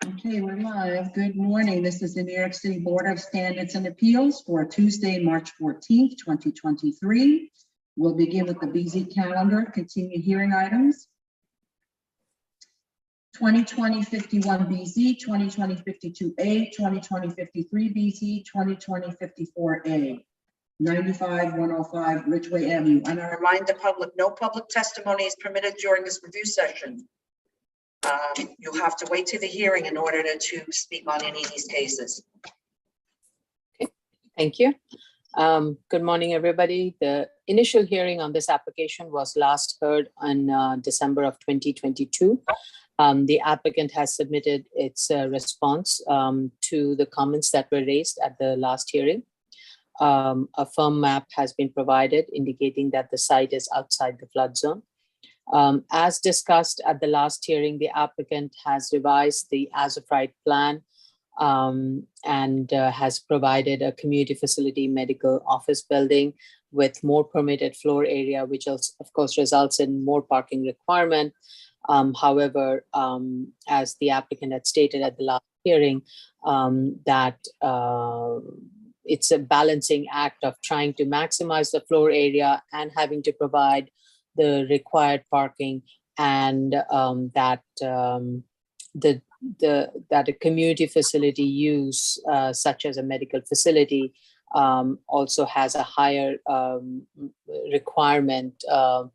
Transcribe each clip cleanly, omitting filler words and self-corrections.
Okay, we're live. Good morning. This is the New York City Board of Standards and Appeals for Tuesday, March 14th, 2023. We'll begin with the BZ calendar, continued hearing items. 2020-51BZ, 2020-52A, 2020-53BZ, 2020-54A. 95-105 Ridgeway Avenue. And I remind the public, no public testimony is permitted during this review session. You'll have to wait to the hearing in order to speak on any of these cases. Okay, thank you. Good morning, everybody. The initial hearing on this application was last heard on December of 2022. The applicant has submitted its response to the comments that were raised at the last hearing. A firm map has been provided indicating that the site is outside the flood zone. As discussed at the last hearing, the applicant has revised the as-of-right plan and has provided a community facility medical office building with more permitted floor area, which also, of course, results in more parking requirement. However, as the applicant had stated at the last hearing, that it's a balancing act of trying to maximize the floor area and having to provide the required parking, and that a community facility use, such as a medical facility, also has a higher requirement of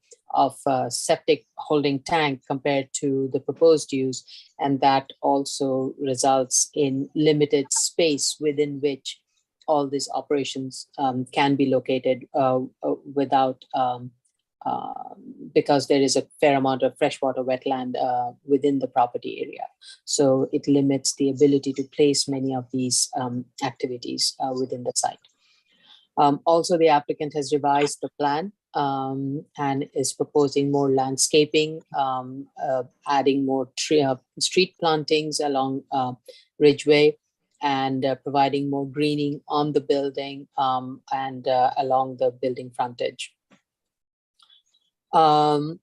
septic holding tank compared to the proposed use, and that also results in limited space within which all these operations can be located without because there is a fair amount of freshwater wetland within the property area. So it limits the ability to place many of these activities within the site. Also, the applicant has revised the plan and is proposing more landscaping, adding more street plantings along Ridgeway, and providing more greening on the building and along the building frontage. I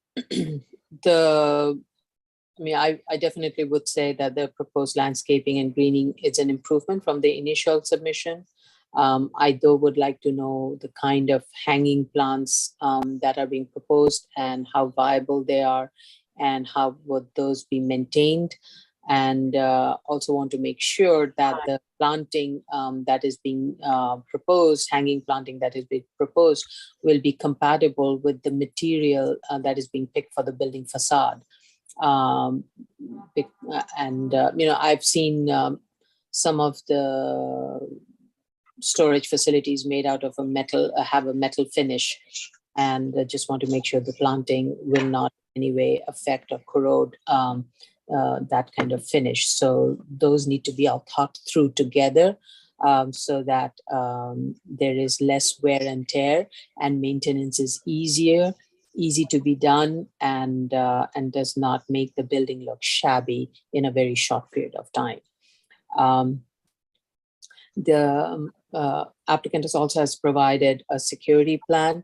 definitely would say that the proposed landscaping and greening is an improvement from the initial submission. I though would like to know the kind of hanging plants that are being proposed and how viable they are and how would those be maintained. And also want to make sure that the planting that is being proposed, hanging planting that is being proposed, will be compatible with the material that is being picked for the building facade. I've seen some of the storage facilities made out of a metal, have a metal finish, and just want to make sure the planting will not in any way affect or corrode that kind of finish. So those need to be all thought through together so that there is less wear and tear, and maintenance is easy to be done, and does not make the building look shabby in a very short period of time. The applicant also has provided a security plan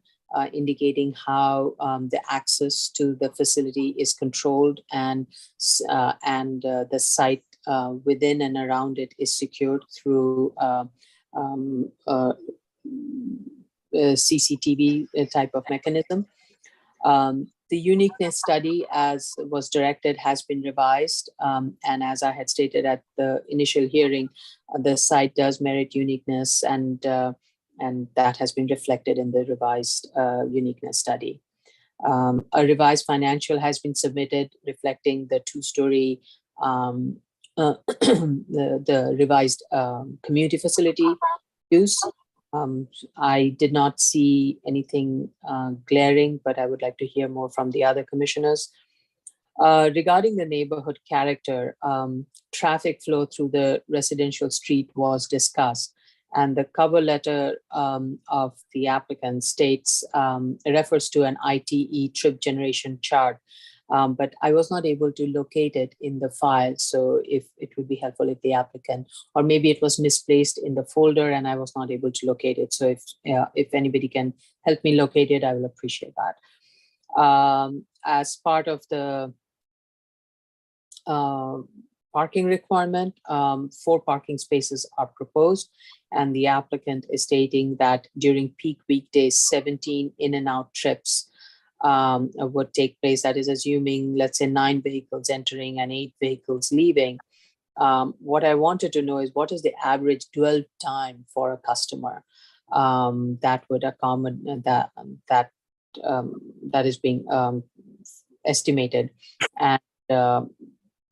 indicating how the access to the facility is controlled, and the site within and around it is secured through CCTV type of mechanism. The uniqueness study, as was directed, has been revised, and as I had stated at the initial hearing, the site does merit uniqueness, and that has been reflected in the revised uniqueness study. A revised financial has been submitted reflecting the two-story, the revised community facility use. I did not see anything glaring, but I would like to hear more from the other commissioners. Regarding the neighborhood character, traffic flow through the residential street was discussed, and the cover letter of the applicant states, refers to an ITE trip generation chart, but I was not able to locate it in the file. So if it would be helpful if the applicant, or maybe it was misplaced in the folder and I was not able to locate it. So if anybody can help me locate it, I will appreciate that. As part of the parking requirement. 4 parking spaces are proposed, and the applicant is stating that during peak weekdays, 17 in and out trips would take place. That is assuming, let's say, 9 vehicles entering and 8 vehicles leaving. What I wanted to know is what is the average dwell time for a customer that would accommodate that is being estimated, and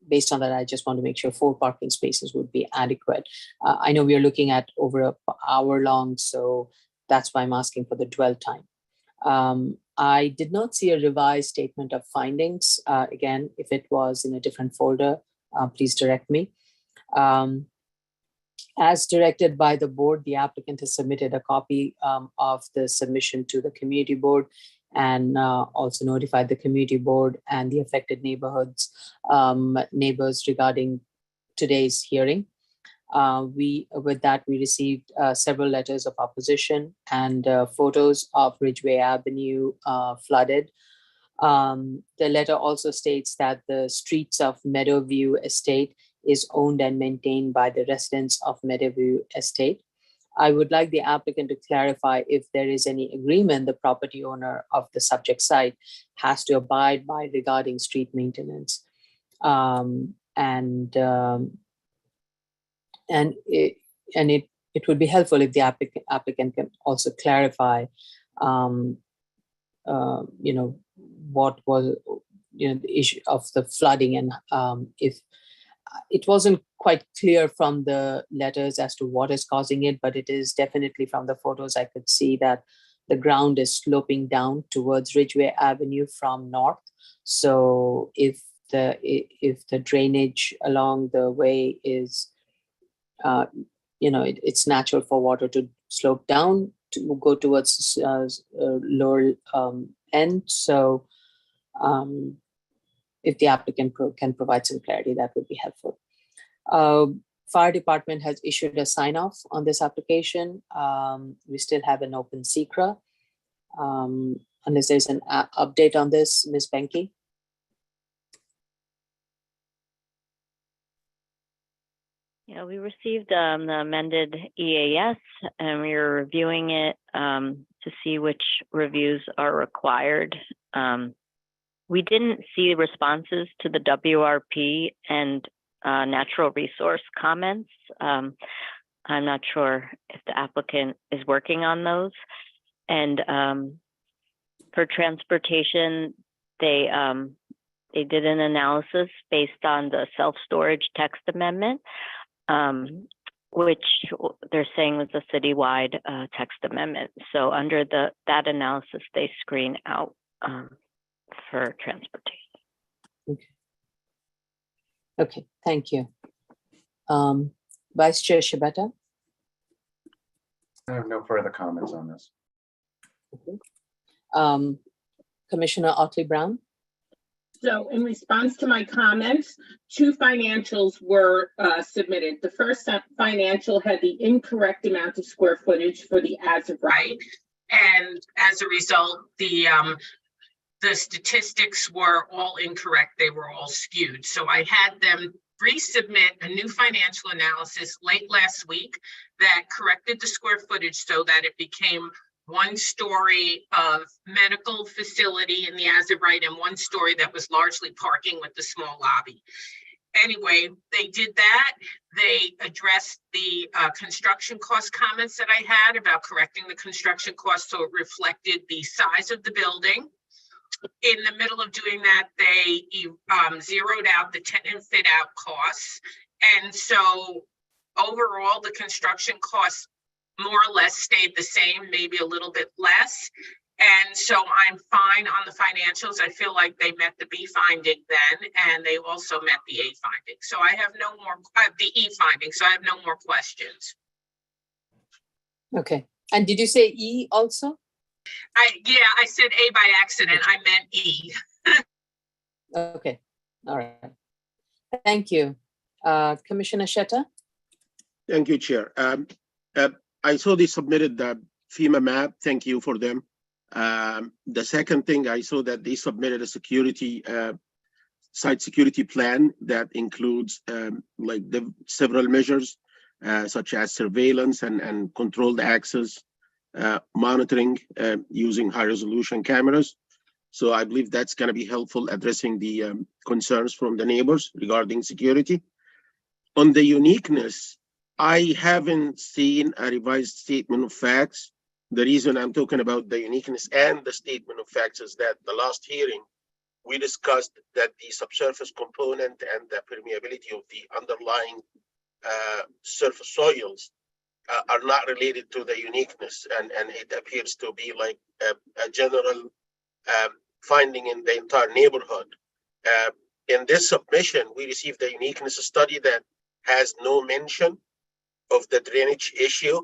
based on that, I just want to make sure 4 parking spaces would be adequate. I know we are looking at over an hour long, so that's why I'm asking for the dwell time. I did not see a revised statement of findings. Again, if it was in a different folder, please direct me. As directed by the board, the applicant has submitted a copy of the submission to the community board, and also notified the community board and the affected neighbors regarding today's hearing. With that, we received several letters of opposition and photos of Ridgeway Avenue flooded. The letter also states that the streets of Meadowview Estate is owned and maintained by the residents of Meadowview Estate. I would like the applicant to clarify if there is any agreement the property owner of the subject site has to abide by regarding street maintenance. It would be helpful if the applicant can also clarify, what was, the issue of the flooding, and if it wasn't quite clear from the letters as to what is causing it, but it is definitely from the photos I could see that the ground is sloping down towards Ridgeway Avenue from north. So if the drainage along the way is, it's natural for water to slope down to go towards lower end. So if the applicant can provide some clarity, that would be helpful. Fire department has issued a sign-off on this application. We still have an open secra. Unless there's an update on this, Ms. Benke. Yeah, we received the amended EAS, and we are reviewing it to see which reviews are required. We didn't see responses to the WRP and natural resource comments. I'm not sure if the applicant is working on those. And for transportation, they did an analysis based on the self-storage text amendment, which they're saying was a citywide text amendment. So under that analysis, they screen out for transportation. Okay, thank you. Vice Chair Shibata. I have no further comments on this. Okay. Commissioner Otley Brown. So in response to my comments, 2 financials were submitted. The first financial had the incorrect amount of square footage for the as of right. And as a result, the statistics were all incorrect. They were all skewed. So I had them resubmit a new financial analysis late last week that corrected the square footage so that it became 1 story of medical facility in the as of right and 1 story that was largely parking with the small lobby. Anyway, they did that. They addressed the construction cost comments that I had about correcting the construction cost so it reflected the size of the building. In the middle of doing that, they zeroed out the tenant fit out costs. And so overall, the construction costs more or less stayed the same, maybe a little bit less. And so I'm fine on the financials. I feel like they met the B finding then, and they also met the A finding. So I have no more, the E finding, so I have no more questions. Okay. And did you say E also? I said A by accident. I meant E. Okay. All right. Thank you. Commissioner Shetta? Thank you, Chair. I saw they submitted the FEMA map. Thank you for them. The second thing, I saw that they submitted a security site security plan that includes like the several measures such as surveillance and controlled access, monitoring using high resolution cameras. So I believe that's going to be helpful addressing the concerns from the neighbors regarding security. On the uniqueness, I haven't seen a revised statement of facts. The reason I'm talking about the uniqueness and the statement of facts is that the last hearing, we discussed that the subsurface component and the permeability of the underlying surface soils are not related to the uniqueness, and it appears to be like a general finding in the entire neighborhood. In this submission, we received a uniqueness study that has no mention of the drainage issue,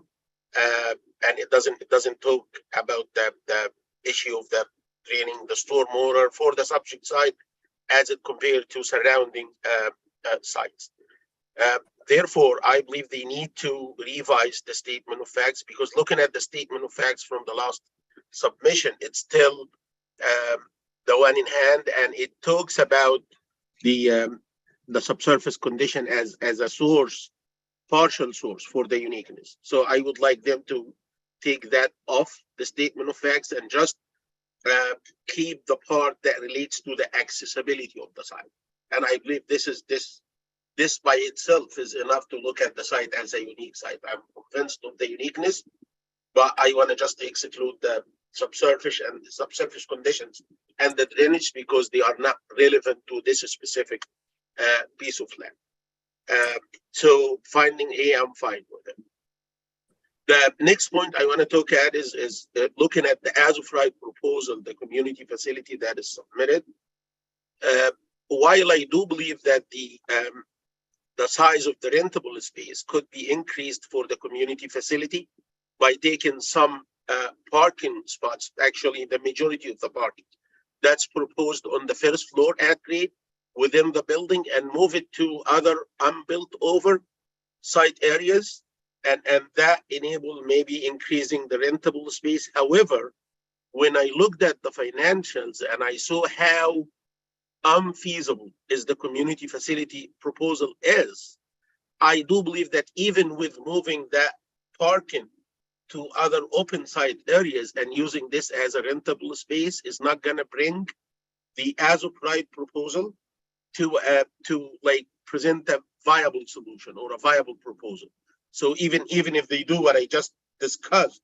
and it doesn't talk about the issue of the draining the stormwater for the subject site as it compared to surrounding sites. Therefore, I believe they need to revise the statement of facts, because looking at the statement of facts from the last submission, it's still the one in hand, and it talks about the subsurface condition as a source, partial source for the uniqueness. So I would like them to take that off the statement of facts and just keep the part that relates to the accessibility of the site. And I believe this by itself is enough to look at the site as a unique site. I'm convinced of the uniqueness, but I want to just exclude the subsurface and the subsurface conditions and the drainage because they are not relevant to this specific piece of land. So finding A, I'm fine with it. The next point I want to talk at is looking at the as of right proposal, the community facility that is submitted. While I do believe that the size of the rentable space could be increased for the community facility by taking some parking spots, actually the majority of the parking that's proposed on the first floor at grade within the building, and move it to other unbuilt over site areas, and that enable maybe increasing the rentable space. However, when I looked at the financials and I saw how unfeasible is the community facility proposal is, I do believe that even with moving that parking to other open site areas and using this as a rentable space is not going to bring the as of right proposal to like present a viable solution or a viable proposal. So even if they do what I just discussed,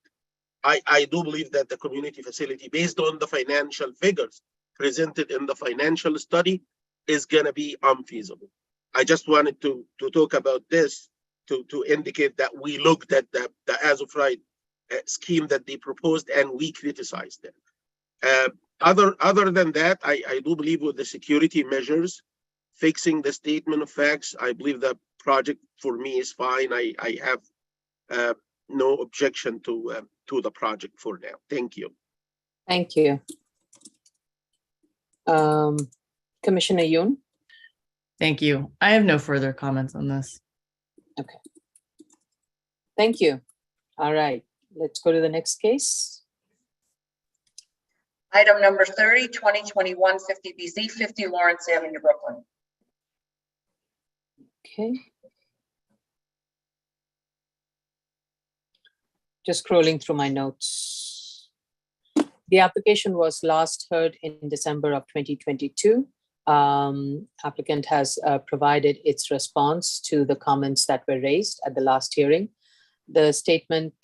I do believe that the community facility, based on the financial figures presented in the financial study, is going to be unfeasible. I just wanted to talk about this to indicate that we looked at the as of right scheme that they proposed and we criticized it. Other than that, I do believe with the security measures, fixing the statement of facts, I believe the project for me is fine. I have no objection to the project for now. Thank you. Thank you. Commissioner Yoon? Thank you. I have no further comments on this. Okay. Thank you. All right, let's go to the next case. Item number 30, 2021 50BZ, 50 Lawrence Avenue, Brooklyn. Okay. Just scrolling through my notes. The application was last heard in December of 2022. Applicant has provided its response to the comments that were raised at the last hearing. The statement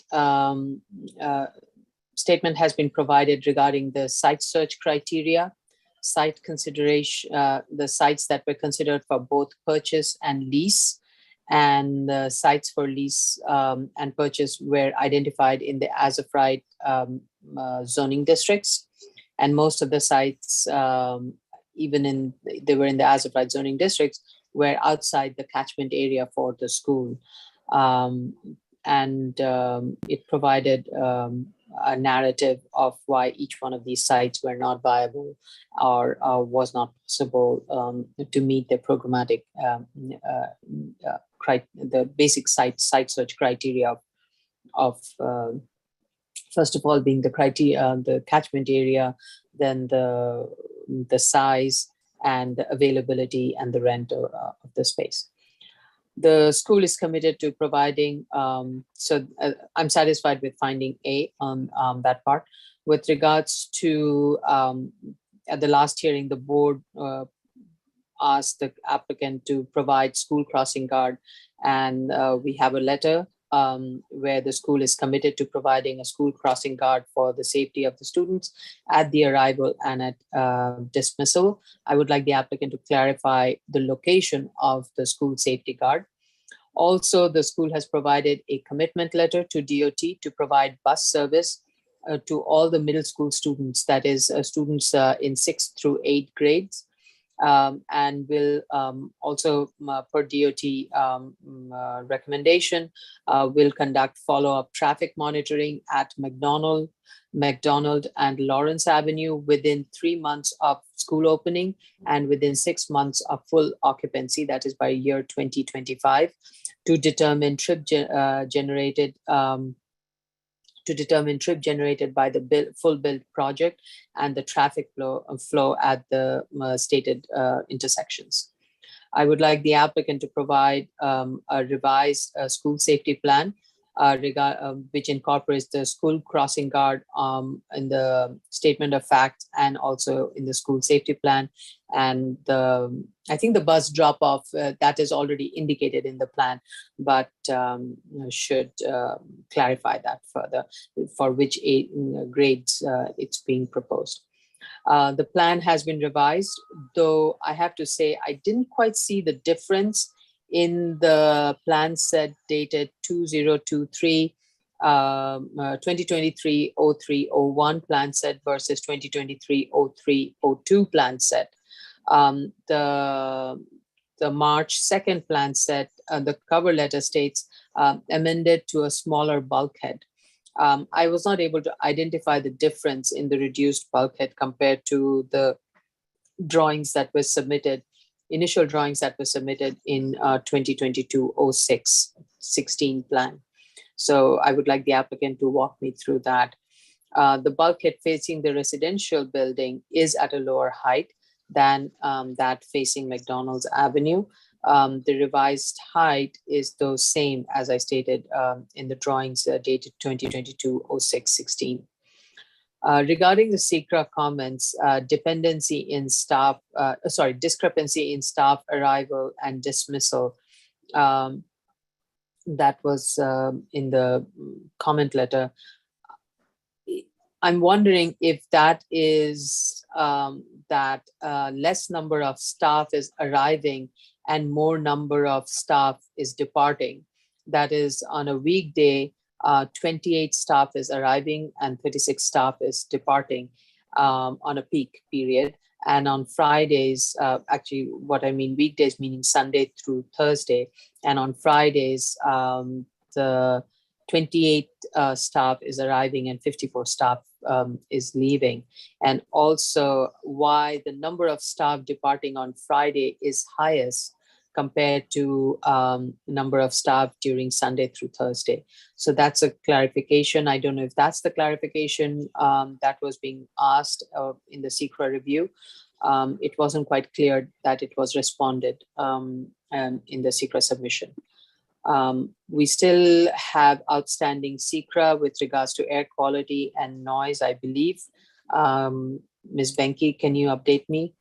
has been provided regarding the site search criteria, site consideration, the sites that were considered for both purchase and lease, and the sites for lease and purchase were identified in the as of right zoning districts. And most of the sites, they were in the as of right zoning districts, were outside the catchment area for the school. It provided a narrative of why each one of these sites were not viable or was not possible to meet the programmatic, the basic site search criteria of first of all being the criteria, the catchment area, then the size, and the availability and the rent of the space. The school is committed to providing, I'm satisfied with finding A on that part. With regards to, at the last hearing, the board asked the applicant to provide school crossing guard, and we have a letter where the school is committed to providing a school crossing guard for the safety of the students at the arrival and at dismissal. I would like the applicant to clarify the location of the school safety guard. Also, the school has provided a commitment letter to DOT to provide bus service to all the middle school students, that is students in 6th through 8th grades. And will also, per DOT recommendation, will conduct follow-up traffic monitoring at McDonald and Lawrence Avenue within 3 months of school opening and within 6 months of full occupancy, that is by year 2025, to determine trip generated by the full build project and the traffic flow at the stated intersections. I would like the applicant to provide a revised school safety plan which incorporates the school crossing guard in the statement of facts and also in the school safety plan. And I think the bus drop off that is already indicated in the plan, but should clarify that further for which grades it's being proposed. The plan has been revised, though I have to say I didn't quite see the difference in the plan set dated 2023 0301 plan set versus 2023 0302 plan set. The March 2nd plan set, the cover letter states amended to a smaller bulkhead. I was not able to identify the difference in the reduced bulkhead compared to the drawings that were submitted, initial drawings that were submitted in 2022-06-16 plan. So I would like the applicant to walk me through that. The bulkhead facing the residential building is at a lower height than that facing McDonald's Avenue. The revised height is though same as I stated in the drawings dated 2022-06-16. Regarding the SECRA comments, discrepancy in staff arrival and dismissal, that was in the comment letter. I'm wondering if that is that less number of staff is arriving and more number of staff is departing. That is, on a weekday, 28 staff is arriving and 36 staff is departing on a peak period. And on Fridays, actually what I mean weekdays, meaning Sunday through Thursday. And on Fridays, the 28 staff is arriving and 54 staff is leaving. And also why the number of staff departing on Friday is highest compared to number of staff during Sunday through Thursday. So that's a clarification. I don't know if that's the clarification that was being asked in the SECRA review. It wasn't quite clear that it was responded in the SECRA submission. We still have outstanding SECRA with regards to air quality and noise, I believe. Ms. Benke, can you update me?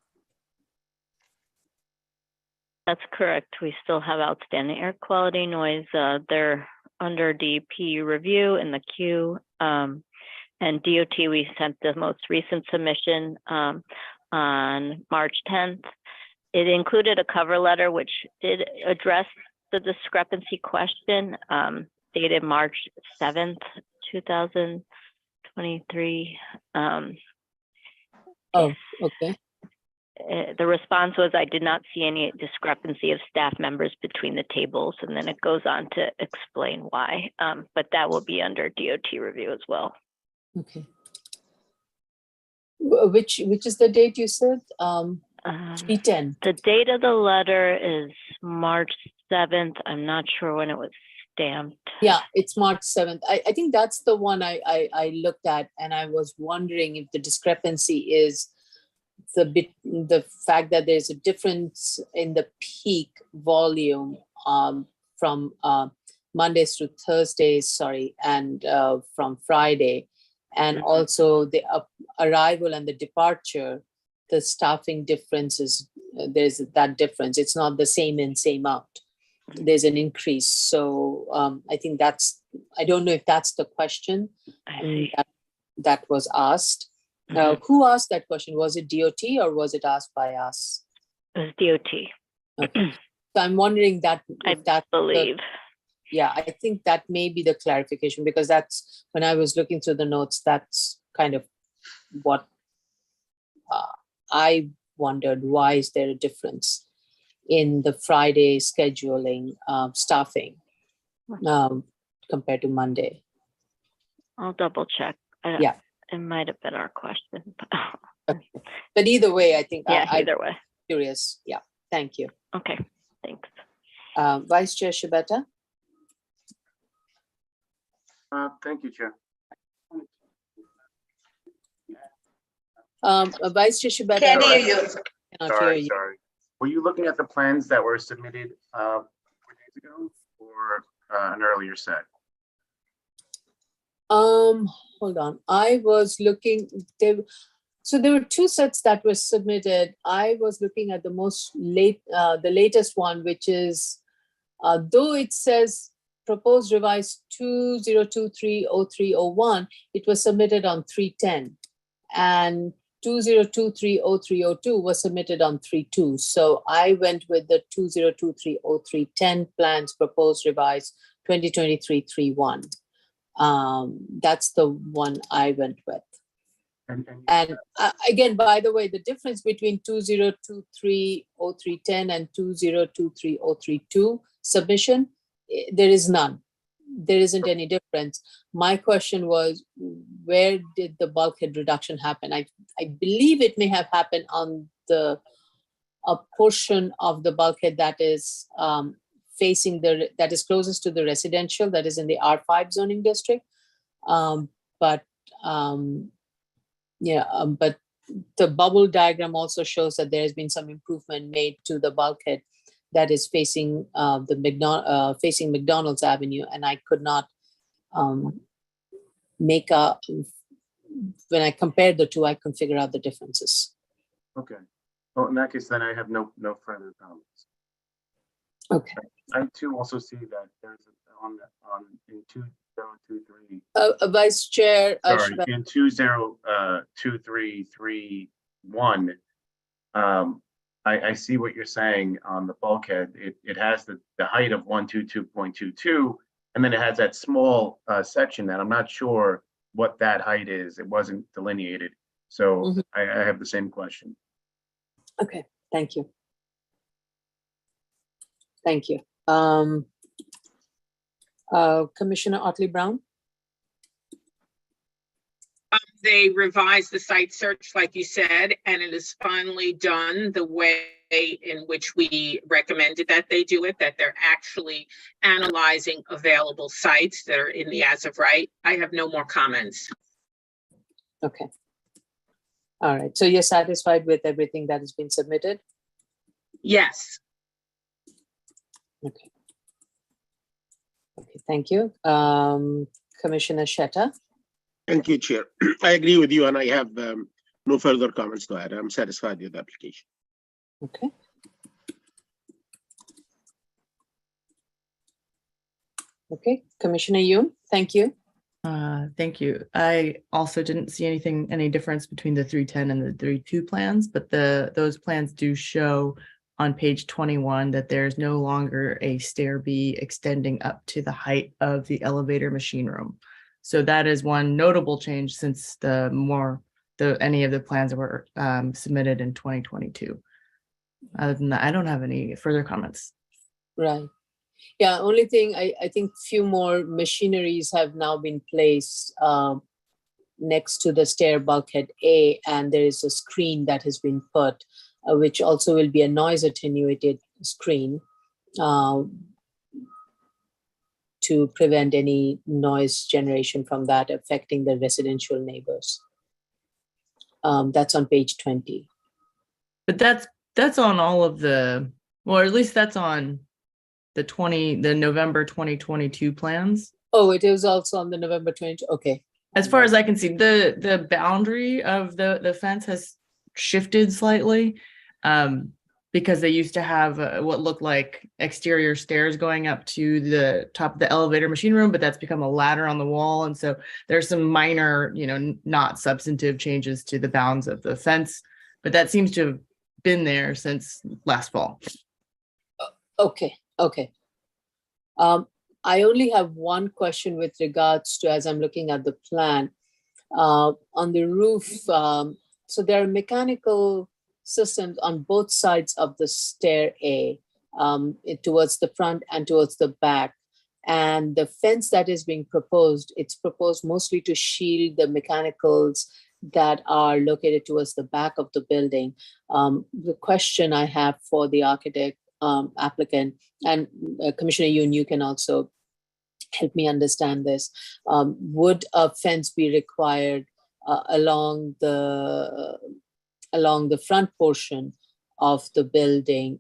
That's correct. We still have outstanding air quality, noise. They're under DEP review in the queue. And DOT, we sent the most recent submission on March 10th. It included a cover letter which did address the discrepancy question, dated March 7th, 2023. Oh, okay. The response was, I did not see any discrepancy of staff members between the tables, and then it goes on to explain why, but that will be under DOT review as well. Okay. Which is the date you said? 310. The date of the letter is March 7th. I'm not sure when it was stamped. Yeah, it's March 7th. I think that's the one I looked at, and I was wondering if the discrepancy is the fact that there's a difference in the peak volume from Mondays to Thursdays, and from Friday, and also the arrival and the departure, the staffing differences. There's that difference. It's not the same in, same out. There's an increase. So I think I don't know if that's the question that was asked. Who asked that question? Was it DOT or was it asked by us? It was DOT. Okay. So I'm wondering that. I believe. Yeah, I think that may be the clarification, because that's when I was looking through the notes, that's kind of what I wondered. Why is there a difference in the Friday scheduling staffing compared to Monday? I'll double check. Yeah. It might have been our question. Okay. But either way, I think either way. Curious. Yeah. Thank you. Okay. Thanks. Vice Chair Shibata. Thank you, Chair. Vice Chair Shibata. Can't hear you. Cannot hear you. Sorry. Were you looking at the plans that were submitted 4 days ago, or an earlier set? Hold on. I was looking. So there were 2 sets that were submitted. I was looking at the latest one, which is, though it says proposed revised 2023-0301, it was submitted on 3/10, and 2023-0302 was submitted on 3/2. So I went with the 2023-0310 plans proposed revised 2023-31. That's the one I went with. And again, by the way, the difference between 2023-0310 and 2023-0332 submission, there is none. There isn't any difference. My question was, where did the bulkhead reduction happen? I believe it may have happened on a portion of the bulkhead that is facing that is closest to the residential, that is in the R5 zoning district. But the bubble diagram also shows that there has been some improvement made to the bulkhead that is facing facing McDonald's Avenue, and I could not when I compared the two, I couldn't figure out the differences. Okay. Well, in that case, then I have no further comments. Okay. I too also see that there's in 2023. Vice Chair. Sorry, in 202331. I see what you're saying on the bulkhead. It has the height of 122.22, and then it has that small section that I'm not sure what that height is. It wasn't delineated. So I have the same question. Okay, thank you. Thank you. Commissioner Otley Brown. They revised the site search, like you said, and it is finally done the way in which we recommended that they do it, that they're actually analyzing available sites that are in the as of right. I have no more comments. Okay. All right. So you're satisfied with everything that has been submitted? Yes. Okay. Okay, thank you. Commissioner Shetta. Thank you, Chair. I agree with you, and I have no further comments to add. I'm satisfied with the application. Okay. Okay, Commissioner Yoon, thank you. Thank you. I also didn't see any difference between the 310 and the 32 plans, but those plans do show on page 21 that there's no longer a stair B extending up to the height of the elevator machine room. So that is one notable change since any of the plans that were submitted in 2022. Other than that, I don't have any further comments. Right. Yeah, only thing, I think few more machineries have now been placed next to the stair bulkhead A, and there is a screen that has been put, which also will be a noise attenuated screen to prevent any noise generation from that affecting the residential neighbors. That's on page 20. But that's on all of the, or at least that's on the November 2022 plans. Oh, it is also on the November 20, okay. As far as I can see, the boundary of the fence has shifted slightly. Because they used to have what looked like exterior stairs going up to the top of the elevator machine room, but that's become a ladder on the wall. And so there's some minor, not substantive changes to the bounds of the fence, but that seems to have been there since last fall. Okay. I only have one question with regards to, as I'm looking at the plan, on the roof. So there are mechanical systems on both sides of the stair A, towards the front and towards the back. And the fence that is being proposed, it's proposed mostly to shield the mechanicals that are located towards the back of the building. The question I have for the architect, applicant, and Commissioner Yoon, you can also help me understand this. Would a fence be required along the front portion of the building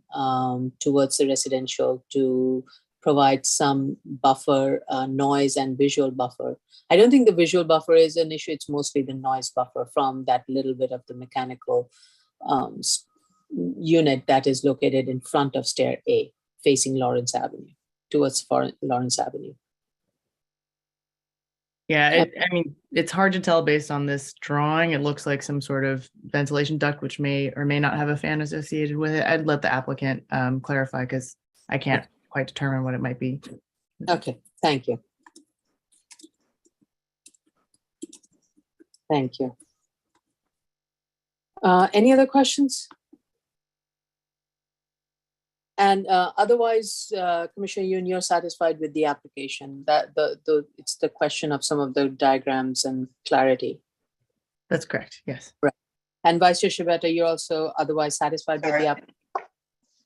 towards the residential to provide some buffer, noise and visual buffer? I don't think the visual buffer is an issue. It's mostly the noise buffer from that little bit of the mechanical unit that is located in front of stair A, facing Lawrence Avenue, towards Lawrence Avenue. Yeah, I mean, it's hard to tell based on this drawing. It looks like some sort of ventilation duct, which may or may not have a fan associated with it. I'd let the applicant clarify because I can't quite determine what it might be. Okay, thank you. Thank you. Any other questions? And otherwise, Commissioner Yoon, you're satisfied with the application? That it's the question of some of the diagrams and clarity. That's correct. Yes. Right. And Vice Chair Shibata, you're also otherwise satisfied with the application?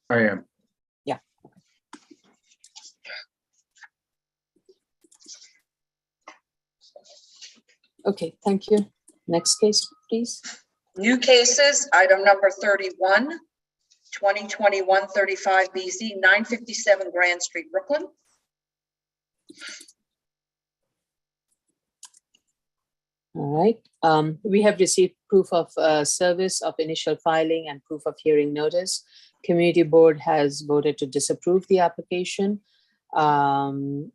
I am. Yeah. Okay, thank you. Next case, please. New cases, item number 31, 2021-35 BZ, 957 Grand Street, Brooklyn. All right. We have received proof of service of initial filing and proof of hearing notice. Community board has voted to disapprove the application. The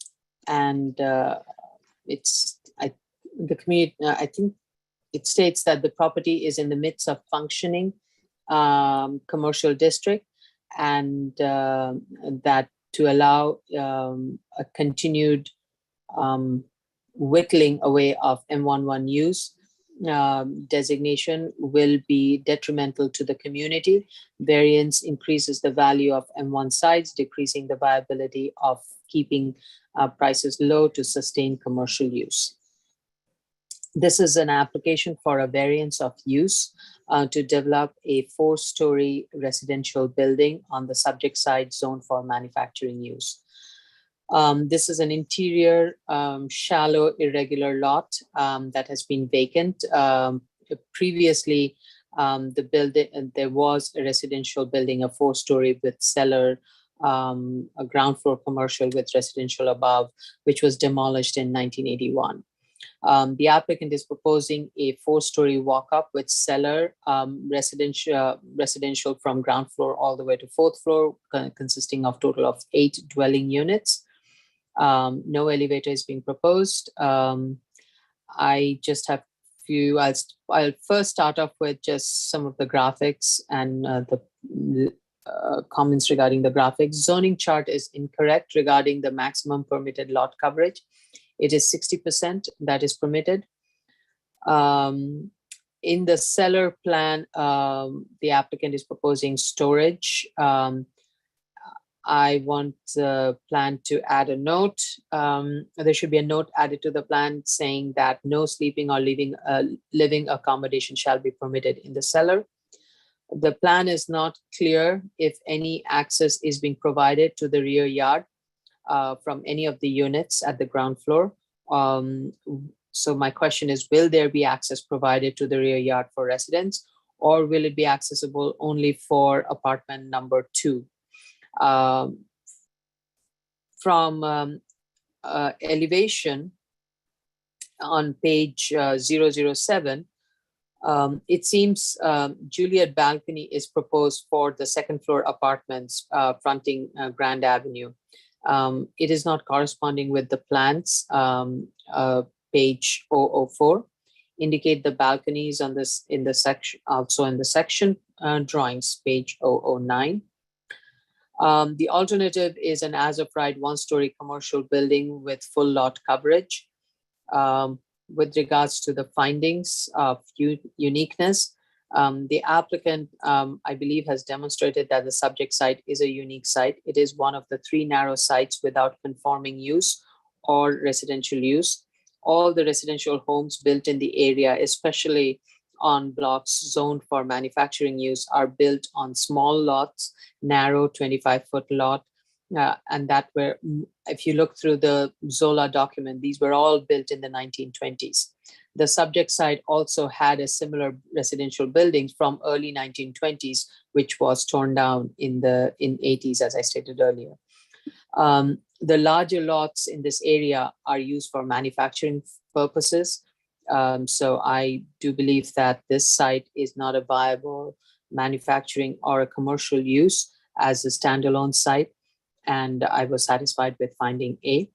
community, I think it states that the property is in the midst of functioning commercial district, and that to allow a continued whittling away of M11 use designation will be detrimental to the community. Variance increases the value of M1 sites, decreasing the viability of keeping prices low to sustain commercial use. This is an application for a variance of use to develop a 4-story residential building on the subject site zone for manufacturing use. This is an interior, shallow, irregular lot that has been vacant. Previously, the building, there was a residential building, a 4-story with cellar, a ground floor commercial with residential above, which was demolished in 1981. The applicant is proposing a 4-story walk-up with cellar, residential from ground floor all the way to 4th floor, consisting of total of 8 dwelling units. No elevator is being proposed. I just have few. I'll first start off with just some of the graphics and the comments regarding the graphics. Zoning chart is incorrect regarding the maximum permitted lot coverage. It is 60% that is permitted. In the cellar plan, the applicant is proposing storage. I want the plan to add a note. There should be a note added to the plan saying that no sleeping or living accommodation shall be permitted in the cellar. The plan is not clear if any access is being provided to the rear yard from any of the units at the ground floor. So my question is, will there be access provided to the rear yard for residents, or will it be accessible only for apartment number 2? From elevation on page 007, it seems Juliet balcony is proposed for the second floor apartments fronting Grand Avenue. It is not corresponding with the plans. Page 004 indicate the balconies on this in the section, also in the section drawings, page 009. The alternative is an as of right one-story commercial building with full lot coverage. With regards to the findings of uniqueness, the applicant, I believe, has demonstrated that the subject site is a unique site. It is one of the 3 narrow sites without conforming use or residential use. All the residential homes built in the area, especially on blocks zoned for manufacturing use, are built on small lots, narrow 25-foot lot. And that were, if you look through the Zola document, these were all built in the 1920s. The subject site also had a similar residential building from early 1920s, which was torn down in 80s, as I stated earlier. The larger lots in this area are used for manufacturing purposes. So I do believe that this site is not a viable manufacturing or a commercial use as a standalone site. And I was satisfied with finding A.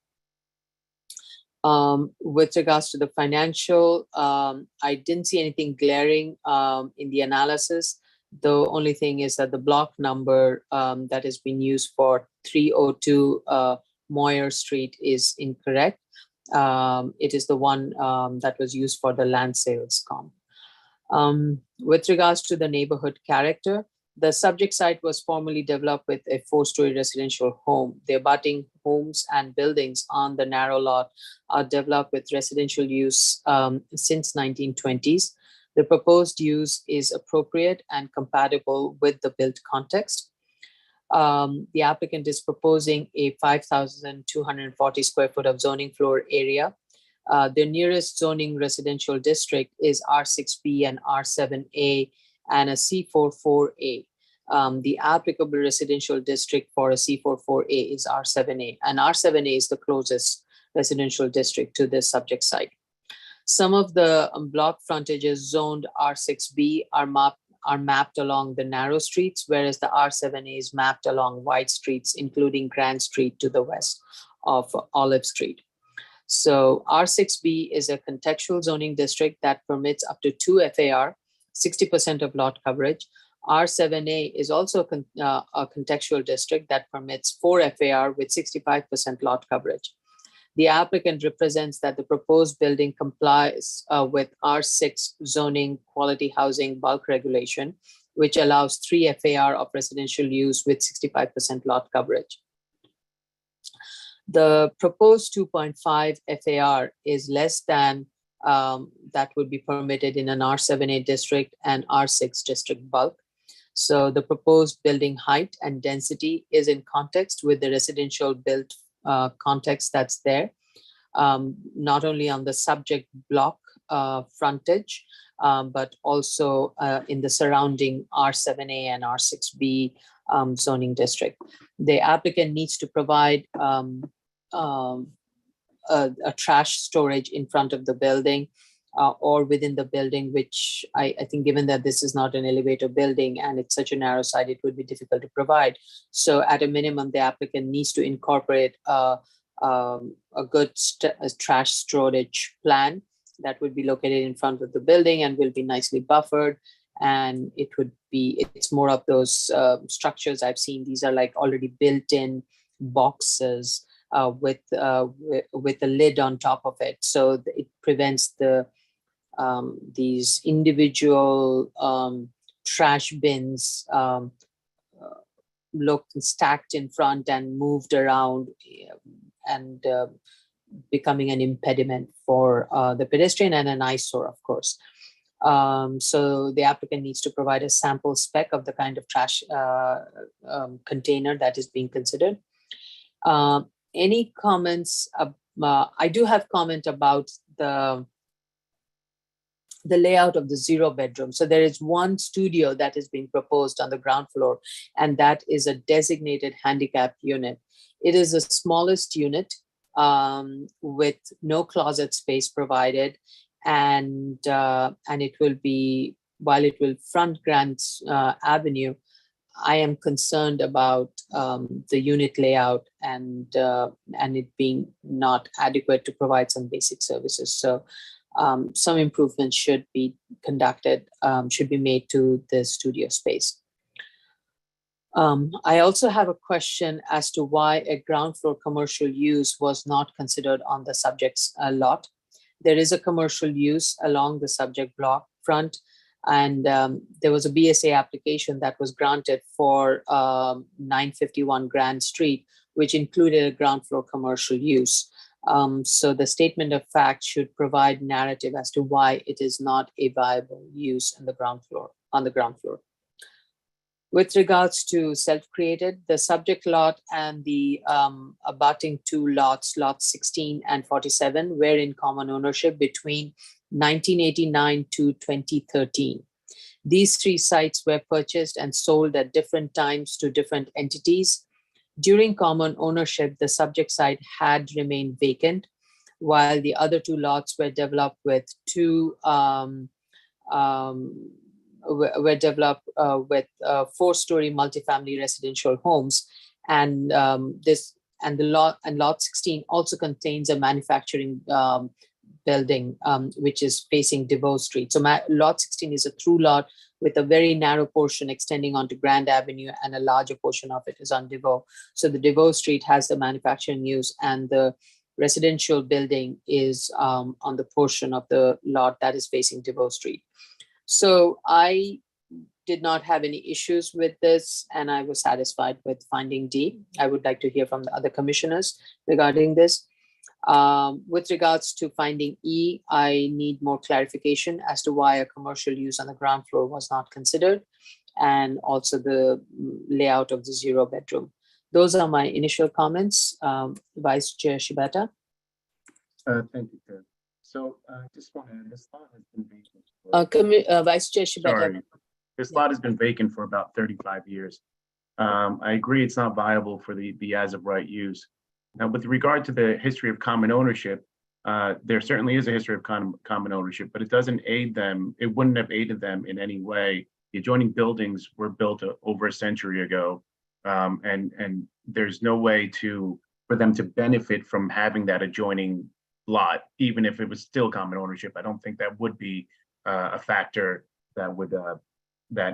With regards to the financial, I didn't see anything glaring in the analysis. The only thing is that the block number that has been used for 302 Moyer Street is incorrect. It is the one that was used for the land sales comp. With regards to the neighborhood character, the subject site was formerly developed with a 4-story residential home. The abutting homes and buildings on the narrow lot are developed with residential use since 1920s. The proposed use is appropriate and compatible with the built context. The applicant is proposing a 5,240 square foot of zoning floor area. The nearest zoning residential district is R6B and R7A and a C44A. The applicable residential district for a C44A is R7A, and R7A is the closest residential district to this subject site. Some of the block frontages zoned R6B are mapped along the narrow streets, whereas the R7A is mapped along wide streets, including Grand Street to the west of Olive Street. So R6B is a contextual zoning district that permits up to 2 FAR, 60% of lot coverage. R7A is also a contextual district that permits 4 FAR with 65% lot coverage. The applicant represents that the proposed building complies with R6 zoning quality housing bulk regulation, which allows 3 FAR of residential use with 65% lot coverage. The proposed 2.5 FAR is less than that would be permitted in an R7A district and R6 district bulk. So the proposed building height and density is in context with the residential built context that's there, not only on the subject block frontage, but also in the surrounding R7A and R6B zoning district. The applicant needs to provide a trash storage in front of the building or within the building, which I think given that this is not an elevator building and it's such a narrow site, it would be difficult to provide. So at a minimum, the applicant needs to incorporate a good trash storage plan that would be located in front of the building and will be nicely buffered. And it's more of those structures I've seen. These are like already built-in boxes with a lid on top of it. So it prevents these individual trash bins stacked in front and moved around and becoming an impediment for the pedestrian and an eyesore, of course. So the applicant needs to provide a sample spec of the kind of trash container that is being considered. Any comments? I do have comment about the the layout of the 0 bedroom. So there is one studio that is being proposed on the ground floor, and that is a designated handicap unit. It is the smallest unit with no closet space provided, and it will be, while it will front Grand Avenue, I am concerned about the unit layout and it being not adequate to provide some basic services. So some improvements should be conducted, should be made to the studio space. I also have a question as to why a ground floor commercial use was not considered on the subject's lot. There is a commercial use along the subject block front, and there was a BSA application that was granted for 951 Grand Street, which included a ground floor commercial use. So the statement of fact should provide narrative as to why it is not a viable use on the ground floor. With regards to self-created, the subject lot and the abutting 2 lots, lots 16 and 47, were in common ownership between 1989 to 2013. These 3 sites were purchased and sold at different times to different entities. During common ownership, the subject site had remained vacant, while the other 2 lots were developed with 4-story multifamily residential homes, and lot 16 also contains a manufacturing building, which is facing DeVoe Street. So lot 16 is a through lot with a very narrow portion extending onto Grand Avenue, and a larger portion of it is on DeVoe. So the DeVoe Street has the manufacturing use, and the residential building is on the portion of the lot that is facing DeVoe Street. So I did not have any issues with this, and I was satisfied with finding D. I would like to hear from the other commissioners regarding this. With regards to finding E, I need more clarification as to why a commercial use on the ground floor was not considered, and also the layout of the 0 bedroom. Those are my initial comments. Vice Chair Shibata. Thank you, Chair. So just want to, this lot has been vacant. Vice Chair Shibata. Sorry, this lot has been vacant for about 35 years. I agree it's not viable for the as of right use. Now, with regard to the history of common ownership, there certainly is a history of common ownership, but it doesn't aid them. It wouldn't have aided them in any way. The adjoining buildings were built over a century ago, and there's no way for them to benefit from having that adjoining lot, even if it was still common ownership. I don't think that would be a factor that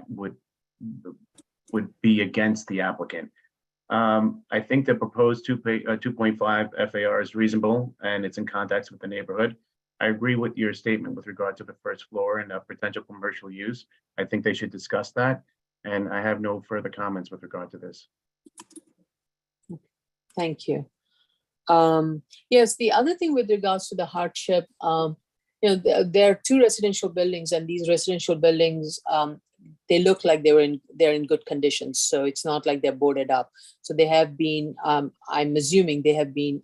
would be against the applicant. I think the proposed 2.5 FAR is reasonable, and it's in context with the neighborhood. I agree with your statement with regard to the first floor and potential commercial use. I think they should discuss that, and I have no further comments with regard to this. Thank you. Yes, the other thing with regards to the hardship, there are 2 residential buildings, and these residential buildings, they look like they're in good conditions. So it's not like they're boarded up. So they have been, I'm assuming they have been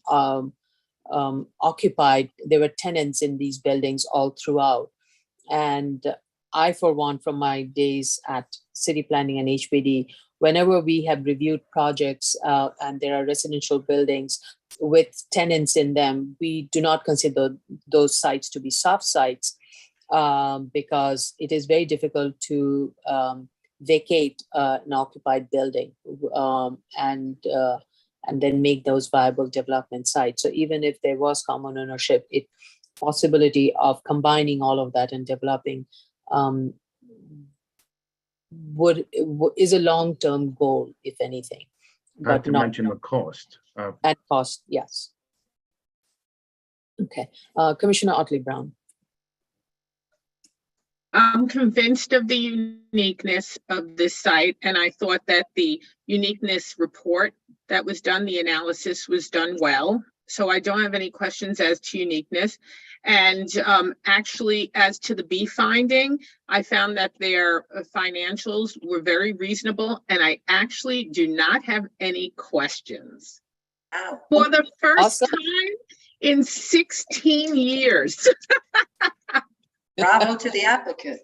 occupied. There were tenants in these buildings all throughout. And I, for one, from my days at City Planning and HPD, whenever we have reviewed projects and there are residential buildings with tenants in them, we do not consider those sites to be soft sites. Because it is very difficult to vacate an occupied building and then make those viable development sites. So even if there was common ownership, possibility of combining all of that and developing is a long-term goal, if anything. Not to mention the cost. And cost, yes. Okay, Commissioner Otley Brown. I'm convinced of the uniqueness of this site, and I thought that the uniqueness report that was done, the analysis was done well. So I don't have any questions as to uniqueness. And actually, as to the B finding, I found that their financials were very reasonable, and I actually do not have any questions. For the first time in 16 years. Bravo to the applicant.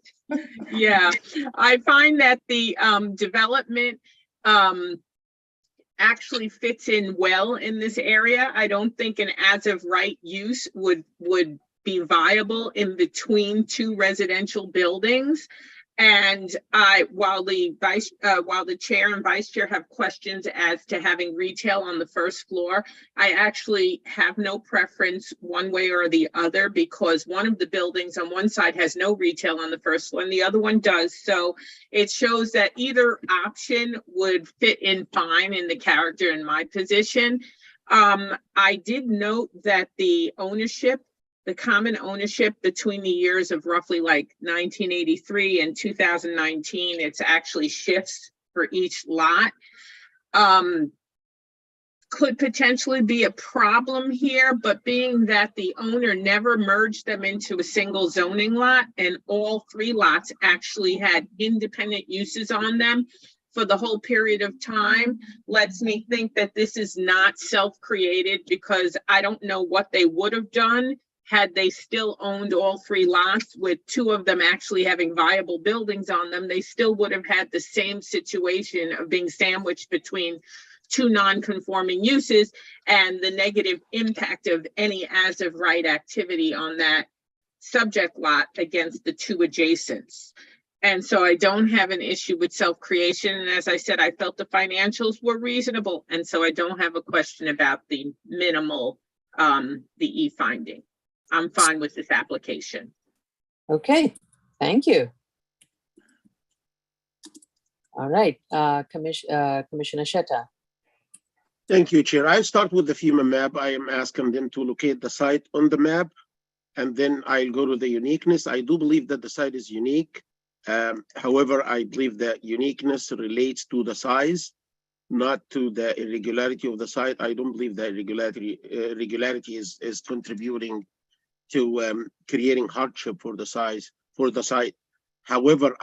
Yeah, I find that the development actually fits in well in this area. I don't think an as of right use would be viable in between two residential buildings. And while the chair and vice chair have questions as to having retail on the first floor, I actually have no preference one way or the other, because one of the buildings on one side has no retail on the first floor and the other one does. So it shows that either option would fit in fine in the character in my position. I did note that the common ownership between the years of roughly like 1983 and 2019, it's actually shifts for each lot. Could potentially be a problem here, but being that the owner never merged them into a single zoning lot and all three lots actually had independent uses on them for the whole period of time, lets me think that this is not self-created, because I don't know what they would have done had they still owned all three lots, with two of them actually having viable buildings on them. They still would have had the same situation of being sandwiched between two non-conforming uses and the negative impact of any as of right activity on that subject lot against the two adjacents. And so I don't have an issue with self-creation. And as I said, I felt the financials were reasonable. And so I don't have a question about the minimal, the E finding. I'm fine with this application. Okay, thank you. All right, Commissioner Shetta. Thank you, Chair. I start with the FEMA map. I am asking them to locate the site on the map, and then I'll go to the uniqueness. I do believe that the site is unique. However, I believe that uniqueness relates to the size, not to the irregularity of the site. I don't believe that irregularity is contributing to creating hardship for the site. However,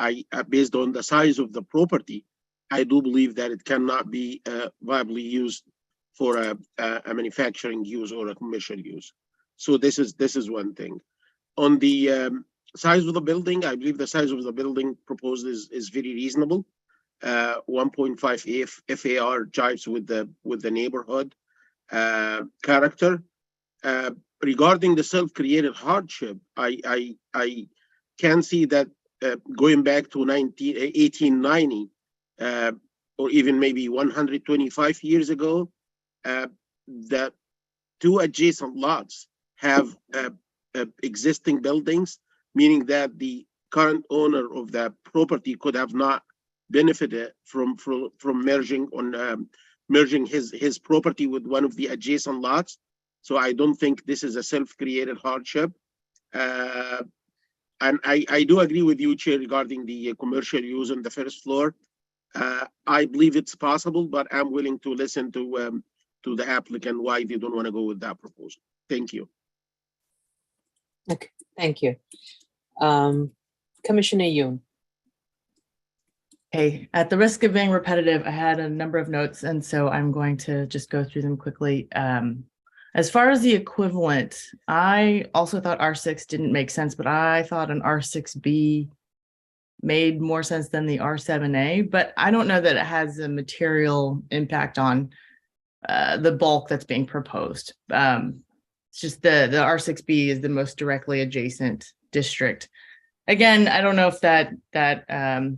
based on the size of the property, I do believe that it cannot be viably used for a manufacturing use or a commercial use. So this is one thing. On the size of the building, I believe the size of the building proposed is very reasonable. 1.5 FAR jives with the neighborhood character. Regarding the self-created hardship, I can see that going back to 1890, or even maybe 125 years ago, that two adjacent lots have existing buildings, meaning that the current owner of that property could have not benefited from merging his property with one of the adjacent lots. So I don't think this is a self-created hardship. And I do agree with you, Chair, regarding the commercial use on the first floor. I believe it's possible, but I'm willing to listen to the applicant why they don't want to go with that proposal. Thank you. Okay, thank you. Commissioner Yoon. Okay, at the risk of being repetitive, I had a number of notes, and so I'm going to just go through them quickly. As far as the equivalent, I also thought R6 didn't make sense, but I thought an R6B made more sense than the R7A, but I don't know that it has a material impact on the bulk that's being proposed. It's just the R6B is the most directly adjacent district. Again, I don't know if that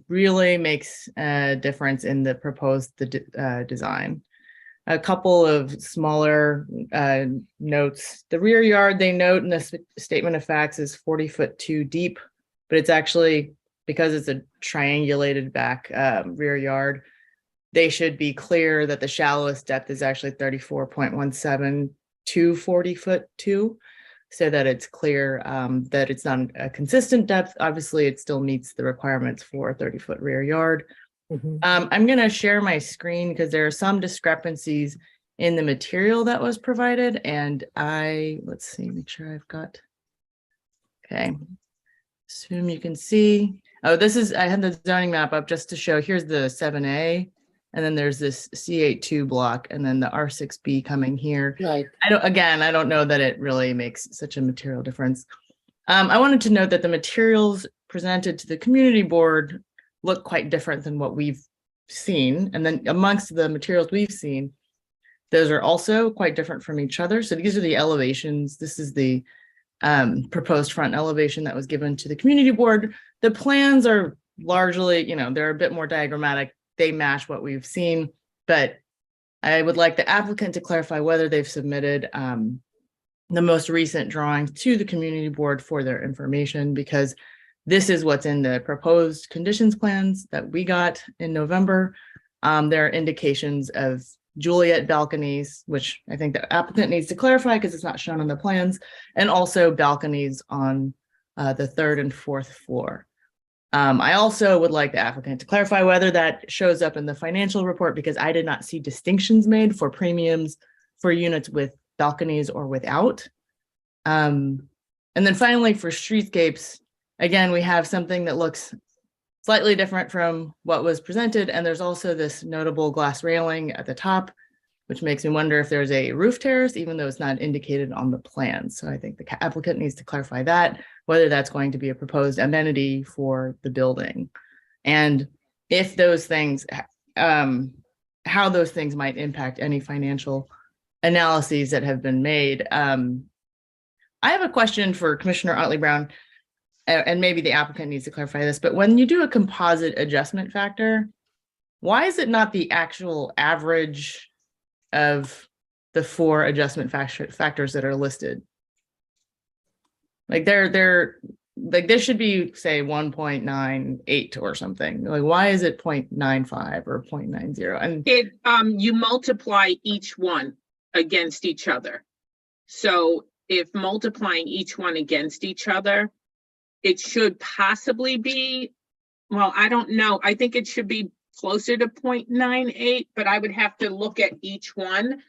really makes a difference in the proposed design. A couple of smaller notes. The rear yard, they note in the statement of facts, is 40'2" deep, but it's actually, because it's a triangulated back rear yard, they should be clear that the shallowest depth is actually 34.17 to 40'2", so that it's clear that it's not a consistent depth. Obviously, it still meets the requirements for a 30-foot rear yard. I'm going to share my screen because there are some discrepancies in the material that was provided, and let's see, make sure I've got, okay, assume you can see. Oh, I had the zoning map up just to show, here's the 7A, and then there's this C82 block, and then the R6B coming here. Right. I don't know that it really makes such a material difference. I wanted to note that the materials presented to the community board look quite different than what we've seen. And then amongst the materials we've seen, those are also quite different from each other. So these are the elevations. This is the proposed front elevation that was given to the community board. The plans are largely, they're a bit more diagrammatic. They match what we've seen, but I would like the applicant to clarify whether they've submitted the most recent drawings to the community board for their information, because this is what's in the proposed conditions plans that we got in November. There are indications of Juliet balconies, which I think the applicant needs to clarify because it's not shown on the plans, and also balconies on the third and fourth floor. I also would like the applicant to clarify whether that shows up in the financial report, because I did not see distinctions made for premiums for units with balconies or without. And then finally, for streetscapes, again, we have something that looks slightly different from what was presented. And there's also this notable glass railing at the top, which makes me wonder if there's a roof terrace, even though it's not indicated on the plan. So I think the applicant needs to clarify that, whether that's going to be a proposed amenity for the building. And if those things, how those things might impact any financial analyses that have been made. I have a question for Commissioner Otley-Brown, and maybe the applicant needs to clarify this, but when you do a composite adjustment factor, why is it not the actual average of the 4 adjustment factors that are listed? Like they're like, this should be, say, 1.98 or something. Like, why is it 0.95 or 0.90? And you multiply each one against each other. So if multiplying each one against each other, it should possibly be, well, I don't know. I think it should be closer to 0.98, but I would have to look at each one.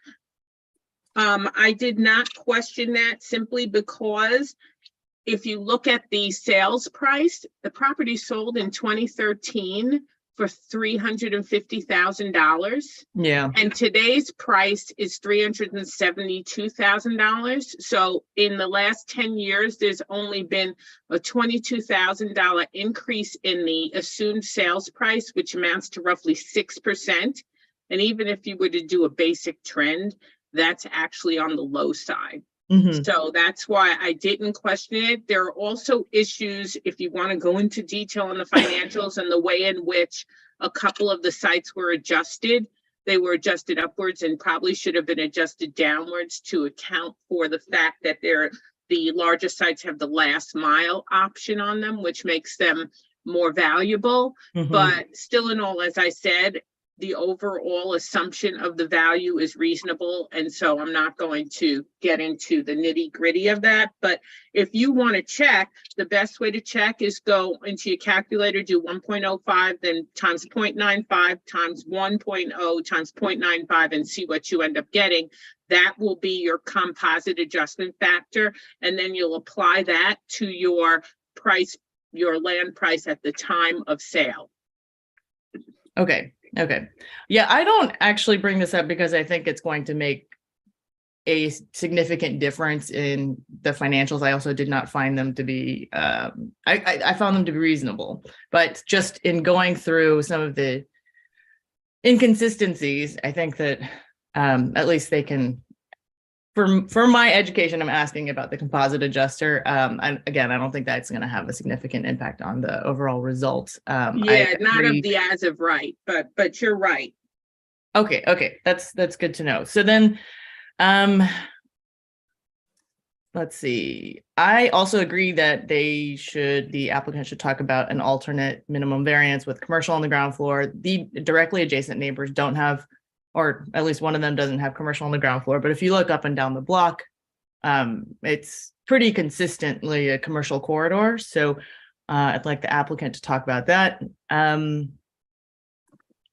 I did not question that simply because if you look at the sales price, the property sold in 2013 for $350,000. yeah, And today's price is $372,000. So in the last 10 years, there's only been a $22,000 increase in the assumed sales price, which amounts to roughly 6%. And even if you were to do a basic trend, that's actually on the low side. mm-hmm. So that's why I didn't question it. There are also issues, if you want to go into detail on the financials and the way in which a couple of the sites were adjusted. They were adjusted upwards and probably should have been adjusted downwards to account for the fact that the larger sites have the last mile option on them, which makes them more valuable. Mm-hmm. But still in all, as I said, the overall assumption of the value is reasonable. And so I'm not going to get into the nitty gritty of that. But if you want to check, the best way to check is go into your calculator, do 1.05, then times 0.95 times 1.0 times 0.95 and see what you end up getting. That will be your composite adjustment factor. And then you'll apply that to your price, your land price at the time of sale. Okay. Yeah, I don't actually bring this up because I think it's going to make a significant difference in the financials. I also did not find them to be, I found them to be reasonable, but just in going through some of the inconsistencies, I think that at least they can, for my education, I'm asking about the composite adjuster. And again, I don't think that's going to have a significant impact on the overall results. Yeah, not of the as of right, but you're right. Okay, that's good to know. So then, let's see. I also agree that the applicant should talk about an alternate minimum variance with commercial on the ground floor. The directly adjacent neighbors don't have, or at least one of them doesn't have commercial on the ground floor. But if you look up and down the block, it's pretty consistently a commercial corridor. So I'd like the applicant to talk about that. Update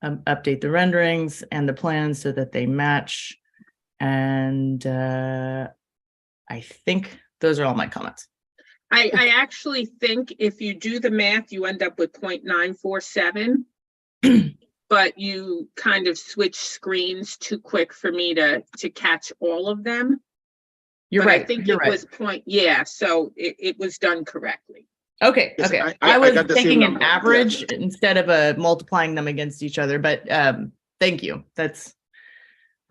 the renderings and the plans so that they match. And I think those are all my comments. I actually think if you do the math, you end up with 0.947. But you kind of switch screens too quick for me to catch all of them. You're But I right. think You're it right. was yeah, so it was done correctly. Okay, Yes, okay. I I was got the same taking an number, yeah. average instead of multiplying them against each other, but thank you.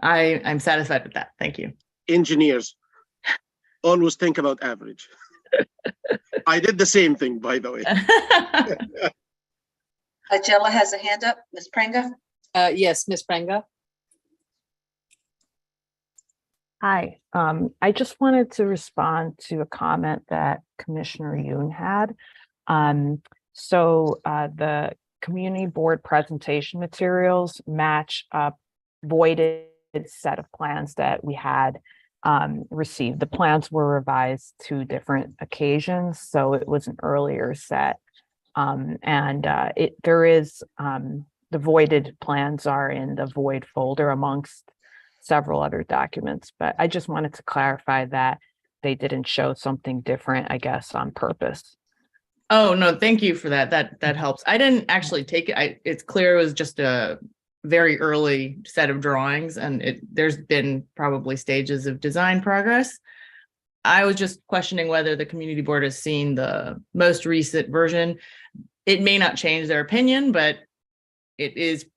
I'm satisfied with that. Thank you. Engineers always think about average. I did the same thing, by the way. Jella has a hand up. Ms. Prenga? Yes, Ms. Pranga. Hi, I just wanted to respond to a comment that Commissioner Yoon had. The community board presentation materials match a voided set of plans that we had received. The plans were revised 2 different occasions, so it was an earlier set. The voided plans are in the void folder amongst several other documents, but I just wanted to clarify that they didn't show something different, I guess, on purpose. Oh, no, thank you for that. That helps. I didn't actually take it. It's clear it was just a very early set of drawings, and there's been probably stages of design progress. I was just questioning whether the community board has seen the most recent version. It may not change their opinion, but it is,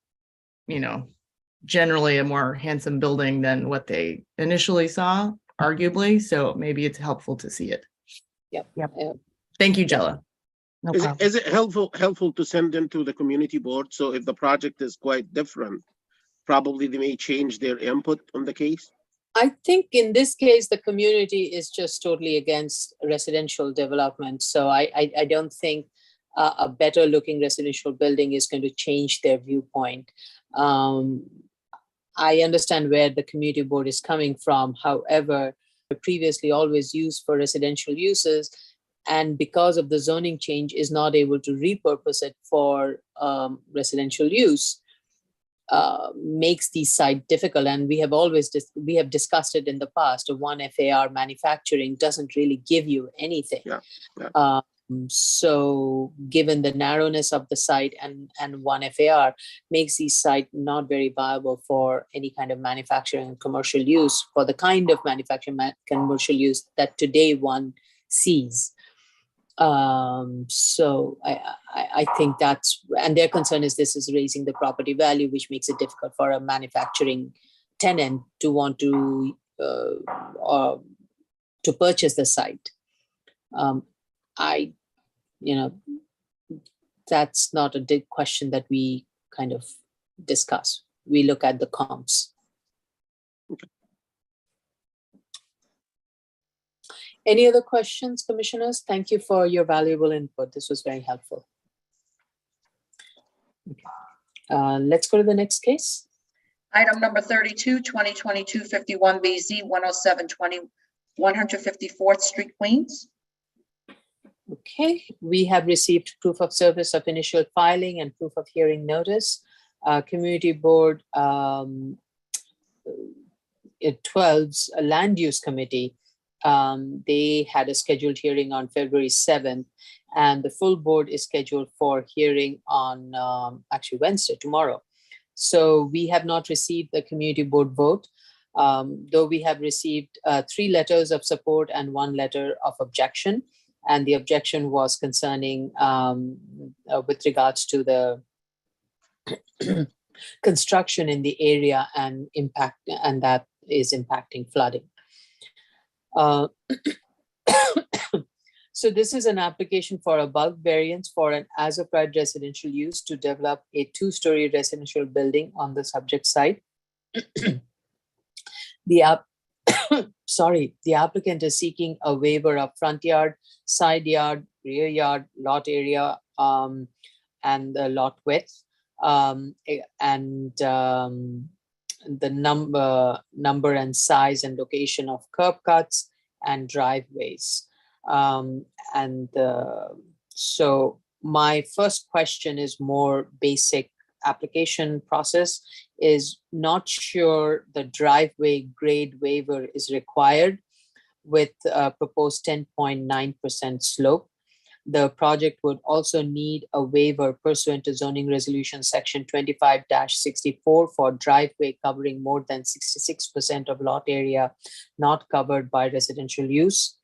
generally a more handsome building than what they initially saw, arguably. So maybe it's helpful to see it. Yep. Thank you, Jella. No Is problem. it helpful to send them to the community board? So if the project is quite different, probably they may change their input on the case? I think in this case, the community is just totally against residential development. So I don't think a better looking residential building is going to change their viewpoint. I understand where the community board is coming from. However, previously always used for residential uses, and because of the zoning change is not able to repurpose it for residential use, makes the site difficult. And we have discussed it in the past. A 1 FAR manufacturing doesn't really give you anything. Yeah. So given the narrowness of the site and 1 FAR makes the site not very viable for any kind of manufacturing and commercial use, for the kind of manufacturing commercial use that today one sees. So I think and their concern is this is raising the property value, which makes it difficult for a manufacturing tenant to want to purchase the site. That's not a big question that we kind of discuss. We look at the comps. Okay. Any other questions, commissioners? Thank you for your valuable input. This was very helpful. Okay. Let's go to the next case. Item number 32, 2022-51BZ, 10720 154th Street, Queens. Okay, we have received proof of service of initial filing and proof of hearing notice. Community Board 12's Land Use Committee, they had a scheduled hearing on February 7th, and the full board is scheduled for hearing on actually Wednesday, tomorrow. So we have not received the community board vote, though we have received 3 letters of support and 1 letter of objection. And the objection was concerning with regards to the construction in the area and impact, and that is impacting flooding. So this is an application for a bulk variance for an as-of-right residential use to develop a 2-story residential building on the subject site. The applicant is seeking a waiver of front yard, side yard, rear yard, lot area, and the lot width, and the number and size and location of curb cuts and driveways. So my first question is more basic application process. Is not sure the driveway grade waiver is required with a proposed 10.9% slope. The project would also need a waiver pursuant to zoning resolution section 25-64 for driveway covering more than 66% of lot area not covered by residential use.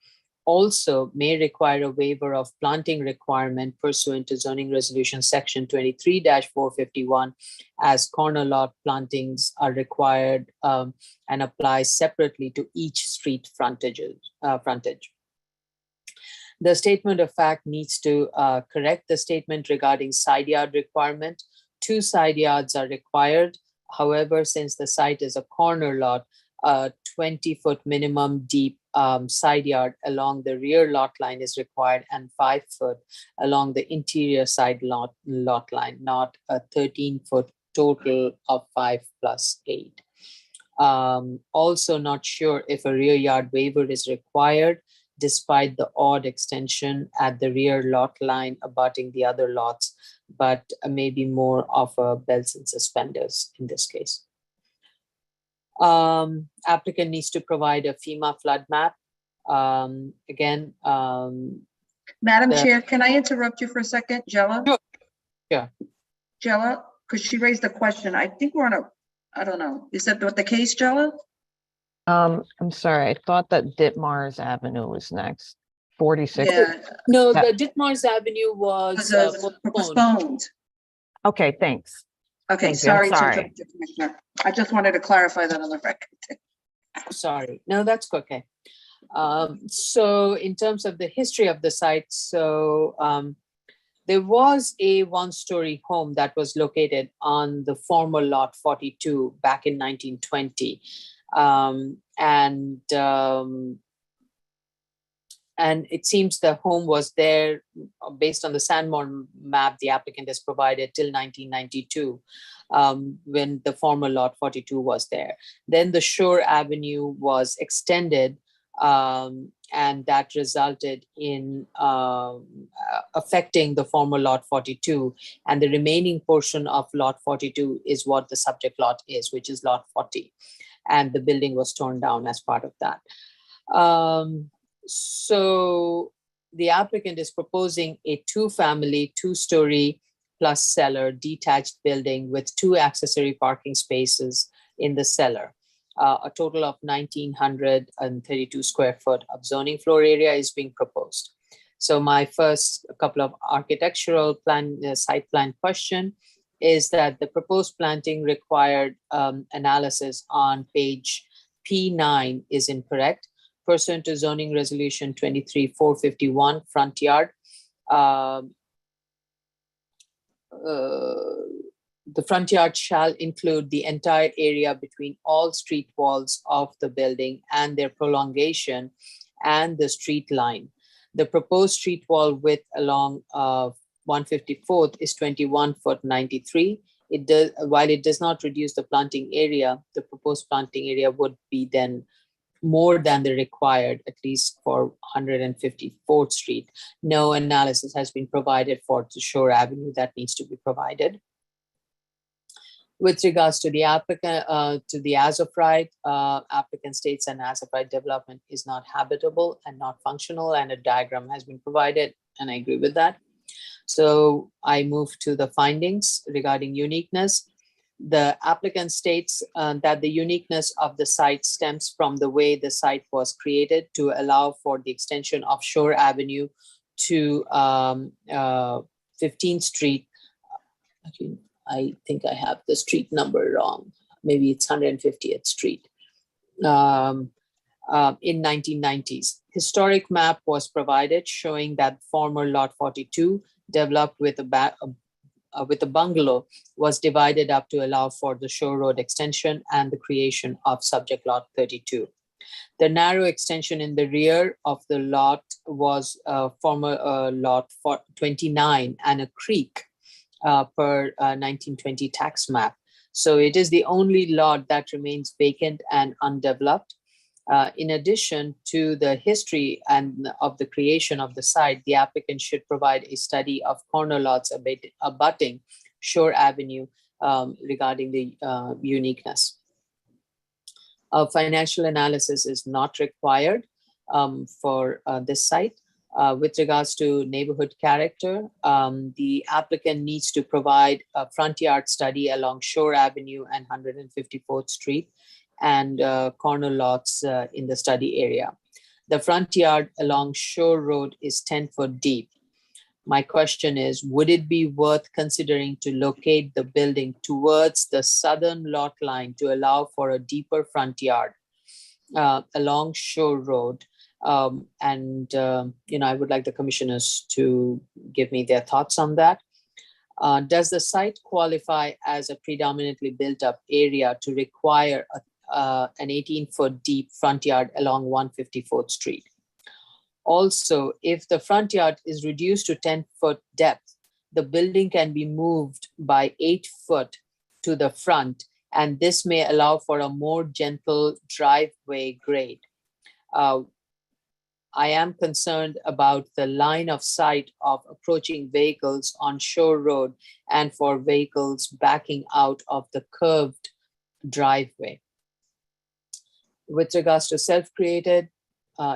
Also may require a waiver of planting requirement pursuant to zoning resolution section 23-451 as corner lot plantings are required and apply separately to each street frontage. The statement of fact needs to correct the statement regarding side yard requirement. 2 side yards are required. However, since the site is a corner lot, a 20-foot minimum deep side yard along the rear lot line is required and 5 foot along the interior side lot line, not a 13-foot total of 5 plus 8. Also not sure if a rear yard waiver is required despite the odd extension at the rear lot line abutting the other lots, but maybe more of a belts and suspenders in this case. Applicant needs to provide a FEMA flood map. Again, Madam Chair, can I interrupt you for a second, Jella? Sure. Jella, because she raised a question. I think we're on a, I don't know. Is that what the case, Jella? I'm sorry, I thought that Ditmars Avenue was next. 46. Yeah, no, That- the Ditmars Avenue was postponed. postponed. Okay, thanks. Okay, Thank you. I'm sorry to sorry. interrupt you, Commissioner. I just wanted to clarify that on the record. Sorry, no, that's okay. So in terms of the history of the site, there was a one-story home that was located on the former lot 42 back in 1920. And it seems the home was there based on the Sandmore map the applicant has provided till 1992, when the former lot 42 was there. Then the Shore Avenue was extended, and that resulted in affecting the former lot 42. And the remaining portion of lot 42 is what the subject lot is, which is lot 40. And the building was torn down as part of that. So the applicant is proposing a 2-family, 2-story plus cellar detached building with 2 accessory parking spaces in the cellar. A total of 1,932 square foot of zoning floor area is being proposed. So my first couple of architectural plan, site plan question is that the proposed planting required analysis on page P9 is incorrect. Pursuant to zoning resolution 23-451 front yard, the front yard shall include the entire area between all street walls of the building and their prolongation and the street line. The proposed street wall width along 154th is 21 foot 93. It does, while it does not reduce the planting area, the proposed planting area would be then more than the required, at least for 154th Street. No analysis has been provided for the Shore Avenue that needs to be provided. With regards to the applicant, to the as of right, applicant states an as of right development is not habitable and not functional, and a diagram has been provided, and I agree with that. So I move to the findings regarding uniqueness. The applicant states that the uniqueness of the site stems from the way the site was created to allow for the extension of Shore Avenue to 15th Street. I think I have the street number wrong. Maybe it's 150th Street. In 1990s. Historic map was provided showing that former lot 42 developed with a bungalow was divided up to allow for the Shore Road extension and the creation of subject lot 32. The narrow extension in the rear of the lot was former lot 29 and a creek per 1920 tax map. So it is the only lot that remains vacant and undeveloped. In addition to the history and of the creation of the site, the applicant should provide a study of corner lots abutting Shore Avenue regarding the uniqueness. A financial analysis is not required for this site. With regards to neighborhood character, the applicant needs to provide a front yard study along Shore Avenue and 154th Street and corner lots in the study area. The front yard along Shore Road is 10 foot deep. My question is, would it be worth considering to locate the building towards the southern lot line to allow for a deeper front yard along Shore Road? I would like the commissioners to give me their thoughts on that. Does the site qualify as a predominantly built up area to require an 18-foot deep front yard along 154th Street? Also, if the front yard is reduced to 10-foot depth, the building can be moved by 8 foot to the front, and this may allow for a more gentle driveway grade. I am concerned about the line of sight of approaching vehicles on Shore Road and for vehicles backing out of the curved driveway. With regards to self-created,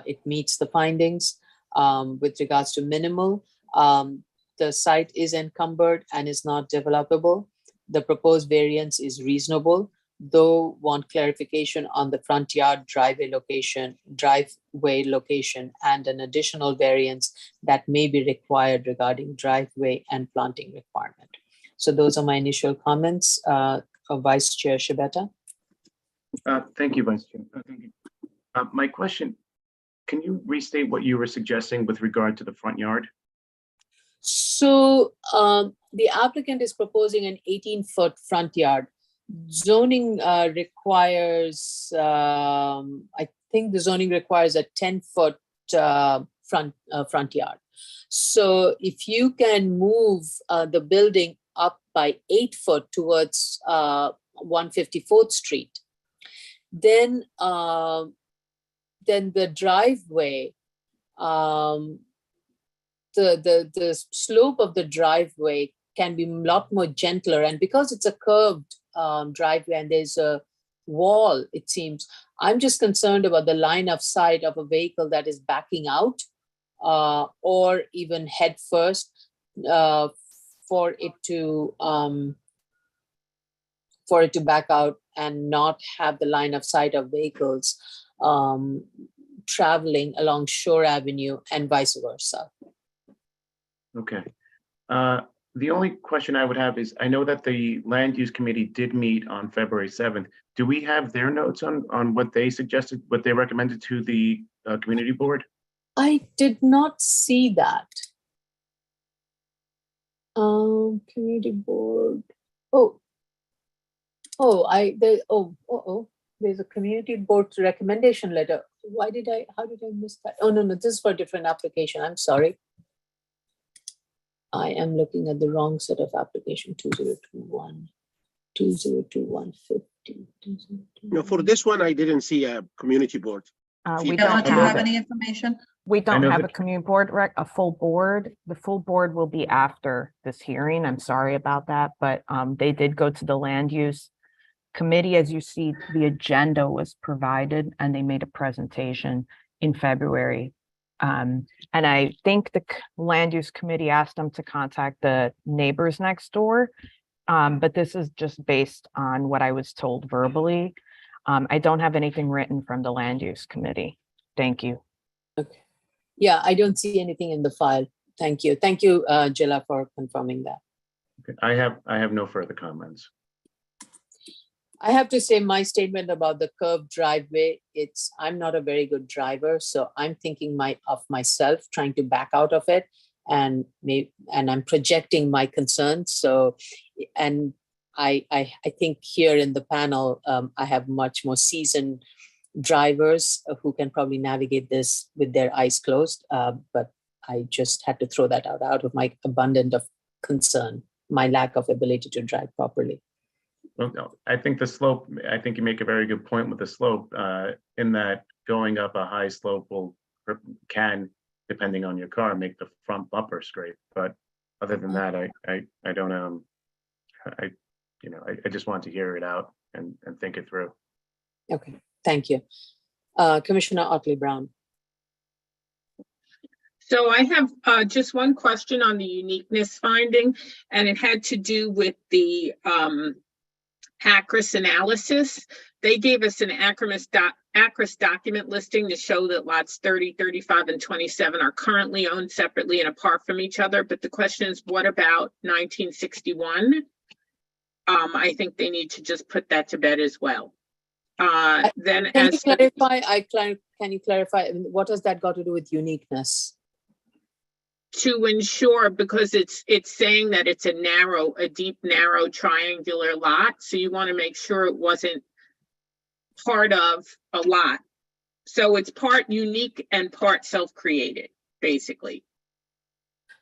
it meets the findings. With regards to minimal, the site is encumbered and is not developable. The proposed variance is reasonable, though want clarification on the front yard driveway location, and an additional variance that may be required regarding driveway and planting requirement. So those are my initial comments. Vice Chair Shibata. Thank you, Vice Chair. Thank you. My question, can you restate what you were suggesting with regard to the front yard? So the applicant is proposing an 18-foot front yard. Zoning requires, I think the zoning requires a 10-foot front yard. So if you can move the building up by 8 foot towards 154th Street, then the driveway, the slope of the driveway can be a lot more gentler. And because it's a curved driveway and there's a wall, it seems, I'm just concerned about the line of sight of a vehicle that is backing out or even head first for it to back out and not have the line of sight of vehicles traveling along Shore Avenue and vice versa. Okay. The only question I would have is, I know that the Land Use Committee did meet on February 7th. Do we have their notes on what they suggested, what they recommended to the community board? I did not see that. Community board. There's a community board recommendation letter. How did I miss that? Oh, no, this is for a different application. I'm sorry. I am looking at the wrong set of application, 2021-50. No, for this one, I didn't see a community board. We Ella, don't do you have have, any information? we don't know have a that- community board, a full board. The full board will be after this hearing. I'm sorry about that, but they did go to the land use committee. As you see, the agenda was provided and they made a presentation in February. And I think the land use committee asked them to contact the neighbors next door. But this is just based on what I was told verbally. I don't have anything written from the land use committee. Thank you. Okay. Yeah, I don't see anything in the file. Thank you. Thank you, Jilla, for confirming that. Okay. I have no further comments. I have to say my statement about the curved driveway, I'm not a very good driver, so I'm thinking of myself trying to back out of it, and I'm projecting my concerns. So, and I think here in the panel, I have much more seasoned drivers who can probably navigate this with their eyes closed. But I just had to throw that out of my abundance of concern, my lack of ability to drive properly. Well, no, I think the slope, I think you make a very good point with the slope, in that going up a high slope can, depending on your car, make the front bumper scrape. But other than that, I don't, I just want to hear it out and think it through. Okay, thank you. Commissioner Otley Brown. So I have just one question on the uniqueness finding, and it had to do with the ACRIS analysis. They gave us an ACRIS document listing to show that lots 30, 35, and 27 are currently owned separately and apart from each other. But the question is, what about 1961? I think they need to just put that to bed as well. Then Can you clarify? Can you clarify? I mean, what has that got to do with uniqueness? To ensure, because it's saying that it's a deep, narrow triangular lot. So you want to make sure it wasn't part of a lot. So it's part unique and part self-created, basically.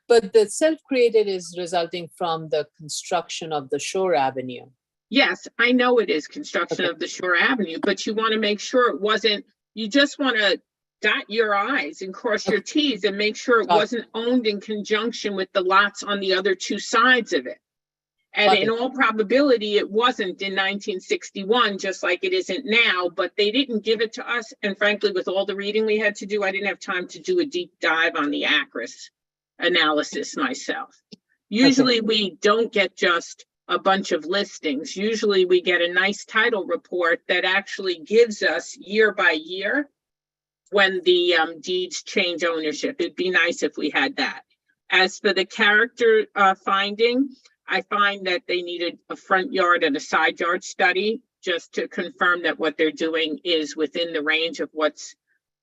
But the self-created is resulting from the construction of the Shore Avenue. Yes, I know it is construction Okay. of the Shore Avenue, but you want to make sure it wasn't, you just want to dot your I's and cross your T's and make sure it Got it. wasn't owned in conjunction with the lots on the other two sides of it. And Got in it. all probability, it wasn't in 1961, just like it isn't now, but they didn't give it to us. And frankly, with all the reading we had to do, I didn't have time to do a deep dive on the ACRIS analysis myself. Usually we don't get just a bunch of listings. Usually we get a nice title report that actually gives us year by year when the deeds change ownership. It'd be nice if we had that. As for the character finding, I find that they needed a front yard and a side yard study just to confirm that what they're doing is within the range of what's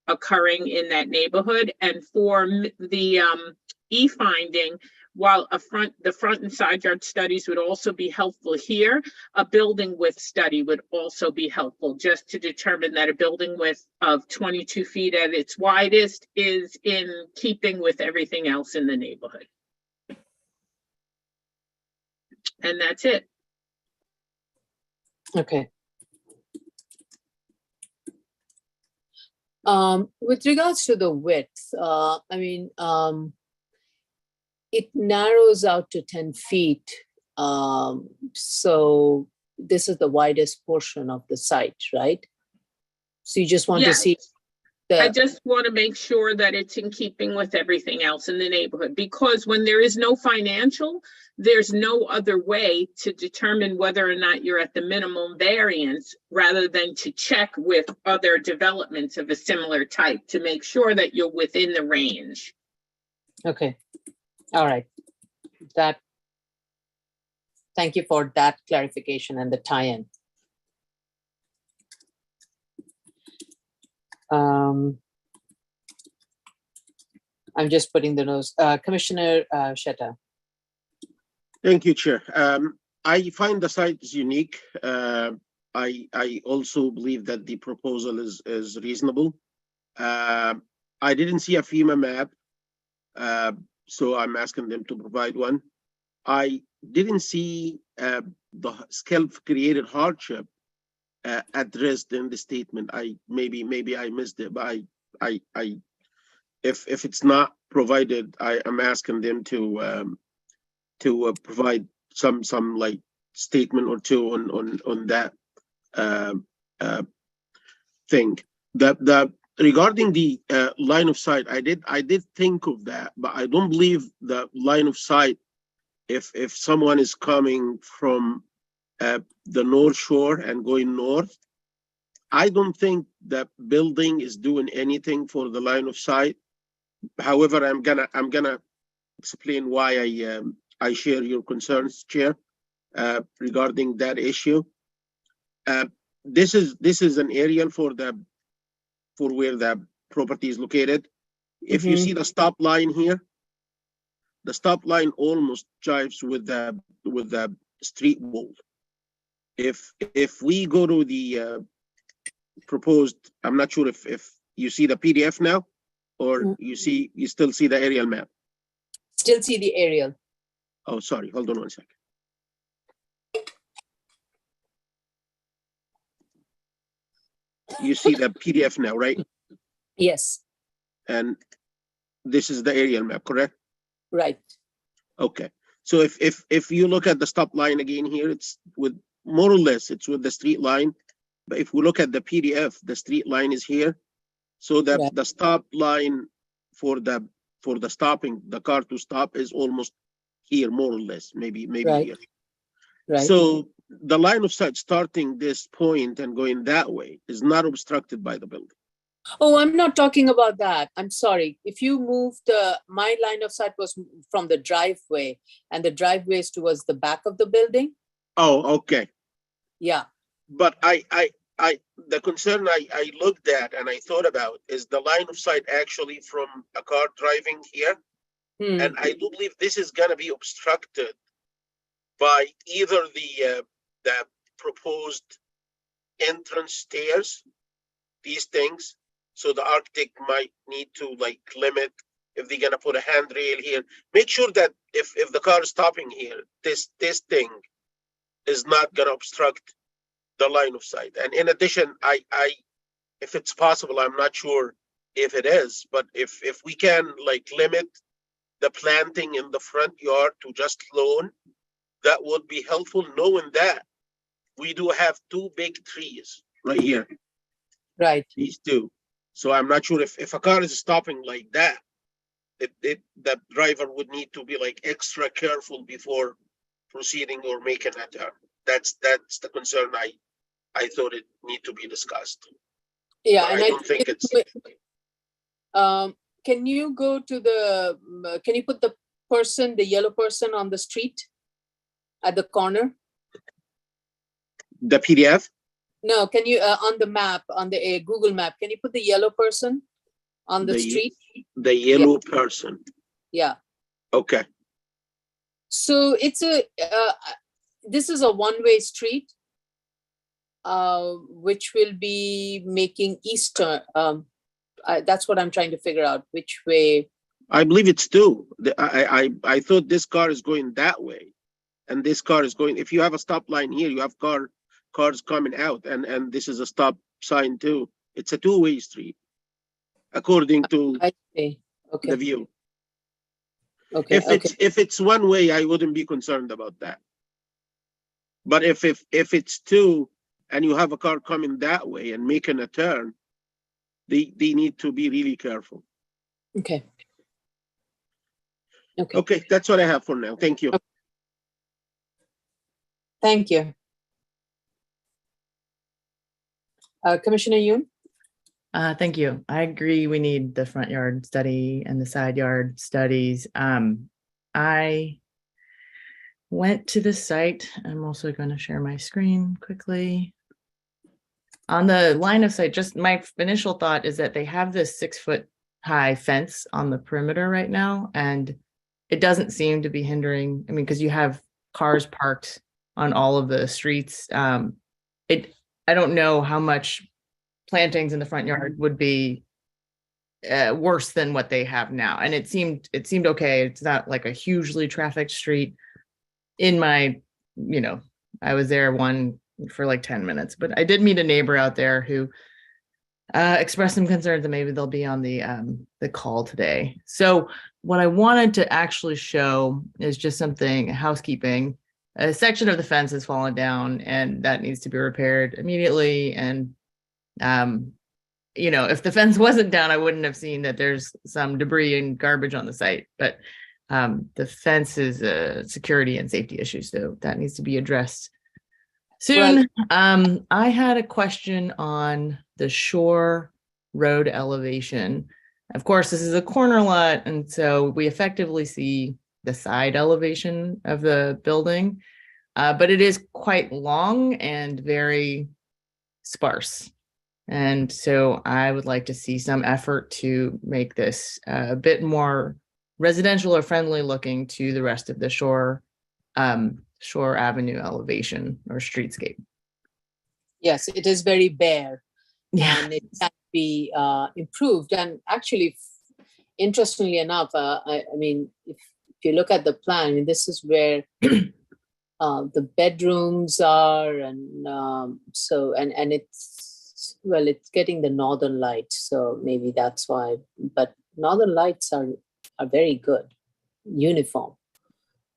occurring in that neighborhood. And for the E finding, while the front and side yard studies would also be helpful here, a building width study would also be helpful, just to determine that a building width of 22 feet at its widest is in keeping with everything else in the neighborhood. And that's it. Okay. With regards to the width, I mean, it narrows out to 10 feet. So this is the widest portion of the site, right? So you just want to Yes. see I the, just want to make sure that it's in keeping with everything else in the neighborhood, because when there is no financial, there's no other way to determine whether or not you're at the minimum variance, rather than to check with other developments of a similar type to make sure that you're within the range. okay. All right. Thank you for that clarification and the tie-in. I'm just putting the notes. Commissioner Shetta. Thank you, Chair. I find the site is unique. I also believe that the proposal is reasonable. I didn't see a FEMA map, so I'm asking them to provide one. I didn't see the self-created hardship addressed in the statement. Maybe I missed it, but if it's not provided, I am asking them to provide some like statement or two on that thing. The regarding the line of sight, I did think of that, but I don't believe the line of sight, if someone is coming from the North Shore and going north, I don't think that building is doing anything for the line of sight. However, I'm gonna explain why I share your concerns, Chair, regarding that issue. This is an aerial for where the property is located. If you see the stop line here, the stop line almost jives with the street wall. If we go to the proposed, I'm not sure if you see the PDF now, or you still see the aerial map. Still see the aerial. Oh, sorry. Hold on one second. You see the PDF now, right? Yes. And this is the aerial map, correct? Right. Okay. So if you look at the stop line again here, it's with more or less it's with the street line. But if we look at the PDF, the street line is here. So that Right. the stop line for the for the stopping, the car to stop is almost here, more or less, maybe Right. here. Right. So the line of sight starting this point and going that way is not obstructed by the building. Oh, I'm not talking about that. I'm sorry. If you moved, my line of sight was from the driveway, and the driveway is towards the back of the building. Oh, okay. Yeah. But the concern I looked at and I thought about is the line of sight actually from a car driving here. Hmm. And I do believe this is gonna be obstructed by either the proposed entrance stairs, these things. So the architect might need to like limit if they're gonna put a handrail here. Make sure that if the car is stopping here, this thing is not gonna obstruct the line of sight. And in addition, I if it's possible, I'm not sure if it is, but if we can like limit the planting in the front yard to just lawn, that would be helpful, knowing that we do have two big trees right here, Right. these two. So I'm not sure if a car is stopping like that, the driver would need to be like extra careful before proceeding or making that turn. That's the concern I thought it need to be discussed. Yeah, But and I don't think it's. Can you go to the? Can you put the person, the yellow person, on the street at the corner? The PDF? No, can you on the map, on the Google map? Can you put the yellow person on the street? The yellow person. Yeah. Okay. So it's this is a one-way street, which will be making eastern. That's what I'm trying to figure out, which way. I believe it's two. I thought this car is going that way, and this car is going. If you have a stop line here, you have cars coming out, and this is a stop sign too. It's a two-way street, according to I see. Okay. the view. Okay. If it's one way, I wouldn't be concerned about that. But if it's two, and you have a car coming that way and making a turn, they need to be really careful. Okay. Okay. Okay, that's what I have for now. Thank you. Okay. Thank you. Commissioner Yoon? Thank you. I agree. We need the front yard study and the side yard studies. I went to the site. I'm also going to share my screen quickly. On the line of sight, just my initial thought is that they have this 6-foot high fence on the perimeter right now, and it doesn't seem to be hindering. I mean, because you have cars parked on all of the streets. I don't know how much plantings in the front yard would be worse than what they have now. And it seemed okay. It's not like a hugely trafficked street. In my, I was there for like 10 minutes, but I did meet a neighbor out there who expressed some concerns that maybe they'll be on the call today. So what I wanted to actually show is just something housekeeping. A section of the fence has fallen down, and that needs to be repaired immediately. And if the fence wasn't down, I wouldn't have seen that there's some debris and garbage on the site. But the fence is a security and safety issue, so that needs to be addressed soon. Right. I had a question on the shore road elevation. Of course, this is a corner lot, and so we effectively see the side elevation of the building, but it is quite long and very sparse. And so I would like to see some effort to make this a bit more residential or friendly looking to the rest of the shore avenue elevation or streetscape. Yes, it is very bare. Yeah. And it can be improved. And actually, interestingly enough, I mean, if you look at the plan, I mean, this is where the bedrooms are, and and it's getting the northern light, so maybe that's why. But northern lights are very good, uniform,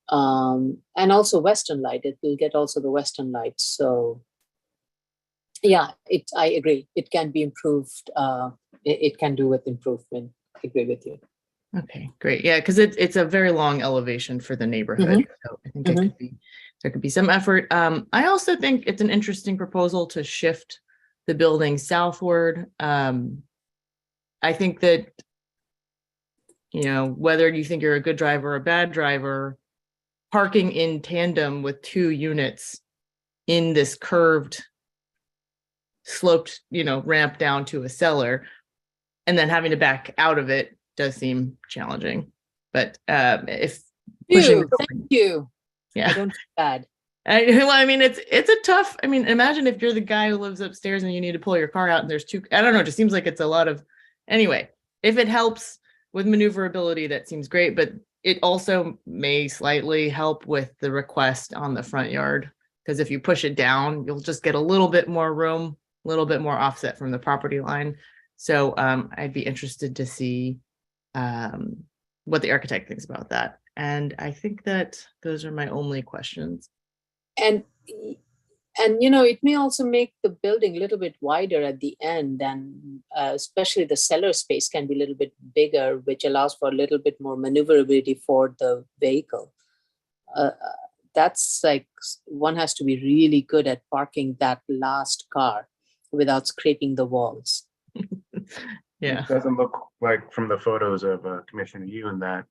and also western light. It will get also the western light. So yeah, I agree. It can be improved. It can do with improvement. I agree with you. Okay, great. Yeah, because it's a very long elevation for the neighborhood. So I think it Mhm. could be, there could be some effort. I also think it's an interesting proposal to shift the building southward. I think that, you know, whether you think you're a good driver or a bad driver, parking in tandem with 2 units in this curved, sloped, you know, ramp down to a cellar, and then having to back out of it does seem challenging. But if pushing, Thank you. I yeah. don't feel bad. Well, I mean, it's a tough. I mean, imagine if you're the guy who lives upstairs and you need to pull your car out, and there's 2. I don't know. It just seems like it's a lot of. Anyway, if it helps with maneuverability, that seems great. But it also may slightly help with the request on the front yard, because if you push it down, you'll just get a little bit more room, a little bit more offset from the property line. So I'd be interested to see what the architect thinks about that. And I think that those are my only questions. And you know, it may also make the building a little bit wider at the end, and especially the cellar space can be a little bit bigger, which allows for a little bit more maneuverability for the vehicle. That's like, one has to be really good at parking that last car without scraping the walls. Yeah. It doesn't look like from the photos of Commissioner Yoon that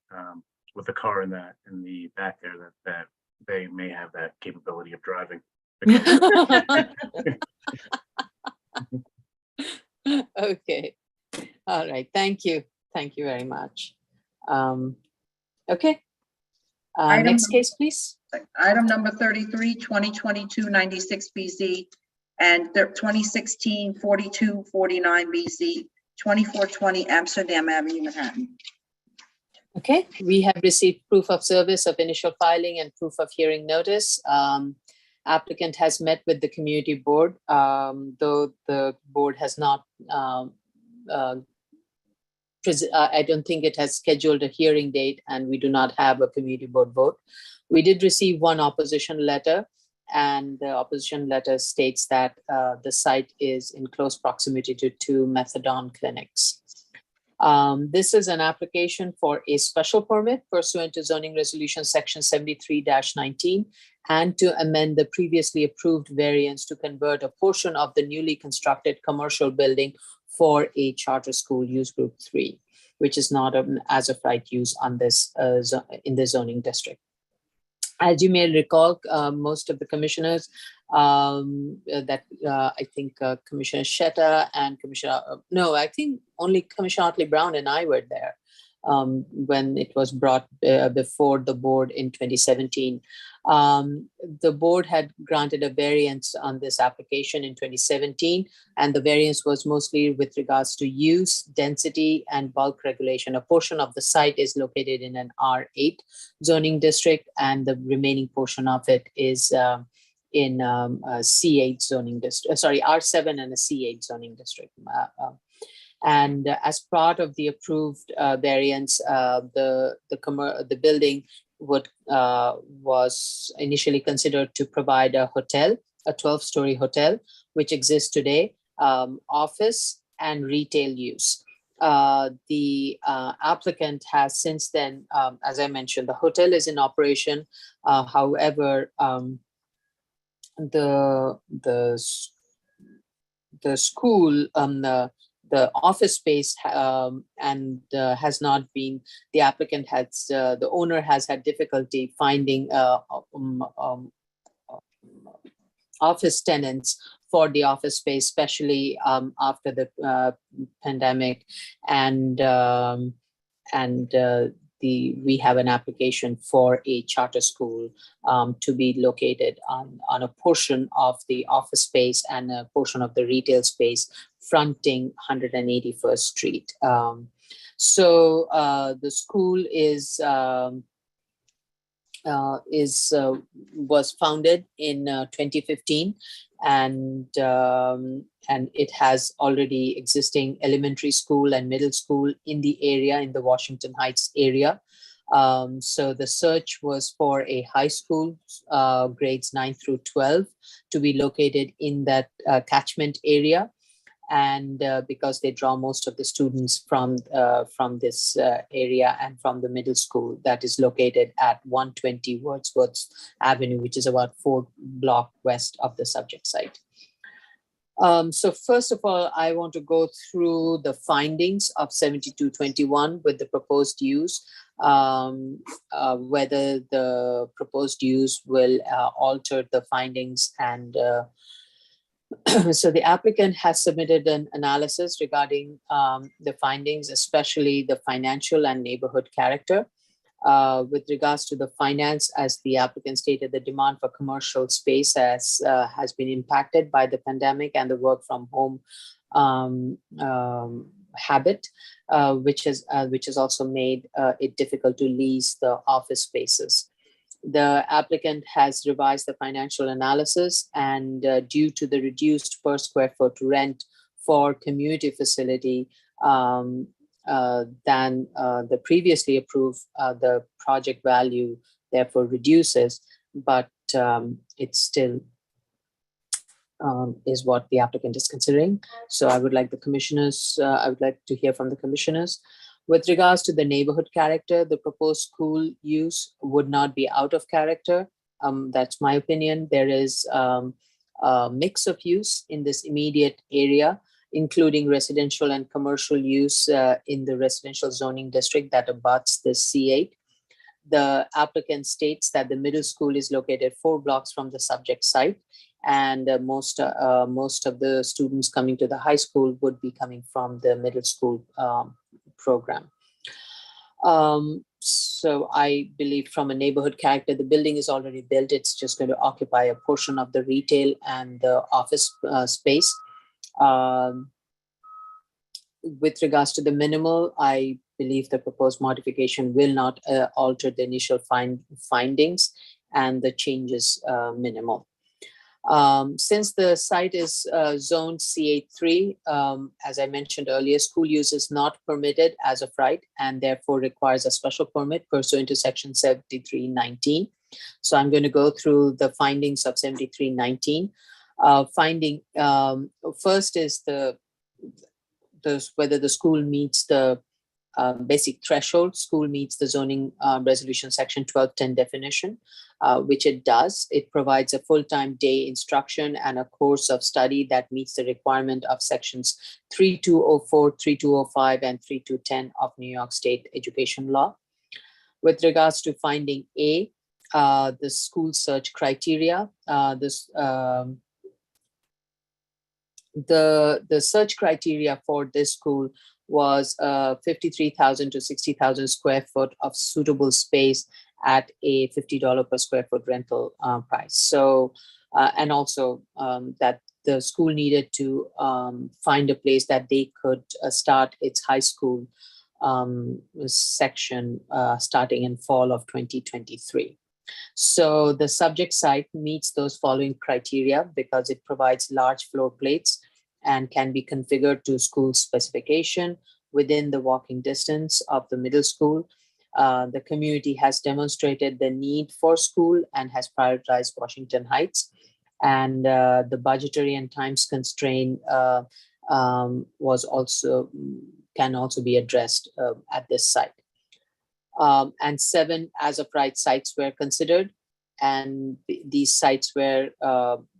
with the car in the back there that they may have that capability of driving. Okay. All right. Thank you. Thank you very much. Okay. Next case, please. Item number 33, 2022-96 BZ, and 2016-4249 BZ, 2420 Amsterdam Avenue, Manhattan. Okay, we have received proof of service of initial filing and proof of hearing notice. Applicant has met with the community board, though the board has not, I don't think it has scheduled a hearing date, and we do not have a community board vote. We did receive one opposition letter, and the opposition letter states that the site is in close proximity to 2 methadone clinics. This is an application for a special permit pursuant to zoning resolution section 73-19 and to amend the previously approved variance to convert a portion of the newly constructed commercial building for a charter school use group 3, which is not an as of right use on this in the zoning district. As you may recall, most of the commissioners that I think Commissioner Shetta and I think only Commissioner Otley Brown and I were there when it was brought before the board in 2017. The board had granted a variance on this application in 2017, and the variance was mostly with regards to use, density, and bulk regulation. A portion of the site is located in an R8 zoning district, and the remaining portion of it is in a C8 zoning district, sorry, R7 and a C8 zoning district. And as part of the approved variance, the building was initially considered to provide a hotel, a 12-story hotel, which exists today, office and retail use. The applicant has since then, as I mentioned, the hotel is in operation. However, the school, the office space has not been, the applicant has, the owner has had difficulty finding office tenants for the office space, especially after the pandemic. We have an application for a charter school to be located on a portion of the office space and a portion of the retail space fronting 181st Street. So the school was founded in 2015, and it has already existing elementary school and middle school in the area, in the Washington Heights area. So the search was for a high school, grades 9 through 12, to be located in that catchment area. and because they draw most of the students from this area and from the middle school that is located at 120 Wordsworth Avenue, which is about 4 blocks west of the subject site. So first of all, I want to go through the findings of 7221 with the proposed use, whether the proposed use will alter the findings. And so the applicant has submitted an analysis regarding the findings, especially the financial and neighborhood character. With regards to the finance, as the applicant stated, the demand for commercial space has been impacted by the pandemic and the work from home habit, which has also made it difficult to lease the office spaces. The applicant has revised the financial analysis, and due to the reduced per square foot rent for community facility, than the previously approved, the project value therefore reduces, but it still is what the applicant is considering. So I would like the commissioners, I would like to hear from the commissioners. With regards to the neighborhood character, the proposed school use would not be out of character. That's my opinion. There is a mix of use in this immediate area, including residential and commercial use in the residential zoning district that abuts the C8. The applicant states that the middle school is located 4 blocks from the subject site, and most of the students coming to the high school would be coming from the middle school program. So I believe from a neighborhood character, the building is already built. It's just going to occupy a portion of the retail and the office space. With regards to the minimal, I believe the proposed modification will not alter the initial findings, and the change is minimal. Since the site is zoned C83, as I mentioned earlier, school use is not permitted as of right, and therefore requires a special permit pursuant to section 7319. So I'm going to go through the findings of 7319. Finding first is whether the school meets the basic threshold. School meets the zoning resolution section 1210 definition, which it does. It provides a full-time day instruction and a course of study that meets the requirement of sections 3204, 3205, and 3210 of New York State education law. With regards to finding A, the school search criteria, the search criteria for this school was 53,000 to 60,000 square foot of suitable space at a $50 per square foot rental price. So, and also that the school needed to find a place that they could start its high school section starting in fall of 2023. So the subject site meets those following criteria because it provides large floor plates and can be configured to school specification within the walking distance of the middle school. The community has demonstrated the need for school and has prioritized Washington Heights. And the budgetary and times constraint can also be addressed at this site. And 7 as of right sites were considered, and these sites were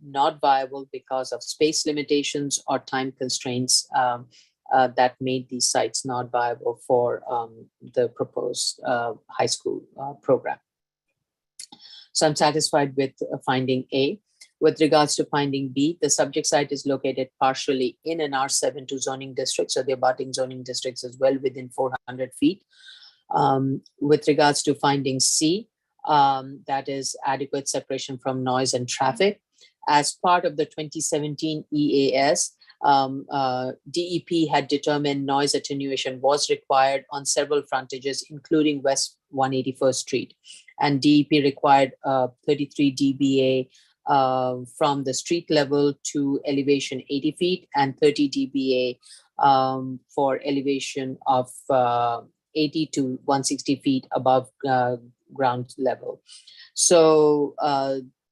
not viable because of space limitations or time constraints that made these sites not viable for the proposed high school program. So I'm satisfied with finding A. With regards to finding B, the subject site is located partially in an R72 zoning district, so the abutting zoning districts is well within 400 feet. With regards to finding C, that is adequate separation from noise and traffic. As part of the 2017 EAS, DEP had determined noise attenuation was required on several frontages, including West 181st Street. And DEP required 33 dBA from the street level to elevation 80 feet and 30 dBA for elevation of 80 to 160 feet above ground level. So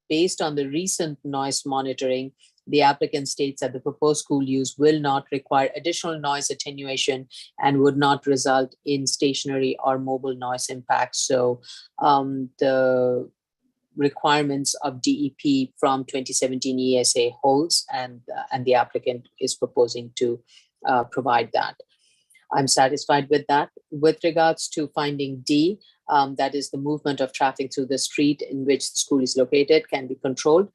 based on the recent noise monitoring, The applicant states that the proposed school use will not require additional noise attenuation and would not result in stationary or mobile noise impacts. So the requirements of DEP from 2017 ESA holds, and the applicant is proposing to provide that. I'm satisfied with that. With regards to finding D, that is the movement of traffic through the street in which the school is located can be controlled.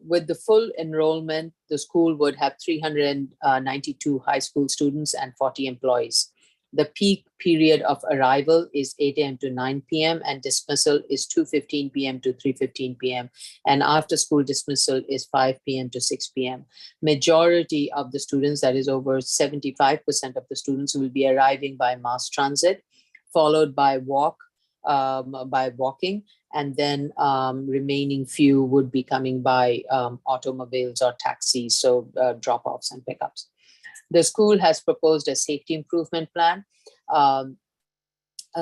With the full enrollment, the school would have 392 high school students and 40 employees. The peak period of arrival is 8 a.m. to 9 p.m. and dismissal is 2:15 p.m. to 3:15 p.m. And after school dismissal is 5 p.m. to 6 p.m. Majority of the students, that is over 75% of the students, will be arriving by mass transit, followed by walking, and then remaining few would be coming by automobiles or taxis, so drop-offs and pickups. The school has proposed a safety improvement plan. A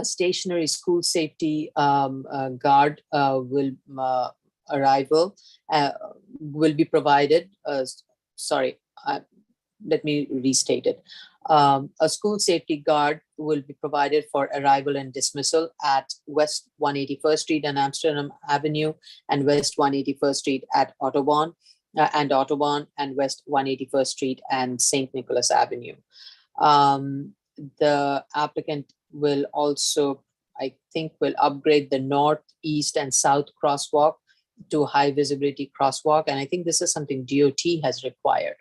stationary school safety guard will be provided. Let me restate it. A school safety guard will be provided for arrival and dismissal at West 181st Street and Amsterdam Avenue and West 181st Street at Audubon and West 181st Street and St. Nicholas Avenue. The applicant will also, I think, will upgrade the north, east, and south crosswalk to high visibility crosswalk. And I think this is something DOT has required.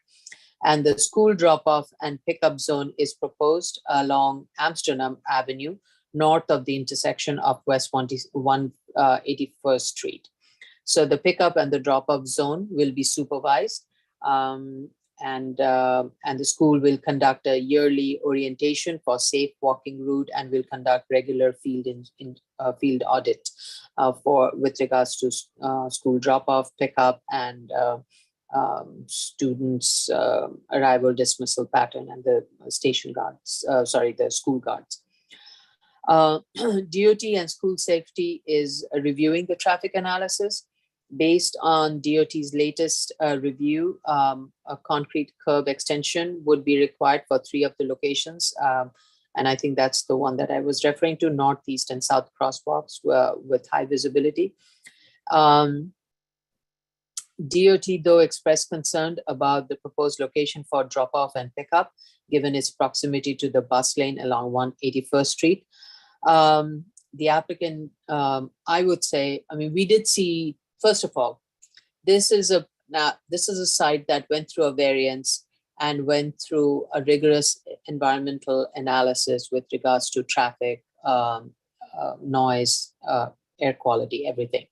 And the school drop-off and pickup zone is proposed along Amsterdam Avenue, north of the intersection of West 181st Street. So the pickup and the drop-off zone will be supervised, and the school will conduct a yearly orientation for safe walking route and will conduct regular field audit with regards to school drop-off, pickup, and students' arrival dismissal pattern and the station guards, the school guards. DOT and school safety is reviewing the traffic analysis. Based on DOT's latest review, a concrete curb extension would be required for 3 of the locations. And I think that's the one that I was referring to, northeast and south crosswalks with high visibility. DOT, though, expressed concern about the proposed location for drop-off and pickup, given its proximity to the bus lane along 181st Street. The applicant, I would say, we did see, first of all, this is a site that went through a variance and went through a rigorous environmental analysis with regards to traffic, noise, air quality, everything.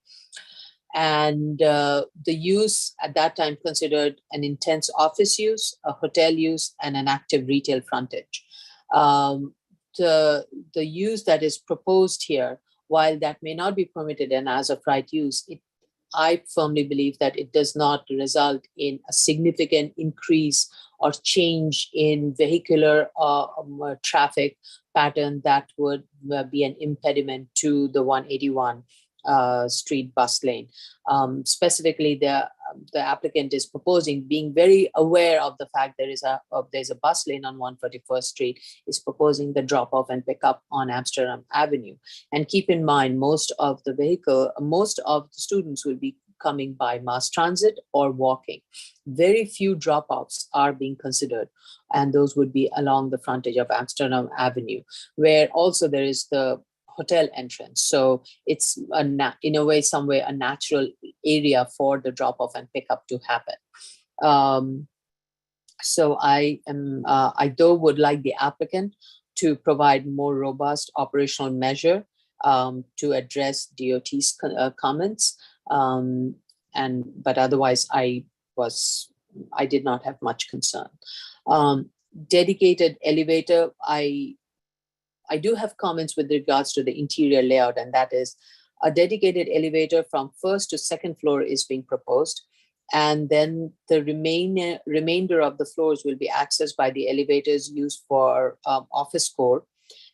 And the use at that time considered an intense office use, a hotel use, and an active retail frontage. The use that is proposed here, while that may not be permitted and as of right use, I firmly believe that it does not result in a significant increase or change in vehicular traffic pattern that would be an impediment to the 181 Street bus lane. Specifically, the applicant is proposing, being very aware of the fact there's a bus lane on 141st Street, is proposing the drop-off and pick-up on Amsterdam Avenue. And keep in mind, most of the students will be coming by mass transit or walking. Very few drop-offs are being considered, and those would be along the frontage of Amsterdam Avenue, where also there is the hotel entrance. So it's in a way, somewhere, a natural area for the drop-off and pickup to happen. So I would like the applicant to provide more robust operational measure to address DOT's comments. But otherwise, I did not have much concern. Dedicated elevator, I do have comments with regards to the interior layout, and that is a dedicated elevator from first to second floor is being proposed. And then the remainder of the floors will be accessed by the elevators used for office core.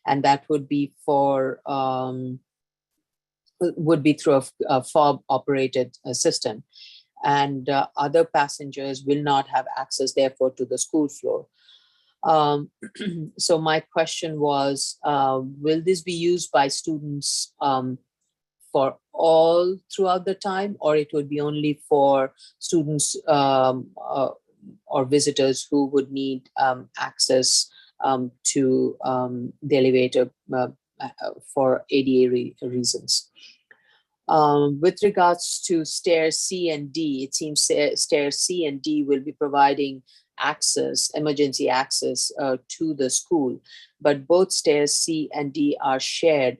And that would be through a fob operated system. and other passengers will not have access, therefore, to the school floor. So my question was, will this be used by students for all throughout the time, or it would be only for students or visitors who would need access to the elevator for ADA reasons? With regards to stairs C and D, it seems stairs C and D will be providing access, emergency access to the school, but both stairs C and D are shared.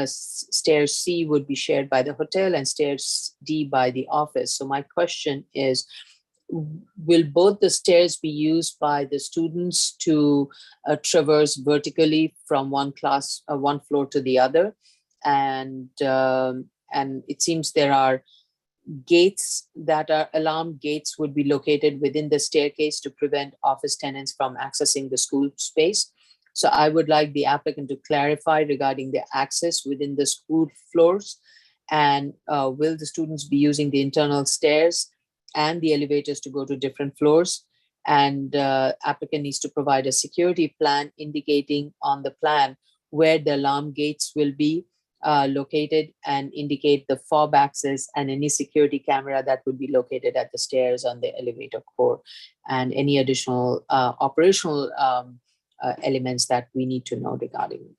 Stairs C would be shared by the hotel and stairs D by the office. So my question is, will both the stairs be used by the students to traverse vertically from one floor to the other? And it seems there are gates that are alarm gates would be located within the staircase to prevent office tenants from accessing the school space. So I would like the applicant to clarify regarding the access within the school floors, and will the students be using the internal stairs and the elevators to go to different floors? And applicant needs to provide a security plan indicating on the plan where the alarm gates will be located, and indicate the fob access and any security camera that would be located at the stairs on the elevator core, and any additional operational elements that we need to know regarding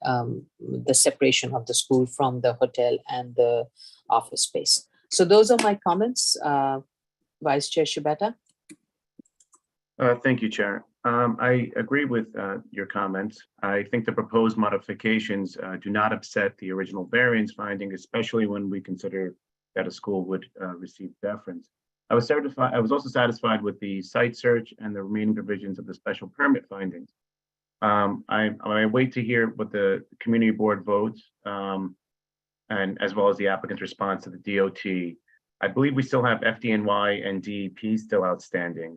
the separation of the school from the hotel and the office space. So those are my comments. Vice Chair Shibata. Thank you, Chair. I agree with your comments. I think the proposed modifications do not upset the original variance finding, especially when we consider that a school would receive deference. I was also satisfied with the site search and the remaining provisions of the special permit findings. I wait to hear what the community board votes, and as well as the applicant's response to the DOT. I believe we still have FDNY and DEP still outstanding.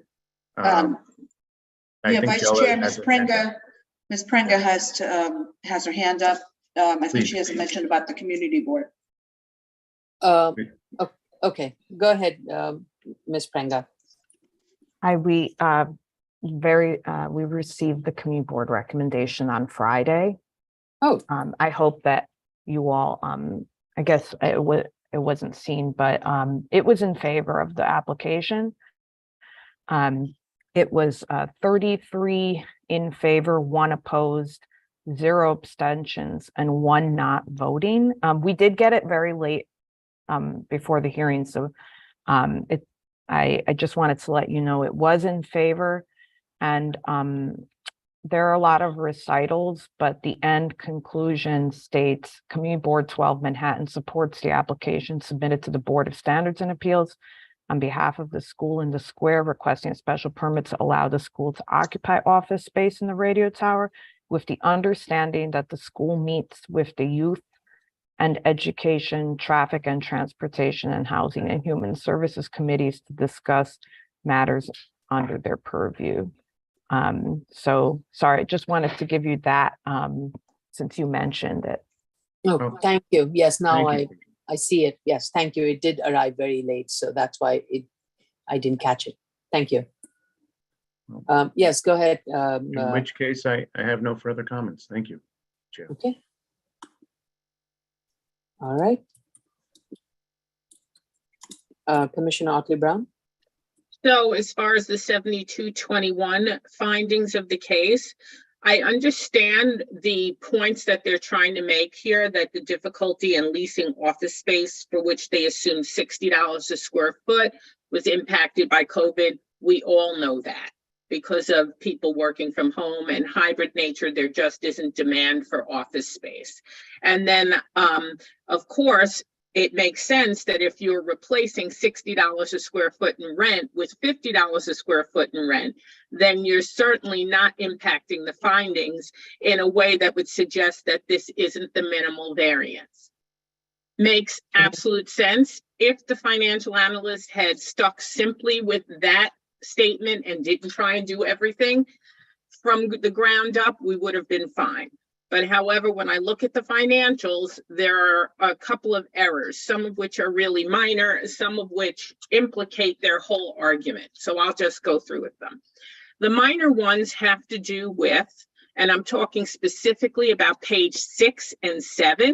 Yeah, Vice Chair, Ms. Prenga has her hand up. I think she hasn't mentioned about the community board. Okay, go ahead, Ms. Prenga. We received the community board recommendation on Friday. Oh, I hope that you all, I guess it wasn't seen, but it was in favor of the application. It was 33 in favor, 1 opposed, 0 abstentions, and 1 not voting. We did get it very late before the hearing, so I just wanted to let you know it was in favor. And there are a lot of recitals, but the end conclusion states Community Board 12 Manhattan supports the application submitted to the Board of Standards and Appeals on behalf of the school in the square, requesting a special permit to allow the school to occupy office space in the radio tower, with the understanding that the school meets with the youth and education, traffic and transportation, and housing and human services committees to discuss matters under their purview. So sorry, I just wanted to give you that since you mentioned it. Oh, thank you. Yes, now I see it. Yes, thank you. It did arrive very late, so that's why I didn't catch it. Thank you. Yes, go ahead. In which case, I have no further comments. Thank you, Chair. Okay. All right. Commissioner Otley Brown. So as far as the 7221 findings of the case, I understand the points that they're trying to make here, that the difficulty in leasing office space, for which they assumed $60 a square foot, was impacted by COVID. We all know that because of people working from home and hybrid nature, there just isn't demand for office space. And then, of course, it makes sense that if you're replacing $60 a square foot in rent with $50 a square foot in rent, then you're certainly not impacting the findings in a way that would suggest that this isn't the minimal variance. Makes absolute sense. If the financial analyst had stuck simply with that statement and didn't try and do everything from the ground up, we would have been fine. But however, when I look at the financials, there are a couple of errors, some of which are really minor, some of which implicate their whole argument. So I'll just go through with them. The minor ones have to do with, and I'm talking specifically about page 6 and 7,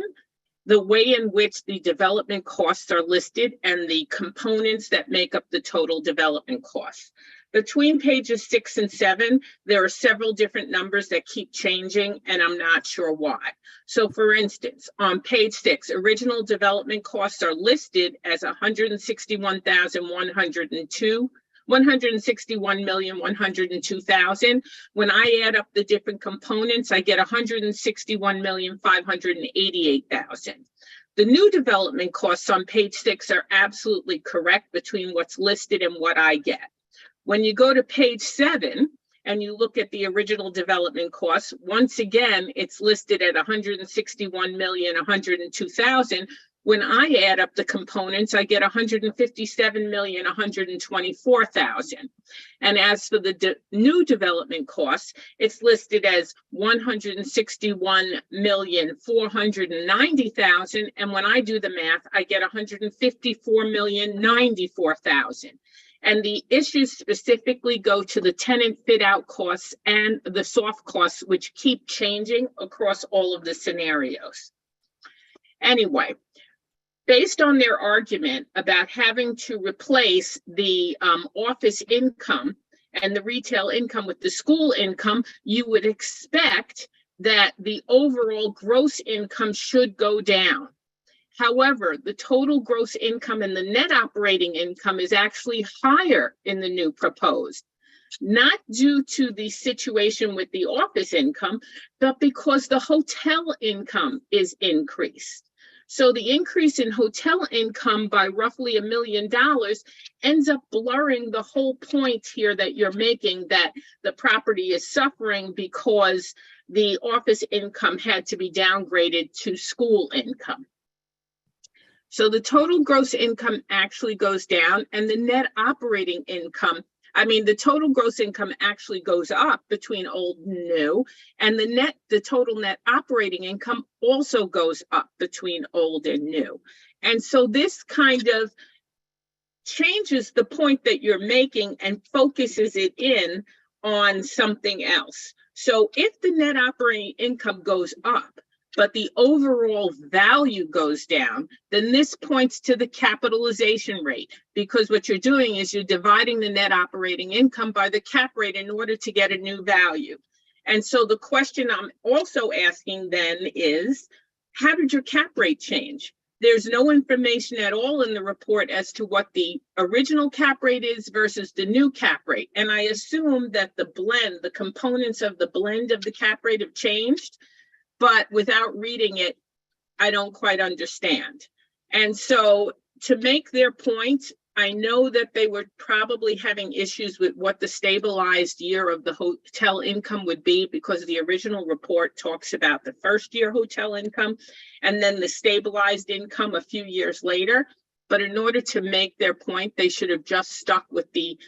the way in which the development costs are listed and the components that make up the total development costs. Between pages 6 and 7, there are several different numbers that keep changing, and I'm not sure why. So for instance, on page 6, original development costs are listed as 161,102,000. When I add up the different components, I get 161,588,000. The new development costs on page 6 are absolutely correct between what's listed and what I get. When you go to page 7 and you look at the original development costs, once again, it's listed at 161,102,000. When I add up the components, I get 157,124,000. And as for the new development costs, it's listed as 161,490,000. And when I do the math, I get 154,094,000. And the issues specifically go to the tenant fit out costs and the soft costs, which keep changing across all of the scenarios. Anyway, based on their argument about having to replace the office income and the retail income with the school income, you would expect that the overall gross income should go down. However, the total gross income and the net operating income is actually higher in the new proposed, not due to the situation with the office income, but because the hotel income is increased. So the increase in hotel income by roughly $1 million ends up blurring the whole point here that you're making, that the property is suffering because the office income had to be downgraded to school income. So the total gross income actually goes down, and the net operating income, the total gross income actually goes up between old and new, and the total net operating income also goes up between old and new. And so this kind of changes the point that you're making and focuses it in on something else. So if the net operating income goes up, but the overall value goes down, then this points to the capitalization rate, because what you're doing is you're dividing the net operating income by the cap rate in order to get a new value. And so the question I'm also asking then is, how did your cap rate change? There's no information at all in the report as to what the original cap rate is versus the new cap rate. And I assume that the components of the blend of the cap rate have changed, but without reading it, I don't quite understand. And so to make their point, I know that they were probably having issues with what the stabilized year of the hotel income would be, because the original report talks about the first year hotel income and then the stabilized income a few years later. But in order to make their point, they should have just stuck with the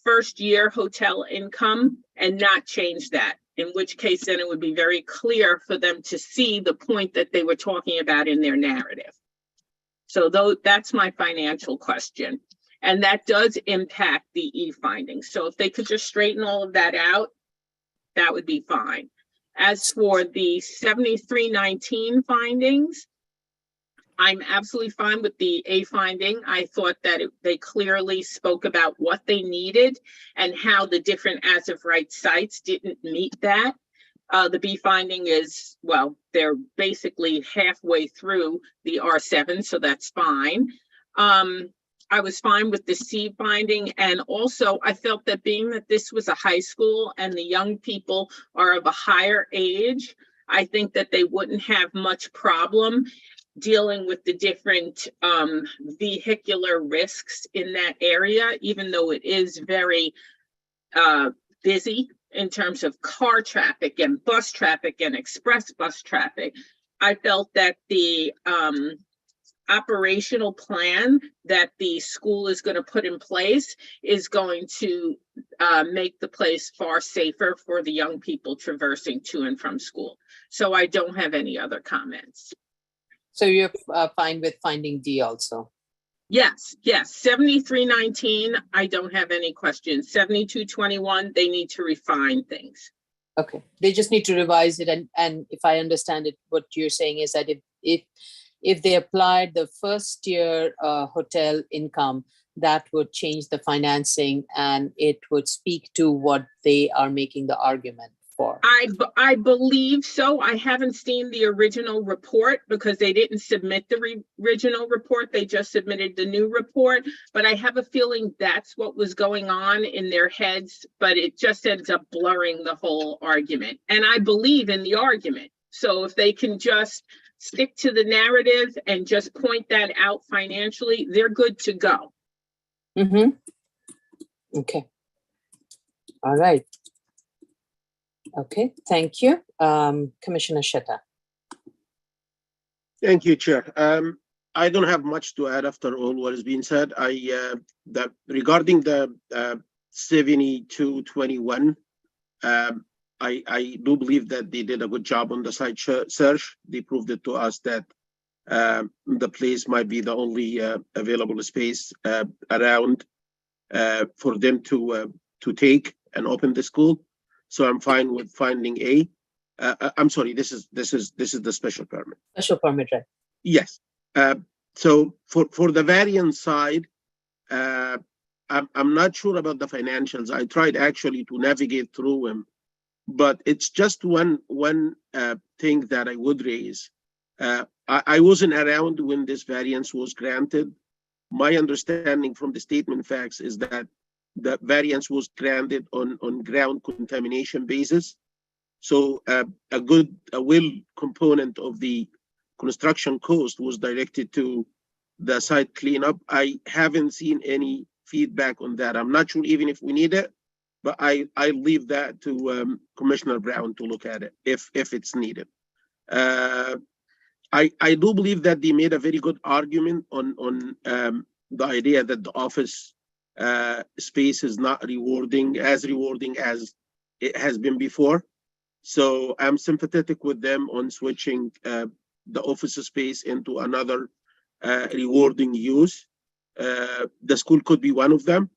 first year hotel income and not change that. In which case, then it would be very clear for them to see the point that they were talking about in their narrative. So that's my financial question. And that does impact the E findings. So if they could just straighten all of that out, that would be fine. As for the 7319 findings, I'm absolutely fine with the A finding. I thought that they clearly spoke about what they needed and how the different as of right sites didn't meet that. The B finding is, well, they're basically halfway through the R7, so that's fine. I was fine with the C finding, and also I felt that being that this was a high school and the young people are of a higher age, I think that they wouldn't have much problem dealing with the different vehicular risks in that area, even though it is very busy in terms of car traffic and bus traffic and express bus traffic. I felt that the operational plan that the school is going to put in place is going to make the place far safer for the young people traversing to and from school. So I don't have any other comments. So you're fine with finding D also? Yes, 7319, I don't have any questions. 7221, they need to refine things. Okay, they just need to revise it, and if I understand it, what you're saying is that if they applied the first year hotel income, that would change the financing and it would speak to what they are making the argument for. I believe so. I haven't seen the original report because they didn't submit the original report. They just submitted the new report, but I have a feeling that's what was going on in their heads, but it just ends up blurring the whole argument. And I believe in the argument. So if they can just stick to the narrative and just point that out financially, they're good to go. Mm-hmm. Okay. All right. Okay, thank you. Commissioner Shetta. Thank you, Chair. I don't have much to add after all what has been said. Regarding the 7221, I do believe that they did a good job on the site search. They proved it to us that the place might be the only available space around for them to take and open the school. So I'm fine with finding A. I'm sorry, this is the special permit. Special permit, right? Yes. So for the variance side, I'm not sure about the financials. I tried actually to navigate through them, but it's just one thing that I would raise. I wasn't around when this variance was granted. My understanding from the statement facts is that the variance was granted on ground contamination basis. So a will component of the construction cost was directed to the site cleanup. I haven't seen any feedback on that. I'm not sure even if we need it, but I leave that to Commissioner Brown to look at it if it's needed. I do believe that they made a very good argument on the idea that the office space is not rewarding as it has been before. So I'm sympathetic with them on switching the office space into another rewarding use. The school could be one of them,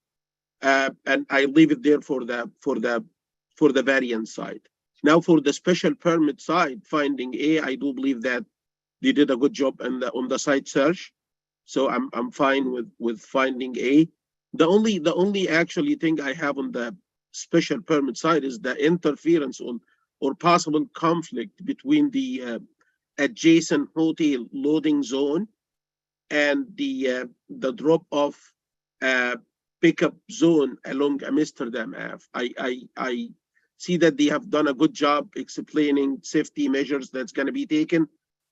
and I leave it there for the variance side. Now for the special permit side, finding A, I do believe that they did a good job on the site search. So I'm fine with finding A. The only actually thing I have on the special permit side is the interference or possible conflict between the adjacent hotel loading zone and the drop-off pickup zone along Amsterdam Ave. I see that they have done a good job explaining safety measures that's going to be taken.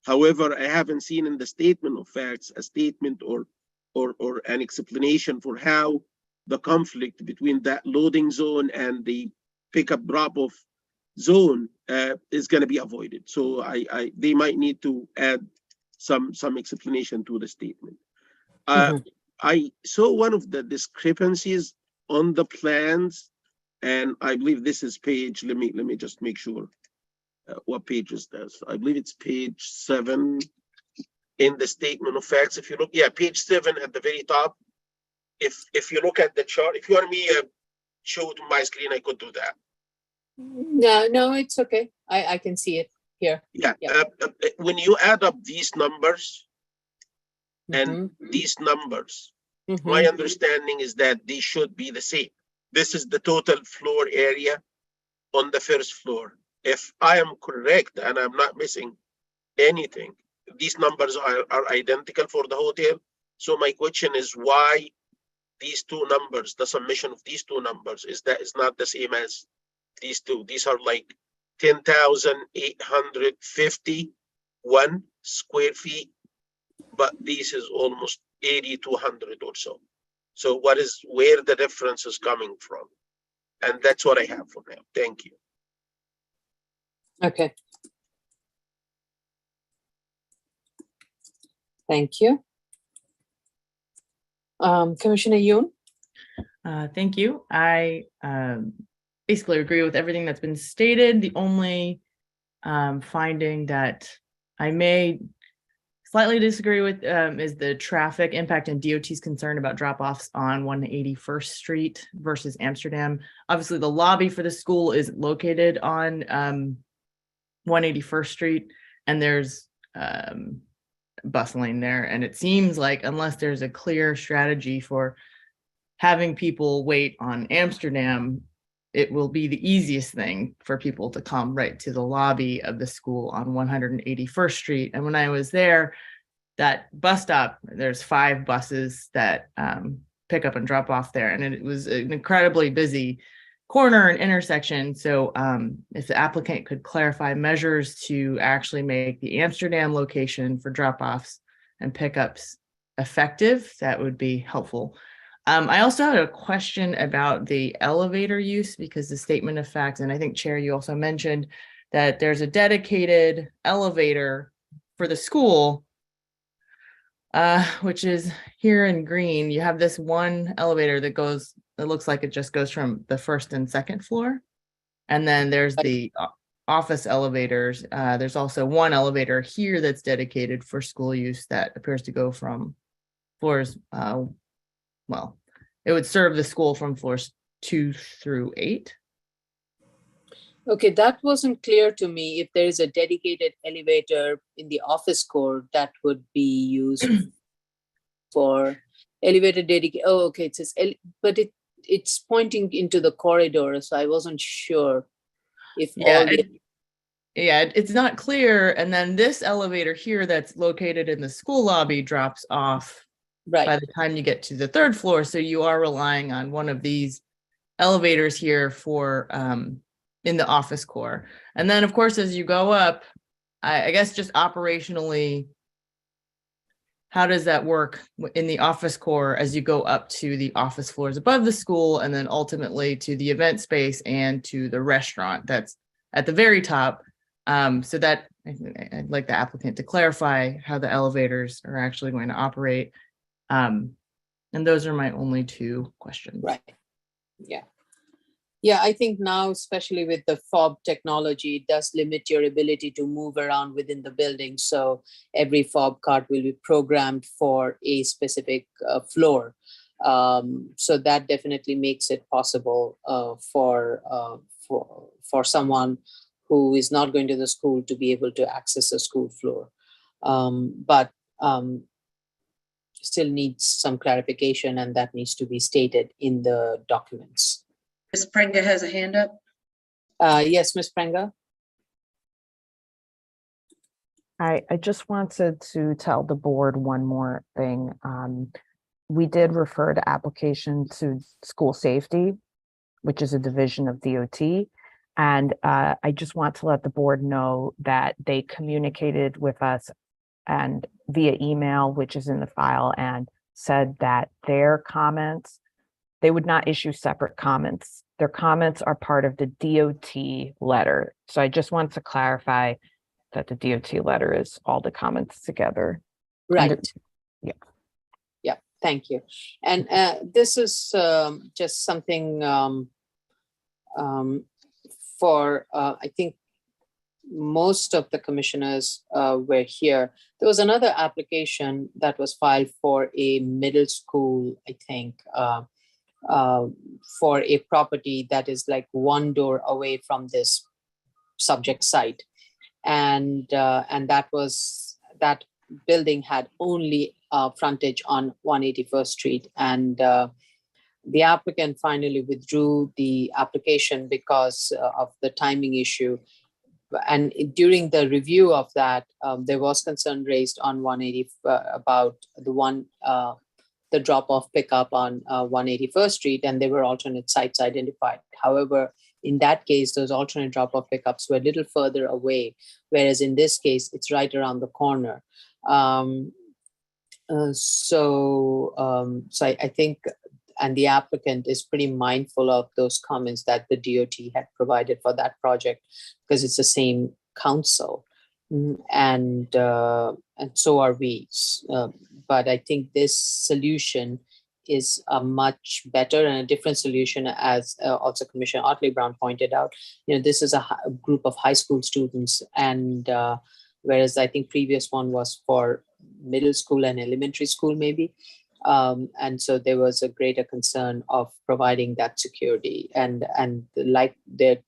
However, I haven't seen in the statement of facts a statement or an explanation for how the conflict between that loading zone and the pickup drop-off zone is going to be avoided. So they might need to add some explanation to the statement. I saw one of the discrepancies on the plans, and I believe this is page. Let me just make sure what page is this. I believe it's page 7 in the statement of facts. If you look, page 7 at the very top. If you look at the chart, if you want me to show it on my screen, I could do that. No, it's okay. I can see it here. Yeah. When you add up these numbers and these numbers, my understanding is that they should be the same. This is the total floor area on the first floor. If I am correct and I'm not missing anything, these numbers are identical for the hotel. So my question is why these two numbers, the summation of these two numbers is not the same as these two. These are like 10,851 square feet, but this is almost 8,200 or so. So where the difference is coming from? And that's what I have for now. Thank you. Okay. Thank you. Commissioner Yoon? Thank you. I basically agree with everything that's been stated. The only finding that I may slightly disagree with is the traffic impact and DOT's concern about drop-offs on 181st Street versus Amsterdam. Obviously, the lobby for the school is located on 181st Street, and there's bustling there. And it seems like unless there's a clear strategy for having people wait on Amsterdam, it will be the easiest thing for people to come right to the lobby of the school on 181st Street. And when I was there, that bus stop, there's 5 buses that pick up and drop off there. And it was an incredibly busy corner and intersection. So if the applicant could clarify measures to actually make the Amsterdam location for drop-offs and pickups effective, that would be helpful. I also had a question about the elevator use, because the statement of facts, and I think Chair, you also mentioned that there's a dedicated elevator for the school, which is here in green. You have this one elevator that goes, it looks like it just goes from the 1st and 2nd floor. And then there's the office elevators. There's also one elevator here that's dedicated for school use that appears to go from floors, well, it would serve the school from floors 2 through 8. Okay, that wasn't clear to me. If there is a dedicated elevator in the office core that would be used for elevator dedicated. Oh, okay, it says, but it's pointing into the corridor, so I wasn't sure if all the it's not clear. And then this elevator here that's located in the school lobby drops off by the time you get to the 3rd floor. So you are relying on one of these elevators here for in the office core. And then of course, as you go up, I guess just operationally, how does that work in the office core as you go up to the office floors above the school, and then ultimately to the event space and to the restaurant that's at the very top? So that I'd like the applicant to clarify how the elevators are actually going to operate. And those are my only 2 questions. Right. Yeah. Yeah, I think now, especially with the fob technology, it does limit your ability to move around within the building. So every fob card will be programmed for a specific floor. So that definitely makes it possible for someone who is not going to the school to be able to access a school floor. But still needs some clarification, and that needs to be stated in the documents. Ms. Prenga has a hand up. Yes, Ms. Prenga. I just wanted to tell the board one more thing. We did refer the application to school safety, which is a division of DOT. And I just want to let the board know that they communicated with us and via email, which is in the file, and said that their comments, they would not issue separate comments. Their comments are part of the DOT letter. So I just want to clarify that the DOT letter is all the comments together. Right. Yeah. Yeah, thank you. And this is just something for, I think most of the commissioners were here. There was another application that was filed for a middle school, I think, for a property that is like one door away from this subject site. And that building had only frontage on 181st Street. And the applicant finally withdrew the application because of the timing issue. And during the review of that, there was concern raised on 180 about the drop-off pickup on 181st Street, and there were alternate sites identified. However, in that case, those alternate drop-off pickups were a little further away, whereas in this case, it's right around the corner. So I think, and the applicant is pretty mindful of those comments that the DOT had provided for that project, because it's the same council, and so are we. But I think this solution is a much better and a different solution, as also Commissioner Otley Brown pointed out. This is a group of high school students, and whereas I think previous one was for middle school and elementary school maybe. And so there was a greater concern of providing that security, and like there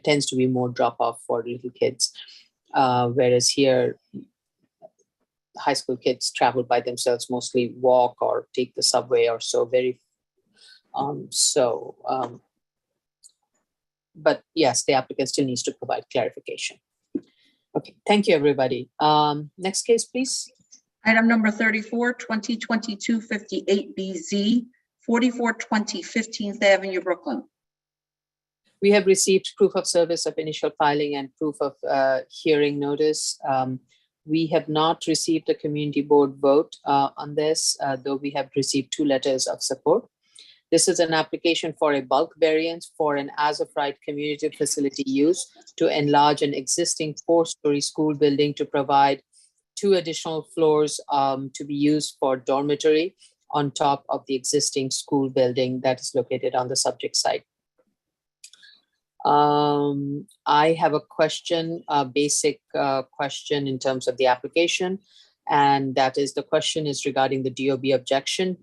tends to be more drop off for little kids, whereas here high school kids travel by themselves, mostly walk or take the subway or so. But yes, the applicant still needs to provide clarification. Okay, thank you, everybody. Next case, please. Item number 34, 2022-58BZ, 4420 15th Avenue, Brooklyn. We have received proof of service of initial filing and proof of hearing notice. We have not received a community board vote on this, though we have received 2 letters of support. This is an application for a bulk variance for an as-of-right community facility use to enlarge an existing 4-story school building to provide 2 additional floors to be used for dormitory on top of the existing school building that is located on the subject site. I have a question, a basic question in terms of the application, and that is, the question is regarding the DOB objection.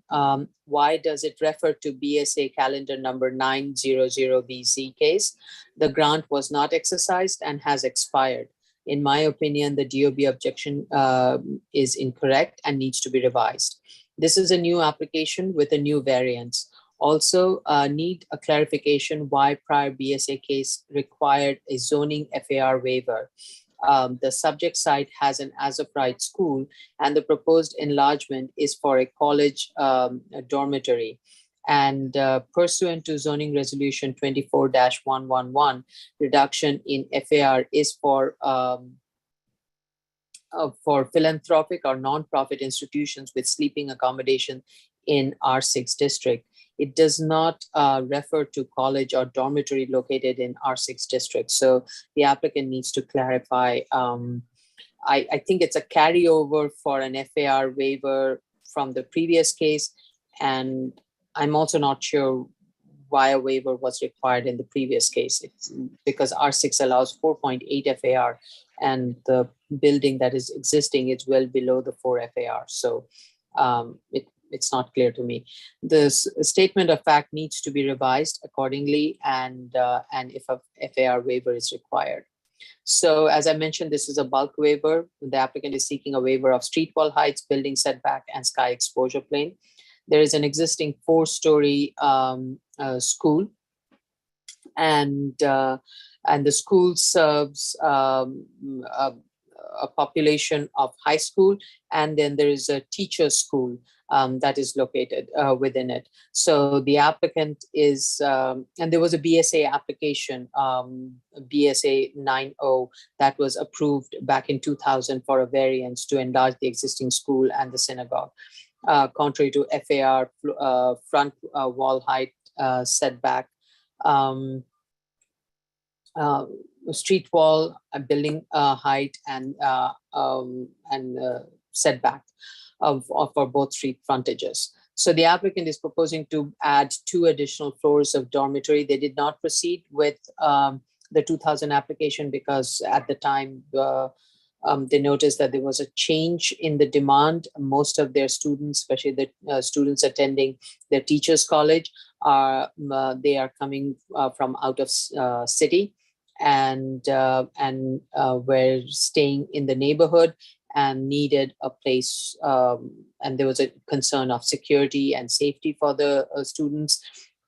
Why does it refer to BSA calendar number 900BZ case? The grant was not exercised and has expired. In my opinion, the DOB objection is incorrect and needs to be revised. This is a new application with a new variance. Also need a clarification why prior BSA case required a zoning FAR waiver. The subject site has an as-of-right school, and the proposed enlargement is for a college dormitory. And pursuant to zoning resolution 24-111, reduction in FAR is for philanthropic or nonprofit institutions with sleeping accommodation in R6 district. It does not refer to college or dormitory located in R6 district. So the applicant needs to clarify. I think it's a carryover for an FAR waiver from the previous case. And I'm also not sure why a waiver was required in the previous case. It's because R6 allows 4.8 FAR and the building that is existing is well below the 4 FAR. So it's not clear to me. The statement of fact needs to be revised accordingly, and if a FAR waiver is required. So as I mentioned, this is a bulk waiver. The applicant is seeking a waiver of street wall heights, building setback, and sky exposure plane. There is an existing 4-story school, and the school serves a population of high school, and then there is a teacher school that is located within it. So the applicant is, and there was a BSA application, BSA 9.0, that was approved back in 2000 for a variance to enlarge the existing school and the synagogue. Contrary to FAR, front wall height, setback, street wall, building height, and setback for both street frontages. So the applicant is proposing to add 2 additional floors of dormitory. They did not proceed with the 2000 application because at the time they noticed that there was a change in the demand. Most of their students, especially the students attending their teachers college, they are coming from out of city and were staying in the neighborhood and needed a place, and there was a concern of security and safety for the students.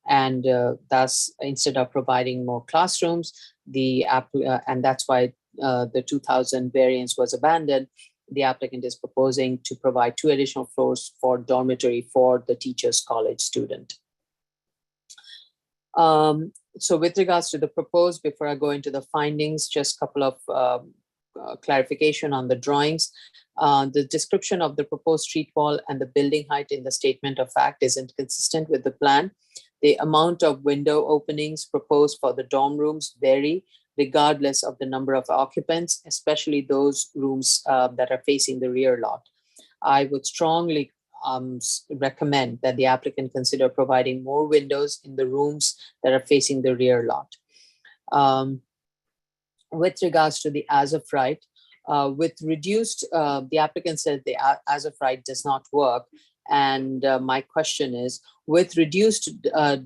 And thus, instead of providing more classrooms, and that's why the 2000 variance was abandoned, the applicant is proposing to provide 2 additional floors for dormitory for the teachers college student. So with regards to the proposed, before I go into the findings, just a couple of clarification on the drawings. The description of the proposed street wall and the building height in the statement of fact is inconsistent with the plan. The amount of window openings proposed for the dorm rooms vary regardless of the number of occupants, especially those rooms that are facing the rear lot. I would strongly recommend that the applicant consider providing more windows in the rooms that are facing the rear lot. With regards to the as of right, with reduced, the applicant said the as of right does not work. And my question is, with reduced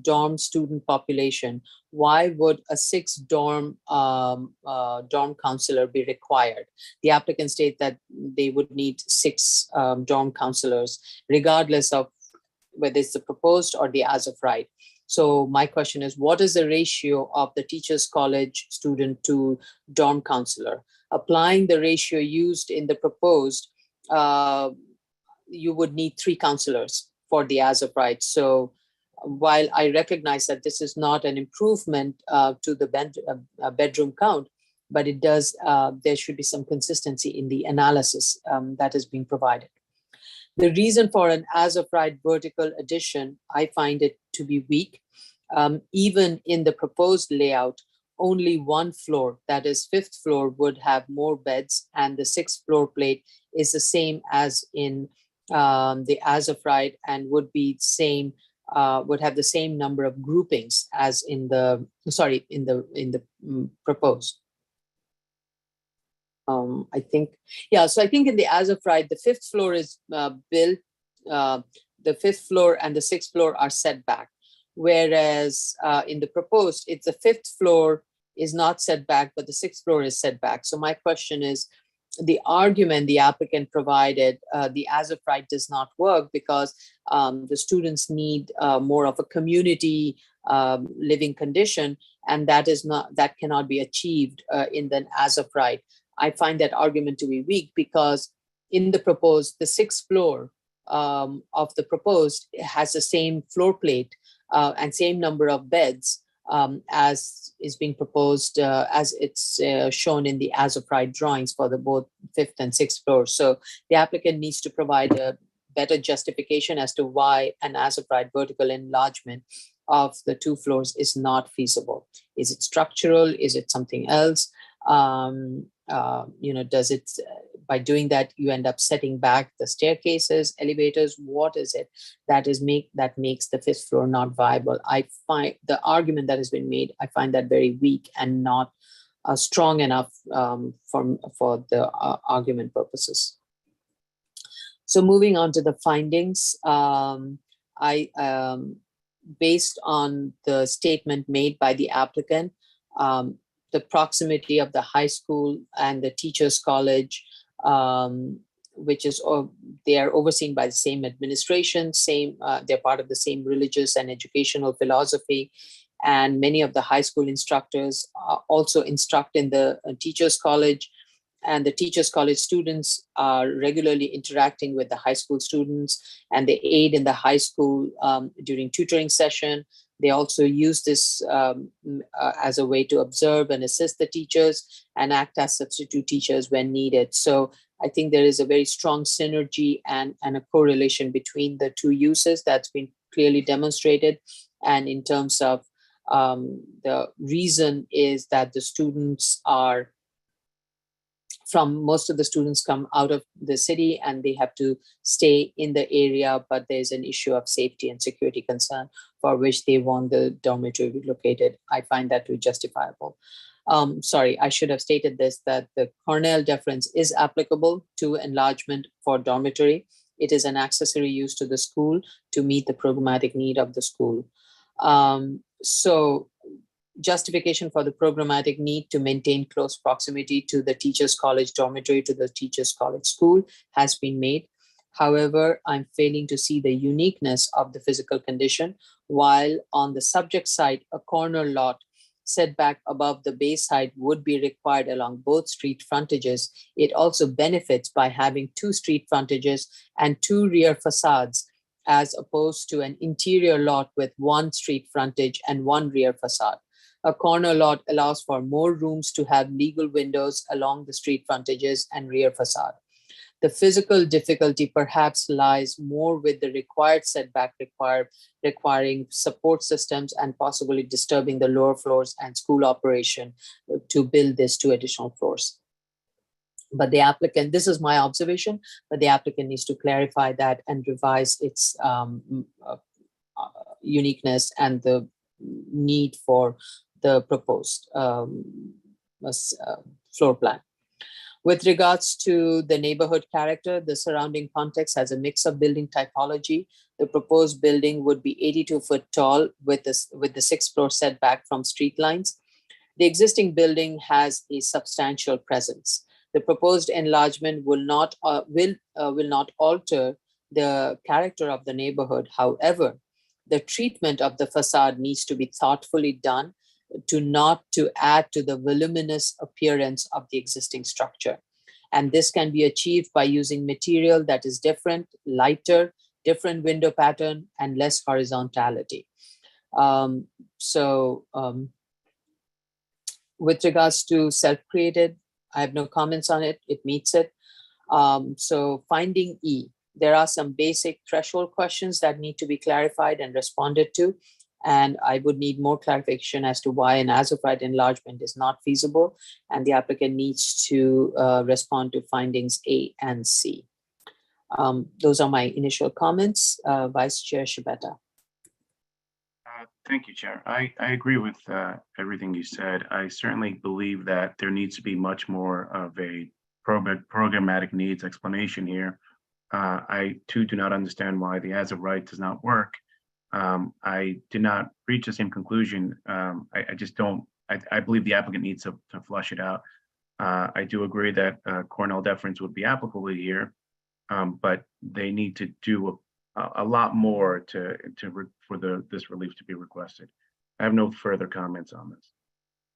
dorm student population, why would a 6 dorm counselor be required? The applicant state that they would need 6 dorm counselors, regardless of whether it's the proposed or the as of right. So my question is, what is the ratio of the teachers college student to dorm counselor? Applying the ratio used in the proposed, you would need 3 counselors for the as of right. So while I recognize that this is not an improvement to the bedroom count, but it does, there should be some consistency in the analysis that is being provided. The reason for an as of right vertical addition, I find it to be weak. Even in the proposed layout, only 1 floor, that is 5th floor, would have more beds, and the 6th floor plate is the same as in the as of right, and would be same, would have the same number of groupings as in the, sorry, in the proposed. I think, yeah, so I think in the as of right, the 5th floor is built, the 5th floor and the 6th floor are set back. Whereas in the proposed, it's the 5th floor is not set back, but the 6th floor is set back. So my question is, the argument the applicant provided, the as of right does not work because the students need more of a community living condition, and that is not, that cannot be achieved in the as of right. I find that argument to be weak because in the proposed, the 6th floor of the proposed has the same floor plate and same number of beds as is being proposed, as it's shown in the as of right drawings for the both 5th and 6th floors. So the applicant needs to provide a better justification as to why an as of right vertical enlargement of the 2 floors is not feasible. Is it structural? Is it something else? Does it, by doing that, you end up setting back the staircases, elevators? What is it that makes the 5th floor not viable? I find the argument that has been made, I find that very weak and not strong enough for the argument purposes. So moving on to the findings, based on the statement made by the applicant, the proximity of the high school and the teachers college, which is, they are overseen by the same administration, they're part of the same religious and educational philosophy. And many of the high school instructors also instruct in the teachers college, and the teachers college students are regularly interacting with the high school students, and they aid in the high school during tutoring session. They also use this as a way to observe and assist the teachers and act as substitute teachers when needed. So I think there is a very strong synergy and a correlation between the 2 uses that's been clearly demonstrated. And in terms of the reason is that the students are, most of the students come out of the city and they have to stay in the area, but there's an issue of safety and security concern for which they want the dormitory relocated. I find that to be justifiable. Sorry, I should have stated this, that the Cornell deference is applicable to enlargement for dormitory. It is an accessory use to the school to meet the programmatic need of the school. So justification for the programmatic need to maintain close proximity to the teachers college dormitory to the teachers college school has been made. However, I'm failing to see the uniqueness of the physical condition. While on the subject side, a corner lot setback above the base height would be required along both street frontages, it also benefits by having 2 street frontages and 2 rear facades, as opposed to an interior lot with 1 street frontage and 1 rear facade. A corner lot allows for more rooms to have legal windows along the street frontages and rear facade. The physical difficulty perhaps lies more with the required setback requiring support systems and possibly disturbing the lower floors and school operation to build these 2 additional floors. But the applicant, this is my observation, but the applicant needs to clarify that and revise its uniqueness and the need for the proposed floor plan. With regards to the neighborhood character, the surrounding context has a mix of building typology. The proposed building would be 82 foot tall with the 6th floor setback from street lines. The existing building has a substantial presence. The proposed enlargement will not alter the character of the neighborhood. However, the treatment of the facade needs to be thoughtfully done not to add to the voluminous appearance of the existing structure. And this can be achieved by using material that is different, lighter, different window pattern, and less horizontality. With regards to self-created, I have no comments on it. It meets it. So finding E, there are some basic threshold questions that need to be clarified and responded to. And I would need more clarification as to why an as-of-right enlargement is not feasible. And the applicant needs to respond to findings A and C. Those are my initial comments. Vice Chair Shibata. Thank you, Chair. I agree with everything you said. I certainly believe that there needs to be much more of a programmatic needs explanation here. I too do not understand why the as of right does not work. I did not reach the same conclusion. I just don't, I believe the applicant needs to flush it out. I do agree that Cornell deference would be applicable here, but they need to do a lot more for this relief to be requested. I have no further comments on this.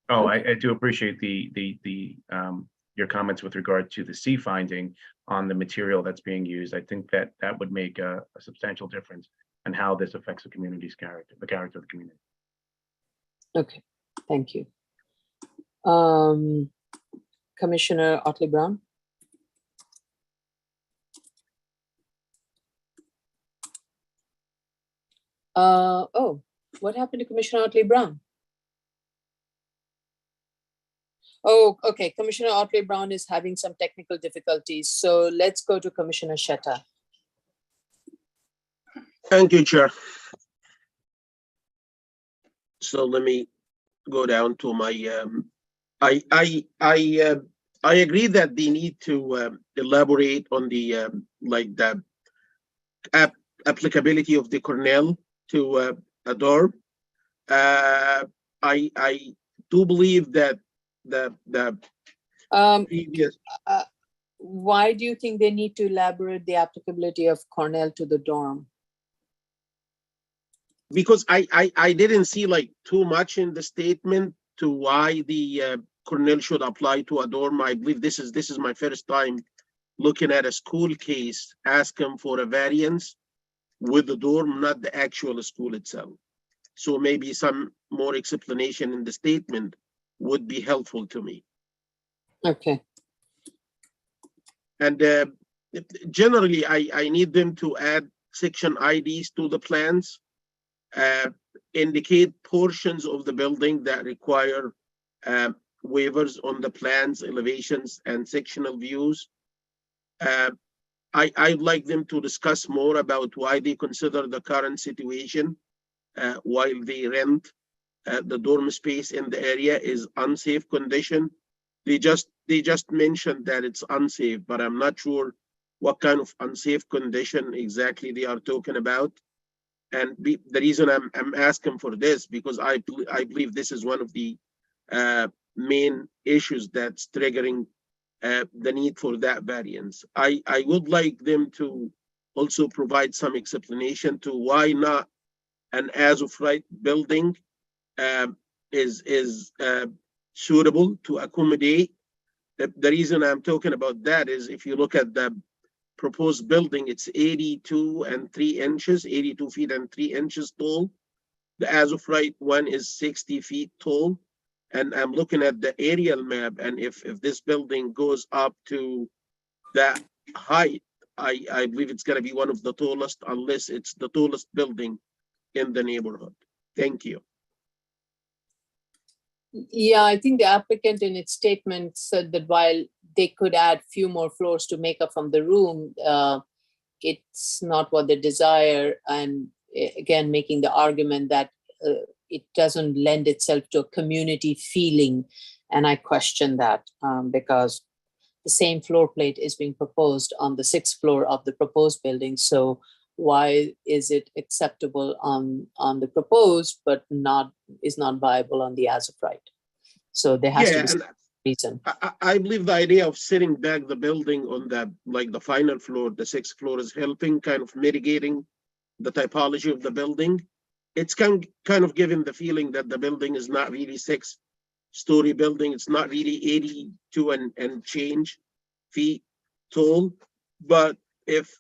Oh, I do appreciate your comments with regard to the C finding on the material that's being used. I think that would make a substantial difference in how this affects the community's character, the character of the community. Okay, thank you. Commissioner Otley Brown. Oh, what happened to Commissioner Otley Brown? Oh, okay. Commissioner Otley Brown is having some technical difficulties. So let's go to Commissioner Shetta. Thank you, Chair. So let me go down to my, I agree that they need to elaborate on the, like the applicability of the Cornell to a dorm. I do believe that the previous. Why do you think they need to elaborate the applicability of Cornell to the dorm? Because I didn't see like too much in the statement to why the Cornell should apply to a dorm. I believe this is my first time looking at a school case asking for a variance with the dorm, not the actual school itself. So maybe some more explanation in the statement would be helpful to me. Okay. And generally, I need them to add section IDs to the plans, indicate portions of the building that require waivers on the plans, elevations, and sectional views. I'd like them to discuss more about why they consider the current situation while they rent the dorm space in the area is unsafe condition. They just mentioned that it's unsafe, but I'm not sure what kind of unsafe condition exactly they are talking about. And the reason I'm asking for this, because I believe this is one of the main issues that's triggering the need for that variance. I would like them to also provide some explanation to why not an as-of-right building is suitable to accommodate. The reason I'm talking about that is if you look at the proposed building, it's 82 and 3 inches, 82 feet and 3 inches tall. The as-of-right one is 60 feet tall. And I'm looking at the aerial map, and if this building goes up to that height, I believe it's going to be one of the tallest, unless it's the tallest building in the neighborhood. Thank you. Yeah, I think the applicant in its statement said that while they could add few more floors to make up from the room, it's not what they desire. And again, making the argument that it doesn't lend itself to a community feeling. And I question that because the same floor plate is being proposed on the 6th floor of the proposed building. So why is it acceptable on the proposed, but is not viable on the as of right? So there has to be some reason. I believe the idea of setting back the building on the final floor, the 6th floor, is helping kind of mitigating the typology of the building. It's kind of giving the feeling that the building is not really 6-story building. It's not really 82 and change feet tall. But if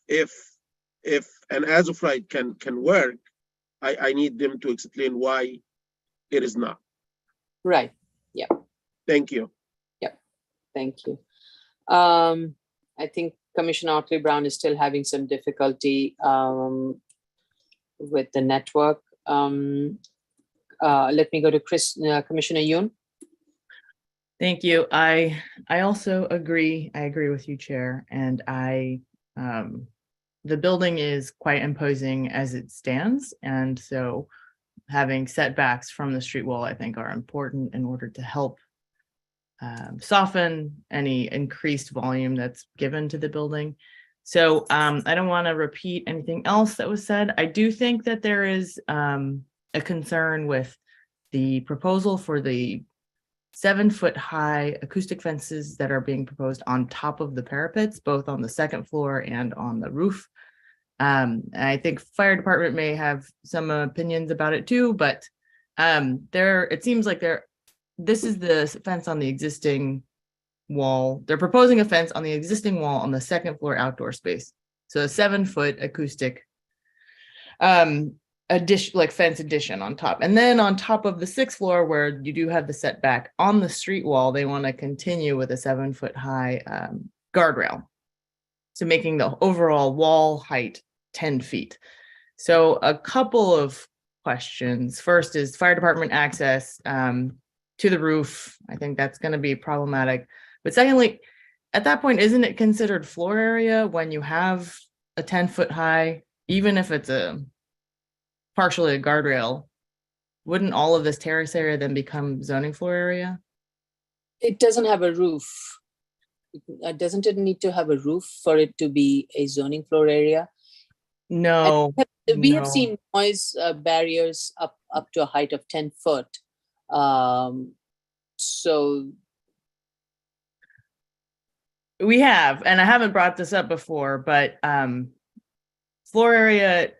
an as of right can work, I need them to explain why it is not. Right. Yeah. Thank you. Thank you. I think Commissioner Otley Brown is still having some difficulty with the network. Let me go to Commissioner Yoon. Thank you. I also agree. I agree with you, Chair. And the building is quite imposing as it stands. And so having setbacks from the street wall, I think, are important in order to help soften any increased volume that's given to the building. So I don't want to repeat anything else that was said. I do think that there is a concern with the proposal for the 7-foot-high acoustic fences that are being proposed on top of the parapets, both on the 2nd floor and on the roof. I think fire department may have some opinions about it too, but it seems like this is the fence on the existing wall. They're proposing a fence on the existing wall on the 2nd floor outdoor space. So a 7-foot acoustic fence addition on top. And then on top of the 6th floor, where you do have the setback on the street wall, they want to continue with a 7-foot-high guardrail. So making the overall wall height 10 feet. So a couple of questions. First is fire department access to the roof. I think that's going to be problematic. But secondly, at that point, isn't it considered floor area when you have a 10-foot high, even if it's partially a guardrail? Wouldn't all of this terrace area then become zoning floor area? It doesn't have a roof. Doesn't it need to have a roof for it to be a zoning floor area? No. We have seen noise barriers up to a height of 10 foot. So we have, and I haven't brought this up before, but floor area,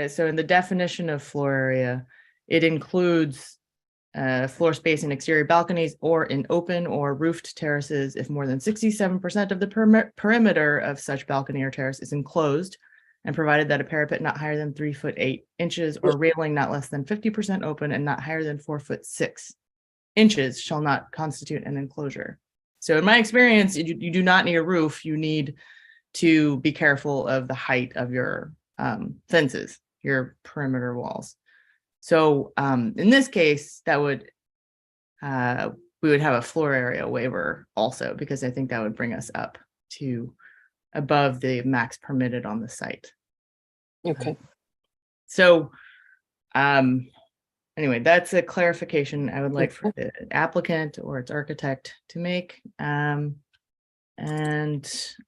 so in the definition of floor area, it includes floor space in exterior balconies or in open or roofed terraces if more than 67% of the perimeter of such balcony or terrace is enclosed, and provided that a parapet not higher than 3 foot 8 inches or railing not less than 50% open and not higher than 4 foot 6 inches shall not constitute an enclosure. So in my experience, you do not need a roof. You need to be careful of the height of your fences, your perimeter walls. So in this case, that would we would have a floor area waiver also, because I think that would bring us up to above the max permitted on the site. okay. So anyway, that's a clarification I would like for the applicant or its architect to make. And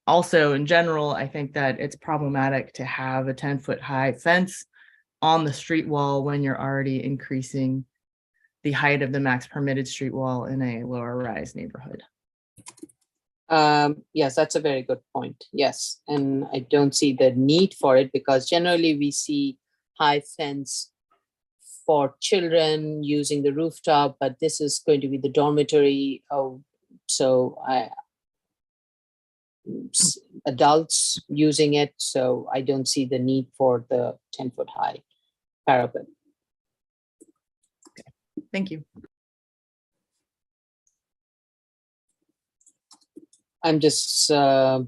also in general, I think that it's problematic to have a 10-foot-high fence on the street wall when you're already increasing the height of the max permitted street wall in a lower rise neighborhood. Yes, that's a very good point. Yes, and I don't see the need for it because generally we see high fence for children using the rooftop, but this is going to be the dormitory. So adults using it, so I don't see the need for the 10-foot-high parapet. Okay. Thank you. I'm just Commissioner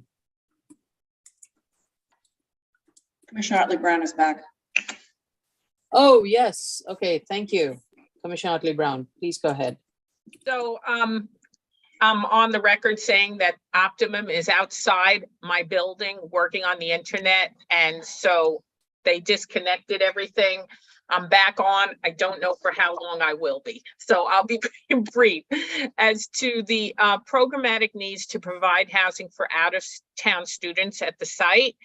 Otley Brown is back. oh yes, okay, thank you. Commissioner Otley Brown, please go ahead. So on the record saying that Optimum is outside my building working on the internet. And so they disconnected everything. I'm back on. I don't know for how long I will be. So I'll be brief. As to the programmatic needs to provide housing for out-of-town students at the site,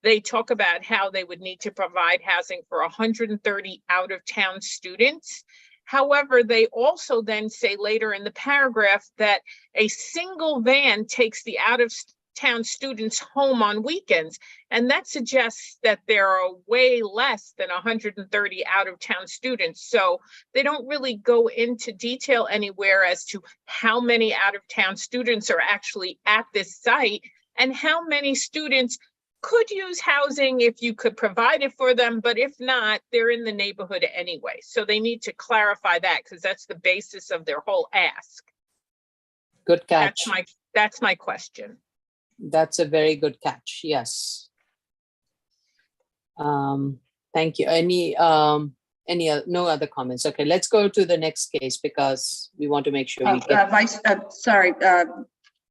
they talk about how they would need to provide housing for 130 out-of-town students. However, they also then say later in the paragraph that a single van takes the out-of-town students home on weekends. And that suggests that there are way less than 130 out-of-town students. So they don't really go into detail anywhere as to how many out-of-town students are actually at this site and how many students could use housing if you could provide it for them, but if not, they're in the neighborhood anyway. So they need to clarify that because that's the basis of their whole ask. Good catch. That's my question. That's a very good catch. Yes. Thank you. No other comments? Okay, let's go to the next case because we want to make sure we get.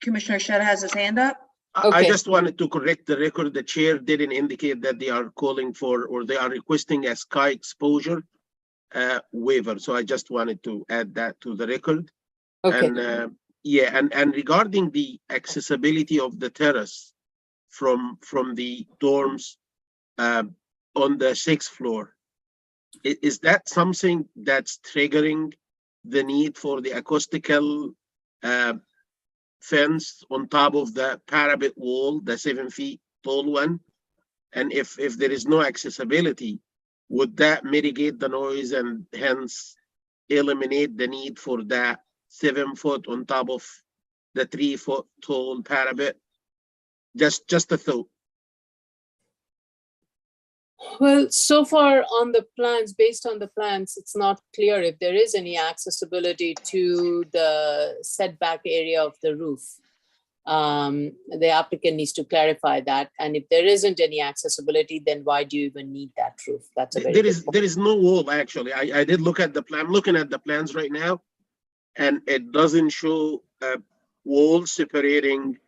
Commissioner Shedd has his hand up. I Okay. just wanted to correct the record. The chair didn't indicate that they are calling for, or they are requesting a sky exposure waiver. So I just wanted to add that to the record. Okay. And yeah, and regarding the accessibility of the terrace from the dorms on the 6th floor, is that something that's triggering the need for the acoustical fence on top of the parapet wall, the 7 feet tall one? And if there is no accessibility, would that mitigate the noise and hence eliminate the need for that 7 foot on top of the 3 foot tall parapet? Just a thought. Well, so far on the plans, based on the plans, it's not clear if there is any accessibility to the setback area of the roof. The applicant needs to clarify that. And if there isn't any accessibility, then why do you even need that roof? That's a very There good is point. there is no wall actually. I did look at the plan. I'm looking at the plans right now, and it doesn't show a wall separating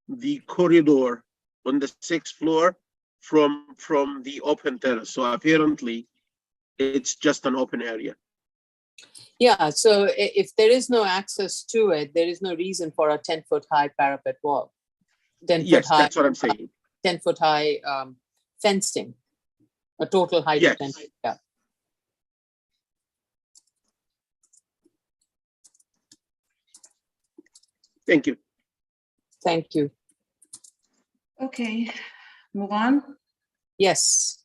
the corridor on the 6th floor from the open terrace. So apparently it's just an open area. Yeah, so if there is no access to it, there is no reason for a 10-foot high parapet wall. 10 foot Yes, high, that's what I'm saying. 10-foot high fencing, a total height Yes. of 10 feet. Yeah. Thank you. Thank you. Okay, move on. Yes.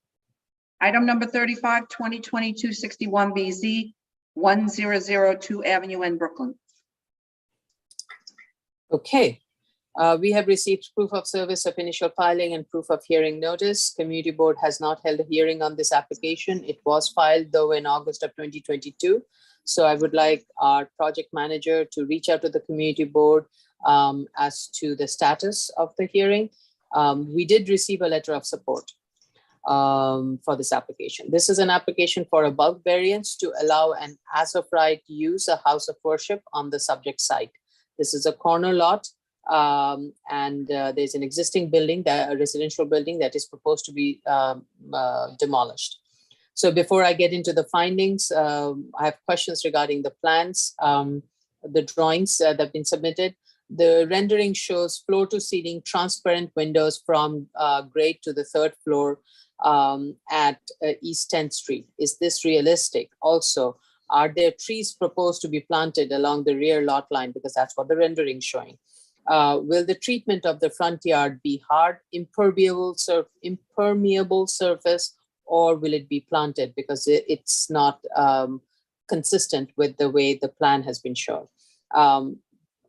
Item number 35, 2022-61BZ, 1002 Avenue N, Brooklyn. Okay. We have received proof of service of initial filing and proof of hearing notice. Community board has not held a hearing on this application. It was filed though in August of 2022. So I would like our project manager to reach out to the community board as to the status of the hearing. We did receive a letter of support for this application. This is an application for a bulk variance to allow an as of right use a house of worship on the subject site. This is a corner lot and there's an existing building, a residential building that is proposed to be demolished. So before I get into the findings, I have questions regarding the plans, the drawings that have been submitted. The rendering shows floor to ceiling transparent windows from grade to the 3rd floor at East 10th Street. Is this realistic? Also, are there trees proposed to be planted along the rear lot line? Because that's what the rendering is showing. Will the treatment of the front yard be hard, impermeable surface, or will it be planted? Because it's not consistent with the way the plan has been shown.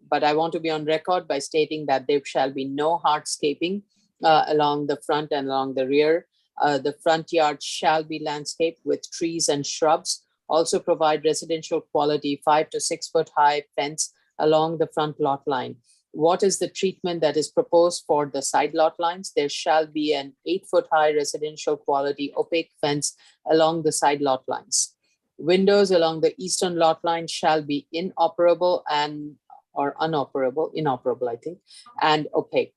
But I want to be on record by stating that there shall be no hardscaping along the front and along the rear. The front yard shall be landscaped with trees and shrubs. Also provide residential quality 5 to 6 foot high fence along the front lot line. What is the treatment that is proposed for the side lot lines? There shall be an 8 foot high residential quality opaque fence along the side lot lines. Windows along the eastern lot line shall be inoperable and or inoperable, I think, and opaque.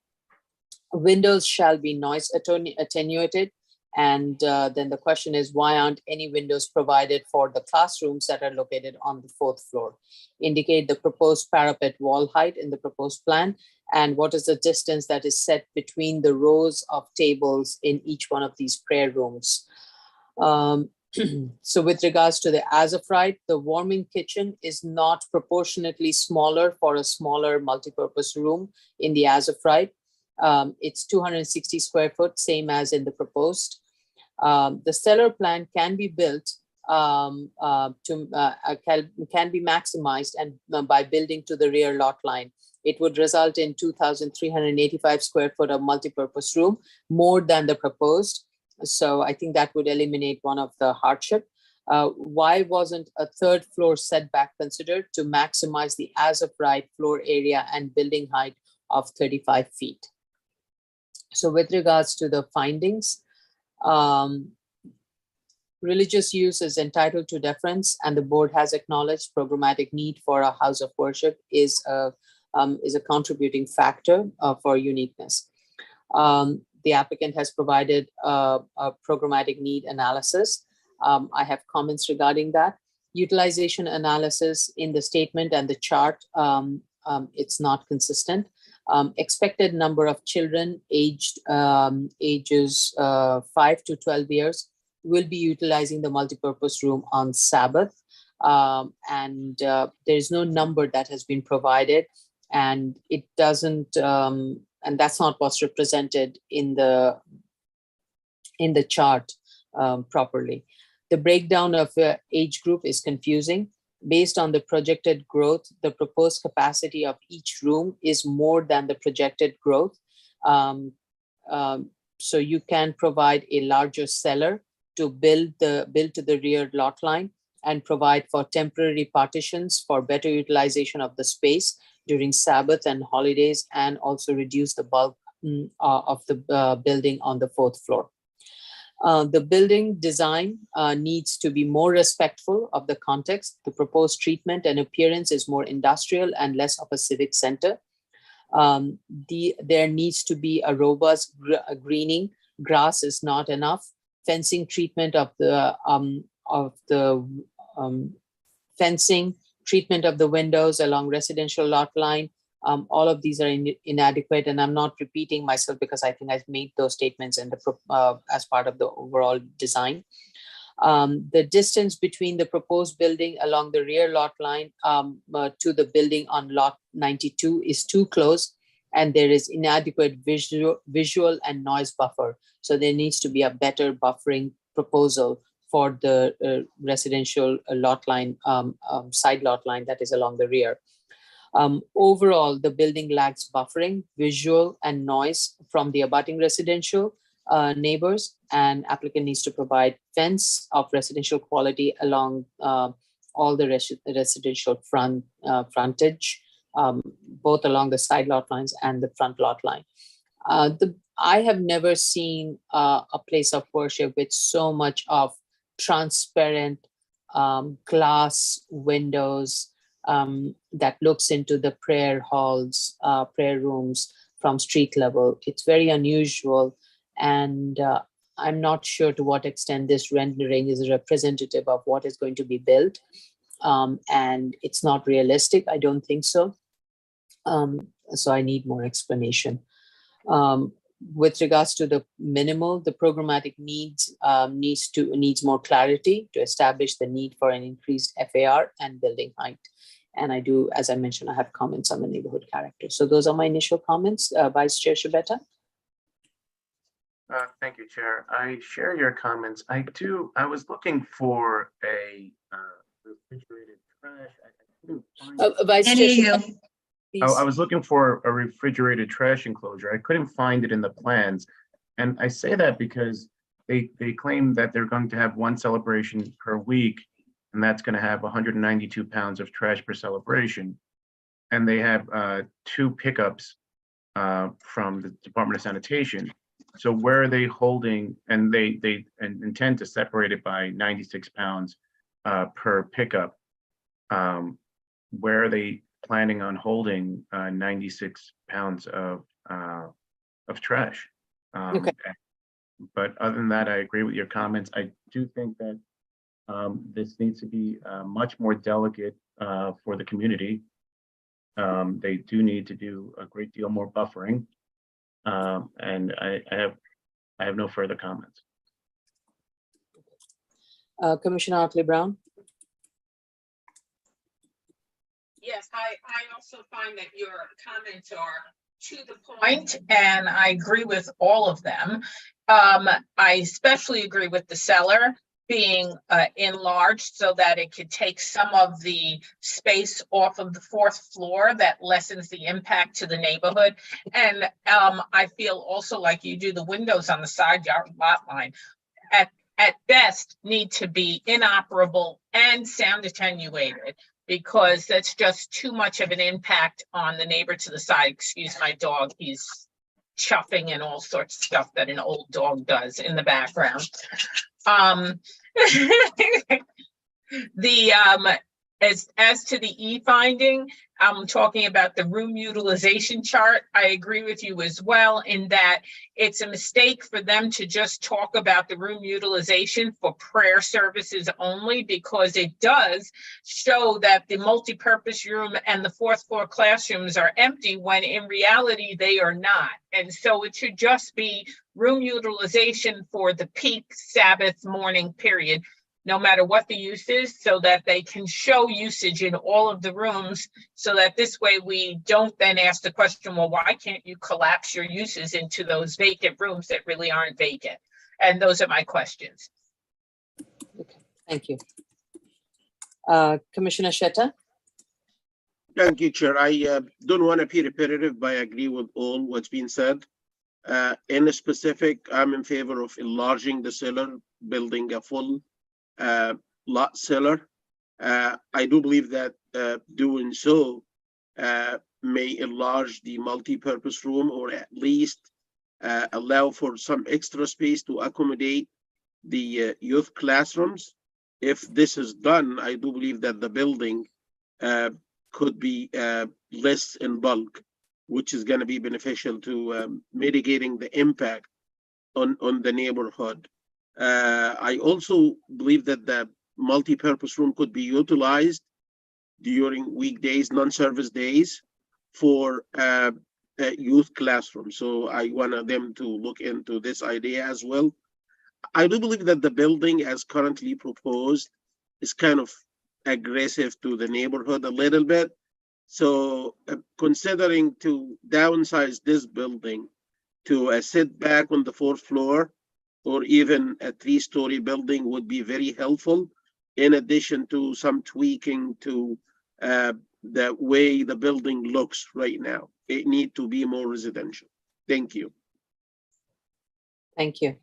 Windows shall be noise attenuated. And then the question is, why aren't any windows provided for the classrooms that are located on the 4th floor? Indicate the proposed parapet wall height in the proposed plan, and what is the distance that is set between the rows of tables in each one of these prayer rooms. So with regards to the as of right, the warming kitchen is not proportionately smaller for a smaller multipurpose room in the as of right. It's 260 square foot, same as in the proposed. The cellar plan can be built can be maximized and by building to the rear lot line. It would result in 2,385 square foot of multipurpose room, more than the proposed. So I think that would eliminate one of the hardship. Why wasn't a 3rd floor setback considered to maximize the as of right floor area and building height of 35 feet? So with regards to the findings, religious use is entitled to deference, and the board has acknowledged programmatic need for a house of worship is a contributing factor for uniqueness. The applicant has provided a programmatic need analysis. I have comments regarding that. Utilization analysis in the statement and the chart, it's not consistent. Expected number of children aged ages 5 to 12 years will be utilizing the multipurpose room on Sabbath. And there's no number that has been provided, and it doesn't, and that's not what's represented in the chart properly. The breakdown of age group is confusing. Based on the projected growth, the proposed capacity of each room is more than the projected growth. So you can provide a larger cellar to build to the rear lot line and provide for temporary partitions for better utilization of the space during Sabbath and holidays, and also reduce the bulk of the building on the 4th floor. The building design needs to be more respectful of the context. The proposed treatment and appearance is more industrial and less of a civic center. There needs to be a robust greening. Grass is not enough. Fencing treatment of the fencing, treatment of the windows along residential lot line. All of these are inadequate, and I'm not repeating myself because I think I've made those statements in the as part of the overall design. The distance between the proposed building along the rear lot line to the building on lot 92 is too close, and there is inadequate visual and noise buffer. So there needs to be a better buffering proposal for the residential lot line, side lot line that is along the rear. Overall, the building lacks buffering, visual and noise from the abutting residential neighbors, and applicant needs to provide fence of residential quality along all the residential frontage, both along the side lot lines and the front lot line. I have never seen a place of worship with so much of transparent glass windows that looks into the prayer halls, prayer rooms from street level. It's very unusual, and I'm not sure to what extent this rendering is representative of what is going to be built, and it's not realistic. I don't think so. So I need more explanation. With regards to the minimal, the programmatic needs more clarity to establish the need for an increased FAR and building height. And I do, as I mentioned, I have comments on the neighborhood character. So those are my initial comments. Vice Chair Shibeta. Thank you, Chair. I share your comments. I was looking for a refrigerated trash. I couldn't find Vice Chair Shibeta. I was looking for a refrigerated trash enclosure. I couldn't find it in the plans. And I say that because they claim that they're going to have one celebration per week, and that's going to have 192 pounds of trash per celebration. And they have 2 pickups from the Department of Sanitation. So where are they holding, and they intend to separate it by 96 pounds per pickup. Where are they planning on holding 96 pounds of trash. Okay. But other than that, I agree with your comments. I do think that this needs to be much more delicate for the community. They do need to do a great deal more buffering. And I have no further comments. Commissioner Otley Brown. Yes, I also find that your comments are to the point, and I agree with all of them. I especially agree with the cellar being enlarged so that it could take some of the space off of the fourth floor that lessens the impact to the neighborhood. And I feel also like you do the windows on the side yard lot line at best need to be inoperable and sound attenuated, because that's just too much of an impact on the neighbor to the side. Excuse my dog, he's chuffing and all sorts of stuff that an old dog does in the background. As to the E-finding, I'm talking about the room utilization chart. I agree with you as well in that it's a mistake for them to just talk about the room utilization for prayer services only, because it does show that the multipurpose room and the fourth floor classrooms are empty when in reality they are not. And so it should just be room utilization for the peak Sabbath morning period, no matter what the use is, so that they can show usage in all of the rooms, so that this way we don't then ask the question, well, why can't you collapse your uses into those vacant rooms that really aren't vacant? And those are my questions. Okay, thank you. Commissioner Shetta. Thank you, Chair. I don't want to be repetitive, but I agree with all what's been said. In specific, I'm in favor of enlarging the cellar, building a full lot cellar. I do believe that doing so may enlarge the multi-purpose room, or at least allow for some extra space to accommodate the youth classrooms. If this is done, I do believe that the building could be less in bulk, which is going to be beneficial to mitigating the impact on the neighborhood. I also believe that the multi-purpose room could be utilized during weekdays, non-service days, for youth classrooms. So I want them to look into this idea as well. I do believe that the building as currently proposed is kind of aggressive to the neighborhood a little bit. So considering to downsize this building to a setback on the fourth floor, or even a 3-story building, would be very helpful, in addition to some tweaking to the way the building looks right now. It needs to be more residential. Thank you. Thank you.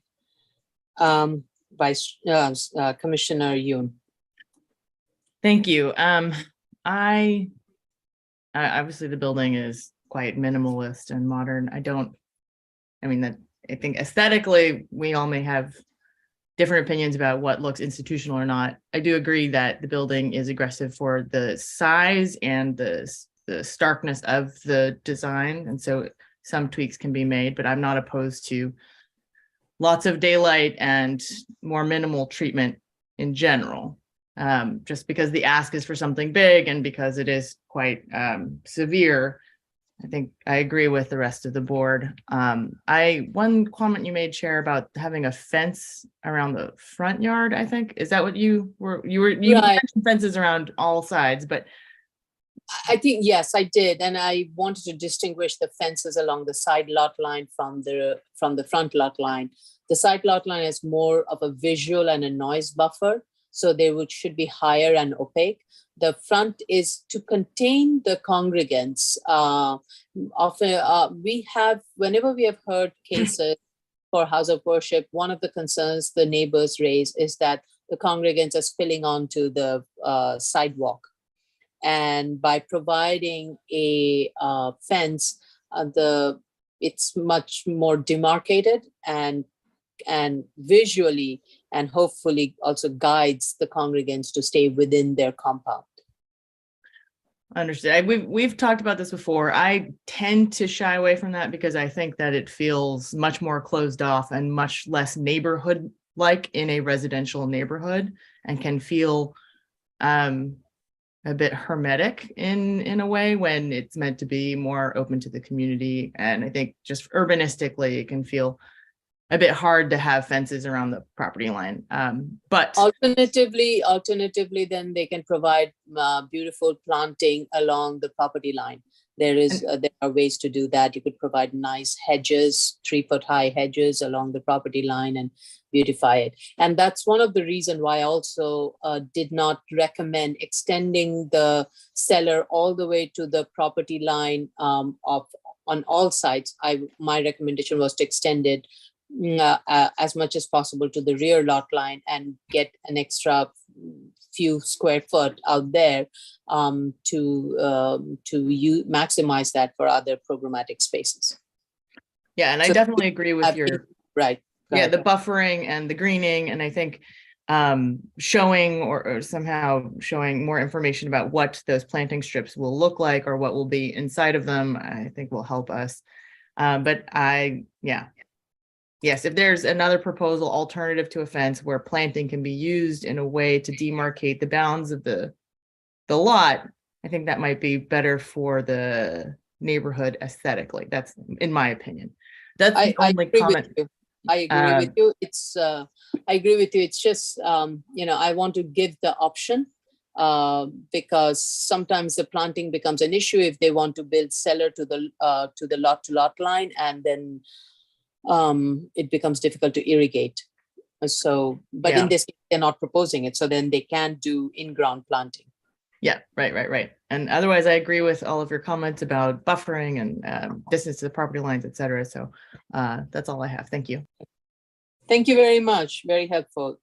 Commissioner Yoon. Thank you. I obviously the building is quite minimalist and modern. I think aesthetically, we all may have different opinions about what looks institutional or not. I do agree that the building is aggressive for the size and the starkness of the design. And so some tweaks can be made, but I'm not opposed to lots of daylight and more minimal treatment in general. Just because the ask is for something big and because it is quite severe, I think I agree with the rest of the board. One comment you made, Chair, about having a fence around the front yard, I think. Is that what you mentioned fences around all sides, but I think, yes, I did. And I wanted to distinguish the fences along the side lot line from the front lot line. The side lot line is more of a visual and a noise buffer, so they should be higher and opaque. The front is to contain the congregants. Whenever we have heard cases for house of worship, one of the concerns the neighbors raise is that the congregants are spilling onto the sidewalk. And by providing a fence, it's much more demarcated and visually, and hopefully also guides the congregants to stay within their compound. Understood. We've talked about this before. I tend to shy away from that because I think that it feels much more closed off and much less neighborhood-like in a residential neighborhood, and can feel a bit hermetic in a way when it's meant to be more open to the community. And I think just urbanistically, it can feel a bit hard to have fences around the property line. But Alternatively, then they can provide beautiful planting along the property line. There are ways to do that. You could provide nice hedges, 3-foot high hedges along the property line and beautify it. And that's one of the reasons why I also did not recommend extending the cellar all the way to the property line on all sides. My recommendation was to extend it as much as possible to the rear lot line and get an extra few square foot out there to maximize that for other programmatic spaces. yeah, and I So definitely agree with your right. Yeah, the buffering and the greening, and I think showing or somehow showing more information about what those planting strips will look like or what will be inside of them, I think will help us. But yes, if there's another proposal alternative to a fence where planting can be used in a way to demarcate the bounds of the lot, I think that might be better for the neighborhood aesthetically. That's in my opinion. That's the only comment. I agree with you. I agree with you. It's just, I want to give the option because sometimes the planting becomes an issue if they want to build cellar to the lot line, and then it becomes difficult to irrigate. So, but in this case, they're not proposing it, so then they can do in-ground planting. Yeah, right. And otherwise, I agree with all of your comments about buffering and distance to the property lines, et cetera. So that's all I have. Thank you. Thank you very much. Very helpful.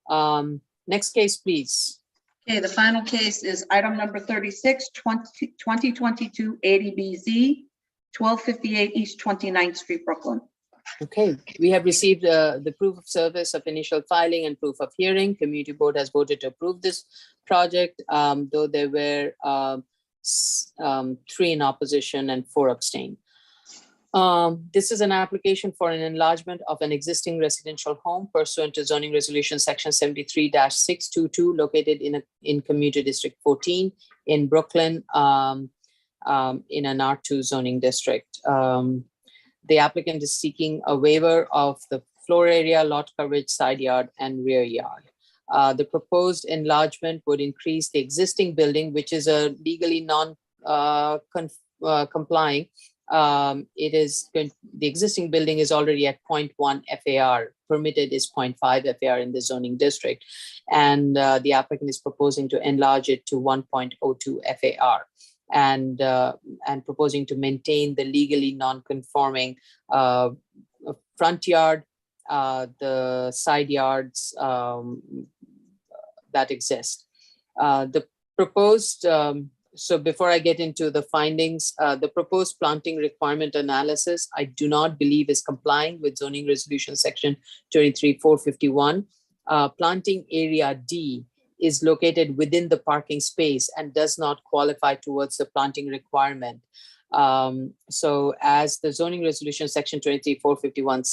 Next case, please. Okay, the final case is item number 36, 2022 80BZ, 1258 East 29th Street, Brooklyn. Okay, we have received the proof of service of initial filing and proof of hearing. Community board has voted to approve this project, though there were 3 in opposition and 4 abstain. This is an application for an enlargement of an existing residential home pursuant to zoning resolution section 73-622 located in Commuter District 14 in Brooklyn in an R2 zoning district. The applicant is seeking a waiver of the floor area, lot coverage, side yard, and rear yard. The proposed enlargement would increase the existing building, which is a legally non-complying. The existing building is already at 0.1 FAR. Permitted is 0.5 FAR in the zoning district, and the applicant is proposing to enlarge it to 1.02 FAR. And proposing to maintain the legally non-conforming front yard, the side yards that exist. The proposed, so before I get into the findings, the proposed planting requirement analysis, I do not believe is complying with zoning resolution section 23-451. Planting area D is located within the parking space and does not qualify towards the planting requirement. So as the zoning resolution section 23-451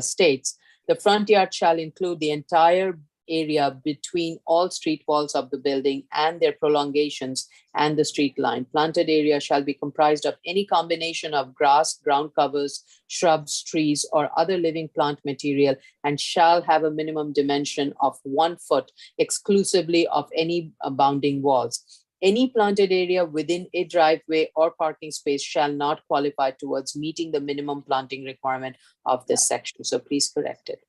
states, the front yard shall include the entire area between all street walls of the building and their prolongations and the street line. Planted area shall be comprised of any combination of grass, ground covers, shrubs, trees, or other living plant material, and shall have a minimum dimension of 1 foot exclusively of any bounding walls. Any planted area within a driveway or parking space shall not qualify towards meeting the minimum planting requirement of this section. So please correct it.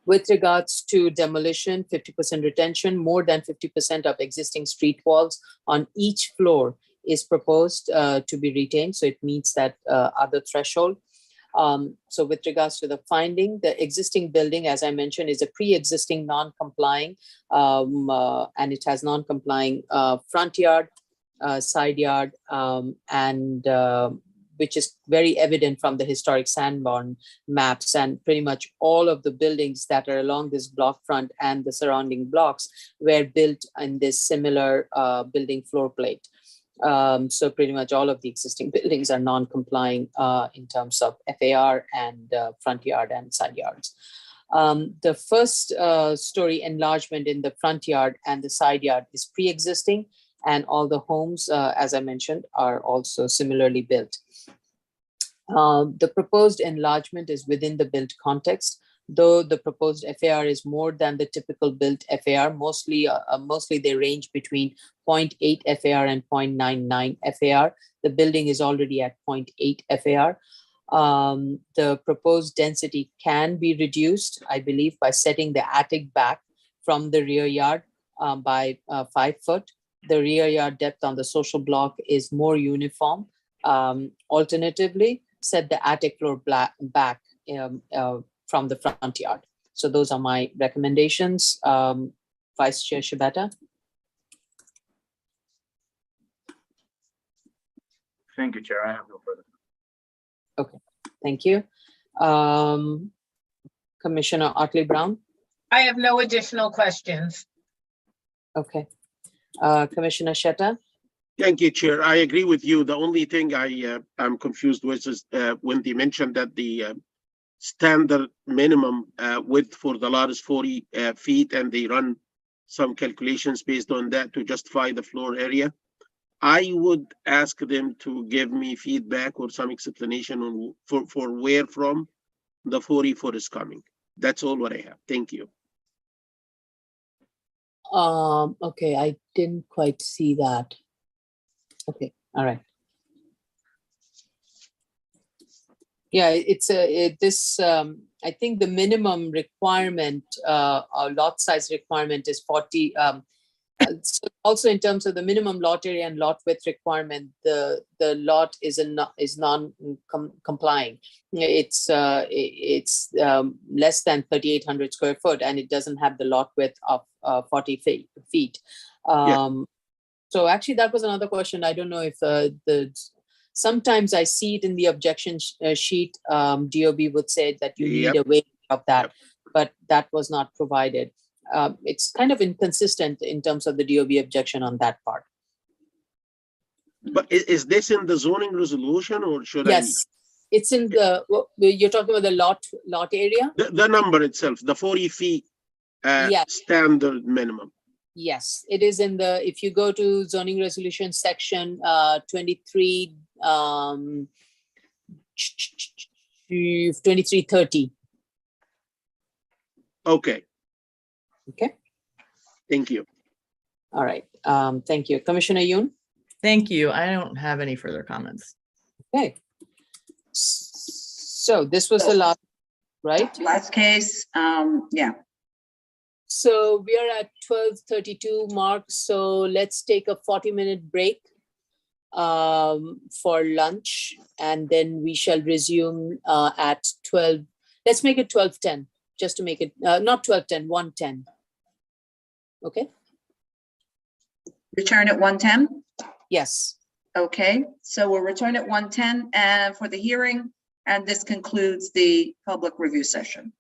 With regards to demolition, 50% retention, more than 50% of existing street walls on each floor is proposed to be retained. So it meets that other threshold. So with regards to the finding, the existing building, as I mentioned, is a pre-existing non-complying and it has non-complying front yard, side yard, and which is very evident from the historic Sanborn maps, and pretty much all of the buildings that are along this block front and the surrounding blocks were built in this similar building floor plate. So pretty much all of the existing buildings are non-complying in terms of FAR and front yard and side yards. The first story enlargement in the front yard and the side yard is pre-existing, and all the homes, as I mentioned, are also similarly built. The proposed enlargement is within the built context, though the proposed FAR is more than the typical built FAR. Mostly they range between 0.8 FAR and 0.99 FAR. The building is already at 0.8 FAR. The proposed density can be reduced, I believe, by setting the attic back from the rear yard by 5 foot. The rear yard depth on the social block is more uniform. Alternatively, set the attic floor back from the front yard. So those are my recommendations. Vice Chair Shibata. Thank you, Chair. I have no further. Okay, thank you. Commissioner Otley Brown. I have no additional questions. Okay. Commissioner Shetta. Thank you, Chair. I agree with you. The only thing I'm confused with is when they mentioned that the standard minimum width for the lot is 40 feet, and they run some calculations based on that to justify the floor area. I would ask them to give me feedback or some explanation on for where from the 40 foot is coming. That's all what I have. Thank you. Okay, I didn't quite see that. Okay, all right. Yeah, I think the minimum requirement, lot size requirement is 40. So also in terms of the minimum lot area and lot width requirement, the lot is non-complying. It's less than 3,800 square foot, and it doesn't have the lot width of 40 feet. So actually, that was another question. I don't know if sometimes I see it in the objection sheet. DOB would say that you need a waiver of that, but that was not provided. It's kind of inconsistent in terms of the DOB objection on that part. But is this in the zoning resolution, or should Yes, it's in the, you're talking about the lot area? the number itself, the 40 feet standard minimum? Yes, it is in the, if you go to zoning resolution section 23, 2330. Okay. Okay. Thank you. All right. Thank you. Commissioner Yoon? Thank you. I don't have any further comments. Okay. So this was the last, right? Last case, yeah. So we are at 12:32 mark. So let's take a 40-minute break for lunch, and then we shall resume at 12. Let's make it 12:10, just to make it not 12:10, 1:10. Okay. Return at 1:10? Yes. Okay, so we'll return at 1:10 and for the hearing, and this concludes the public review session.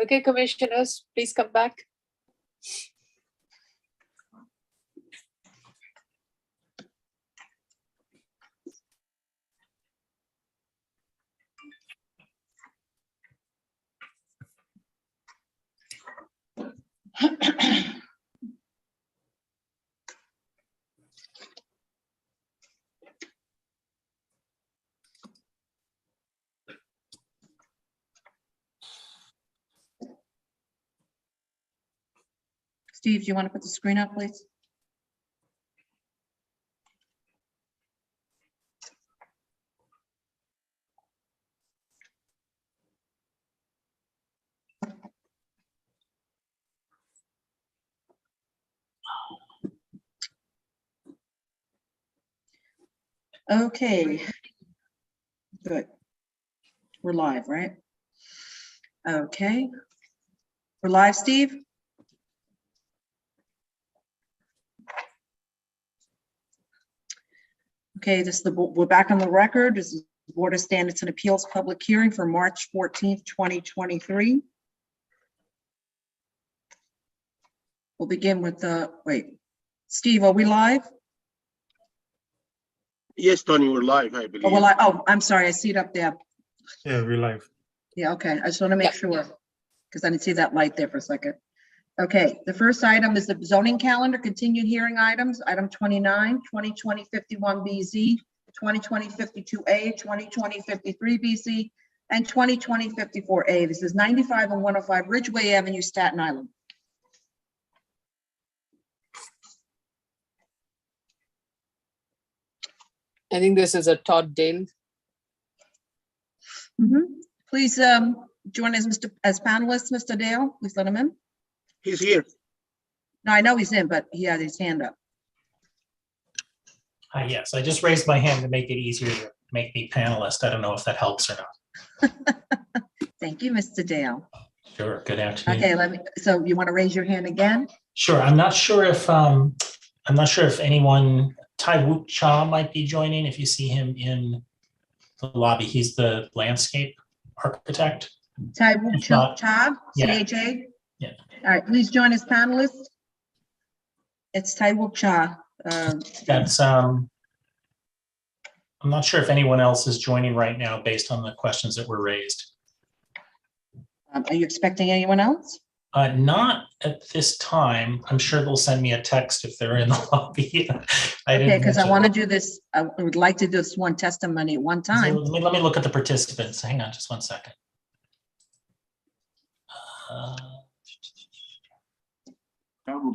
Okay, commissioners, please come back. Steve, do you want to put the screen up, please? Okay. Good. We're live, right? Okay. We're live, Steve? Okay, this is we're back on the record. This is Board of Standards and Appeals public hearing for March 14th, 2023. We'll begin with wait, Steve, are we live? Yes, Tony, we're live, I believe. Oh, well, oh, I'm sorry, I see it up there. Yeah, we're live. Yeah, okay, I just want to make sure, because I didn't see that light there for a second. Okay, the first item is the zoning calendar, continued hearing items, item 29, 2020-51BZ, 2020-52A, 2020-53BZ, and 2020-54A. This is 95 and 105 Ridgeway Avenue, Staten Island. I think this is a Todd Dale. Please join as panelists, Mr. Dale. Please let him in. He's here. No, I know he's in, but he had his hand up. Yes, I just raised my hand to make it easier to make me panelist. I don't know if that helps or not. Thank you, Mr. Dale. Sure, good afternoon. Okay, so you want to raise your hand again? Sure, I'm not sure if anyone, Tai Wook Cha might be joining, if you see him in the lobby. He's the landscape architect. Tai Wook Cha, Yeah. CHA? Yeah. All right, please join as panelists. It's Tai Wook Cha. That's I'm not sure if anyone else is joining right now based on the questions that were raised. Are you expecting anyone else? Not at this time. I'm sure they'll send me a text if they're in the lobby. Okay, because I want to do this, I would like to do this one testimony at one time. So let me look at the participants. Hang on just one second.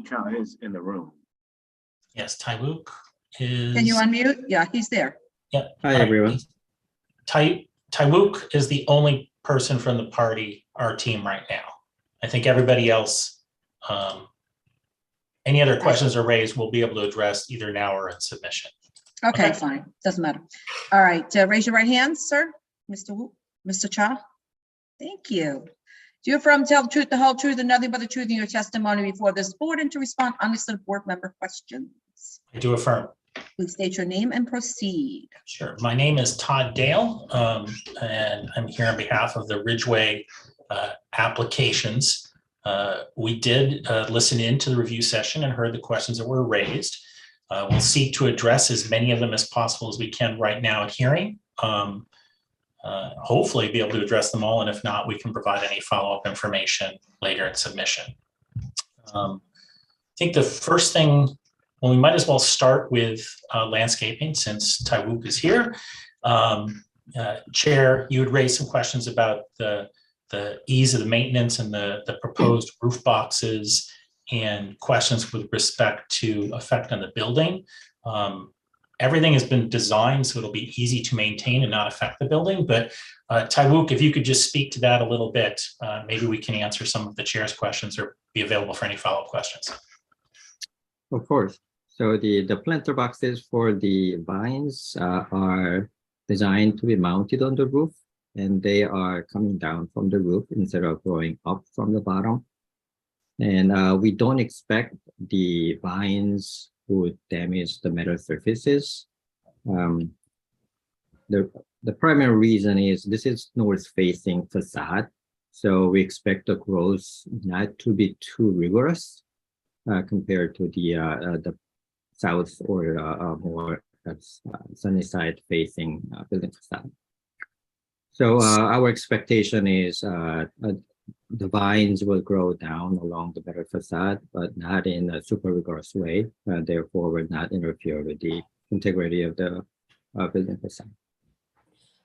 Cha is in the room. Yes, Tai Wook is. Can you unmute? Yeah, he's there. Yeah. Hi, everyone. Tai Wook is the only person from the party, our team right now. I think everybody else, any other questions are raised, we'll be able to address either now or in submission. Okay, Okay. fine. Doesn't matter. All right, raise your right hand, sir. Mr. Wook, Mr. Cha. Thank you. Do you affirm to tell the truth, the whole truth, and nothing but the truth in your testimony before this board and to respond honestly to board member questions? I do affirm. Please state your name and proceed. Sure. My name is Todd Dale, and I'm here on behalf of the Ridgeway applications. We did listen in to the review session and heard the questions that were raised. We'll seek to address as many of them as possible as we can right now at hearing. Hopefully be able to address them all, and if not, we can provide any follow-up information later in submission. I think the first thing, well, we might as well start with landscaping since Tai Wook is here. Chair, you had raised some questions about the ease of the maintenance and the proposed roof boxes and questions with respect to effect on the building. Everything has been designed so it'll be easy to maintain and not affect the building. But Tai Wook, if you could just speak to that a little bit, maybe we can answer some of the chair's questions or be available for any follow-up questions. Of course. So the planter boxes for the vines are designed to be mounted on the roof, and they are coming down from the roof instead of growing up from the bottom. And we don't expect the vines would damage the metal surfaces. The primary reason is this is north-facing facade, So we expect the growth not to be too rigorous compared to the south or more sunny side facing building facade. So our expectation is the vines will grow down along the better facade, but not in a super rigorous way. Therefore, will not interfere with the integrity of the building facade.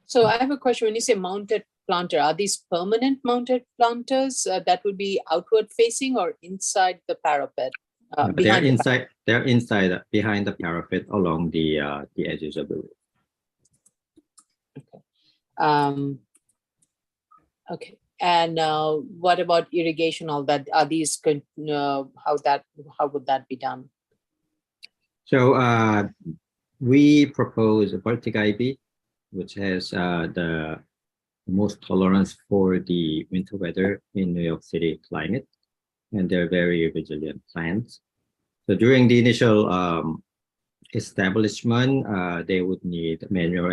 So I have a question. When you say mounted planter, are these permanent mounted planters that would be outward facing or inside the parapet? They're inside. They're inside, behind the parapet, along the edges of the roof. Okay. Okay. And what about irrigation? All that, are these how would that be done? So we propose a Baltic ivy, which has the most tolerance for the winter weather in New York City climate, and they're very resilient plants. So during the initial establishment, they would need manual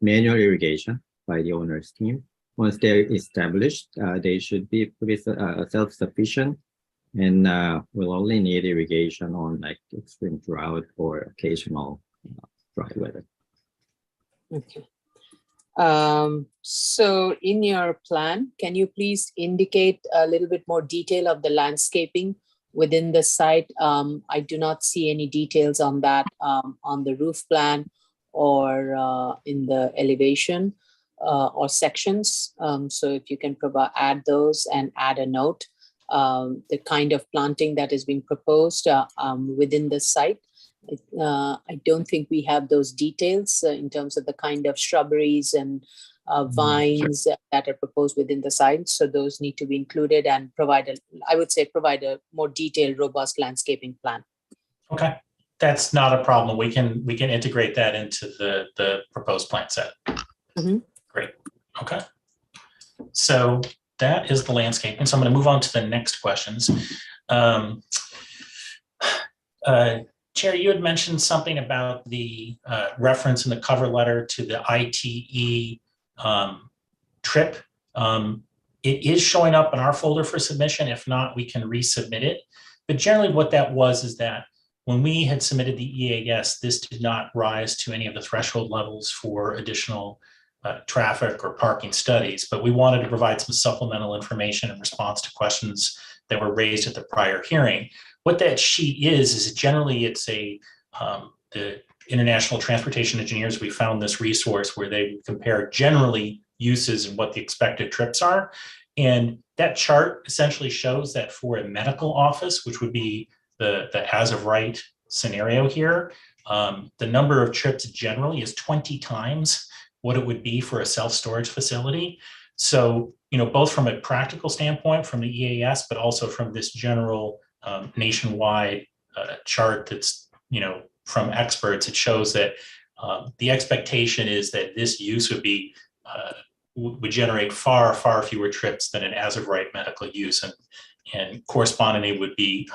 irrigation by the owner's team. Once they're established, they should be pretty self-sufficient, and will only need irrigation on like extreme drought or occasional dry weather. Okay. So in your plan, can you please indicate a little bit more detail of the landscaping within the site? I do not see any details on that on the roof plan or in the elevation or sections. So if you can add those and add a note, the kind of planting that is being proposed within the site. I don't think we have those details in terms of the kind of shrubberies and vines that are proposed within the site. So those need to be included and provide a more detailed, robust landscaping plan. Okay, that's not a problem. We can integrate that into the proposed plan set. Mm-hmm. Great. Okay. So that is the landscaping. So I'm going to move on to the next questions. Chair, you had mentioned something about the reference in the cover letter to the ITE trip. It is showing up in our folder for submission. If not, we can resubmit it. But generally what that was is that when we had submitted the EAS, this did not rise to any of the threshold levels for additional traffic or parking studies, but we wanted to provide some supplemental information in response to questions that were raised at the prior hearing. What that sheet is generally it's the International Transportation Engineers, we found this resource where they compare generally uses and what the expected trips are. And that chart essentially shows that for a medical office, which would be the as of right scenario here, the number of trips generally is 20 times what it would be for a self-storage facility. So, both from a practical standpoint from the EAS, but also from this general nationwide chart that's, from experts, it shows that the expectation is that this use would generate far, far fewer trips than an as of right medical use, and correspondingly would be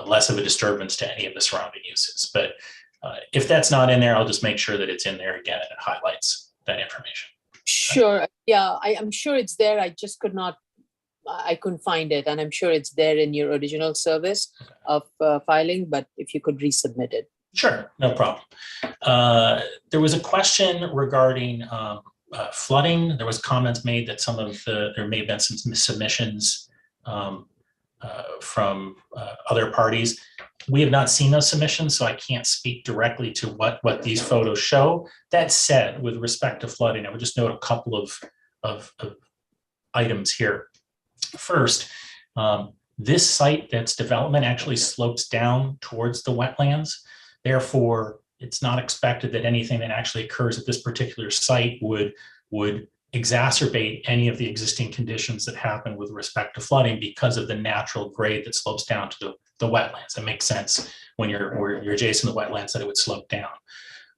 less of a disturbance to any of the surrounding uses. But if that's not in there, I'll just make sure that it's in there again and it highlights that information. Sure. Yeah, I'm sure it's there. I just I couldn't find it, and I'm sure it's there in your original service of filing, but if you could resubmit it. Sure, no problem. There was a question regarding flooding. There was comments made that there may have been some submissions from other parties. We have not seen those submissions, so I can't speak directly to what these photos show. That said, with respect to flooding, I would just note a couple of items here. First, this site that's development actually slopes down towards the wetlands. Therefore, it's not expected that anything that actually occurs at this particular site would exacerbate any of the existing conditions that happen with respect to flooding because of the natural grade that slopes down to the wetlands. It makes sense when you're adjacent to the wetlands that it would slope down.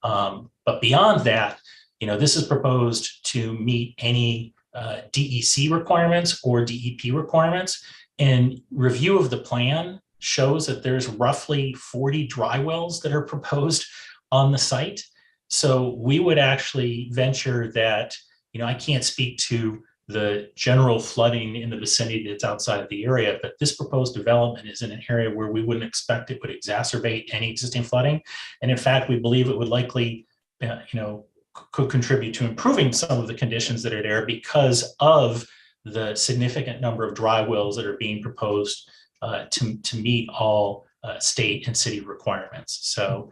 But beyond that, this is proposed to meet any DEC requirements or DEP requirements. And review of the plan shows that there's roughly 40 dry wells that are proposed on the site. So we would actually venture that, I can't speak to the general flooding in the vicinity that's outside of the area, but this proposed development is in an area where we wouldn't expect it would exacerbate any existing flooding. And in fact, we believe it would likely, could contribute to improving some of the conditions that are there because of the significant number of dry wells that are being proposed to meet all state and city requirements. So,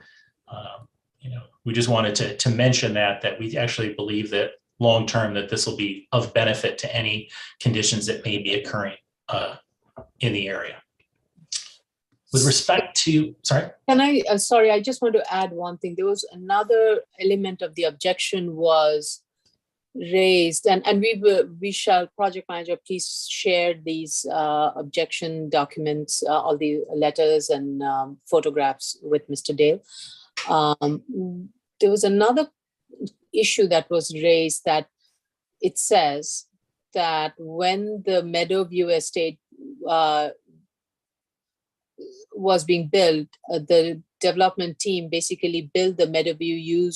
we just wanted to mention that we actually believe that long-term that this will be of benefit to any conditions that may be occurring in the area. With respect to, sorry? Can I, sorry, I just want to add one thing. There was another element of the objection was raised, and we shall, project manager, please share these objection documents, all the letters and photographs with Mr. Dale. There was another issue that was raised that it says that when the Meadowview estate was being built, the development team basically built the Meadowview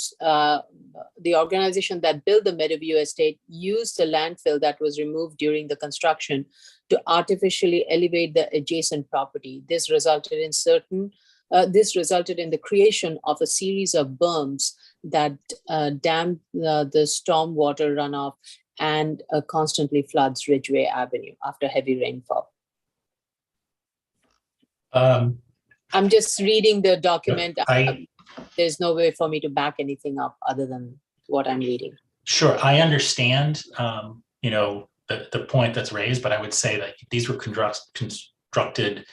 the organization that built the Meadowview estate used the landfill that was removed during the construction to artificially elevate the adjacent property. This resulted in the creation of a series of berms that dammed the stormwater runoff and constantly floods Ridgeway Avenue after heavy rainfall. I'm just reading the document. There's no way for me to back anything up other than what I'm reading. Sure, I understand, the point that's raised, but I would say that these were constructed,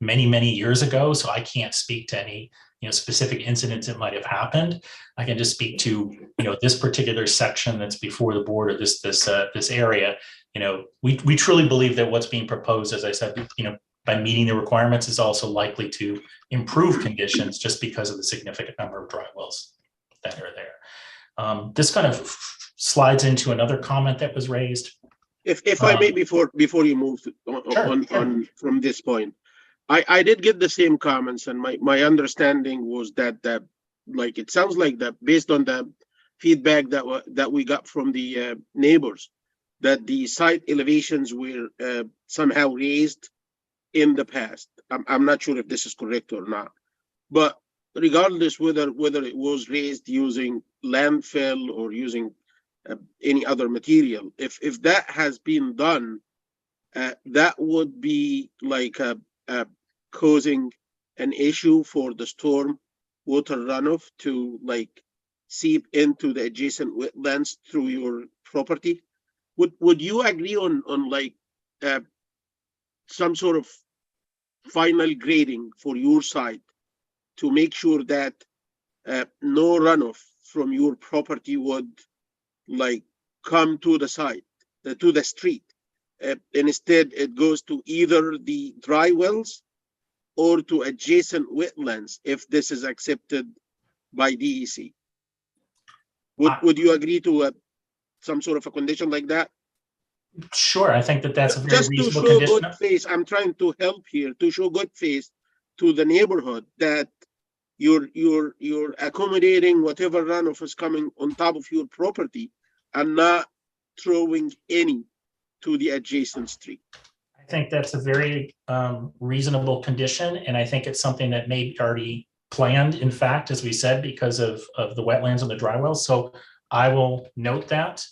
many, many years ago. So I can't speak to any, specific incidents that might have happened. I can just speak to, this particular section that's before the board, or this area. We truly believe that what's being proposed, as I said, by meeting the requirements, is also likely to improve conditions just because of the significant number of dry wells that are there. This kind of slides into another comment that was raised. If I may, before you move on from this point, I did get the same comments, and my understanding was that it sounds like that based on the feedback that we got from the neighbors, that the site elevations were somehow raised in the past. I'm not sure if this is correct or not, but regardless whether it was raised using landfill or using any other material, if that has been done, that would be like causing an issue for the storm water runoff to seep into the adjacent wetlands through your property. Would you agree on some sort of final grading for your site to make sure that no runoff from your property would come to the site, to the street? Instead, it goes to either the dry wells or to adjacent wetlands if this is accepted by DEC. Would you agree to some sort of a condition like that? Sure, I think that's a very just reasonable to show condition. Good faith, I'm trying to help here to show good faith to the neighborhood that you're accommodating whatever runoff is coming on top of your property and not throwing any to the adjacent street. I think that's a very reasonable condition, and I think it's something that may be already planned, in fact, as we said, because of the wetlands and the dry wells. So I will note that.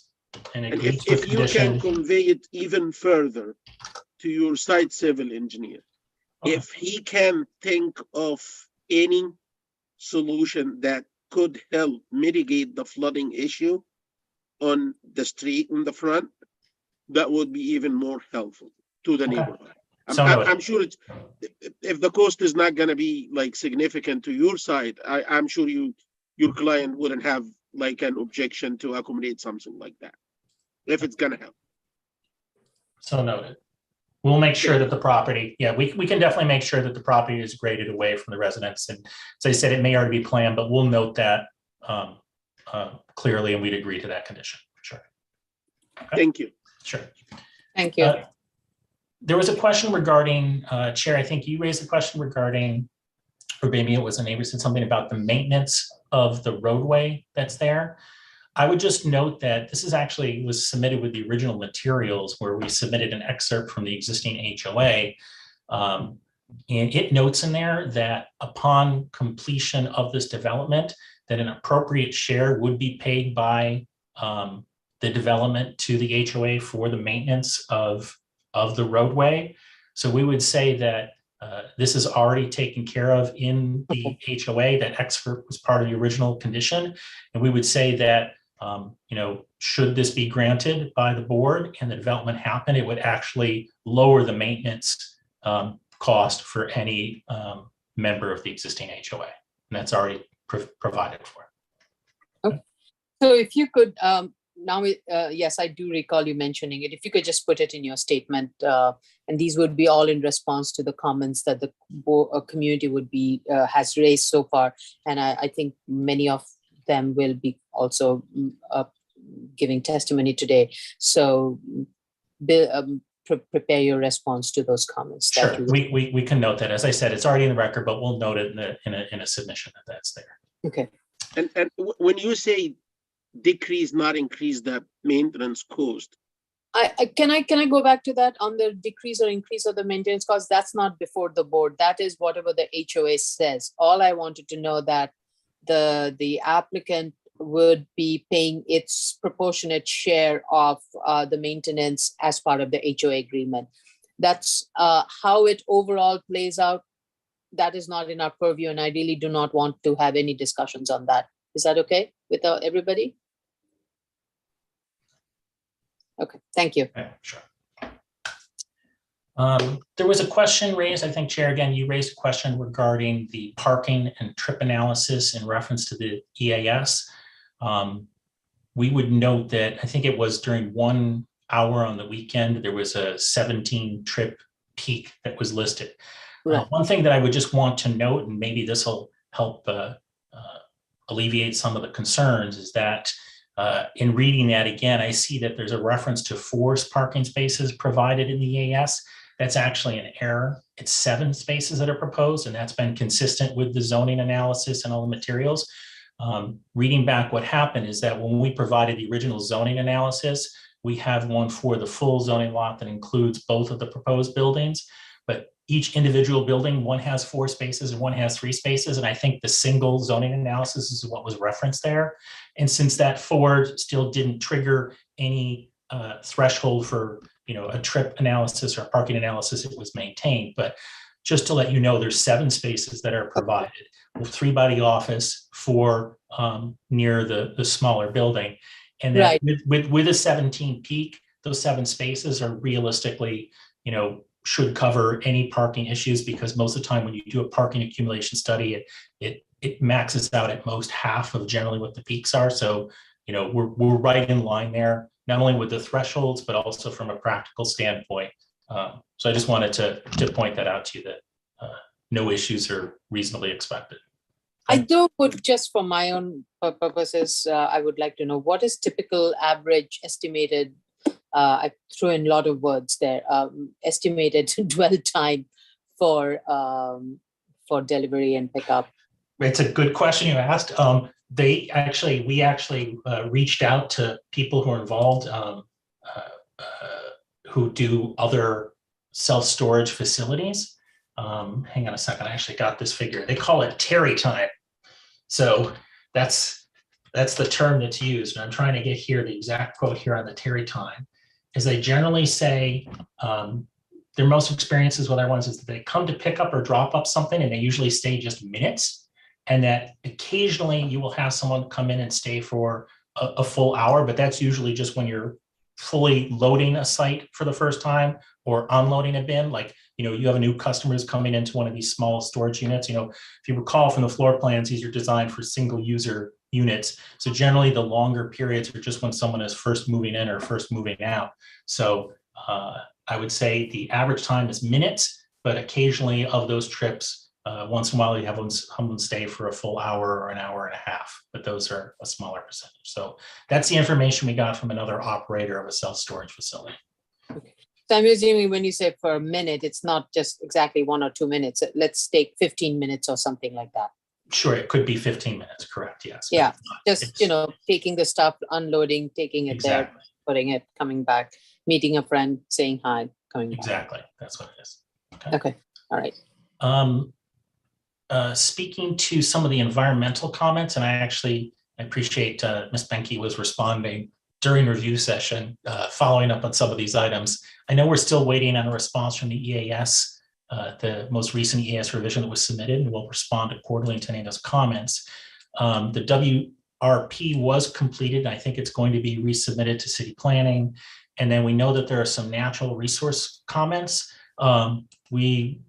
And if you can convey it even further to your site civil engineer, if he can think of any solution that could help mitigate the flooding issue on the street in the front, that would be even more helpful to the neighborhood. I'm sure if the cost is not going to be significant to your side, I'm sure your client wouldn't have an objection to accommodate something like that, if it's going to help. So noted. We'll make sure that the property, we can definitely make sure that the property is graded away from the residents. And as I said, it may already be planned, but we'll note that clearly, and we'd agree to that condition. Sure. Okay. Thank you. Sure. Thank you. There was a question regarding, Chair, I think you raised a question regarding, or maybe it was a neighbor said something about the maintenance of the roadway that's there. I would just note that this is actually was submitted with the original materials where we submitted an excerpt from the existing HOA. And it notes in there that upon completion of this development, that an appropriate share would be paid by the development to the HOA for the maintenance of the roadway. So we would say that this is already taken care of in the HOA. That excerpt was part of the original condition. And we would say that, should this be granted by the board and the development happen, it would actually lower the maintenance cost for any member of the existing HOA. And that's already provided for. Okay. So if you could, yes, I do recall you mentioning it. If you could just put it in your statement, and these would be all in response to the comments that the community would be has raised so far. And I think many of them will be also giving testimony today. So prepare your response to those comments. Sure, we can note that. As I said, it's already in the record, but we'll note it in a submission that that's there. Okay. And when you say decrease, not increase the maintenance cost. Can I go back to that on the decrease or increase of the maintenance cost? That's not before the board. That is whatever the HOA says. All I wanted to know that the applicant would be paying its proportionate share of the maintenance as part of the HOA agreement. That's how it overall plays out. That is not in our purview, and I really do not want to have any discussions on that. Is that okay with everybody? Okay, thank you. Okay, sure. There was a question raised, I think, Chair, again, you raised a question regarding the parking and trip analysis in reference to the EAS. We would note that I think it was during 1 hour on the weekend, there was a 17 trip peak that was listed. Right. One thing that I would just want to note, and maybe this will help alleviate some of the concerns, is that in reading that again, I see that there's a reference to 4 parking spaces provided in the EAS. That's actually an error. It's 7 spaces that are proposed, and that's been consistent with the zoning analysis and all the materials. Reading back, what happened is that when we provided the original zoning analysis, we have one for the full zoning lot that includes both of the proposed buildings, but each individual building, one has 4 spaces and one has 3 spaces. And I think the single zoning analysis is what was referenced there. And since that 4 still didn't trigger any threshold for a trip analysis or parking analysis, it was maintained. But just to let you know, there's 7 spaces that are provided, 3 by the office, 4 near the smaller building. And then Right. with a 17 peak, those 7 spaces are realistically, should cover any parking issues, because most of the time when you do a parking accumulation study, it maxes out at most half of generally what the peaks are. So, we're right in line there, not only with the thresholds, but also from a practical standpoint. So I just wanted to point that out to you, that no issues are reasonably expected. I do put, just for my own purposes, I would like to know what is typical average estimated, I threw in a lot of words there, estimated dwell time for delivery and pickup. It's a good question you asked. We actually reached out to people who are involved, who do other self-storage facilities. Hang on a second, I actually got this figure. They call it Terry time. So that's the term that's used. And I'm trying to get here the exact quote here on the Terry time. Is they generally say their most experiences with our ones is that they come to pick up or drop up something, and they usually stay just minutes. And that occasionally you will have someone come in and stay for a full hour, but that's usually just when you're fully loading a site for the first time or unloading a bin. Like, you have a new customers coming into one of these small storage units. If you recall from the floor plans, these are designed for single user units. So generally the longer periods are just when someone is first moving in or first moving out. So I would say the average time is minutes, but occasionally of those trips, once in a while you have someone stay for a full hour or an hour and a half, but those are a smaller percentage. So that's the information we got from another operator of a self-storage facility. Okay. So I'm assuming when you say for a minute, it's not just exactly 1 or 2 minutes. Let's take 15 minutes or something like that. Sure, it could be 15 minutes, correct, yes. but Yeah, it's- just, you know, taking the stuff, unloading, taking it there, Exactly, putting it, coming back, meeting a friend, saying hi, coming back. exactly, that's what it is. Okay, all right. Speaking to some of the environmental comments, and I appreciate Ms. Benke was responding during review session, following up on some of these items. I know we're still waiting on a response from the EAS, the most recent EAS revision that was submitted, and we'll respond accordingly to any of those comments. The WRP was completed. I think it's going to be resubmitted to city planning. And then we know that there are some natural resource comments. We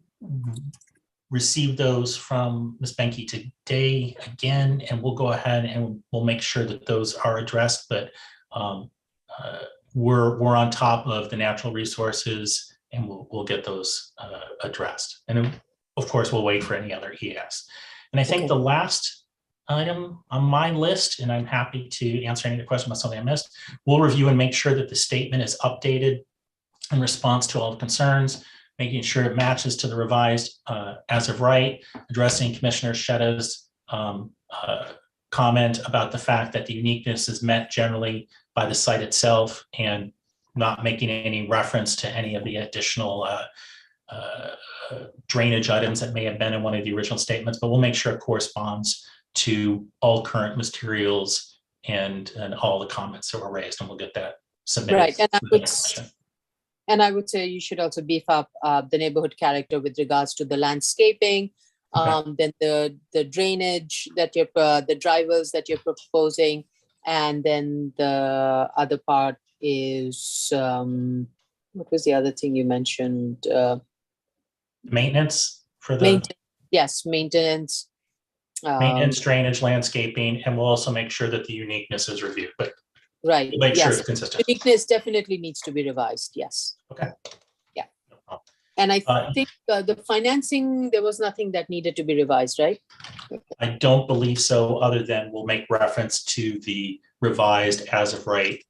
received those from Ms. Benke today again, and we'll go ahead and we'll make sure that those are addressed. But we're on top of the natural resources, and we'll get those addressed. And then, of course, we'll wait for any other ES. And I think Okay. the last item on my list, and I'm happy to answer any questions about something I missed, we'll review and make sure that the statement is updated in response to all the concerns, making sure it matches to the revised as of right, addressing Commissioner Shetta's comment about the fact that the uniqueness is met generally by the site itself, and not making any reference to any of the additional drainage items that may have been in one of the original statements, but we'll make sure it corresponds to all current materials and all the comments that were raised, and we'll get that submitted. Right, and within the session. I would say you should also beef up the neighborhood character with regards to the landscaping, then the drainage that the drivers that you're proposing, and then the other part is what was the other thing you mentioned? Maintenance for the Maintenance. maintenance, drainage, landscaping, and we'll also make sure that the uniqueness is reviewed, but Right. we'll make sure Yes. it's consistent. Uniqueness definitely needs to be revised. Yes. Okay. Yeah. No problem. And I think the financing, there was nothing that needed to be revised, right? I don't believe so, other than we'll make reference to the revised as of right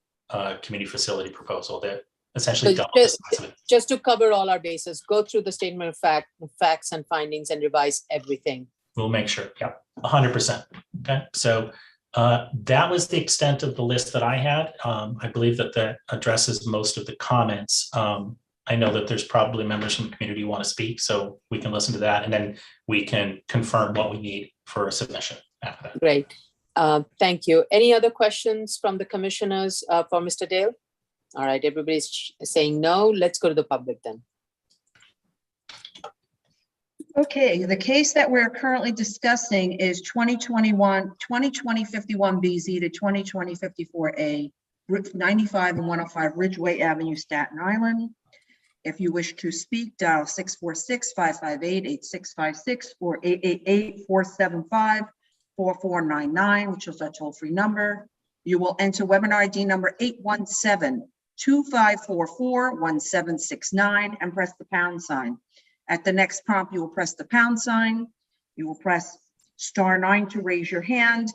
community facility proposal that essentially So doubles the size of it. Just to cover all our bases, go through the statement of facts and findings and revise everything. We'll make sure, yeah, 100%. Okay, so that was the extent of the list that I had. I believe that addresses most of the comments. I know that there's probably members from the community who want to speak, so we can listen to that, and then we can confirm what we need for a submission after that. Great. Thank you. Any other questions from the commissioners for Mr. Dale? All right, everybody's saying no. Let's go to the public then. Okay, the case that we're currently discussing is 2020-51BZ to 2020-54A, Route 95 and 105 Ridgeway Avenue, Staten Island. If you wish to speak, dial 646-558-8656 or 888-475-4499, which is our toll-free number. You will enter webinar ID number 817-2544-1769 and press the pound sign. At the next prompt, you will press the pound sign. You will press *9 to raise your hand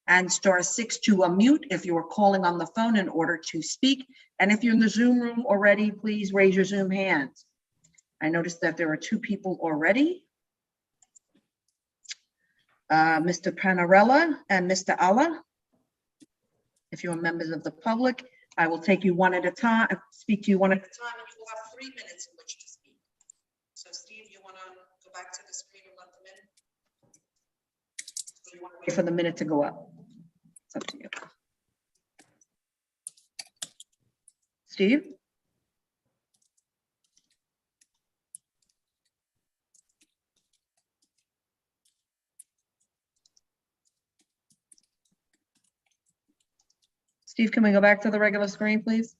and *6 to unmute if you are calling on the phone in order to speak. And if you're in the Zoom room already, please raise your Zoom hand. I noticed that there are 2 people already. Mr. Panarella and Mr. Alla. If you're members of the public, I will take you one at a time, speak to you one at a time, and you will have 3 minutes in which to speak. So Steve, you want to go back to the screen and let them in? Or you want to wait for the minute to go up? It's up to you. Steve? Steve, can we go back to the regular screen, please?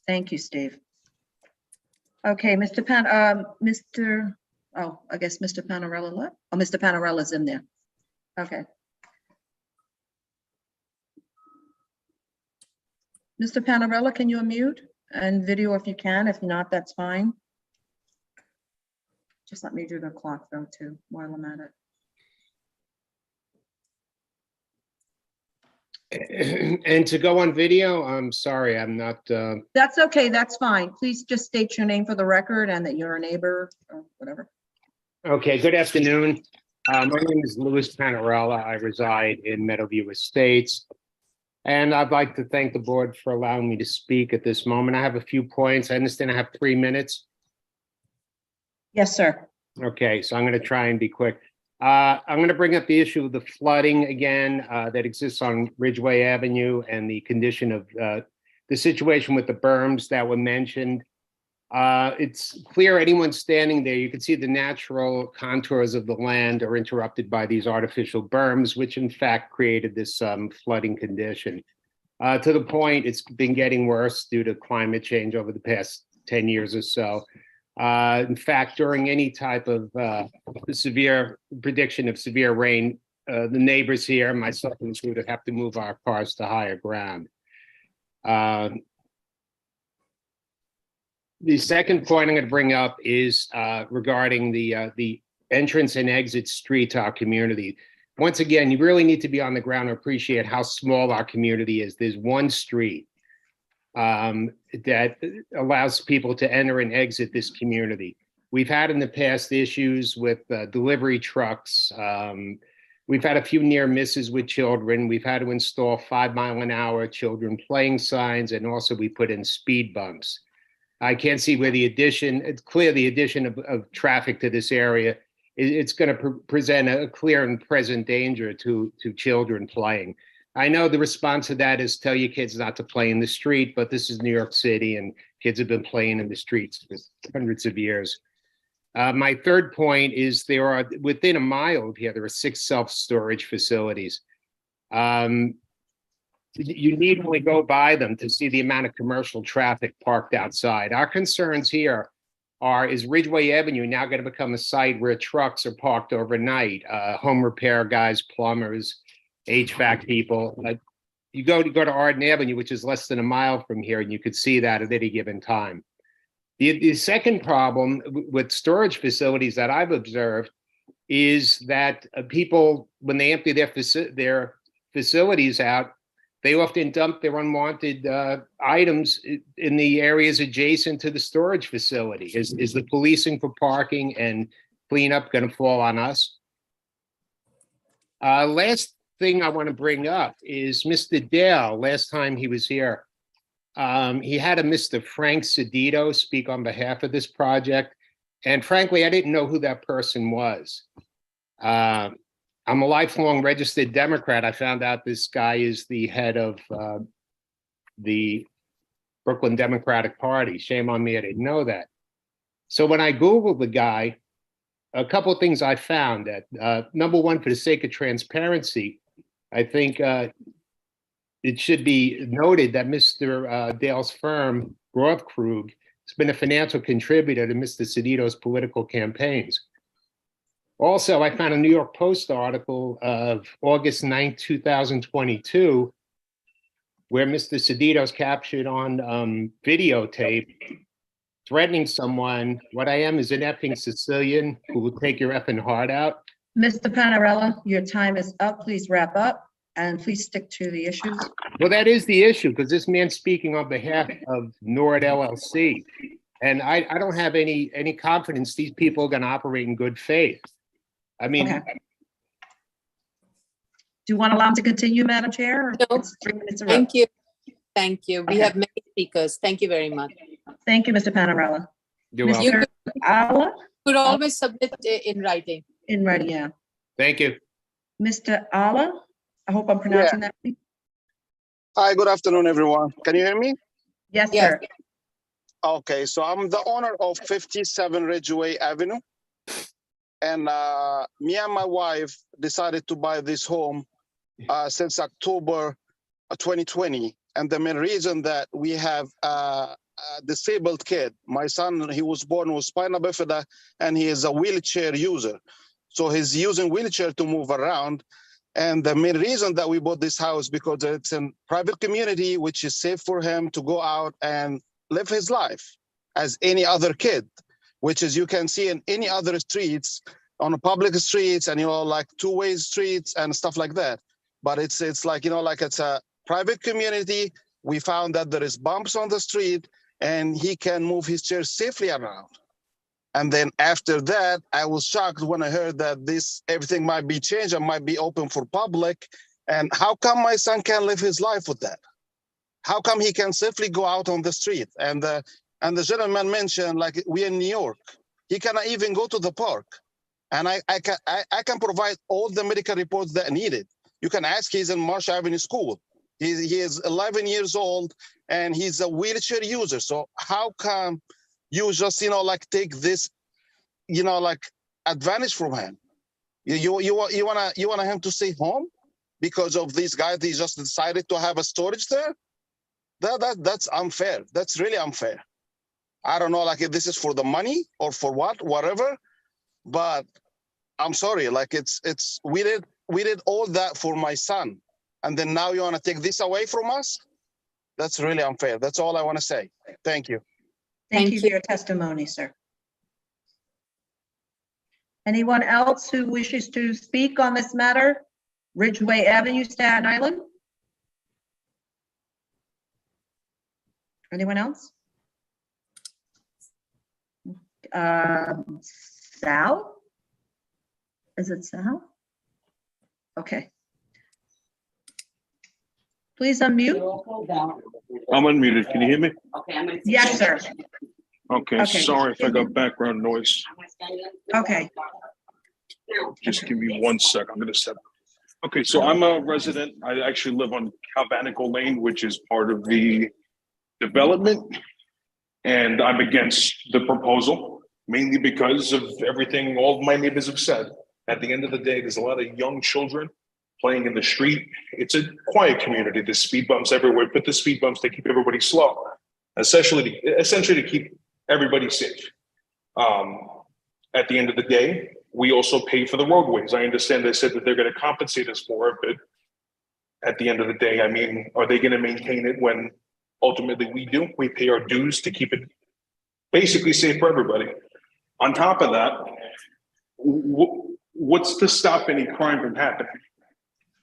Thank you, Steve. Okay, I guess Mr. Panarella left. Oh, Mr. Panarella's in there. Okay. Mr. Panarella, can you unmute and video if you can? If not, that's fine. Just let me do the clock though too while I'm at it. And to go on video, I'm sorry, I'm not, That's okay, that's fine. Please just state your name for the record and that you're a neighbor or whatever. Okay, good afternoon. My name is Louis Panarella. I reside in Meadowview Estates. And I'd like to thank the board for allowing me to speak at this moment. I have a few points. I understand I have 3 minutes. Yes, sir. Okay, so I'm going to try and be quick. I'm going to bring up the issue of the flooding again that exists on Ridgeway Avenue and the condition of the situation with the berms that were mentioned. It's clear anyone standing there, you can see the natural contours of the land are interrupted by these artificial berms, which in fact created this flooding condition. To the point, it's been getting worse due to climate change over the past 10 years or so. In fact, during any type of severe prediction of severe rain, the neighbors here, myself included, have to move our cars to higher ground. The second point I'm going to bring up is regarding the entrance and exit street to our community. Once again, you really need to be on the ground to appreciate how small our community is. There's one street that allows people to enter and exit this community. We've had in the past issues with delivery trucks. We've had a few near misses with children. We've had to install 5-mile-an-hour children playing signs, and also we put in speed bumps. I can't see where the addition, it's clear the addition of traffic to this area, it's going to present a clear and present danger to children playing. I know the response to that is tell your kids not to play in the street, but this is New York City and kids have been playing in the streets for hundreds of years. My third point is there are, within a mile of here, there are 6 self-storage facilities. You need only go by them to see the amount of commercial traffic parked outside. Our concerns here are, is Ridgeway Avenue now going to become a site where trucks are parked overnight? Home repair guys, plumbers, HVAC people. You go to Arden Avenue, which is less than a mile from here, and you could see that at any given time. The second problem with storage facilities that I've observed is that people, when they empty their facilities out, they often dump their unwanted items in the areas adjacent to the storage facility. Is the policing for parking and cleanup going to fall on us? Last thing I want to bring up is Mr. Dale. Last time he was here, he had a Mr. Frank Cedito speak on behalf of this project. And frankly, I didn't know who that person was. I'm a lifelong registered Democrat. I found out this guy is the head of the Brooklyn Democratic Party. Shame on me, I didn't know that. So when I Googled the guy, a couple of things I found that, number one, for the sake of transparency, I think it should be noted that Mr. Dale's firm, Rothkrug, has been a financial contributor to Mr. Cedito's political campaigns. Also, I found a New York Post article of August 9th, 2022, where Mr. Cedito's captured on videotape threatening someone. What I am is an effing Sicilian who will take your effing heart out. Mr. Panarella, your time is up. Please wrap up and please stick to the issues. Well, that is the issue, because this man's speaking on behalf of Nord LLC. And I don't have any confidence these people are going to operate in good faith. I mean, Okay. Do you want to allow him to continue, Madam Chair? No. It's 3 minutes. Thank you. Thank you. We Okay. have many speakers. Thank you very much. Thank you, Mr. Panarella. you're welcome. You Mr. Ala, could always submit in writing. in writing, yeah. Thank you. Mr. Ala, I hope I'm pronouncing that right. Hi, good afternoon, everyone. Can you hear me? Yes, Yes. sir. Okay, so I'm the owner of 57 Ridgeway Avenue. And me and my wife decided to buy this home since October 2020. And the main reason that we have a disabled kid. My son, he was born with spina bifida and he is a wheelchair user. So he's using wheelchair to move around. And the main reason that we bought this house because it's a private community, which is safe for him to go out and live his life as any other kid, which is you can see in any other streets, on the public streets and, like two-way streets and stuff like that. But it's like, like it's a private community. We found that there is bumps on the street and he can move his chair safely around. And then after that, I was shocked when I heard that everything might be changed and might be open for public. And how come my son can't live his life with that? How come he can safely go out on the street? And the gentleman mentioned, like, we in New York, he cannot even go to the park. And I can provide all the medical reports that are needed. You can ask, he's in Marsh Avenue School. He is 11 years old and he's a wheelchair user. So how come you just, like, take this, like, advantage from him? You want him to stay home because of these guys? They just decided to have a storage there. That's unfair. That's really unfair. I don't know, like, if this is for the money or for whatever. But I'm sorry, like, we did all that for my son, and then now you want to take this away from us? That's really unfair. That's all I want to say. Thank you. Thank you for your testimony, sir. Anyone else who wishes to speak on this matter? Ridgeway Avenue, Staten Island? Anyone else? Sal? Is it Sal? Okay. Please unmute. I'm unmuted. Can you hear me? Yes, sir. Okay, sorry if I got background noise. Okay. Just give me 1 sec. I'm gonna step. Okay, so I'm a resident. I actually live on Calvanico Lane, which is part of the development. And I'm against the proposal, mainly because of everything all of my neighbors have said. At the end of the day, there's a lot of young children playing in the street. It's a quiet community. There's speed bumps everywhere. Put the speed bumps to keep everybody slow, essentially to keep everybody safe. At the end of the day, we also pay for the roadways. I understand they said that they're going to compensate us for it, but at the end of the day, I mean, are they going to maintain it when ultimately we do? We pay our dues to keep it basically safe for everybody. On top of that, what's to stop any crime from happening?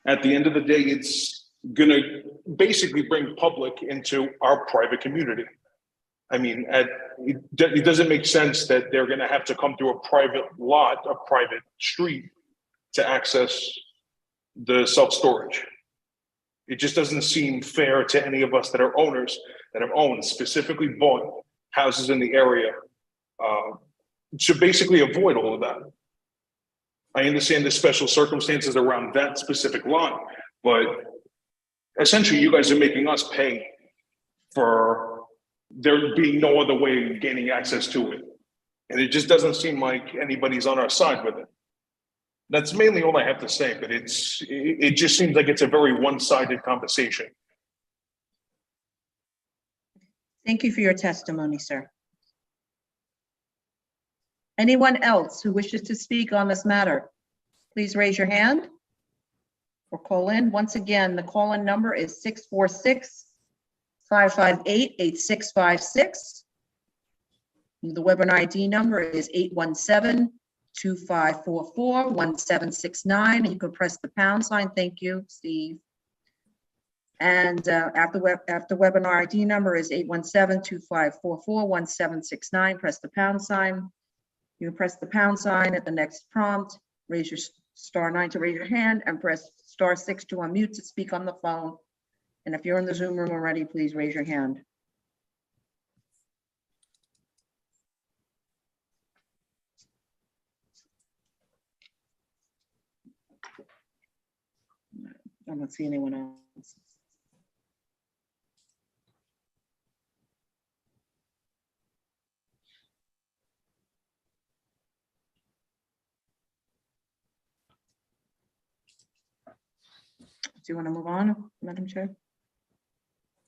At the end of the day, it's going to basically bring public into our private community. I mean, it doesn't make sense that they're going to have to come through a private lot, a private street to access the self-storage. It just doesn't seem fair to any of us that are owners, that have owned, specifically bought houses in the area, to basically avoid all of that. I understand the special circumstances around that specific lot, but essentially you guys are making us pay for there being no other way of gaining access to it. And it just doesn't seem like anybody's on our side with it. That's mainly all I have to say, but it just seems like it's a very one-sided conversation. Thank you for your testimony, sir. Anyone else who wishes to speak on this matter, please raise your hand or call in. Once again, the call-in number is 646-558-8656. The webinar ID number is 817-2544-1769. You can press the pound sign. Thank you, Steve. And after webinar ID number is 817-2544-1769. Press the pound sign. You can press the pound sign at the next prompt, raise your *9 to raise your hand, and press *6 to unmute to speak on the phone. And if you're in the Zoom room already, please raise your hand. I don't see anyone else. Do you want to move on, Madam Chair?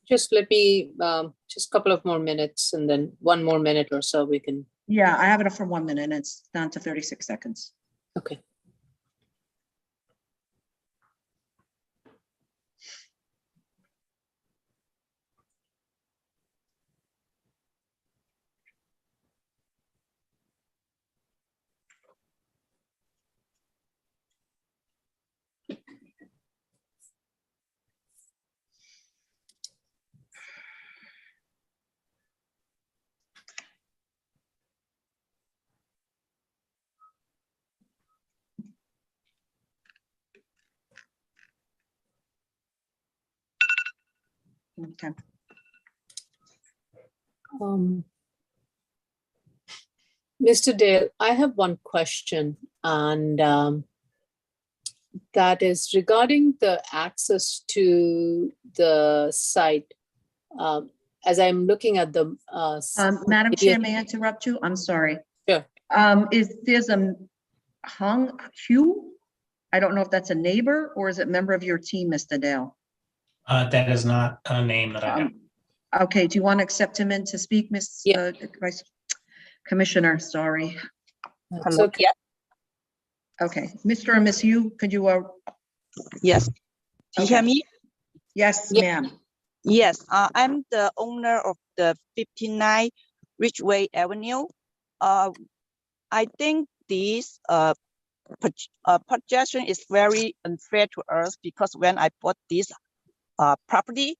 Just let me, just a couple of more minutes and then 1 more minute or so we can. Yeah, I have it up for 1 minute and it's down to 36 seconds. Okay. Okay. Mr. Dale, I have one question, and that is regarding the access to the site. As I'm looking at the Madam Chair, may I interrupt you? I'm sorry. Sure. There's a Hung Hugh? I don't know if that's a neighbor or is it a member of your team, Mr. Dale? That is not a name that I have. Okay, do you want to accept him in to speak, Ms. Vice Commissioner? Sorry. Hello. Okay. Okay, Mr. and Miss Yu, could you? Yes. Do you hear me? Yes, ma'am. Yes, I'm the owner of the 59 Ridgeway Avenue. I think this projection is very unfair to us because when I bought this property,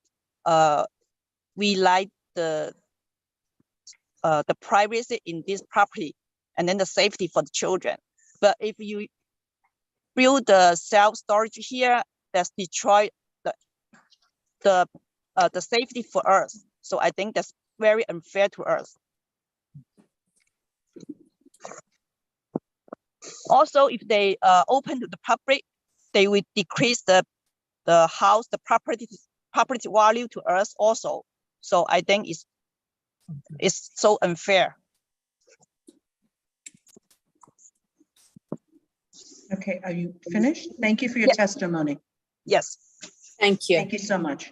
we like the privacy in this property and then the safety for the children. But if you build the self-storage here, that's destroy the safety for us. So I think that's very unfair to us. Also, if they open to the public, they will decrease the house, the property value to us also. So I think it's so unfair. Okay, are you finished? Thank you for your testimony. Yes. Thank you. Thank you so much.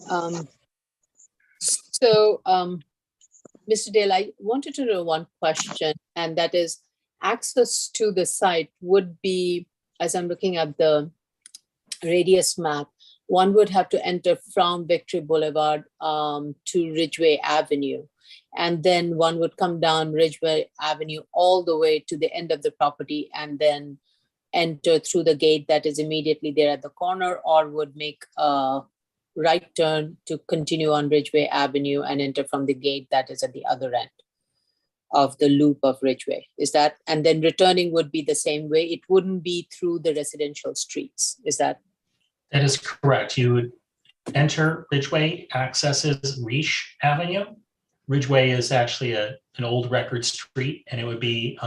Mr. Dale, I wanted to know one question, and that is access to the site would be, as I'm looking at the radius map, one would have to enter from Victory Boulevard to Ridgeway Avenue. And then one would come down Ridgeway Avenue all the way to the end of the property and then enter through the gate that is immediately there at the corner, or would make a right turn to continue on Ridgeway Avenue and enter from the gate that is at the other end of the loop of Ridgeway. Is that, and then returning would be the same way? It wouldn't be through the residential streets. Is that? That is correct. You would enter Ridgeway, accesses Riche Avenue. Ridgeway is actually an old record street, and it would be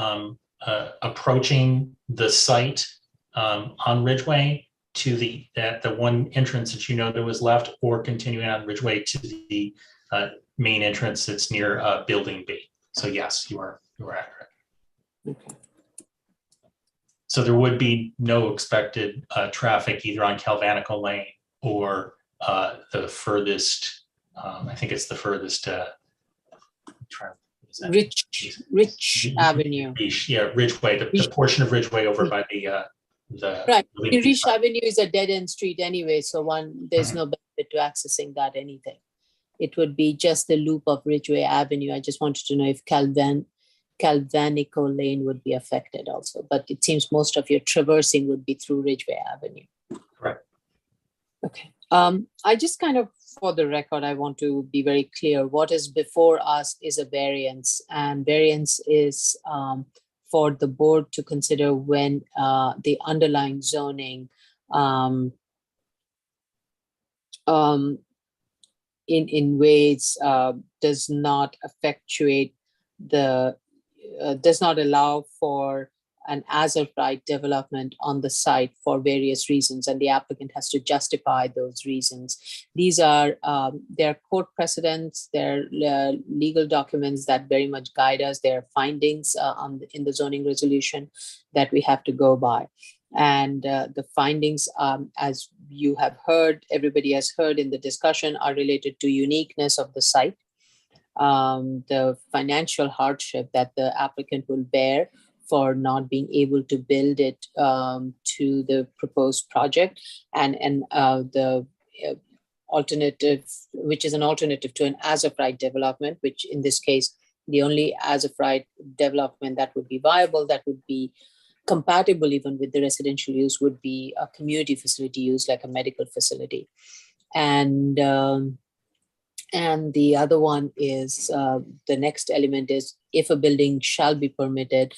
approaching the site on Ridgeway to the one entrance that you know that was left, or continuing on Ridgeway to the main entrance that's near Building B. So yes, you are accurate. Okay. So there would be no expected traffic either on Calvanico Lane or the furthest, I think it's the furthest Rich Avenue. Yeah, Ridgeway, the portion of Ridgeway over by the right. Rich Avenue is a dead end street anyway, so there's no benefit to accessing that anything. It would be just the loop of Ridgeway Avenue. I just wanted to know if Calvanico Lane would be affected also, but it seems most of your traversing would be through Ridgeway Avenue. Correct. Okay. I just kind of, for the record, I want to be very clear. What is before us is a variance, and variance is for the board to consider when the underlying zoning in ways does not effectuate does not allow for an as-of-right development on the site for various reasons, and the applicant has to justify those reasons. These are their court precedents, their legal documents that very much guide us, their findings in the zoning resolution that we have to go by. And the findings, as you have heard, everybody has heard in the discussion, are related to uniqueness of the site, the financial hardship that the applicant will bear for not being able to build it to the proposed project, and the alternative, which is an alternative to an as-of-right development, which in this case, the only as-of-right development that would be viable, that would be compatible even with the residential use, would be a community facility use, like a medical facility. And the other one is, the next element is, if a building shall be permitted,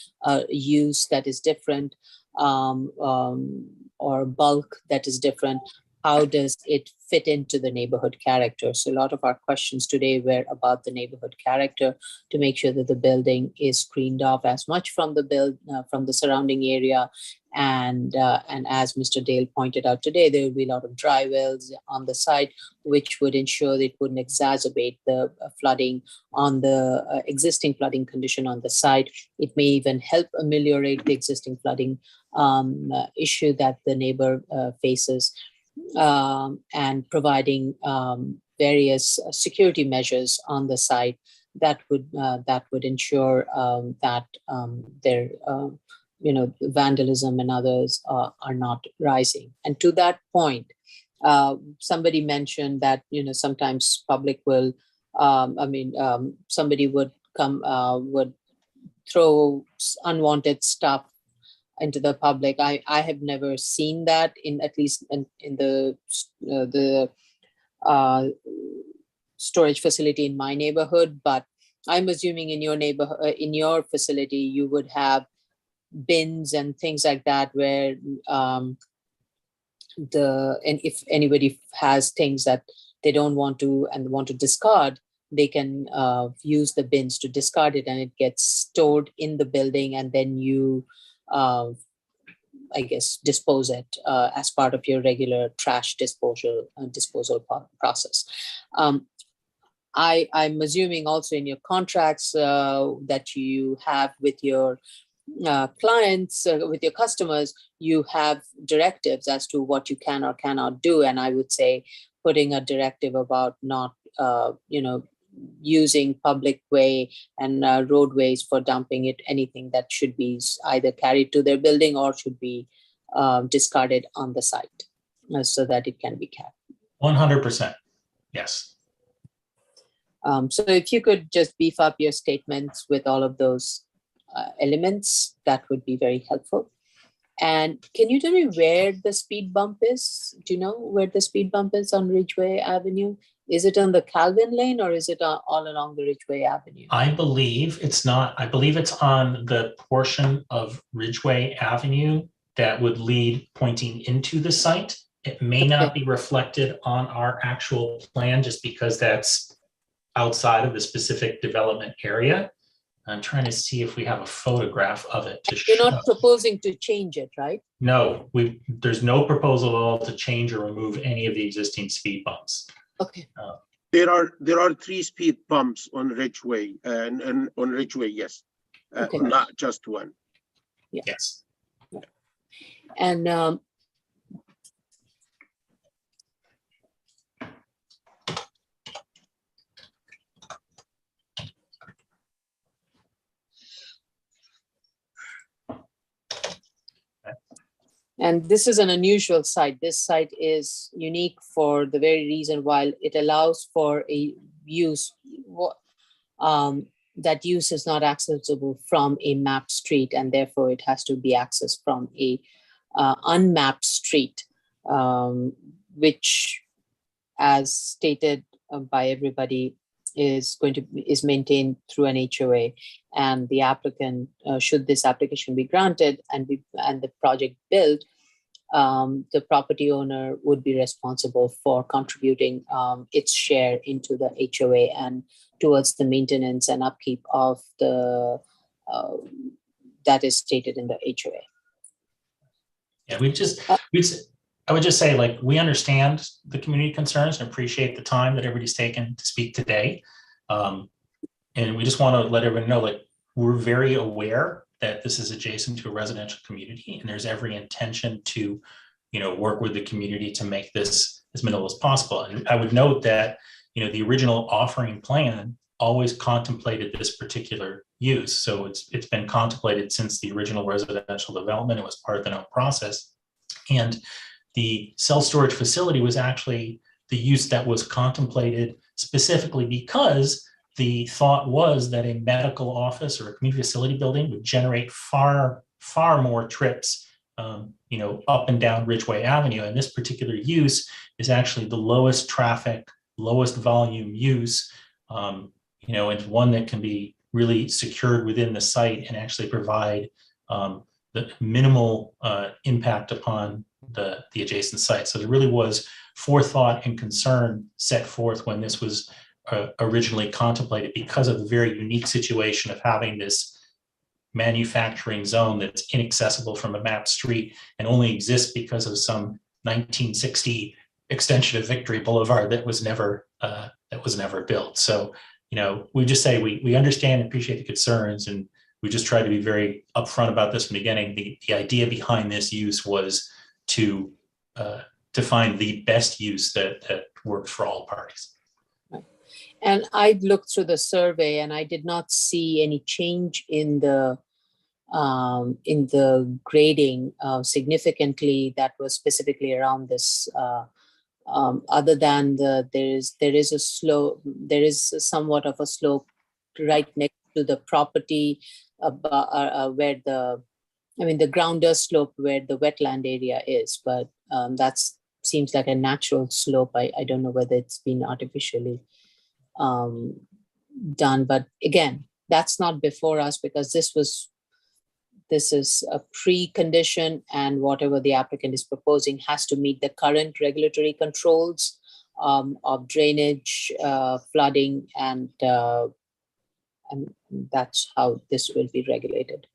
use that is different, or bulk that is different, how does it fit into the neighborhood character? So a lot of our questions today were about the neighborhood character to make sure that the building is screened off as much from the surrounding area. And as Mr. Dale pointed out today, there will be a lot of dry wells on the site, which would ensure that it wouldn't exacerbate the flooding on the existing flooding condition on the site. It may even help ameliorate the existing flooding issue that the neighbor faces. And providing various security measures on the site that would ensure that their vandalism and others are not rising. And to that point, somebody mentioned that sometimes public will, somebody would come would throw unwanted stuff into the public. I have never seen that in at least in the storage facility in my neighborhood, but I'm assuming in your neighborhood, in your facility, you would have bins and things like that where and if anybody has things that they don't want to and want to discard, they can use the bins to discard it, and it gets stored in the building, and then you I guess dispose it as part of your regular trash disposal process. I'm assuming also in your contracts that you have with your clients, with your customers, you have directives as to what you can or cannot do. And I would say putting a directive about not, using public way and roadways for dumping it, anything that should be either carried to their building or should be discarded on the site so that it can be kept. 100%. Yes. So if you could just beef up your statements with all of those elements, that would be very helpful. And can you tell me where the speed bump is? Do you know where the speed bump is on Ridgeway Avenue? Is it on the Calvin Lane or is it all along the Ridgeway Avenue? I believe it's not. I believe it's on the portion of Ridgeway Avenue that would lead pointing into the site. It may not be reflected on our actual plan just because that's outside of the specific development area. I'm trying to see if we have a photograph of it to show. You're not proposing to change it, right? No, there's no proposal at all to change or remove any of the existing speed bumps. Okay. There are 3 speed bumps on Ridgeway and on Ridgeway, yes, Okay. not just one. Yeah. Yes. And and this is an unusual site. This site is unique for the very reason while it allows for a use, that use is not accessible from a mapped street, and therefore it has to be accessed from a unmapped street, which, as stated by everybody, is maintained through an HOA, and the applicant, should this application be granted and the project built, the property owner would be responsible for contributing its share into the HOA and towards the maintenance and upkeep of the that is stated in the HOA. Yeah, I would just say, like, we understand the community concerns and appreciate the time that everybody's taken to speak today. And we just want to let everyone know, like, we're very aware that this is adjacent to a residential community, and there's every intention to, work with the community to make this as minimal as possible. And I would note that, the original offering plan always contemplated this particular use. So it's been contemplated since the original residential development. It was part of the known process. And the self-storage facility was actually the use that was contemplated specifically because the thought was that a medical office or a community facility building would generate far, far more trips, up and down Ridgeway Avenue. And this particular use is actually the lowest traffic, lowest volume use, and one that can be really secured within the site and actually provide the minimal impact upon the adjacent site. So there really was forethought and concern set forth when this was originally contemplated, because of the very unique situation of having this manufacturing zone that's inaccessible from a mapped street and only exists because of some 1960 extension of Victory Boulevard that was never built. So, we just say we understand and appreciate the concerns, and we just try to be very upfront about this from the beginning. The idea behind this use was to find the best use that works for all parties. And I looked through the survey and I did not see any change in the grading significantly that was specifically around this, other than there is a slope, there is somewhat of a slope right next to the property where the ground does slope where the wetland area is, but that seems like a natural slope. I don't know whether it's been artificially done, but again, that's not before us, because this is a precondition, and whatever the applicant is proposing has to meet the current regulatory controls of drainage, flooding, and that's how this will be regulated.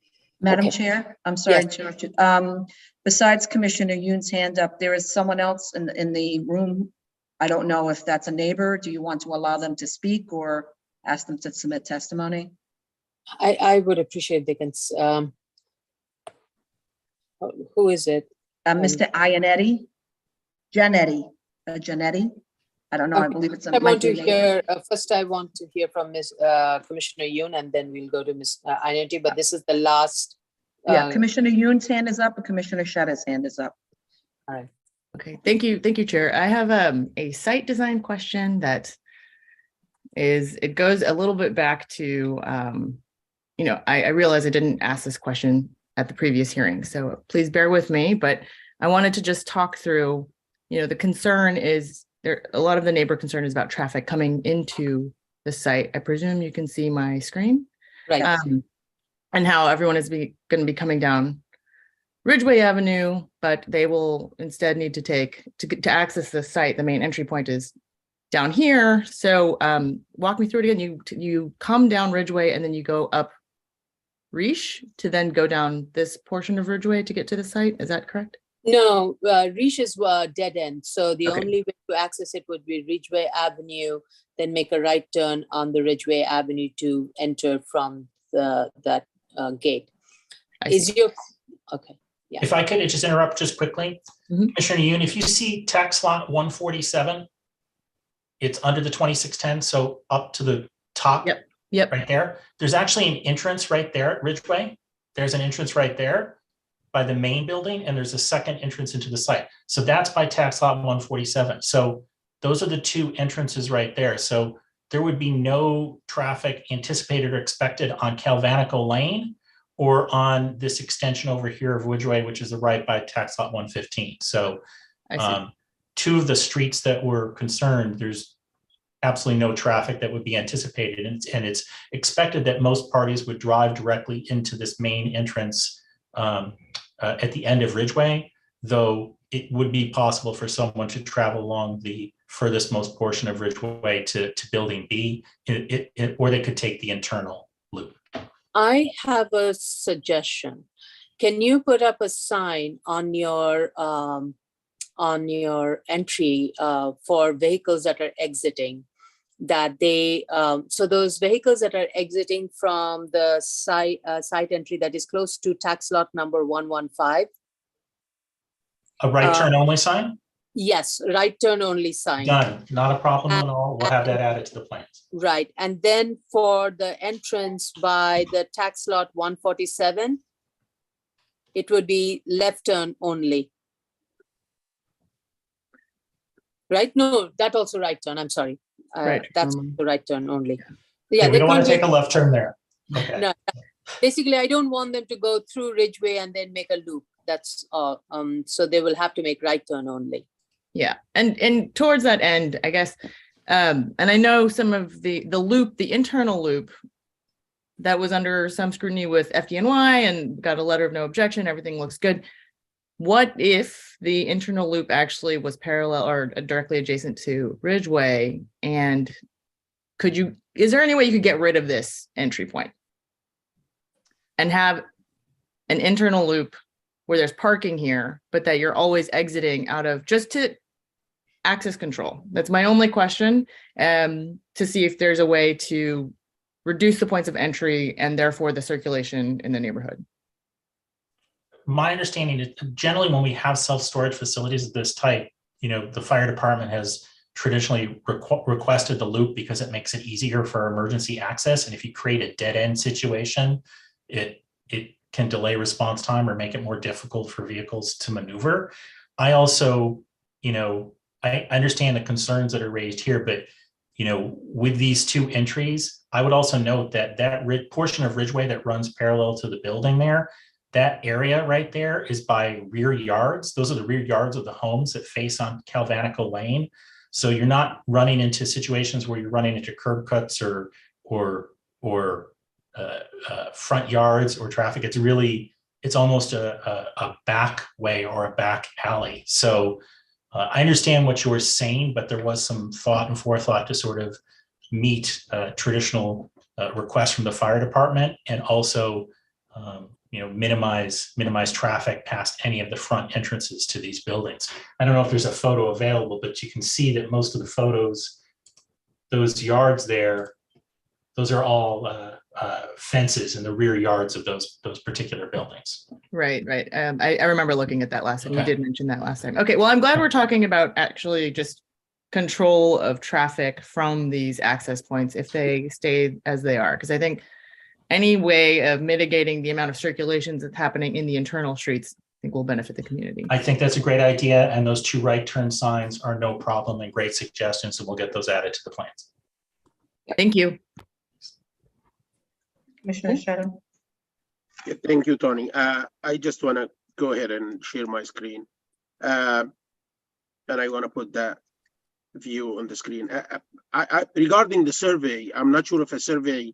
Madam Okay. Chair, I'm sorry Yes. to interrupt you. Besides Commissioner Yoon's hand up, there is someone else in the room. I don't know if that's a neighbor. Do you want to allow them to speak or ask them to submit testimony? I would appreciate they can. Who is it? Mr. Ianetti, Janetti. I don't know. I believe it's. I want to hear. First, I want to hear from Ms. Commissioner Yoon, and then we'll go to Ms. Ianetti. But this is the last. Yeah, Commissioner Yoon's hand is up, and Commissioner Shedda's hand is up. All right. Okay, thank you, Chair. I have a site design question that it goes a little bit back to, I realize I didn't ask this question at the previous hearing, so please bear with me, but I wanted to just talk through, the concern is a lot of the neighbor concern is about traffic coming into the site. I presume you can see my screen. Right. And how everyone is going to be coming down Ridgeway Avenue, but they will instead need to take to access the site. The main entry point is down here. So walk me through it again. You come down Ridgeway and then you go up Riche to then go down this portion of Ridgeway to get to the site. Is that correct? No, Riche is dead end. So the Okay. only way to access it would be Ridgeway Avenue, then make a right turn on the Ridgeway Avenue to enter from that gate. Okay? Yeah. If I could just interrupt just quickly, Mhm. Commissioner Yoon, if you see tax lot 147, it's under the 2610, so up to the top. Yep. Right there. There's actually an entrance right there at Ridgeway. There's an entrance right there by the main building, and there's a second entrance into the site. So that's by tax lot 147. So those are the two entrances right there. So there would be no traffic anticipated or expected on Calvanico Lane or on this extension over here of Ridgeway, which is the right by tax lot 115. So two of the streets that were concerned, there's absolutely no traffic that would be anticipated. And it's expected that most parties would drive directly into this main entrance at the end of Ridgeway, though it would be possible for someone to travel along the furthest most portion of Ridgeway to building B, or they could take the internal loop. I have a suggestion. Can you put up a sign on your entry for vehicles that are exiting, that they so those vehicles that are exiting from the site entry that is close to tax lot number 115? A right turn only sign? Yes, right turn only sign. Done. Not a problem at all. We'll have that added to the plans. Right. And then for the entrance by the tax lot 147, it would be left turn only. Right? No, that also right turn. I'm sorry. Right. That's the right turn only. Yeah, we don't want to can't take a left turn there. Okay. No, basically, I don't want them to go through Ridgeway and then make a loop. That's so they will have to make right turn only. Yeah, and towards that end, I guess, and I know some of the loop, the internal loop, that was under some scrutiny with FDNY and got a letter of no objection. Everything looks good. what if the internal loop actually was parallel or directly adjacent to Ridgeway? And is there any way you could get rid of this entry point and have an internal loop where there's parking here, but that you're always exiting out of, just to access control? That's my only question, to see if there's a way to reduce the points of entry and therefore the circulation in the neighborhood. My understanding is generally when we have self-storage facilities of this type, the fire department has traditionally requested the loop because it makes it easier for emergency access. And if you create a dead end situation, it can delay response time or make it more difficult for vehicles to maneuver. I also, I understand the concerns that are raised here, but with these two entries, I would also note that portion of Ridgeway that runs parallel to the building there, that area right there is by rear yards. Those are the rear yards of the homes that face on Calvanico Lane. So you're not running into situations where you're running into curb cuts or front yards or traffic. It's almost a back way or a back alley. So I understand what you were saying, but there was some thought and forethought to sort of meet traditional requests from the fire department, and also minimize traffic past any of the front entrances to these buildings. I don't know if there's a photo available, but you can see that most of the photos, those yards there, those are all fences in the rear yards of those particular buildings. Right. I remember looking at that last time. Okay. You did mention that last time. Okay, well, I'm glad we're talking about actually just control of traffic from these access points if they stay as they are, because I think any way of mitigating the amount of circulations that's happening in the internal streets, I think will benefit the community. I think that's a great idea, and those two right turn signs are no problem and great suggestions, and we'll get those added to the plans. Thank you. Commissioner Shuttle. Yeah, thank you, Tony. I just want to go ahead and share my screen. And I want to put that view on the screen. Regarding the survey, I'm not sure if a survey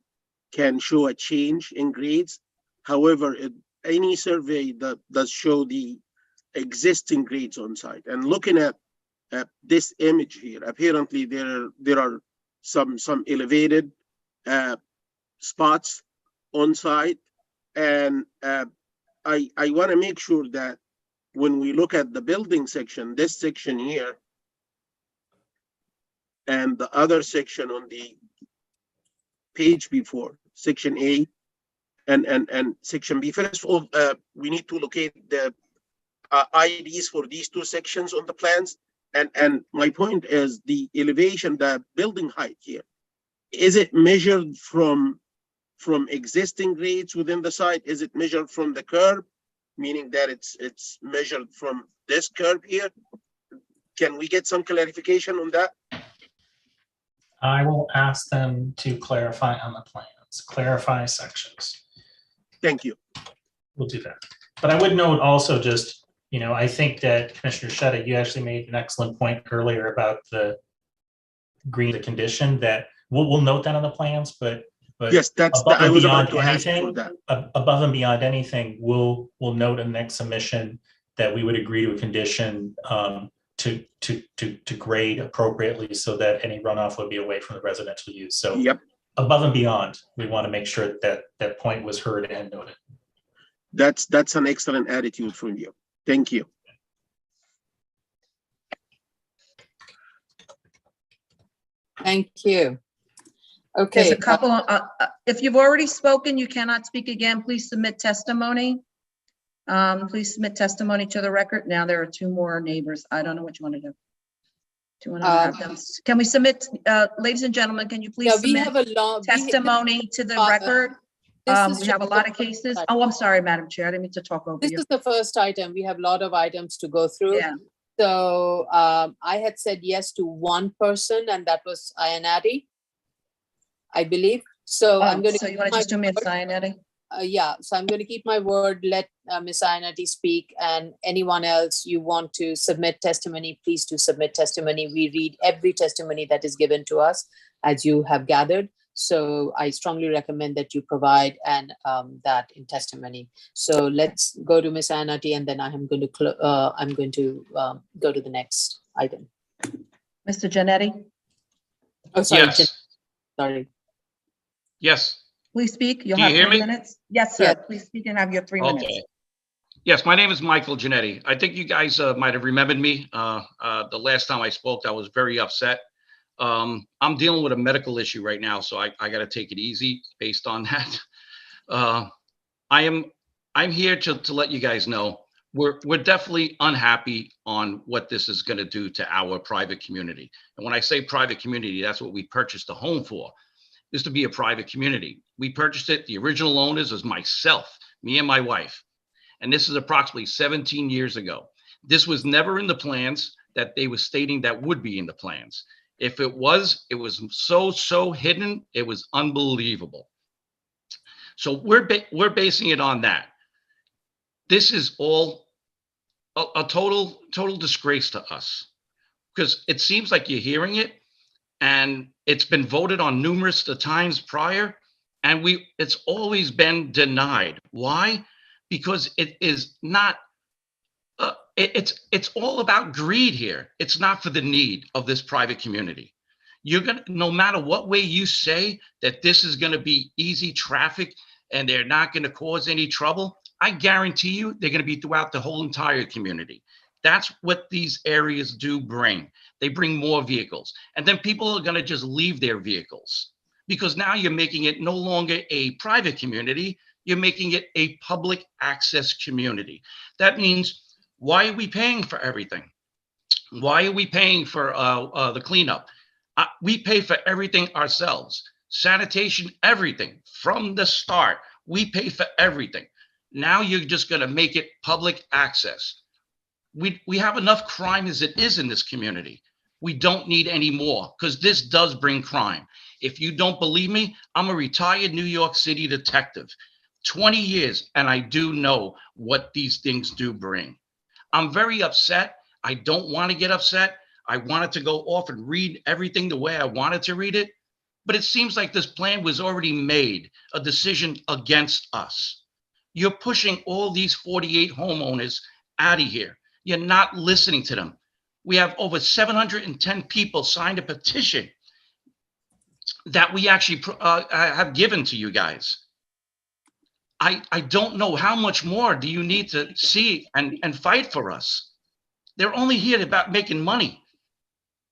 can show a change in grades. However, any survey that does show the existing grades on site. And looking at this image here, apparently there are some elevated spots on site, and I want to make sure that when we look at the building section, this section here and the other section on the page before, section A and section B, first of all, we need to locate the IDs for these two sections on the plans. And my point is the elevation, the building height here, is it measured from existing grades within the site? Is it measured from the curb, meaning that it's measured from this curb here? Can we get some clarification on that? I will ask them to clarify on the plans, clarify sections. Thank you. We'll do that. But I would note also just, I think that Commissioner Shetta, you actually made an excellent point earlier about the condition that we'll note that on the plans, but yes, I was about to ask for that. Above and beyond anything, we'll note in the next submission that we would agree to a condition to grade appropriately so that any runoff would be away from the residential use. So yep. Above and beyond, we want to make sure that that point was heard and noted. That's an excellent attitude from you. Thank you. Thank you. Okay. There's a couple, if you've already spoken, you cannot speak again. Please submit testimony. Please submit testimony to the record. Now there are two more neighbors. I don't know what you want to do. Do you want to have them? Can we submit, ladies and gentlemen, can you please submit testimony to the record? We have a lot of cases. Oh, I'm sorry, Madam Chair. I didn't mean to talk over you. This is the first item. We have a lot of items to go through. Yeah. So I had said yes to one person, and that was Ayanati, I believe. So I'm going to. So you want to just do Ms. Ayanati? Yeah. So I'm going to keep my word. Let Ms. Ayanati speak, and anyone else you want to submit testimony, please do submit testimony. We read every testimony that is given to us, as you have gathered. So I strongly recommend that you provide that in testimony. So let's go to Ms. Anna T, and then I'm going to go to the next item. Mr. Janetti, Oh, sorry. Yes. Sorry. Yes. please speak. You'll Can you have hear 3 me? minutes. Yes, sir. Yes. Please speak and have your 3 minutes. Okay. Yes, my name is Michael Janetti. I think you guys might have remembered me. The last time I spoke, I was very upset. I'm dealing with a medical issue right now, so I got to take it easy based on that. I'm here to let you guys know we're definitely unhappy on what this is going to do to our private community. And when I say private community, that's what we purchased a home for, is to be a private community. We purchased it. The original owners is myself, me and my wife. And this is approximately 17 years ago. This was never in the plans that they were stating that would be in the plans. If it was so hidden, it was unbelievable. So we're basing it on that. This is all a total disgrace to us, because it seems like you're hearing it, and it's been voted on numerous times prior, and it's always been denied. Why? Because it is not, it's all about greed here. It's not for the need of this private community. No matter what way you say that this is gonna be easy traffic and they're not gonna cause any trouble, I guarantee you they're gonna be throughout the whole entire community. That's what these areas do bring. They bring more vehicles. And then people are gonna just leave their vehicles, because now you're making it no longer a private community, you're making it a public access community. That means, why are we paying for everything? Why are we paying for the cleanup? We pay for everything ourselves. Sanitation, everything from the start. We pay for everything. Now you're just going to make it public access. We have enough crime as it is in this community. We don't need any more, because this does bring crime. If you don't believe me, I'm a retired New York City detective. 20 years, and I do know what these things do bring. I'm very upset. I don't want to get upset. I wanted to go off and read everything the way I wanted to read it, but it seems like this plan was already made, a decision against us. You're pushing all these 48 homeowners out of here. You're not listening to them. We have over 710 people signed a petition that we actually have given to you guys. I don't know how much more do you need to see and fight for us. They're only here about making money.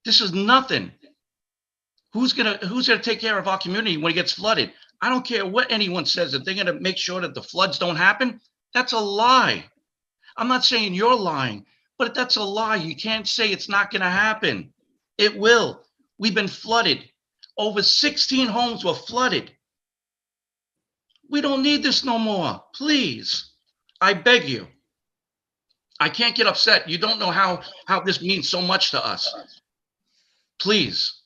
This is nothing. Who's gonna take care of our community when it gets flooded? I don't care what anyone says, that they're gonna make sure that the floods don't happen. That's a lie. I'm not saying you're lying, but that's a lie. You can't say it's not gonna happen. It will. We've been flooded. Over 16 homes were flooded. We don't need this no more. Please, I beg you. I can't get upset. You don't know how this means so much to us. Please.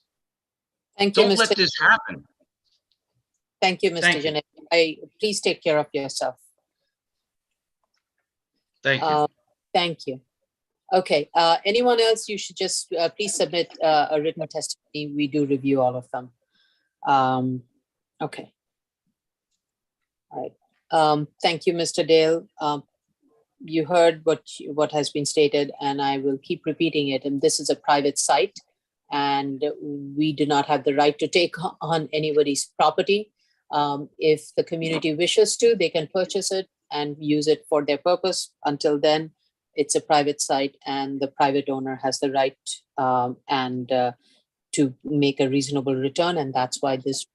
Thank you, Don't Mr. let this happen. Thank you, Mr. Thank you. Janetti. Please take care of yourself. Thank you. Thank you. Okay, anyone else, you should just please submit a written testimony. We do review all of them. Okay. All right. Thank you, Mr. Dale. You heard what has been stated, and I will keep repeating it. And this is a private site, and we do not have the right to take on anybody's property. If the community wishes to, they can purchase it and use it for their purpose. Until then, it's a private site, and the private owner has the right to make a reasonable return, and that's why this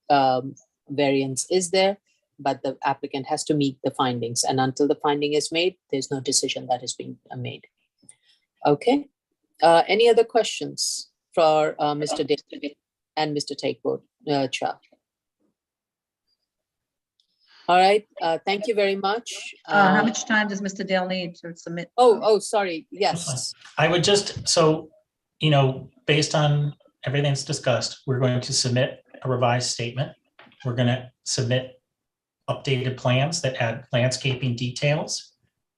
variance is there. But the applicant has to meet the findings, and until the finding is made, there's no decision that is being made. Okay. Any other questions for Mr. Dale and Mr. Takewood, Cha? All right. Thank you very much. How much time does Mr. Dale need to submit? Oh, sorry. Yes. I would just, based on everything that's discussed, we're going to submit a revised statement. We're going to submit updated plans that add landscaping details,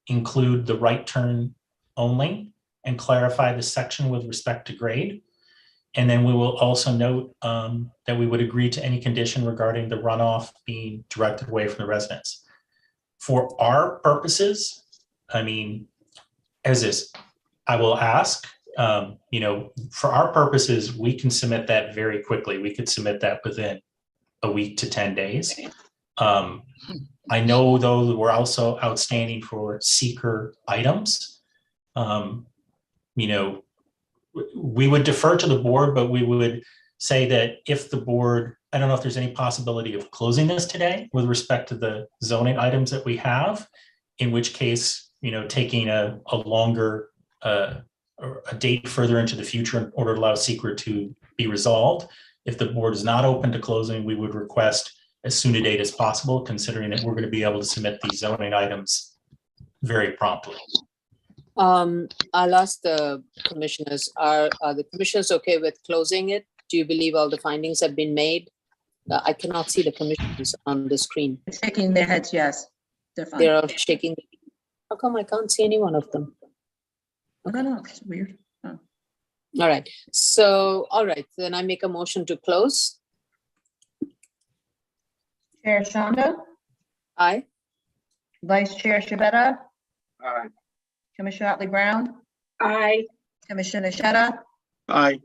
include the right turn only, and clarify the section with respect to grade. And then we will also note that we would agree to any condition regarding the runoff being directed away from the residents. For our purposes, I mean, as is, I will ask, for our purposes, we can submit that very quickly. We could submit that within a week to 10 days. I know, though, that we're also outstanding for seeker items. We would defer to the board, but we would say that if the board, I don't know if there's any possibility of closing this today with respect to the zoning items that we have, in which case, taking a longer, or a date further into the future in order to allow seeker to be resolved. If the board is not open to closing, we would request as soon a date as possible, considering that we're going to be able to submit these zoning items very promptly. I'll ask the commissioners, are the commissioners okay with closing it? Do you believe all the findings have been made? I cannot see the commissioners on the screen. Shaking their heads, yes. They're fine. They're all shaking. How come I can't see any one of them? I don't know, it's weird. Oh. All right. So, all right, then I make a motion to close. Chair Shonda, Aye. Vice Chair Shabeta, Aye. Commissioner Otley Brown, Aye. Commissioner Sheta, Aye.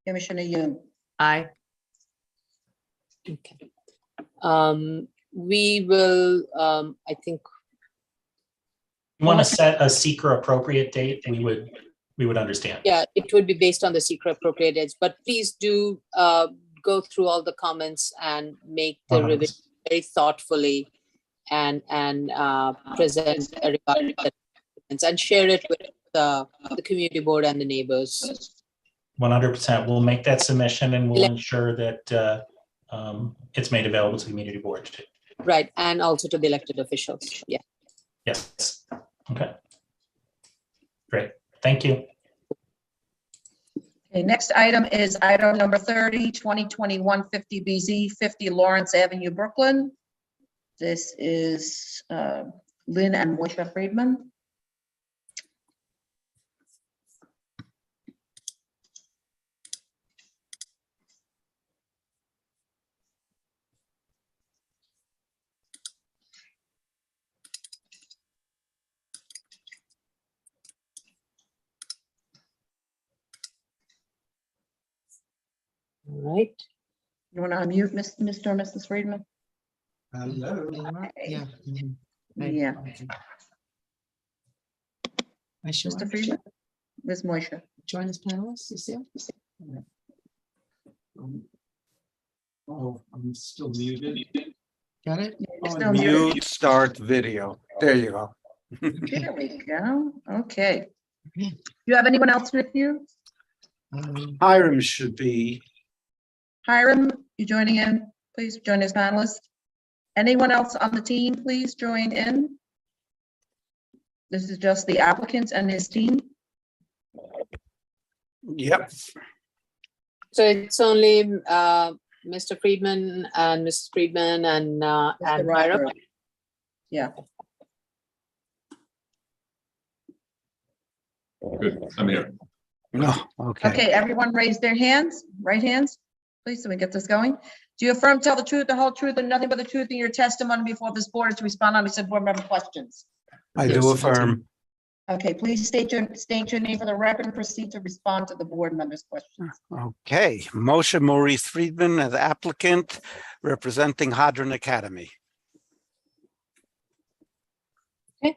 Commissioner Yoon. Aye. Okay. We will, I think, You want to set a seeker appropriate date? We would understand. yeah, it would be based on the secret appropriate dates, but please do go through all the comments and make the revision very thoughtfully and present regarding the documents and share it with the community board and the neighbors. 100%. We'll make that submission and we'll ensure that it's made available to the community board too. Right, and also to the elected officials. Yeah. Yes. Okay. Great. Thank you. Okay, next item is item number 30, 2021-50BZ, 50 Lawrence Avenue, Brooklyn. This is Lynn and Moisha Friedman. All right. You want to unmute Mr. or Mrs. Friedman? Hello. Yeah. Hi. Yeah. Mr. Friedman? Ms. Moisha. Join as panelists, Cecile? Oh, I'm still muted. Got it? Still muted. Mute start video. There you go. There we go. Okay. Do you have anyone else with you? Hiram should be. Hiram, you joining in? Please join as panelist. Anyone else on the team, please join in. This is just the applicant and his team. Yep. So it's only Mr. Friedman and Mrs. Friedman and Hiram. Yeah. Good, I'm here. No, okay. Okay, everyone raise their hands, right hands, please, so we get this going. Do you affirm to tell the truth, the whole truth, and nothing but the truth in your testimony before this board is to respond on said board member questions? I do affirm. Okay, please state your name for the record and proceed to respond to the board members' questions. Okay, Moshe Maurice Friedman as applicant representing Hadron Academy. Okay.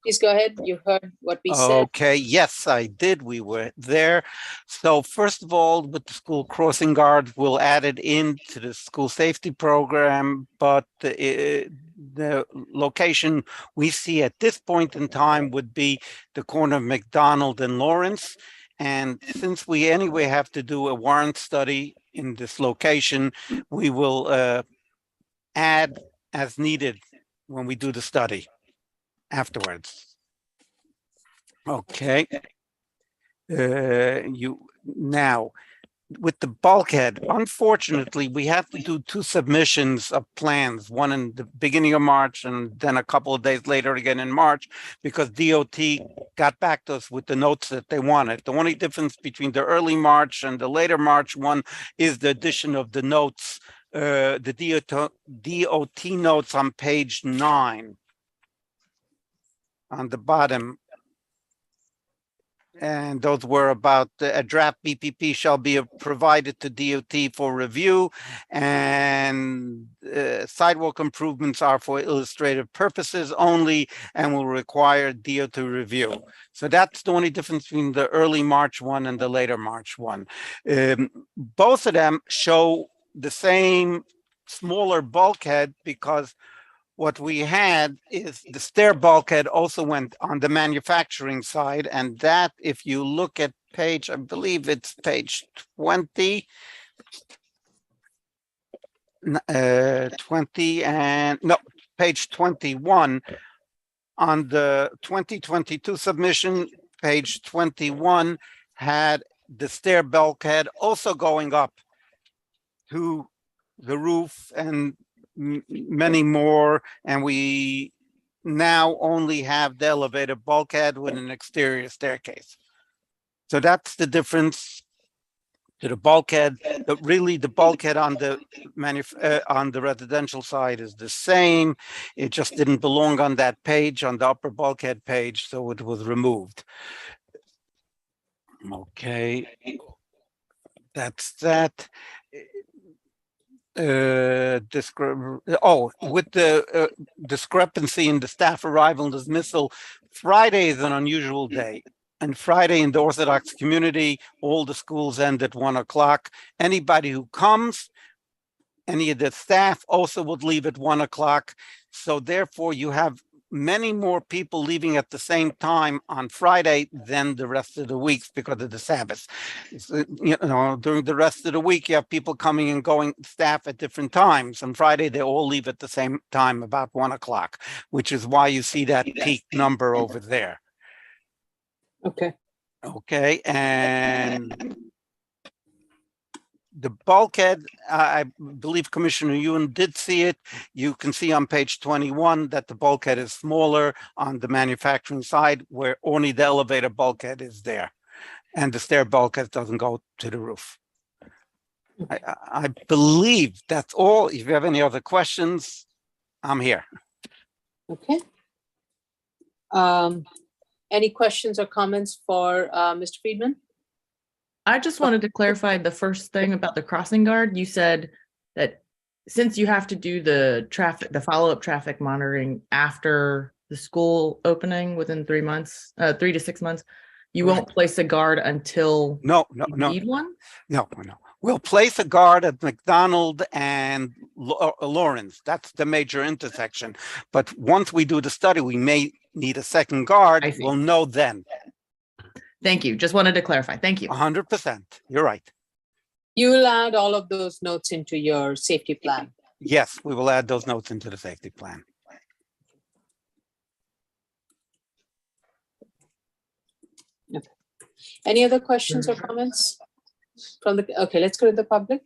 Please go ahead. You heard what we said. Okay, yes, I did. We were there. So first of all, with the school crossing guard, we'll add it into the school safety program, but the location we see at this point in time would be the corner of McDonald and Lawrence. And since we anyway have to do a warrant study in this location, we will add as needed when we do the study afterwards. Okay. Now, with the bulkhead, unfortunately, we have to do 2 submissions of plans, one in the beginning of March and then a couple of days later again in March, because DOT got back to us with the notes that they wanted. The only difference between the early March and the later March one is the addition of the notes, the DOT notes on page 9 on the bottom. And those were about a draft BPP shall be provided to DOT for review, and sidewalk improvements are for illustrative purposes only and will require DOT review. So that's the only difference between the early March one and the later March one. Both of them show the same smaller bulkhead, because what we had is the stair bulkhead also went on the manufacturing side, and that, if you look at page, I believe it's page 20, 20 and no, page 21 on the 2022 submission, page 21 had the stair bulkhead also going up to the roof and many more, and we now only have the elevated bulkhead with an exterior staircase. So that's the difference to the bulkhead. But really, the bulkhead on the residential side is the same. It just didn't belong on that page, on the upper bulkhead page, so it was removed. Okay, that's that. With the discrepancy in the staff arrival and dismissal, Friday is an unusual day. And Friday in the Orthodox community, all the schools end at 1 o'clock. Anybody who comes, any of the staff also would leave at 1 o'clock. So therefore you have many more people leaving at the same time on Friday than the rest of the weeks because of the Sabbath. So, during the rest of the week, you have people coming and going, staff at different times. On Friday, they all leave at the same time, about 1 o'clock, which is why you see that peak number over there. Okay. Okay, and the bulkhead, I believe Commissioner Ewan did see it. You can see on page 21 that the bulkhead is smaller on the manufacturing side, where only the elevator bulkhead is there. And the stair bulkhead doesn't go to the roof. I believe that's all. If you have any other questions, I'm here. Okay. Any questions or comments for Mr. Friedman? I just wanted to clarify the first thing about the crossing guard. You said that since you have to do the follow-up traffic monitoring after the school opening within 3 months, 3 to 6 months, you won't place a guard until you need one? No. We'll place a guard at McDonald and Lawrence. That's the major intersection. But once we do the study, we may need a second guard. We'll know then. Thank you. Just wanted to clarify. Thank you. 100%. You're right. You will add all of those notes into your safety plan. Yes, we will add those notes into the safety plan. Okay. Any other questions or comments from the? Okay, let's go to the public.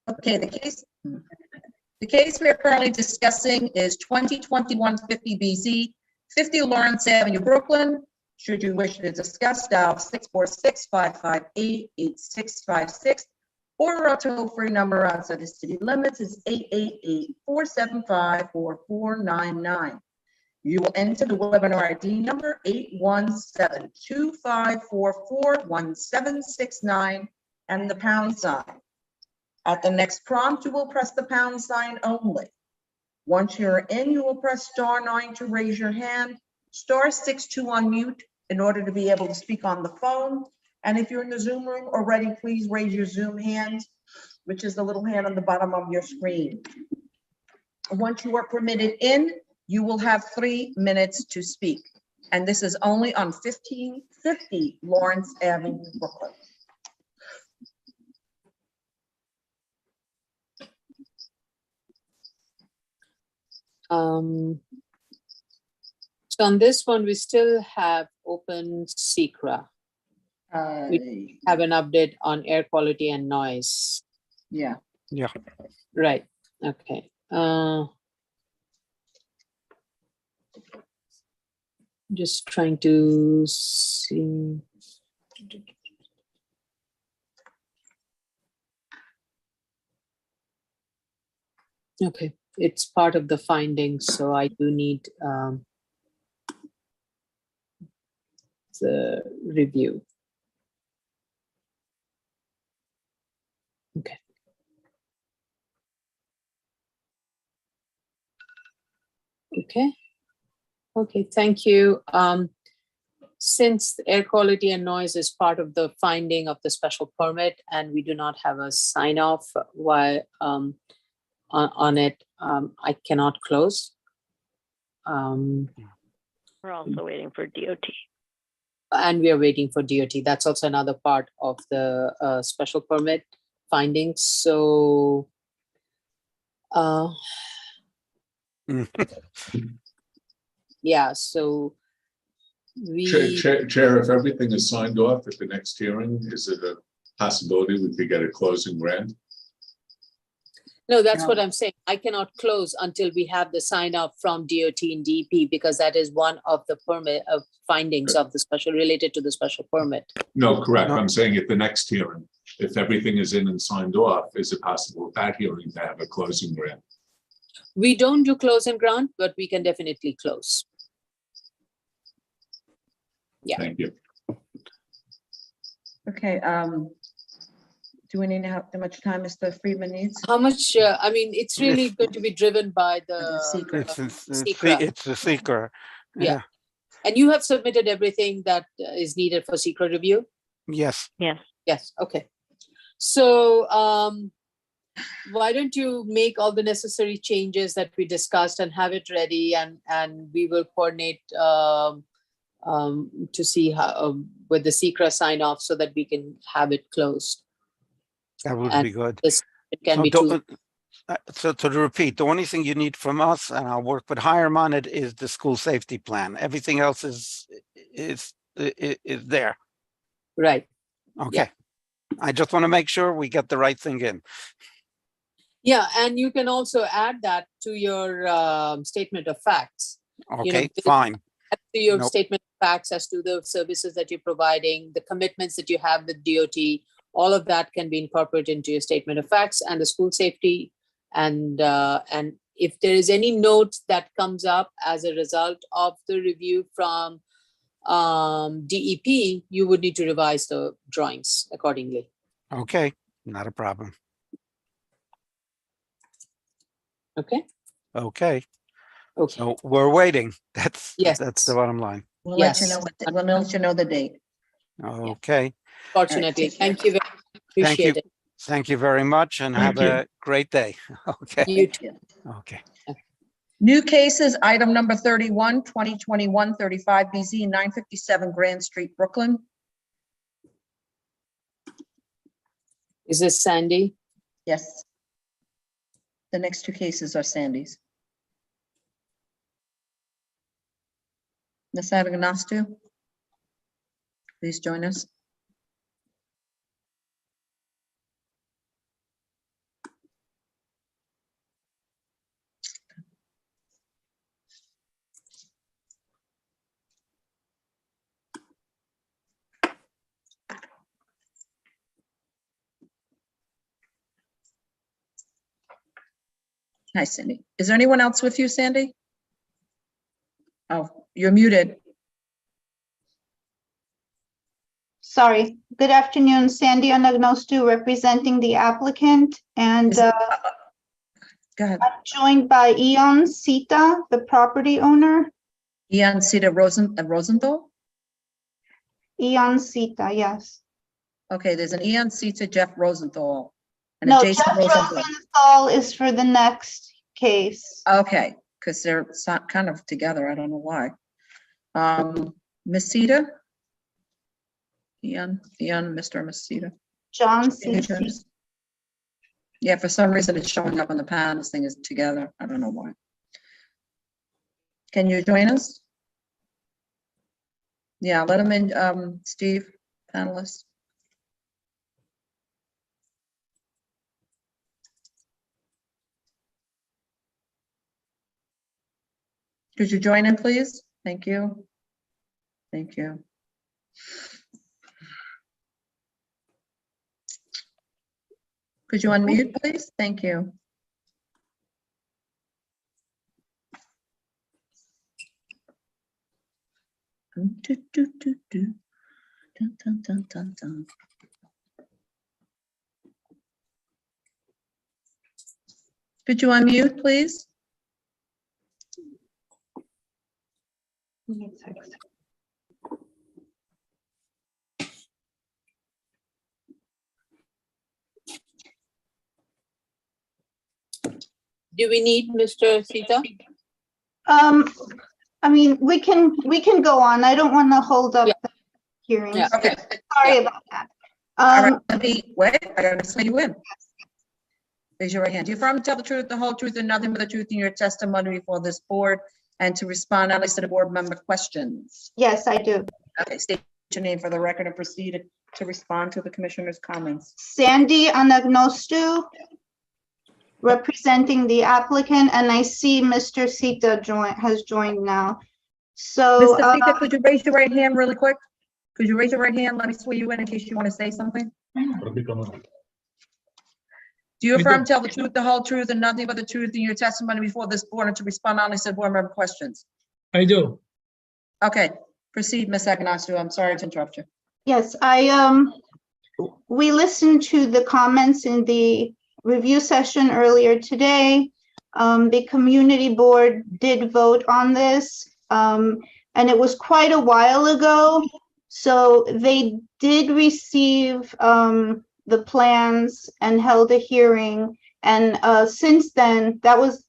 Okay, the case we are currently discussing is 2021 50 BZ, 50 Lawrence Avenue, Brooklyn. Should you wish to discuss, dial 646-558-8656, or our toll-free number outside the city limits is 888-475-4499. You will enter the webinar ID number 817-2544-1769 and the pound sign. At the next prompt, you will press the pound sign only. Once you're in, you will press *9 to raise your hand, *6 to unmute in order to be able to speak on the phone. And if you're in the Zoom room already, please raise your Zoom hand, which is the little hand on the bottom of your screen. Once you are permitted in, you will have 3 minutes to speak. And this is only on 1550 Lawrence Avenue, Brooklyn. So on this one, we still have open SECRA. We have an update on air quality and noise. Yeah. Yeah. Right, okay. Just trying to see. Okay, it's part of the findings, so I do need the review. Okay. Okay. Okay, thank you. Since air quality and noise is part of the finding of the special permit and we do not have a sign off on it, I cannot close. We're also waiting for DOT. And we are waiting for DOT. That's also another part of the special permit findings. So yeah, so Chair, if everything is signed off at the next hearing, is it a possibility we could get a closing grant? no, that's what I'm saying. I cannot close until we have the sign off from DOT and DEP because that is one of the permit of findings of the special related to the special permit. No, correct. I'm saying at the next hearing, if everything is in and signed off, is it possible at that hearing to have a closing grant? We don't do close and grant, but we can definitely close. Yeah. Thank you. Okay, do we need how much time Mr. Friedman needs? How much, I mean, it's really going to be driven by the SECRA. It's the seeker. Yeah. And you have submitted everything that is needed for SECRA review? Yes. Yes. Yes, okay. So why don't you make all the necessary changes that we discussed and have it ready and we will coordinate to see how with the SECRA sign off so that we can have it closed. That would be good. It can be two. So to repeat, the only thing you need from us, and I'll work with Hiram on it, is the school safety plan. Everything else is there. Right. Okay. Yeah. I just want to make sure we get the right thing in. Yeah, and you can also add that to your statement of facts. Okay, fine. Add to your statement of facts as to the services that you're providing, the commitments that you have with DOT, all of that can be incorporated into your statement of facts and the school safety. And if there is any note that comes up as a result of the review from DEP, you would need to revise the drawings accordingly. Okay, not a problem. Okay. Okay. Okay. So we're waiting. That's yes. That's the bottom line. We'll let you know. We'll let you know the date. Okay. Fortunately, thank you very much. Appreciate it. Thank you very much, and have a great day. Okay. You too. Okay. New cases, item number 31, 2021, 35 BZ, 957 Grand Street, Brooklyn. Is this Sandy? Yes. The next two cases are Sandy's. Ms. Agnostu, please join us. Hi, Sandy. Is there anyone else with you, Sandy? Oh, you're muted. Sorry. Good afternoon, Sandy Anagnostu, representing the applicant, and Go ahead. I'm joined by Eon Sita, the property owner. Eon Sita Rosenthal? Eon Sita, yes. Okay, there's an Eon Sita Jeff Rosenthal. And No, Jason Jeff Rosenthal is for the next case. Okay, because they're kind of together. I don't know why. Miss Sita? Eon, Mr. and Miss Sita. John Sita. Yeah, for some reason it's showing up on the panel. This thing is together. I don't know why. Can you join us? Yeah, let him in, Steve. panelists? Could you join in, please? Thank you. Thank you. Could you unmute, please? Thank you. Dun, dun, dun, dun, dun. Dun, dun, dun, dun, dun. Could you unmute, please? Do we need Mr. Sita? I mean, we can go on. I don't want to hold up the hearings. Yeah. Okay. Sorry about that. All right, let me, wait, I gotta say you in. Raise your right hand. Do you affirm to tell the truth, the whole truth, and nothing but the truth in your testimony before this board, and to respond only to the board member questions? Yes, I do. Okay, state your name for the record and proceed to respond to the commissioner's comments. Sandy Anagnostu, representing the applicant, and I see Mr. Sita has joined now. So, Mr. Sita, could you raise your right hand really quick? Could you raise your right hand? Let me swear you in case you want to say something. Do you affirm to tell the truth, the whole truth, and nothing but the truth in your testimony before this board, and to respond only to board member questions? I do. Okay, proceed, Ms. Agnostu. I'm sorry to interrupt you. yes, we listened to the comments in the review session earlier today. The community board did vote on this, and it was quite a while ago. So they did receive the plans and held a hearing. And since then, that was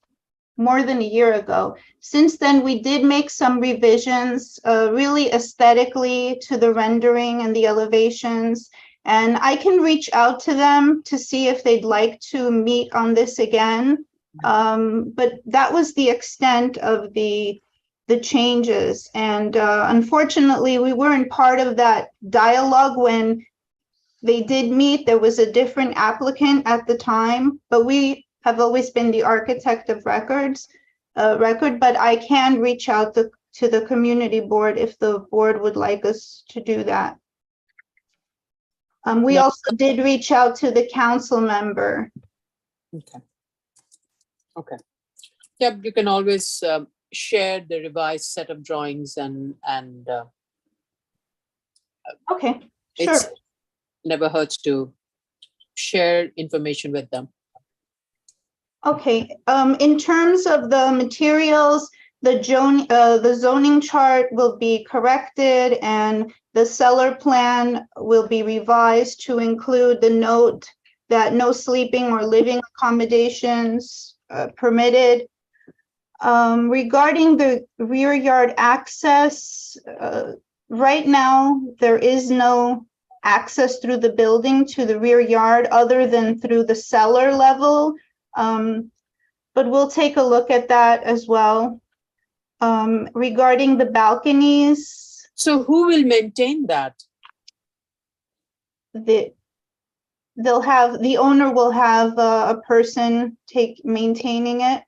more than a year ago. Since then, we did make some revisions, really aesthetically, to the rendering and the elevations. And I can reach out to them to see if they'd like to meet on this again. But that was the extent of the changes. And unfortunately, we weren't part of that dialogue when they did meet. There was a different applicant at the time, but we have always been the architect of record, but I can reach out to the community board if the board would like us to do that. We also did reach out to the council member. Okay. Okay. Yep, you can always share the revised set of drawings and okay, sure. It's never hurts to share information with them. Okay, in terms of the materials, the zoning chart will be corrected and the cellar plan will be revised to include the note that no sleeping or living accommodations permitted. Regarding the rear yard access, right now there is no access through the building to the rear yard other than through the cellar level. But we'll take a look at that as well. Regarding the balconies. So who will maintain that? The owner will have a person maintaining it.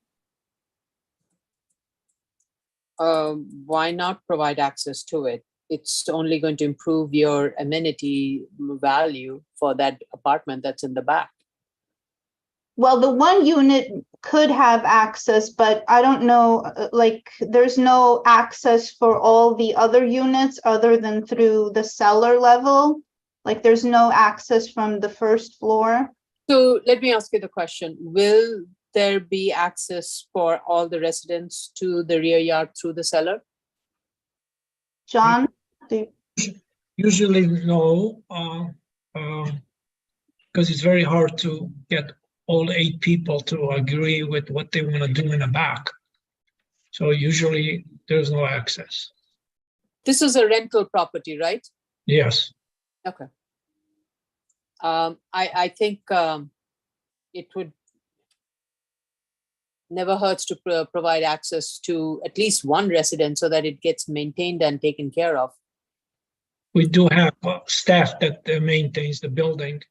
Why not provide access to it? It's only going to improve your amenity value for that apartment that's in the back. Well, the one unit could have access, but I don't know, like there's no access for all the other units other than through the cellar level. Like there's no access from the first floor. So let me ask you the question. Will there be access for all the residents to the rear yard through the cellar? John? Usually no, because it's very hard to get all 8 people to agree with what they want to do in the back. So usually there's no access. This is a rental property, right? Yes. Okay. I think it would never hurts to provide access to at least one resident so that it gets maintained and taken care of. we do have staff that maintains the building.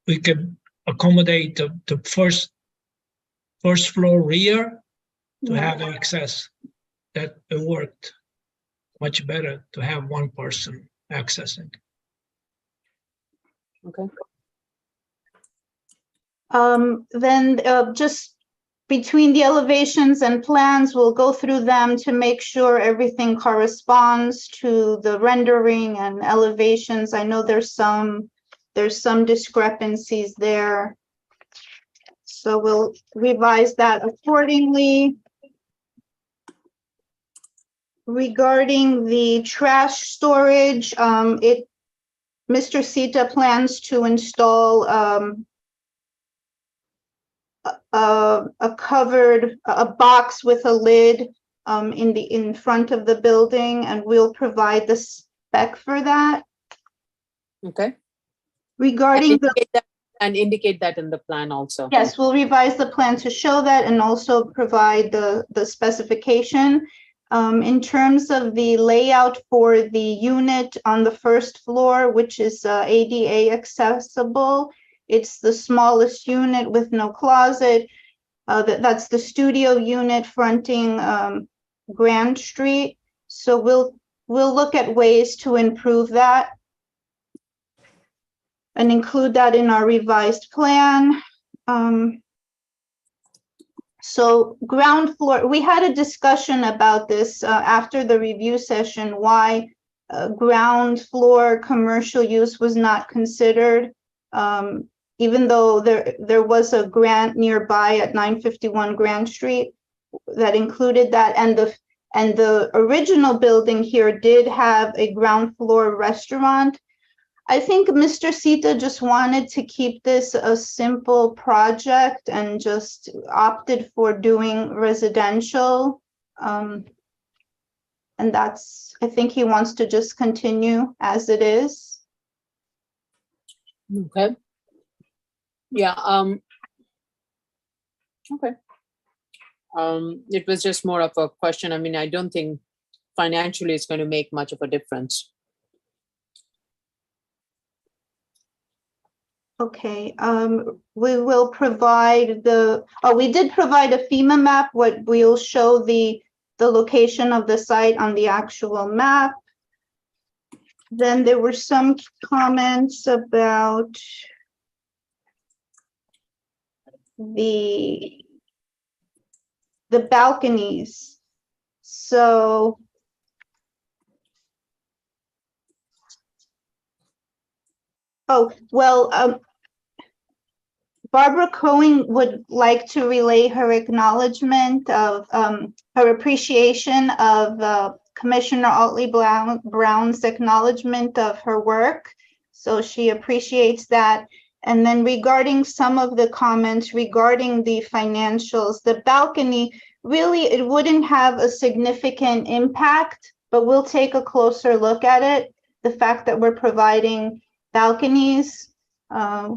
We could accommodate the first floor rear to have access. That it worked much better to have one person accessing. Okay. Then just between the elevations and plans, we'll go through them to make sure everything corresponds to the rendering and elevations. I know there's some discrepancies there. So we'll revise that accordingly. Regarding the trash storage, Mr. Sita plans to install a box with a lid in front of the building, and we'll provide the spec for that. Okay. Regarding and indicate that in the plan also. Yes, we'll revise the plan to show that and also provide the specification. In terms of the layout for the unit on the first floor, which is ADA accessible, it's the smallest unit with no closet. That's the studio unit fronting Grand Street. So we'll look at ways to improve that and include that in our revised plan. So ground floor, we had a discussion about this after the review session, why ground floor commercial use was not considered, even though there was a grant nearby at 951 Grand Street that included that, and the original building here did have a ground floor restaurant. I think Mr. Sita just wanted to keep this a simple project and just opted for doing residential. And I think he wants to just continue as it is. Okay. Yeah. Okay. It was just more of a question. I mean, I don't think financially it's going to make much of a difference. Okay, we will provide we did provide a FEMA map. What we'll show the location of the site on the actual map. Then there were some comments about the balconies. So Barbara Cohen would like to relay her acknowledgement of her appreciation of Commissioner Otley Brown's acknowledgement of her work. So she appreciates that. And then regarding some of the comments regarding the financials, the balcony, really, it wouldn't have a significant impact, but we'll take a closer look at it. The fact that we're providing balconies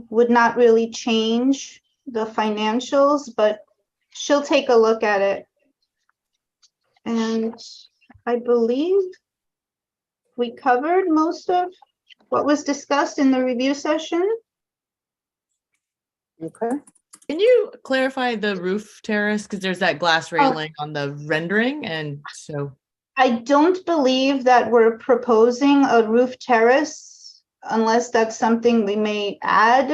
would not really change the financials, but she'll take a look at it. And I believe we covered most of what was discussed in the review session. Okay. Can you clarify the roof terrace? Because there's that glass railing on the rendering, and so. I don't believe that we're proposing a roof terrace, unless that's something we may add,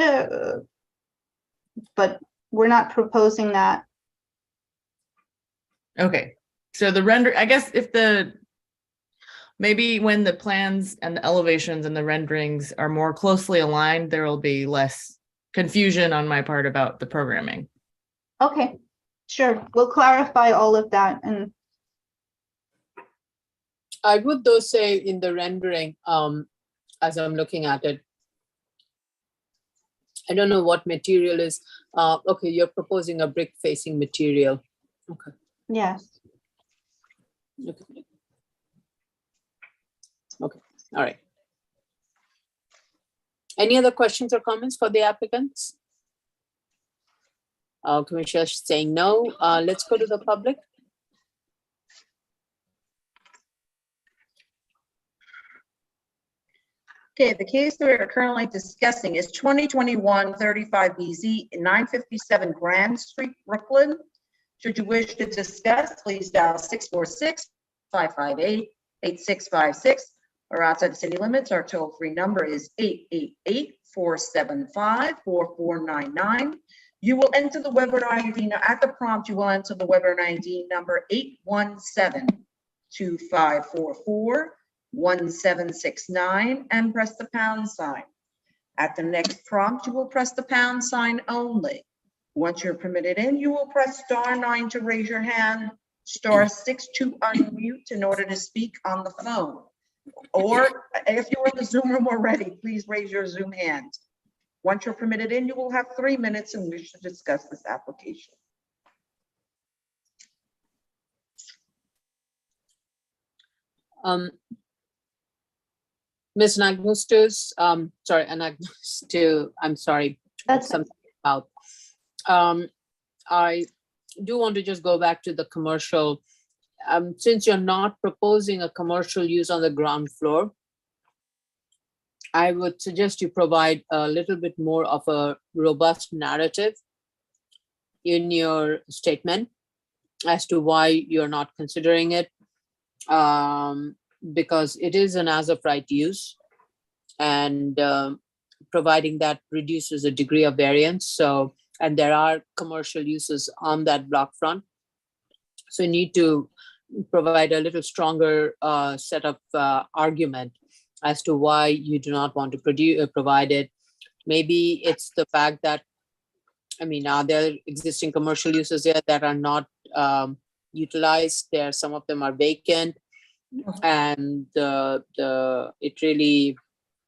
but we're not proposing that. Okay, so the render, I guess maybe when the plans and the elevations and the renderings are more closely aligned, there will be less confusion on my part about the programming. Okay, sure. We'll clarify all of that. And I would though say in the rendering, as I'm looking at it, I don't know what material is. Okay, you're proposing a brick facing material. Okay. Yes. Okay. Okay. All right. Any other questions or comments for the applicants? Commissioner saying no. Let's go to the public. Okay, the case that we're currently discussing is 2021-35BZ 957 Grand Street, Brooklyn. Should you wish to discuss, please dial 646-558-8656, or outside the city limits, our toll-free number is 888-475-4499. You will enter the webinar ID. Now, at the prompt, you will enter the webinar ID number 817-2544-1769 and press the pound sign. At the next prompt, you will press the pound sign only. Once you're permitted in, you will press *9 to raise your hand, *6 to unmute in order to speak on the phone. Or if you're in the Zoom room already, please raise your Zoom hand. Once you're permitted in, you will have 3 minutes in which to discuss this application. Ms. Anagnostos, sorry, Anagnostou, I'm sorry. That's something about. I do want to just go back to the commercial. Since you're not proposing a commercial use on the ground floor, I would suggest you provide a little bit more of a robust narrative in your statement as to why you're not considering it, because it is an as of right use, and providing that reduces the degree of variance. So, and there are commercial uses on that block front. So you need to provide a little stronger set of argument as to why you do not want to provide it. Maybe it's the fact that, I mean, are there existing commercial uses there that are not utilized? There, some of them are vacant, and it really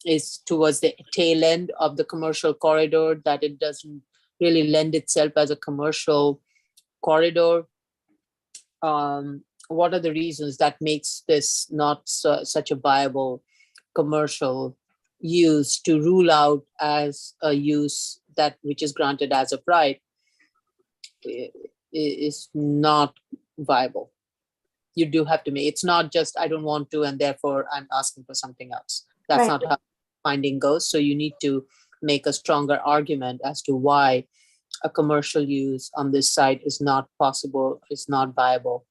is towards the tail end of the commercial corridor that it doesn't really lend itself as a commercial corridor. What are the reasons that makes this not such a viable commercial use to rule out as a use that which is granted as of right is not viable? You do have to make, it's not just I don't want to and therefore I'm asking for something else. That's Right. not how finding goes. So you need to make a stronger argument as to why a commercial use on this site is not possible, is not viable.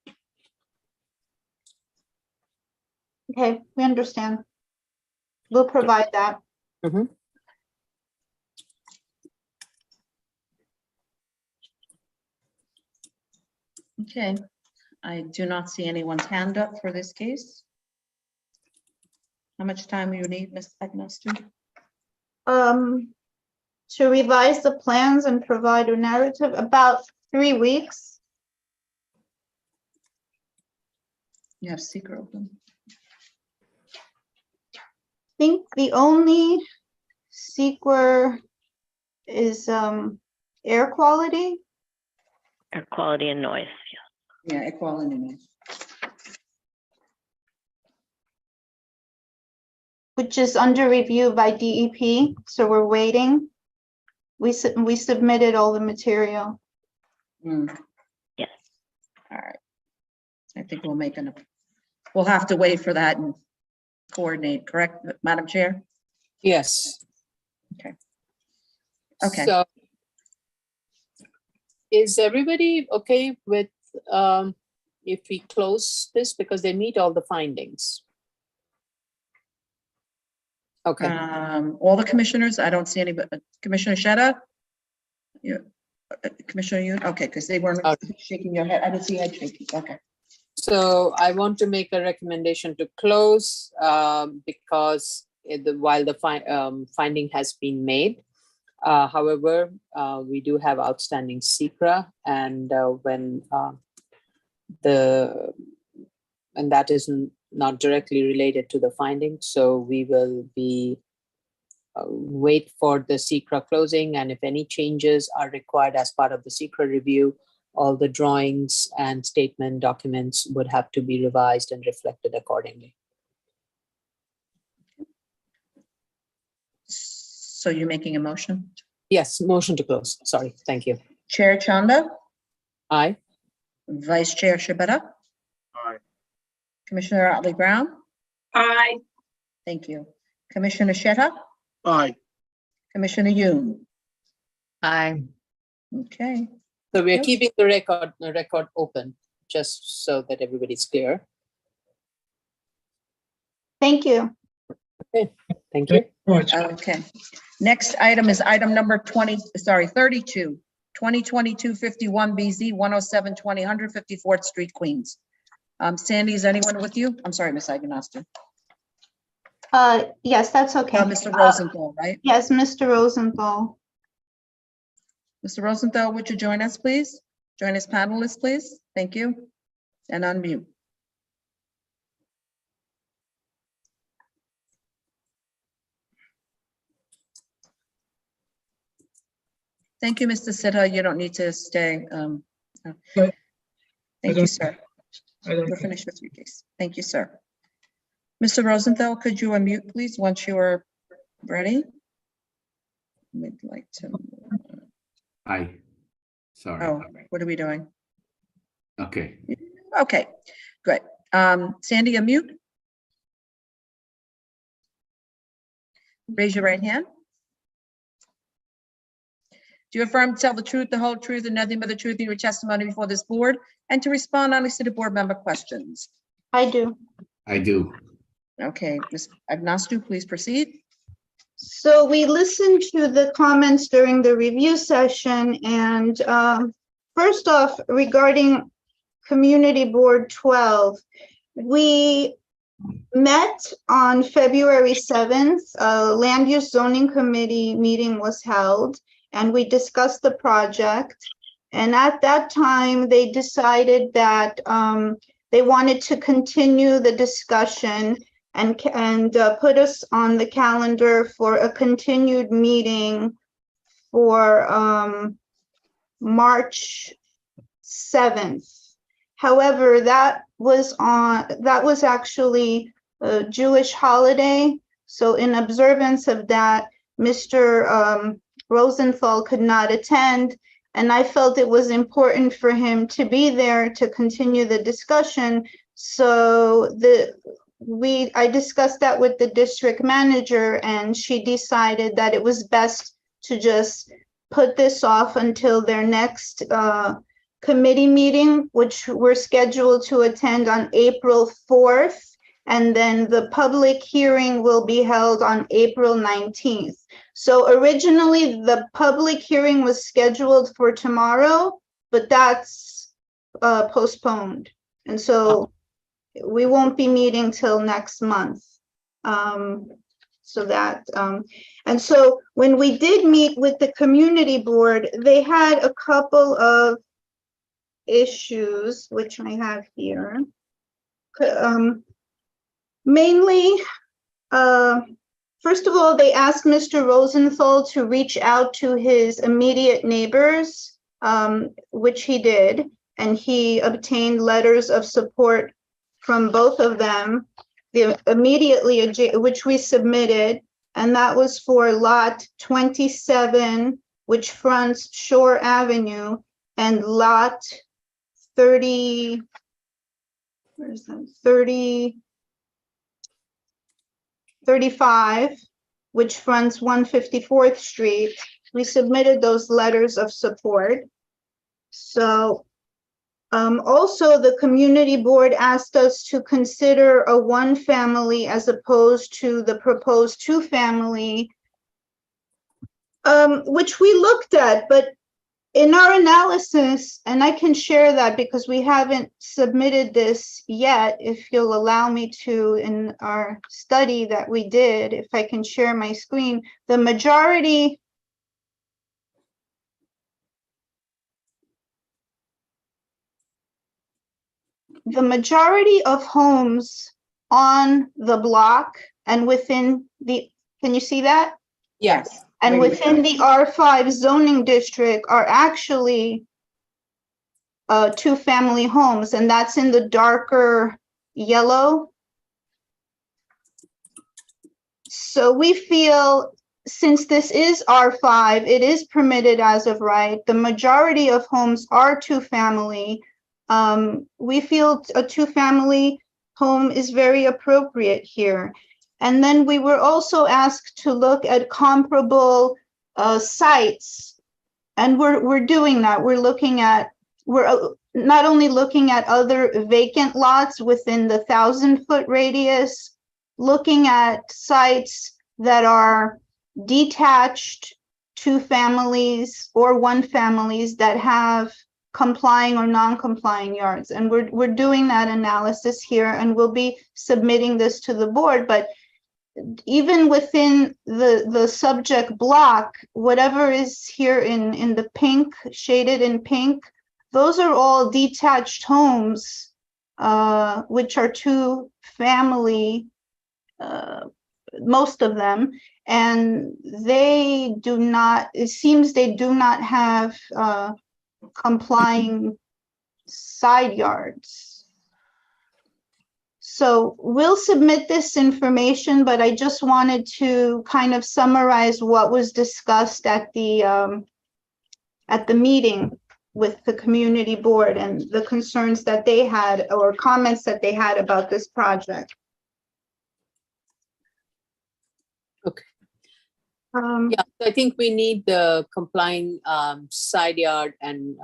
Okay, we understand. We'll provide that. Mhm. Okay, I do not see anyone's hand up for this case. How much time do you need, Ms. Agnostou? To revise the plans and provide a narrative, about 3 weeks. You have secret open. I think the only seeker is air quality. Air quality and noise. Yeah, equality. Noise. Which is under review by DEP, so we're waiting. We submitted all the material. Yes. All right. I think we'll make we'll have to wait for that and coordinate, correct, Madam Chair? Yes. Okay. Okay. So is everybody okay with if we close this because they meet all the findings? Okay. All the commissioners, I don't see any, but Commissioner Sheta? Commissioner Yoon, okay, because they weren't shaking your head. I didn't see head shaking, okay. So I want to make a recommendation to close because while the finding has been made, however, we do have outstanding SECRA, and and that is not directly related to the finding. So we will be wait for the SECRA closing, and if any changes are required as part of the SECRA review, all the drawings and statement documents would have to be revised and reflected accordingly. So you're making a motion? Yes, motion to close. Sorry, thank you. Chair Chanda? Aye. Vice Chair Shibata? Aye. Commissioner Otley Brown? Aye. Thank you. Commissioner Sheta, Aye. Commissioner Yoon. Aye. Okay, So we are Yep. keeping the record open, just so that everybody's clear. Thank you. Thank you. okay. Next item is item number 32, 2022-51 BZ, 107-20 154th Street, Queens. Sandy, is anyone with you? I'm sorry, Ms. Agnoster. Yes, that's okay. Mr. Rosenthal, right? Yes, Mr. Rosenthal. Mr. Rosenthal, would you join us, please? Join as panelists, please. Thank you. And unmute. Thank you, Mr. Siddha. You don't need to stay. Thank you, sir. We're finished with your case. Thank you, sir. Mr. Rosenthal, could you unmute, please, once you are ready? We'd like to. Hi, sorry. Oh, what are we doing? Okay. Okay, good. Sandy, unmute. Raise your right hand. Do you affirm to tell the truth, the whole truth, and nothing but the truth in your testimony before this board, and to respond honestly to board member questions? I do. I do. Okay, Ms. Agnostu, please proceed. So we listened to the comments during the review session, and first off, regarding Community Board 12, we met on February 7th. A land use zoning committee meeting was held, and we discussed the project. And at that time, they decided that they wanted to continue the discussion and put us on the calendar for a continued meeting for March 7th. However, that was actually a Jewish holiday. So in observance of that, Mr. Rosenthal could not attend, and I felt it was important for him to be there to continue the discussion. So I discussed that with the district manager, and she decided that it was best to just put this off until their next committee meeting, which we're scheduled to attend on April 4th. And then the public hearing will be held on April 19th. So originally the public hearing was scheduled for tomorrow, but that's postponed. And so we won't be meeting till next month. And so when we did meet with the community board, they had a couple of issues, which I have here. Mainly, first of all, they asked Mr. Rosenthal to reach out to his immediate neighbors, which he did, and he obtained letters of support from both of them, which we submitted, and that was for lot 27, which fronts Shore Avenue, and lot 30, where is that? 35, which fronts 154th Street. We submitted those letters of support. So also the community board asked us to consider a one family as opposed to the proposed two family, which we looked at, but in our analysis, and I can share that because we haven't submitted this yet, if you'll allow me to, in our study that we did, if I can share my screen, the majority of homes on the block and within the, can you see that? Yes. And within the R5 zoning district are actually two-family homes, and that's in the darker yellow. So we feel, since this is R5, it is permitted as of right. The majority of homes are two-family. We feel a two-family home is very appropriate here. And then we were also asked to look at comparable sites. And we're doing that. We're not only looking at other vacant lots within the 1,000-foot radius, looking at sites that are detached 2 families or 1 families that have complying or non-complying yards. And we're doing that analysis here, and we'll be submitting this to the board. But even within the subject block, whatever is here in the pink, shaded in pink, those are all detached homes, which are 2 family, most of them, and they do not, it seems they do not have complying side yards. So we'll submit this information, but I just wanted to kind of summarize what was discussed at the meeting with the community board and the concerns that they had or comments that they had about this project. Okay. Yeah, so I think we need the complying side yard, and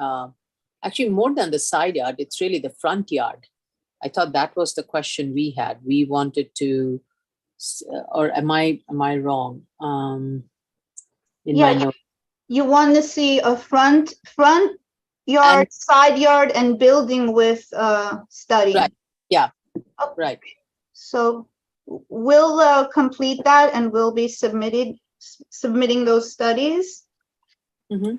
actually more than the side yard, it's really the front yard. I thought that was the question we had. We wanted to, or am I wrong? In my note. You want to see a front yard, and side yard, and building with study. Right. Yeah. Oh, right. So we'll complete that, and we'll be submitting those studies. Mm-hmm.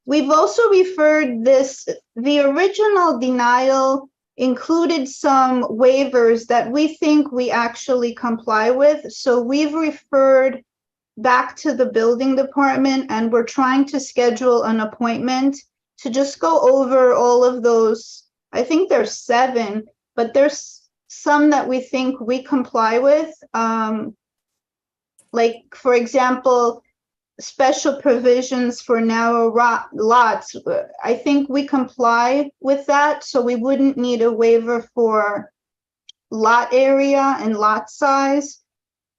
We've also referred this, the original denial included some waivers that we think we actually comply with. So we've referred back to the building department, and we're trying to schedule an appointment to just go over all of those. I think there's 7, but there's some that we think we comply with. Like, for example, special provisions for narrow lots. I think we comply with that, so we wouldn't need a waiver for lot area and lot size.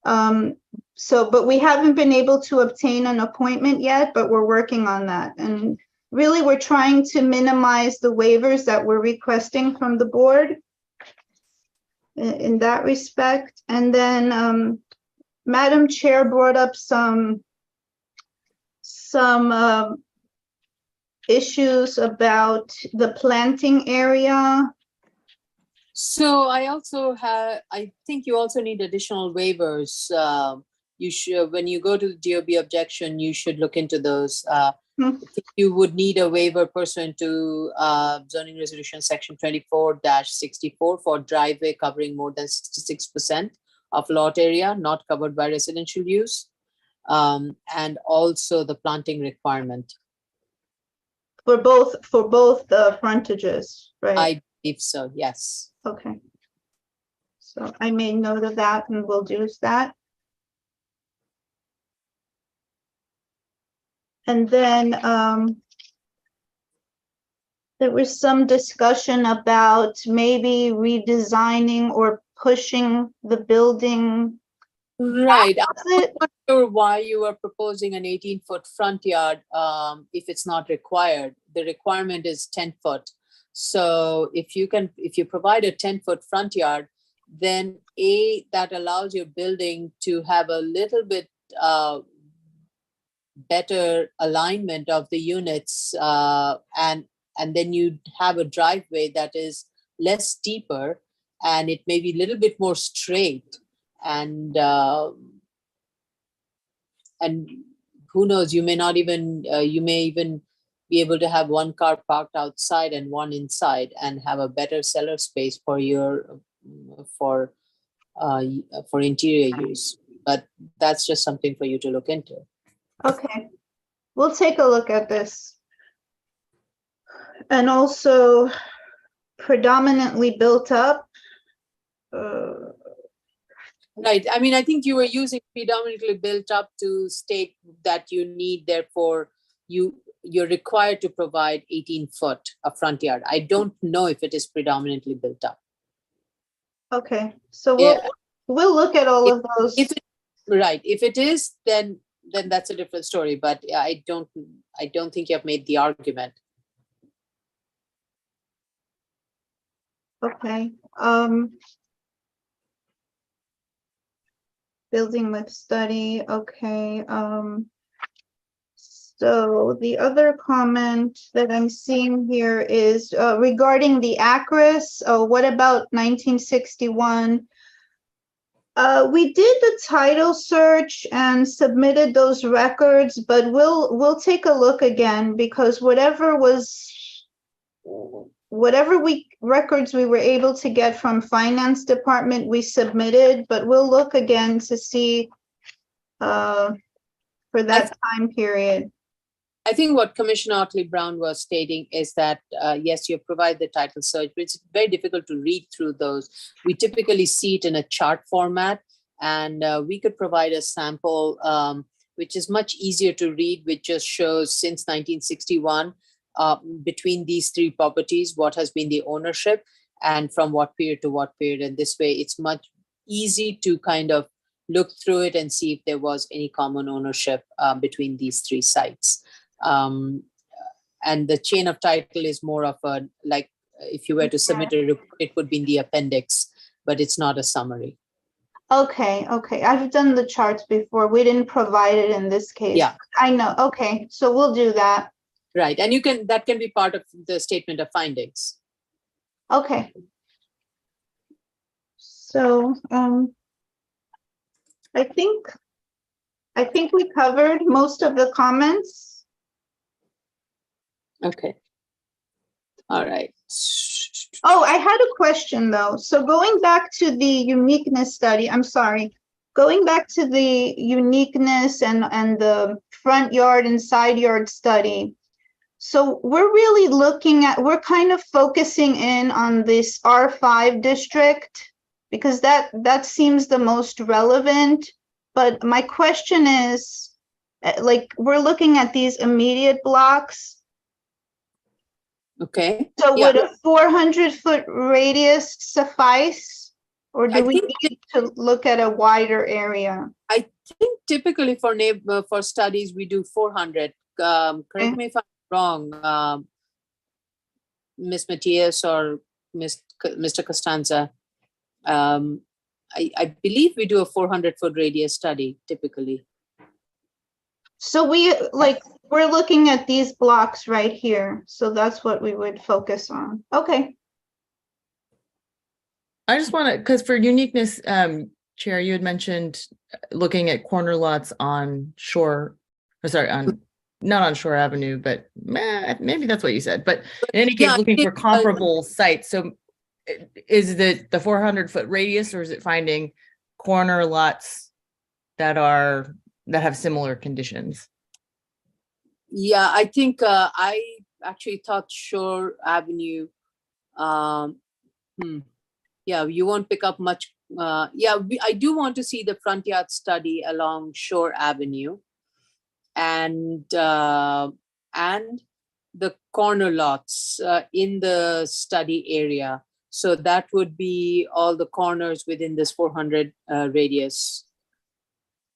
But we haven't been able to obtain an appointment yet, but we're working on that. And really, we're trying to minimize the waivers that we're requesting from the board in that respect. And then Madam Chair brought up some issues about the planting area. So I think you also need additional waivers. You should, when you go to the DOB objection, you should look into those. I think you would need a waiver pursuant to zoning resolution section 24-64 for driveway covering more than 66% of lot area not covered by residential use, and also the planting requirement. For both the frontages, right? I believe so, yes. Okay. So I made note of that, and we'll do that. And then there was some discussion about maybe redesigning or pushing the building. Right. I'm not sure why you are proposing an 18-foot front yard if it's not required. The requirement is 10 foot. So if you provide a 10-foot front yard, then that allows your building to have a little bit better alignment of the units, and then you have a driveway that is less steeper, and it may be a little bit more straight, and who knows, you may even be able to have one car parked outside and one inside, and have a better cellar space for interior use. But that's just something for you to look into. Okay, we'll take a look at this. And also predominantly built up. Right. I mean, I think you were using predominantly built up to state that you need, therefore, you're required to provide 18 foot a front yard. I don't know if it is predominantly built up. Okay, so we'll look at all of those. Right, if it is, then that's a different story, but I don't think you have made the argument. Okay, building with study, okay, so the other comment that I'm seeing here is regarding the ACRIS. What about 1961? We did the title search and submitted those records, but we'll take a look again, because whatever records we were able to get from finance department, we submitted, but we'll look again to see for that time period. I think what Commissioner Otley Brown was stating is that, yes, you provide the title search, but it's very difficult to read through those. We typically see it in a chart format, and we could provide a sample, which is much easier to read, which just shows since 1961, between these three properties, what has been the ownership and from what period to what period. And this way, it's much easy to kind of look through it and see if there was any common ownership between these three sites. And the chain of title is more of a, like, if you were to submit a report, it would be in the appendix, but it's not a summary. Okay, I've done the charts before. We didn't provide it in this case. Yeah, I know. Okay, so we'll do that. Right, and that can be part of the statement of findings. Okay. So I think we covered most of the comments. Okay. All right. Oh, I had a question though. So going back to the uniqueness study, I'm sorry, going back to the uniqueness and the front yard and side yard study. So we're really we're kind of focusing in on this R5 district, because that seems the most relevant. But my question is, like, we're looking at these immediate blocks. Okay. So would a 400-foot radius suffice, or do we need to look at a wider area? I think typically for studies we do 400. Correct me if I'm wrong, Ms. Matias or Mr. Costanza. I believe we do a 400-foot radius study typically. So we're looking at these blocks right here. So that's what we would focus on. Okay. I just want to, because for uniqueness, Chair, you had mentioned looking at corner lots on Shore, or sorry, not on Shore Avenue, but maybe that's what you said. But in any case, looking for comparable sites. So is the 400-foot radius, or is it finding corner lots that have similar conditions? Yeah, I think I actually thought Shore Avenue. Yeah, you won't pick up much. Yeah, I do want to see the front yard study along Shore Avenue, and the corner lots in the study area. So that would be all the corners within this 400 radius.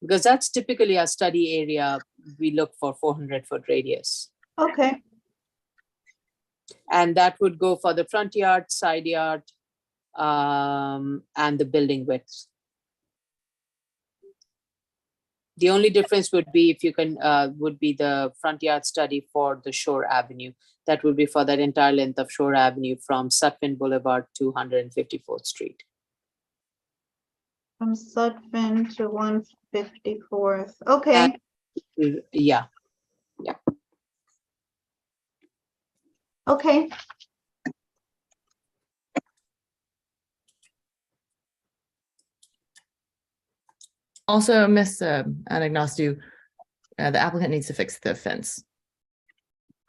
Because that's typically our study area. We look for 400-foot radius. Okay. And that would go for the front yard, side yard, and the building width. The only difference would be if you can, would be the front yard study for the Shore Avenue. That would be for that entire length of Shore Avenue from Sutphin Boulevard to 154th Street. From Sutphin to 154th. Okay. Yeah. Okay. Also, Ms. Anagnostou, the applicant needs to fix the fence.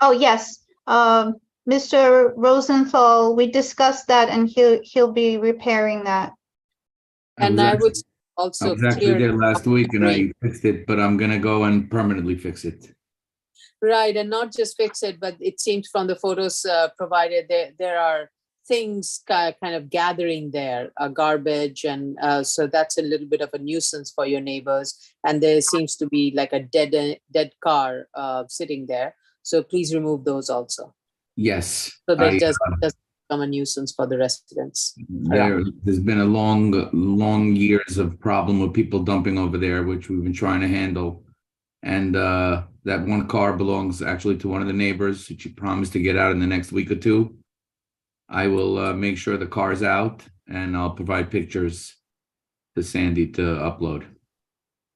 Oh, yes. Mr. Rosenthal, we discussed that, and he'll be repairing that. And I would also I was actually there last week and I fixed it, but I'm gonna go and permanently fix it. Right, and not just fix it, but it seems from the photos provided there are things kind of gathering there, garbage, and so that's a little bit of a nuisance for your neighbors. And there seems to be like a dead car sitting there. So please remove those also. Yes. So that doesn't become a nuisance for the residents. There's been a long years of problem with people dumping over there, which we've been trying to handle. And that one car belongs actually to one of the neighbors. She promised to get out in the next week or two. I will make sure the car's out, and I'll provide pictures to Sandy to upload.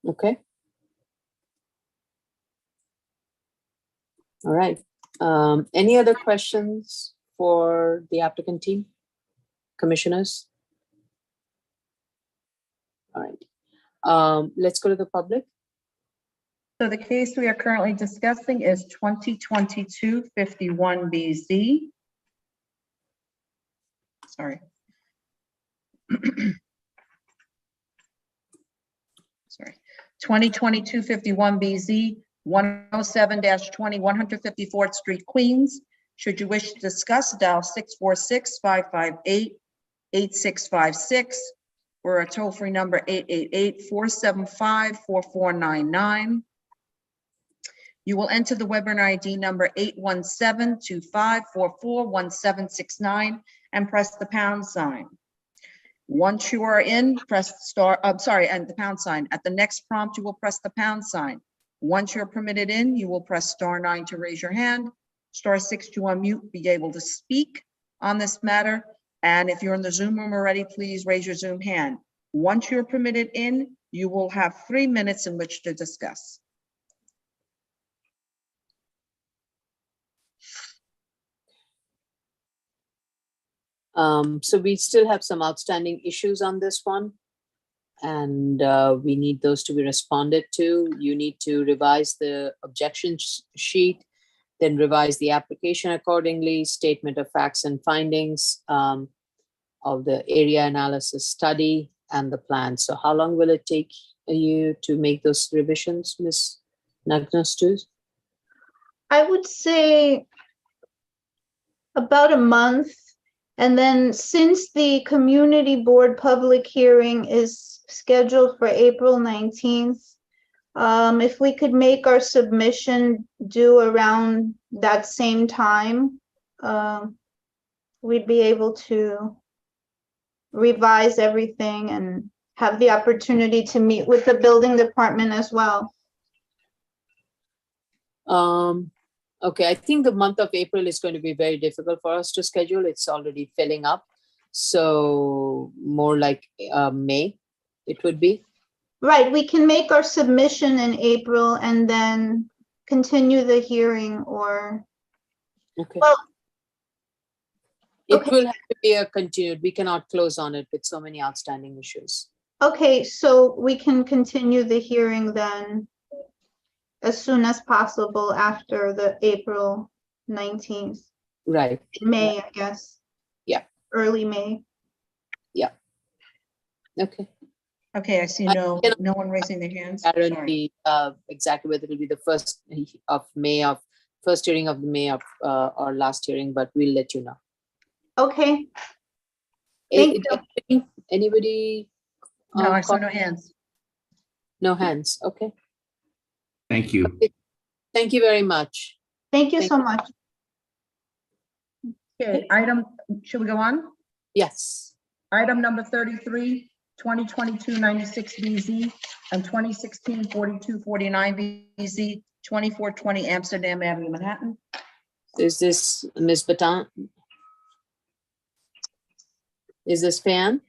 Okay. All right. Any other questions for the applicant team? Commissioners? All right. Let's go to the public. So the case we are currently discussing is 2022-51BZ. Sorry. Sorry. 2022-51BZ, 107-20, 154th Street, Queens. Should you wish to discuss, dial 646-558-8656 or a toll-free number 888-475-4499. You will enter the webinar ID number 817-2544-1769 and press the pound sign. Once you are in, press star, and the pound sign. At the next prompt, you will press the pound sign. Once you're permitted in, you will press *9 to raise your hand, *6 to unmute, be able to speak on this matter. And if you're in the Zoom room already, please raise your Zoom hand. Once you're permitted in, you will have 3 minutes in which to discuss. So we still have some outstanding issues on this one, and we need those to be responded to. You need to revise the objection sheet, then revise the application accordingly, statement of facts and findings of the area analysis study and the plan. So how long will it take you to make those revisions, Ms. Nagnostus? I would say about a month. And then since the community board public hearing is scheduled for April 19th, if we could make our submission due around that same time, we'd be able to revise everything and have the opportunity to meet with the building department as well. Okay, I think the month of April is going to be very difficult for us to schedule. It's already filling up. So more like May, it would be. Right, we can make our submission in April and then continue the hearing, or. Okay. Well, it will have to be a continued. We cannot close on it with so many outstanding issues. Okay, so we can continue the hearing then as soon as possible after the April 19th. Right. May, I guess. Yeah. Early May. Yeah. Okay. Okay, I see no one raising their hands. Guarantee exactly whether it will be the first of May of first hearing of May of or last hearing, but we'll let you know. Okay. Thank you. Anybody? No, I saw no hands. No hands. Okay. Thank you. Okay. Thank you very much. Thank you so much. Okay, should we go on? Yes. Item number 33, 2022-96BZ and 2016-4249BZ, 2420 Amsterdam Avenue, Manhattan. Is this Ms. Baton? Is this Fan?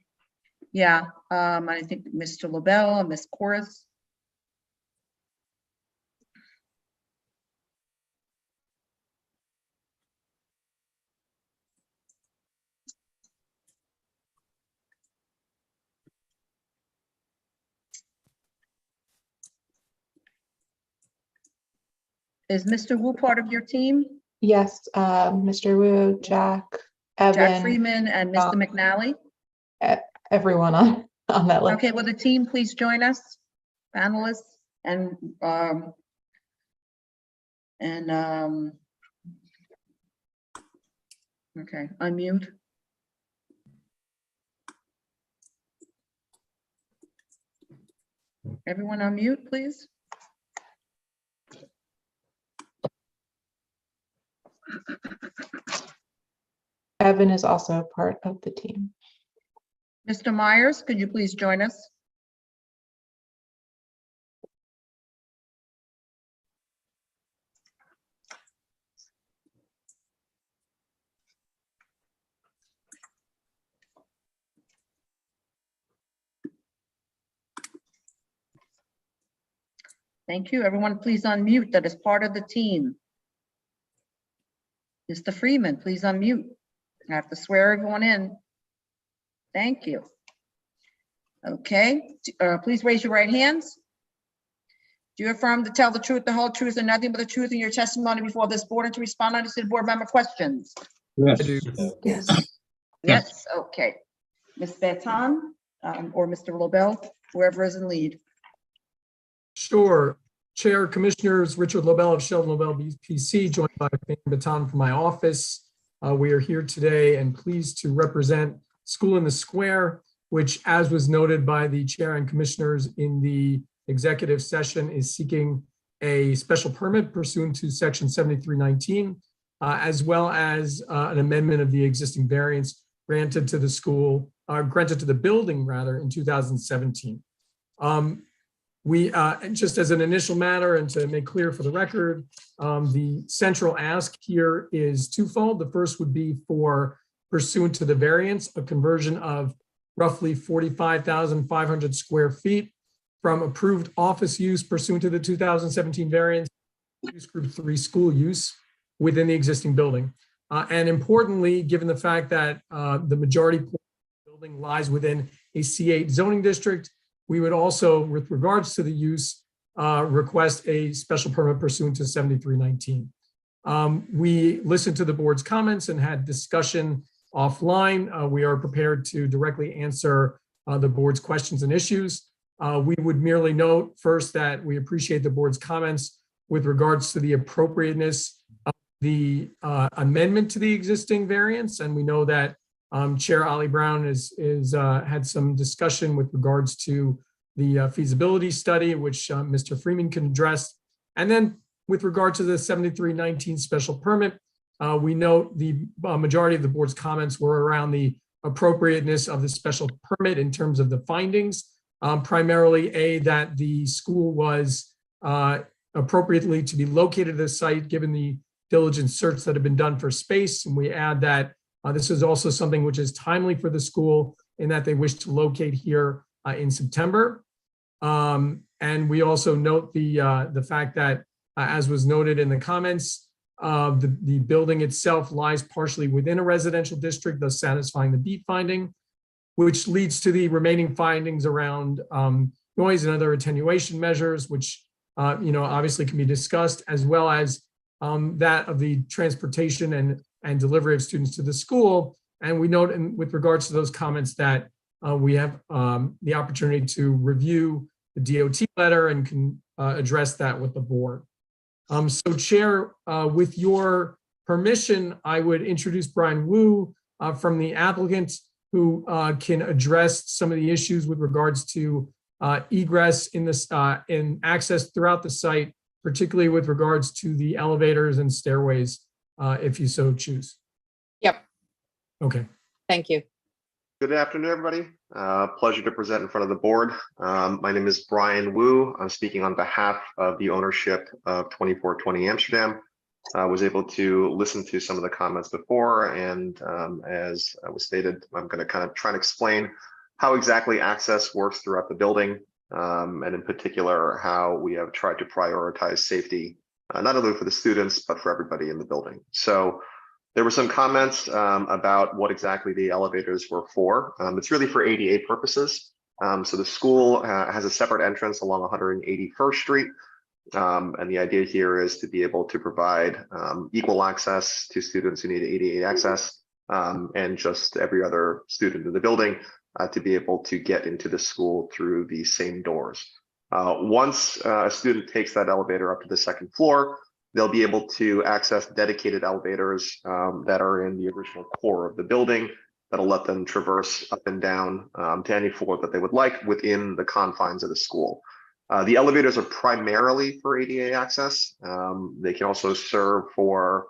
Yeah, I think Mr. LaBelle and Ms. Corris. Is Mr. Wu part of your team? Yes, Mr. Wu, Jack, Evan. Jack Freeman and Mr. McNally? Everyone on that list. Okay, will the team please join us, panelists, and okay, unmute. Everyone on mute, please. Evan is also a part of the team. Mr. Myers, could you please join us? Thank you. Everyone, please unmute that is part of the team. Mr. Freeman, please unmute. I have to swear everyone in. Thank you. Okay, please raise your right hands. Do you affirm to tell the truth, the whole truth, and nothing but the truth in your testimony before this board and to respond honestly to board member questions? Yes. Yes, okay. Ms. Baton, or Mr. Lobel, whoever is in lead. Sure. Chair, Commissioners, Richard Lobel of Sheldon Lobel PC, joined by Fan Baton from my office. We are here today and pleased to represent School in the Square, which, as was noted by the Chair and Commissioners in the executive session, is seeking a special permit pursuant to Section 7319, as well as an amendment of the existing variance granted to the school, granted to the building rather, in 2017. We, just as an initial matter and to make clear for the record, the central ask here is twofold. The first would be for, pursuant to the variance, a conversion of roughly 45,500 square feet from approved office use pursuant to the 2017 variance, use group 3 school use within the existing building. And importantly, given the fact that the majority of the building lies within a C8 zoning district, we would also, with regards to the use, request a special permit pursuant to 7319. We listened to the board's comments and had discussion offline. We are prepared to directly answer the board's questions and issues. We would merely note first that we appreciate the board's comments with regards to the appropriateness of the amendment to the existing variance. And we know that Chair Ollie Brown had some discussion with regards to the feasibility study, which Mr. Freeman can address. And then with regard to the 7319 special permit, we note the majority of the board's comments were around the appropriateness of the special permit in terms of the findings, primarily that the school was appropriately to be located at the site given the diligent search that had been done for space. And we add that this is also something which is timely for the school in that they wish to locate here in September. And we also note the fact that, as was noted in the comments, the building itself lies partially within a residential district, thus satisfying the beat finding, which leads to the remaining findings around noise and other attenuation measures, which obviously can be discussed, as well as that of the transportation and delivery of students to the school. And we note with regards to those comments that we have the opportunity to review the DOT letter and can address that with the board. So Chair, with your permission, I would introduce Brian Wu from the applicant, who can address some of the issues with regards to egress in access throughout the site, particularly with regards to the elevators and stairways, if you so choose. Yep. Okay. Thank you. Good afternoon, everybody. Pleasure to present in front of the board. My name is Brian Wu. I'm speaking on behalf of the ownership of 2420 Amsterdam. I was able to listen to some of the comments before, and as was stated, I'm going to kind of try and explain how exactly access works throughout the building, and in particular, how we have tried to prioritize safety, not only for the students, but for everybody in the building. So there were some comments about what exactly the elevators were for. It's really for ADA purposes. So the school has a separate entrance along 181st Street. And the idea here is to be able to provide equal access to students who need ADA access, and just every other student in the building to be able to get into the school through the same doors. Once a student takes that elevator up to the second floor, they'll be able to access dedicated elevators that are in the original core of the building that'll let them traverse up and down to any floor that they would like within the confines of the school. The elevators are primarily for ADA access. They can also serve for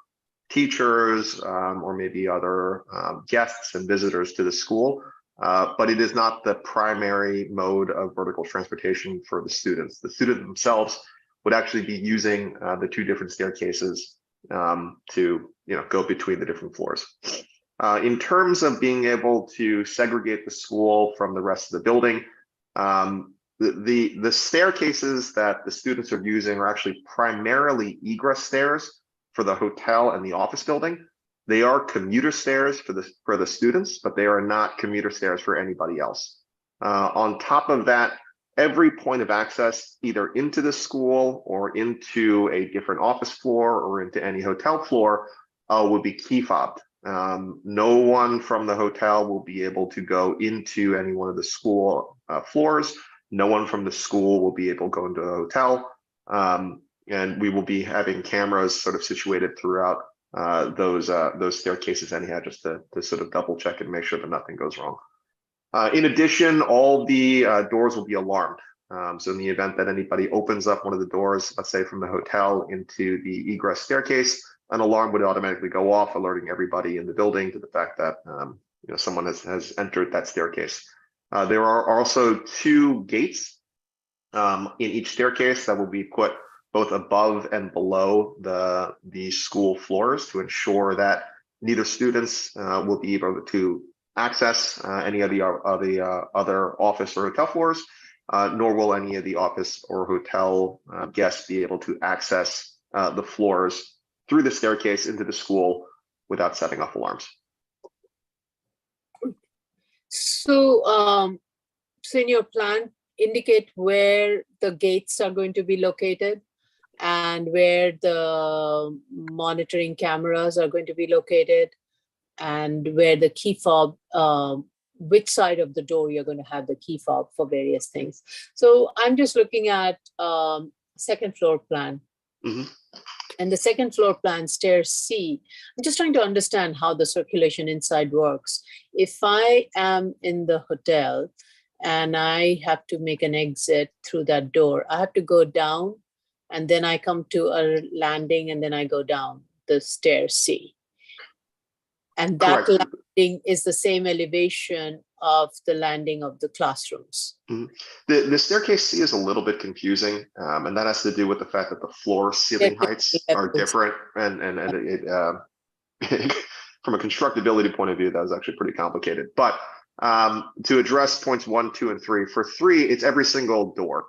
teachers or maybe other guests and visitors to the school, but it is not the primary mode of vertical transportation for the students. The students themselves would actually be using the two different staircases to go between the different floors. In terms of being able to segregate the school from the rest of the building, the staircases that the students are using are actually primarily egress stairs for the hotel and the office building. They are commuter stairs for the students, but they are not commuter stairs for anybody else. On top of that, every point of access either into the school or into a different office floor or into any hotel floor would be key fobbed. No one from the hotel will be able to go into any one of the school floors. No one from the school will be able to go into the hotel. And we will be having cameras sort of situated throughout those staircases anyhow, just to sort of double check and make sure that nothing goes wrong. In addition, all the doors will be alarmed. So in the event that anybody opens up one of the doors, let's say from the hotel into the egress staircase, an alarm would automatically go off, alerting everybody in the building to the fact that someone has entered that staircase. There are also 2 gates in each staircase that will be put both above and below the school floors to ensure that neither students will be able to access any of the other office or hotel floors, nor will any of the office or hotel guests be able to access the floors through the staircase into the school without setting off alarms. So, so in your plan, indicate where the gates are going to be located and where the monitoring cameras are going to be located and where the key fob, which side of the door you're going to have the key fob for various things. So I'm just looking at second floor plan. Mm-hmm. And the second floor plan, stairs C, I'm just trying to understand how the circulation inside works. If I am in the hotel and I have to make an exit through that door, I have to go down and then I come to a landing and then I go down the stairs C. And that Correct. landing is the same elevation of the landing of the classrooms. Mm-hmm. The staircase C is a little bit confusing, and that has to do with the fact that the floor ceiling heights are different, and it from a constructability point of view, that was actually pretty complicated. But to address points 1, 2, and 3, for 3, it's every single door.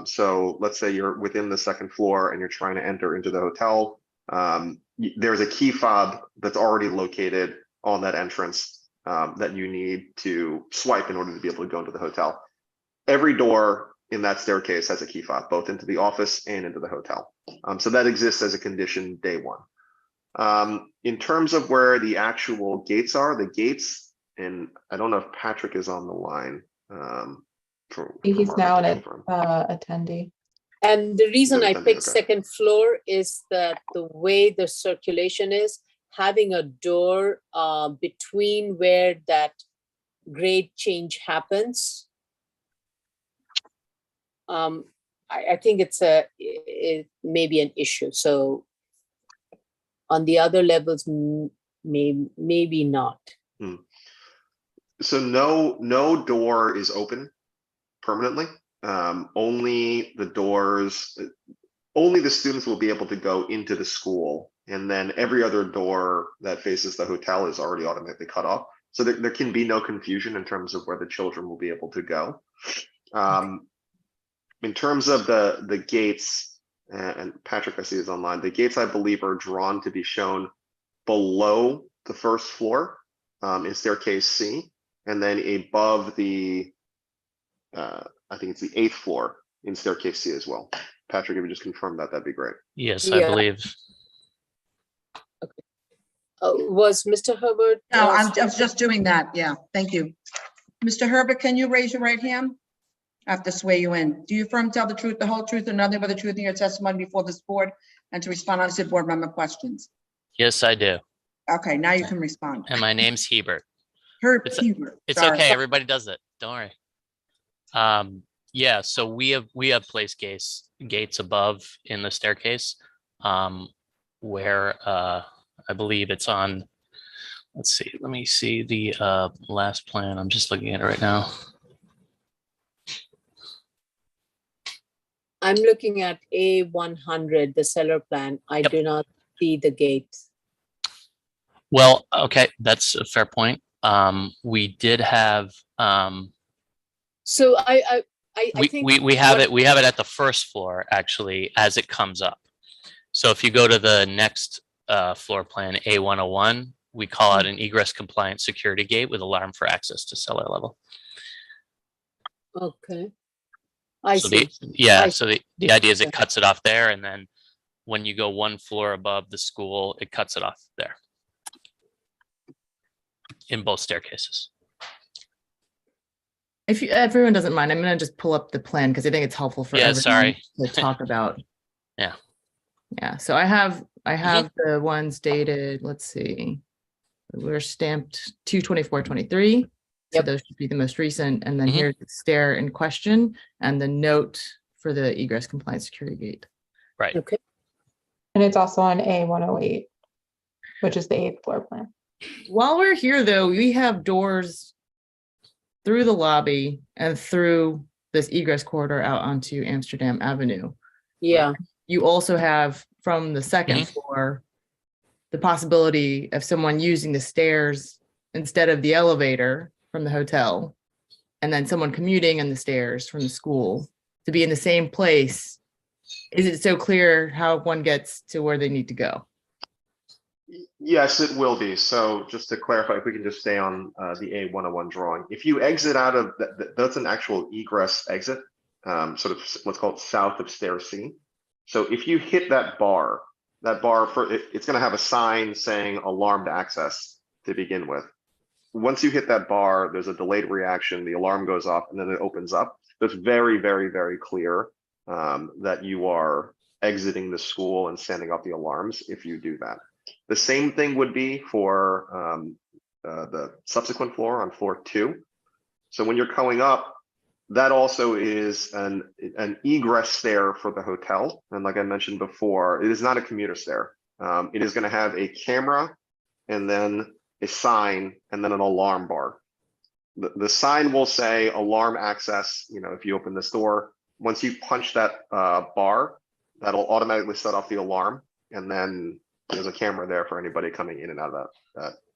So let's say you're within the second floor and you're trying to enter into the hotel. There's a key fob that's already located on that entrance that you need to swipe in order to be able to go into the hotel. Every door in that staircase has a key fob, both into the office and into the hotel. So that exists as a condition day 1. In terms of where the actual gates are, the gates, and I don't know if Patrick is on the line. He's now an attendee. And the reason I picked okay. second floor is that the way the circulation is, having a door between where that grade change happens. I think it may be an issue. So on the other levels, maybe not. So no door is open permanently. Only the doors, only the students will be able to go into the school, and then every other door that faces the hotel is already automatically cut off. So there can be no confusion in terms of where the children will be able to go. In terms of the gates, and Patrick, I see is online, the gates I believe are drawn to be shown below the first floor in staircase C, and then above the, I think it's the 8th floor in staircase C as well. Patrick, if you just confirm that, that'd be great. Yes, I believe. Okay. Was Mr. Herbert? No, I was just doing that. Yeah, thank you. Mr. Herbert, can you raise your right hand? I have to swear you in. Do you affirm to tell the truth, the whole truth, and nothing but the truth in your testimony before this board, and to respond honestly to board member questions? Yes, I do. Okay, now you can respond. And my name's Hebert. Hebert. It's Sorry. okay. Everybody does it. Don't worry. Yeah, so we have placed gates above in the staircase, where I believe it's on. Let's see. Let me see the last plan. I'm just looking at it right now. I'm looking at A100, the cellar plan. I do not see the gates. Well, okay, that's a fair point. We did have So I think we have it at the first floor actually as it comes up. So if you go to the next floor plan A101, we call it an egress compliant security gate with alarm for access to cellar level. Okay. I So see. so the idea is it cuts it off there, and then when you go one floor above the school, it cuts it off there in both staircases. If everyone doesn't mind, I'm going to just pull up the plan because I think it's helpful for everyone to talk about. Yeah. Yeah. So I have the ones dated. Let's see. We're stamped 2/24/23. So those should be the most recent. And then here's the stair in question and the note for the egress compliant security gate. Right. Okay. And it's also on A108, which is the 8th floor plan. While we're here, though, we have doors through the lobby and through this egress corridor out onto Amsterdam Avenue. Yeah. You also have from the second floor the possibility of someone using the stairs instead of the elevator from the hotel, and then someone commuting on the stairs from the school to be in the same place. Is it so clear how one gets to where they need to go? Yes, it will be. So just to clarify, if we can just stay on the A101 drawing, if you exit out of that's an actual egress exit, sort of what's called south of stair C. So if you hit that bar it's going to have a sign saying alarmed access to begin with. Once you hit that bar, there's a delayed reaction, the alarm goes off, and then it opens up. So it's very, very, very clear that you are exiting the school and sending off the alarms if you do that. The same thing would be for the subsequent floor on floor 2. So when you're going up, that also is an egress stair for the hotel. And like I mentioned before, it is not a commuter stair. It is going to have a camera and then a sign and then an alarm bar. The sign will say alarm access, if you open this door. Once you punch that bar, that'll automatically set off the alarm. And then there's a camera there for anybody coming in and out of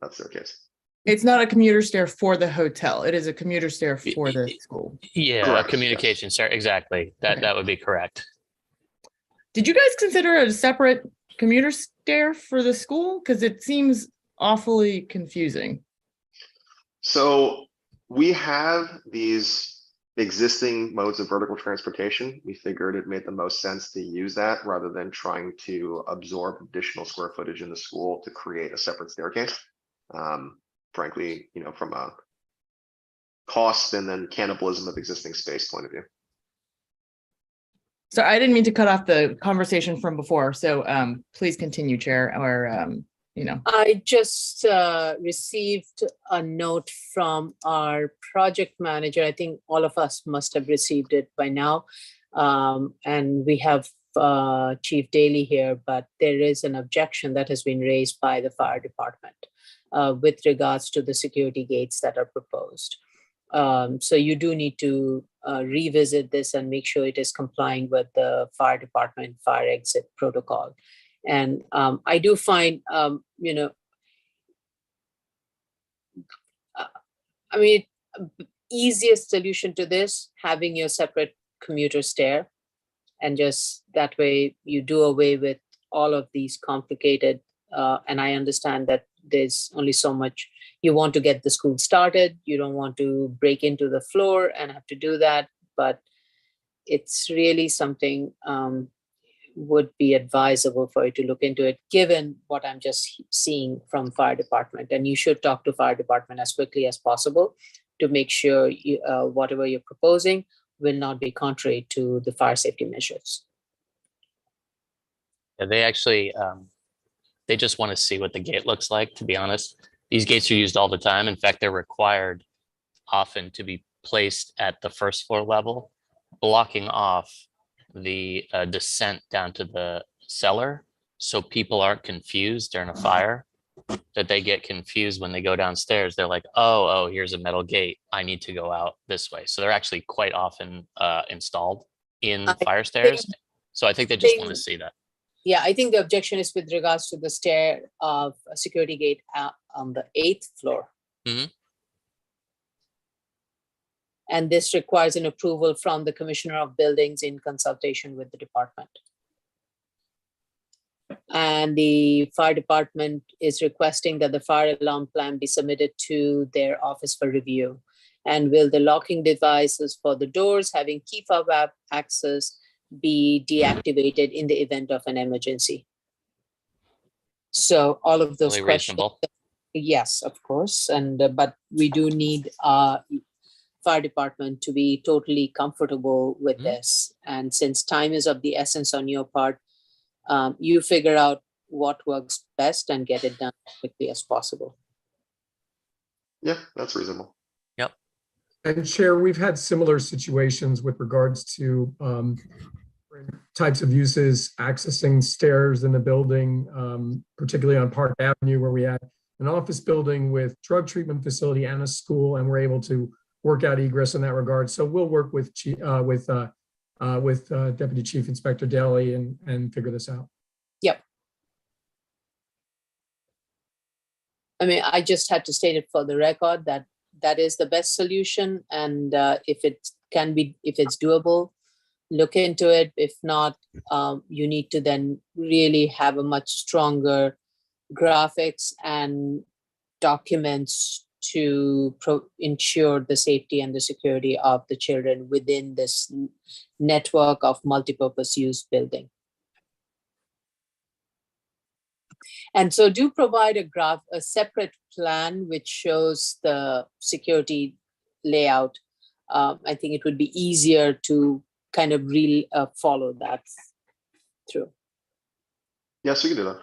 that staircase. It's not a commuter stair for the hotel. It is a commuter stair for the school. Yeah, Correct, communication, sir. Exactly. That would be correct. Did you guys consider a separate commuter stair for the school? Because it seems awfully confusing. So we have these existing modes of vertical transportation. We figured it made the most sense to use that rather than trying to absorb additional square footage in the school to create a separate staircase. Frankly, from a cost and then cannibalism of existing space point of view. So I didn't mean to cut off the conversation from before. So please continue, Chair, or I just received a note from our project manager. I think all of us must have received it by now. And we have Chief Daly here, but there is an objection that has been raised by the fire department with regards to the security gates that are proposed. So you do need to revisit this and make sure it is complying with the fire department fire exit protocol. And I do find, easiest solution to this, having your separate commuter stair, and just that way you do away with all of these complicated, and I understand that there's only so much you want to get the school started. You don't want to break into the floor and have to do that, but it's really something would be advisable for you to look into it, given what I'm just seeing from fire department. And you should talk to fire department as quickly as possible to make sure you, whatever you're proposing will not be contrary to the fire safety measures. Yeah, they actually, they just want to see what the gate looks like, to be honest. These gates are used all the time. In fact, they're required often to be placed at the first floor level blocking off the descent down to the cellar, so people aren't confused during a fire, that they get confused when they go downstairs. They're like, oh, here's a metal gate. I need to go out this way. So they're actually quite often installed in fire stairs. So I think they just want to see that. Yeah, I think the objection is with regards to the stair of a security gate on the 8th floor. Mhm. And this requires an approval from the Commissioner of Buildings in consultation with the department. And the fire department is requesting that the fire alarm plan be submitted to their office for review. And will the locking devices for the doors having key fob access be deactivated in the event of an emergency? So all of those Really questions, reasonable. yes, of course. And but we do need fire department to be totally comfortable with this. And since time is of the essence on your part, you figure out what works best and get it done as quickly as possible. Yeah, that's reasonable. Yep. And Chair, we've had similar situations with regards to types of uses, accessing stairs in the building, particularly on Park Avenue, where we had an office building with drug treatment facility and a school, and we're able to work out egress in that regard. So we'll work with Deputy Chief Inspector Daly and figure this out. Yep. I mean, I just had to state it for the record that that is the best solution. And if it can be, if it's doable, look into it. If not, you need to then really have a much stronger graphics and documents to ensure the safety and the security of the children within this network of multipurpose use building. And so do provide a separate plan which shows the security layout. I think it would be easier to kind of really follow that through. Yes, we can do that.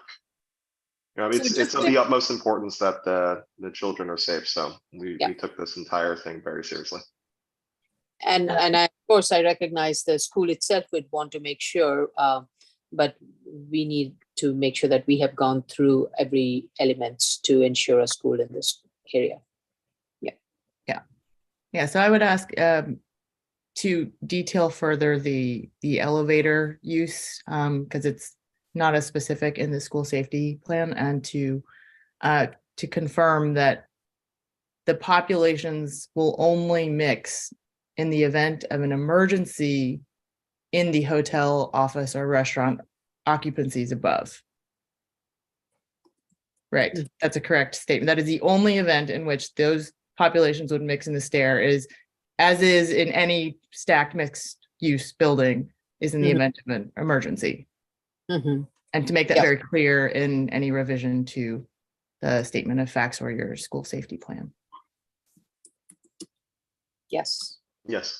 Yeah, I mean, it's of the utmost importance that the children are safe. So we took this entire thing very seriously. And of course, I recognize the school itself would want to make sure, but we need to make sure that we have gone through every elements to ensure a school in this area. Yeah. So I would ask to detail further the elevator use, because it's not as specific in the school safety plan, and to confirm that the populations will only mix in the event of an emergency in the hotel, office, or restaurant occupancies above. Right, that's a correct statement. That is the only event in which those populations would mix in the stair, is as is in any stacked mixed use building, is in the event of an emergency. And to make that very clear in any revision to the statement of facts or your school safety plan. Yes. Yes.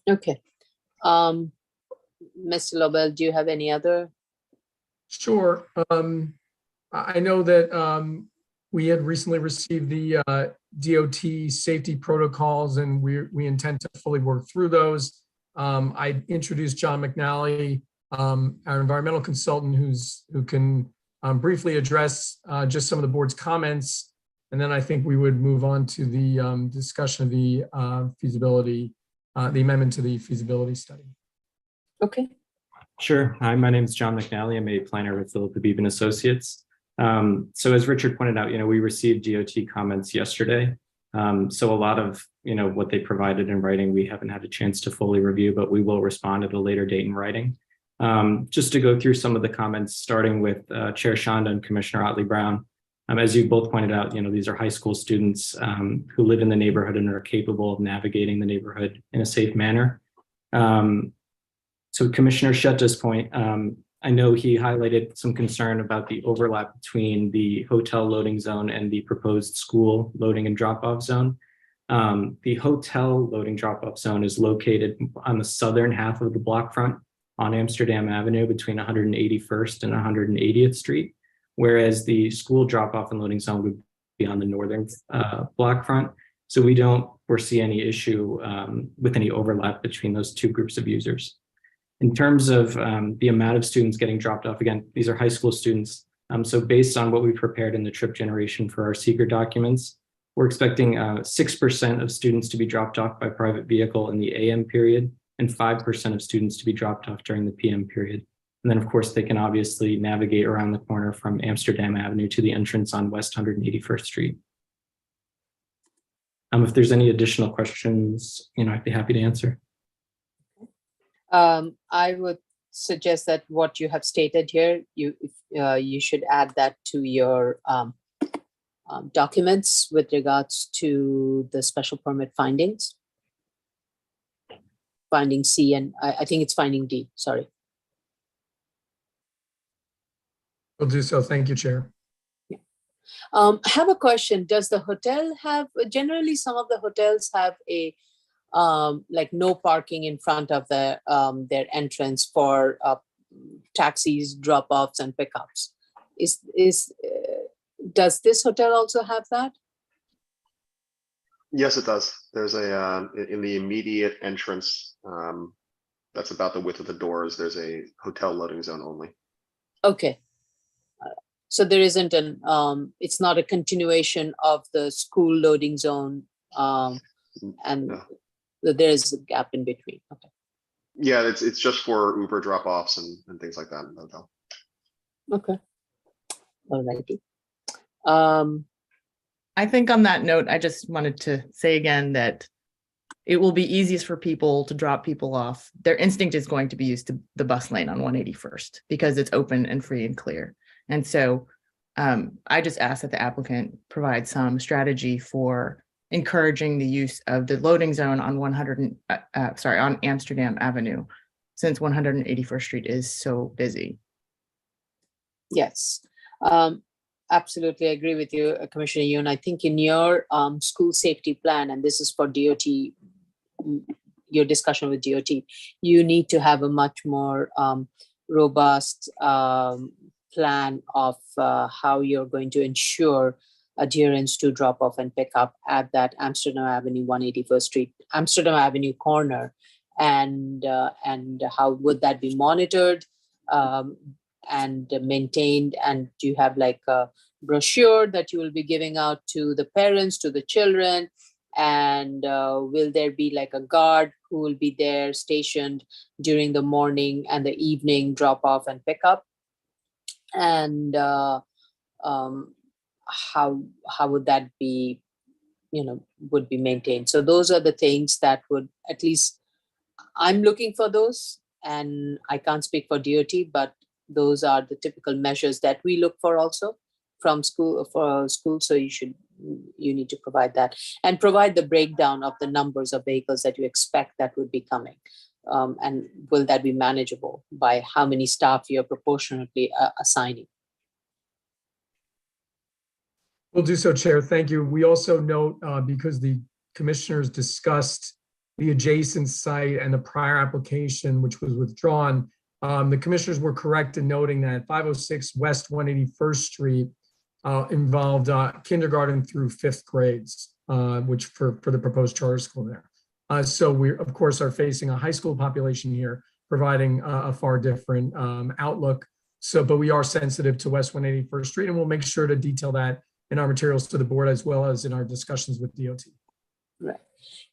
Okay. Mr. Lobel, do you have any other? Sure. I know that we had recently received the DOT safety protocols, and we intend to fully work through those. I introduced John McNally, our environmental consultant, who can briefly address just some of the board's comments, and then I think we would move on to the discussion of the feasibility, the amendment to the feasibility study. Okay. Sure. Hi, my name is John McNally. I'm a planner with Philip Beebe and Associates. So as Richard pointed out, we received DOT comments yesterday. So a lot of, what they provided in writing, we haven't had a chance to fully review, but we will respond at a later date in writing. Just to go through some of the comments, starting with Chair Shonda and Commissioner Otley-Brown. As you both pointed out, these are high school students who live in the neighborhood and are capable of navigating the neighborhood in a safe manner. So Commissioner Shutta's point, I know he highlighted some concern about the overlap between the hotel loading zone and the proposed school loading and drop-off zone. The hotel loading drop-off zone is located on the southern half of the block front on Amsterdam Avenue between 181st and 180th Street, whereas the school drop-off and loading zone would be on the northern block front. So we don't foresee any issue with any overlap between those two groups of users. In terms of the amount of students getting dropped off, again, these are high school students. So based on what we prepared in the trip generation for our seeker documents, we're expecting 6% of students to be dropped off by private vehicle in the AM period and 5% of students to be dropped off during the PM period. And then of course, they can obviously navigate around the corner from Amsterdam Avenue to the entrance on West 181st Street. If there's any additional questions, I'd be happy to answer. I would suggest that what you have stated here, you should add that to your documents with regards to the special permit findings. Finding C, and I think it's finding D, sorry. Will do so. Thank you, Chair. I have a question. Does the hotel have, generally some of the hotels have a like no parking in front of their entrance for taxis, drop-offs and pickups. Does this hotel also have that? Yes, it does. There's a, in the immediate entrance, that's about the width of the doors, there's a hotel loading zone only. Okay. So there isn't an, it's not a continuation of the school loading zone, and No. there's a gap in between. Okay. Yeah, it's just for Uber drop-offs and things like that in the hotel. Okay. All righty. I think on that note, I just wanted to say again that it will be easiest for people to drop people off. Their instinct is going to be used to the bus lane on 181st because it's open and free and clear. And so I just ask that the applicant provide some strategy for encouraging the use of the loading zone on on Amsterdam Avenue, since 181st Street is so busy. Yes. Absolutely agree with you, Commissioner Yoon. I think in your school safety plan, and this is for DOT, your discussion with DOT, you need to have a much more robust plan of how you're going to ensure adherence to drop off and pick up at that Amsterdam Avenue, 181st Street, Amsterdam Avenue corner, and how would that be monitored and maintained? And do you have like a brochure that you will be giving out to the parents, to the children? And will there be like a guard who will be there stationed during the morning and the evening drop off and pick up? And how would that be, would be maintained? So those are the things that would, at least I'm looking for those, and I can't speak for DOT, but those are the typical measures that we look for also from school, for school. So you need to provide that and provide the breakdown of the numbers of vehicles that you expect that would be coming. And will that be manageable by how many staff you're proportionately assigning? We'll do so, Chair. Thank you. We also note, because the commissioners discussed the adjacent site and the prior application, which was withdrawn, the commissioners were correct in noting that 506 West 181st Street involved kindergarten through 5th grades, which for the proposed charter school there. So we, of course, are facing a high school population here, providing a far different outlook. So, but we are sensitive to West 181st Street, and we'll make sure to detail that in our materials to the board as well as in our discussions with DOT. Right.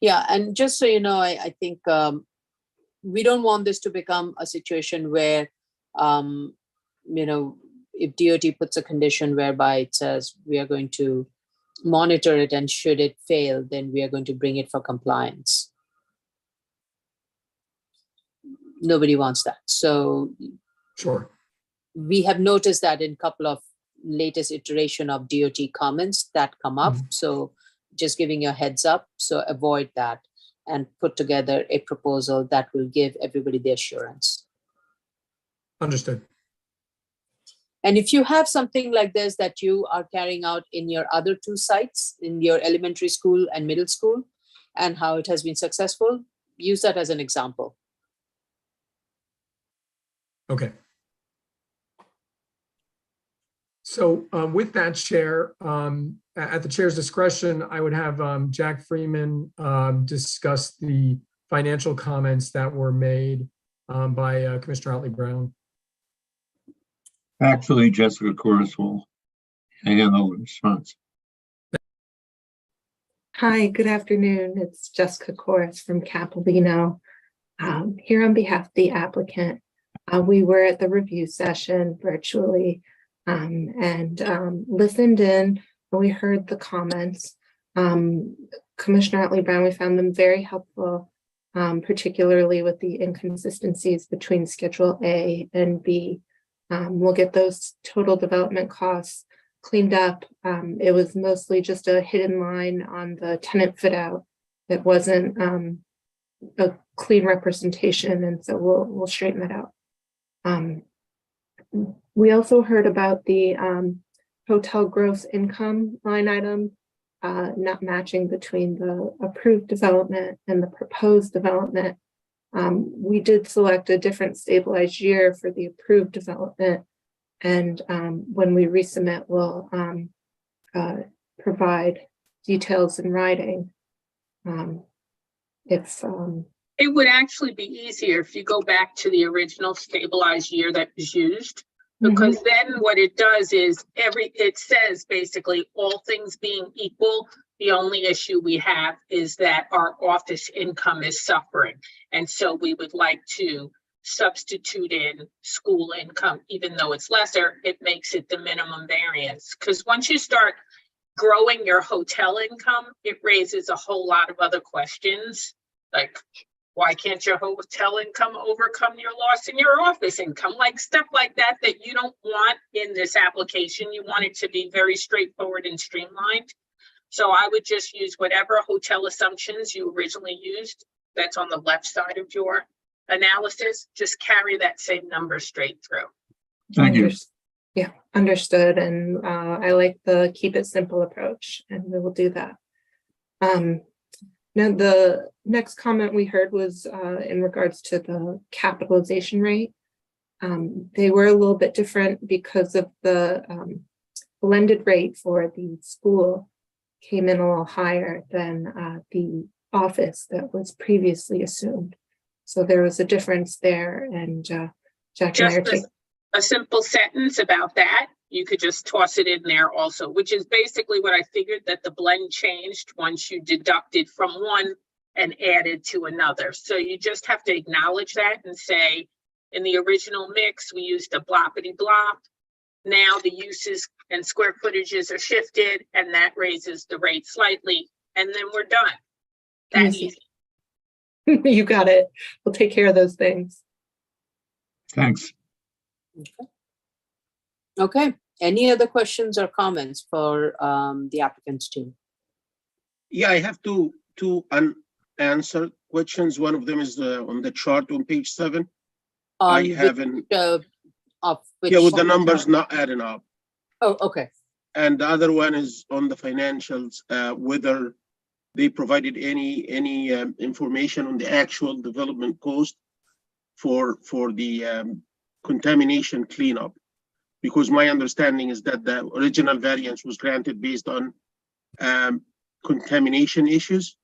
Yeah, and just so you know, I think we don't want this to become a situation where, if DOT puts a condition whereby it says we are going to monitor it, and should it fail, then we are going to bring it for compliance. Nobody wants that. So sure, we have noticed that in a couple of latest iteration of DOT comments that come up. So just giving you a heads up. So avoid that and put together a proposal that will give everybody the assurance. Understood. And if you have something like this that you are carrying out in your other two sites, in your elementary school and middle school, and how it has been successful, use that as an example. Okay. So with that, Chair, at the chair's discretion, I would have Jack Freeman discuss the financial comments that were made by Commissioner Otley Brown. Actually, Jessica Corus will handle the response. Hi, good afternoon. It's Jessica Corus from Capilino. Here on behalf of the applicant, we were at the review session virtually and listened in. We heard the comments. Commissioner Otley Brown, we found them very helpful, particularly with the inconsistencies between Schedule A and B. We'll get those total development costs cleaned up. It was mostly just a hidden line on the tenant fit out. It wasn't a clean representation, and so we'll straighten that out. We also heard about the hotel gross income line item not matching between the approved development and the proposed development. We did select a different stabilized year for the approved development, and when we resubmit, we'll provide details in writing. It would actually be easier if you go back to the original stabilized year that was used, because then what it does is it says basically all things being equal, the only issue we have is that our office income is suffering. And so we would like to substitute in school income, even though it's lesser, it makes it the minimum variance. Because once you start growing your hotel income, it raises a whole lot of other questions. Like, why can't your hotel income overcome your loss in your office income? Like stuff like that you don't want in this application. You want it to be very straightforward and streamlined. So I would just use whatever hotel assumptions you originally used that's on the left side of your analysis. Just carry that same number straight through. Thank you. Yeah, understood. And I like the keep it simple approach, and we will do that. Now, the next comment we heard was in regards to the capitalization rate. They were a little bit different because of the blended rate for the school came in a little higher than the office that was previously assumed. So there was a difference there, and Jack and I are taking a simple sentence about that. You could just toss it in there also, which is basically what I figured, that the blend changed once you deducted from one and added to another. So you just have to acknowledge that and say, in the original mix, we used a bloppity blop. Now the uses and square footages are shifted, and that raises the rate slightly, and then we're done. That easy. You got it. We'll take care of those things. Thanks. Okay. Any other questions or comments for the applicant's team? Yeah, I have two unanswered questions. One of them is on the chart on page 7. I haven't. Yeah, with the numbers not adding up. Oh, okay. And the other one is on the financials, whether they provided any information on the actual development cost for the contamination cleanup. Because my understanding is that the original variance was granted based on contamination issues.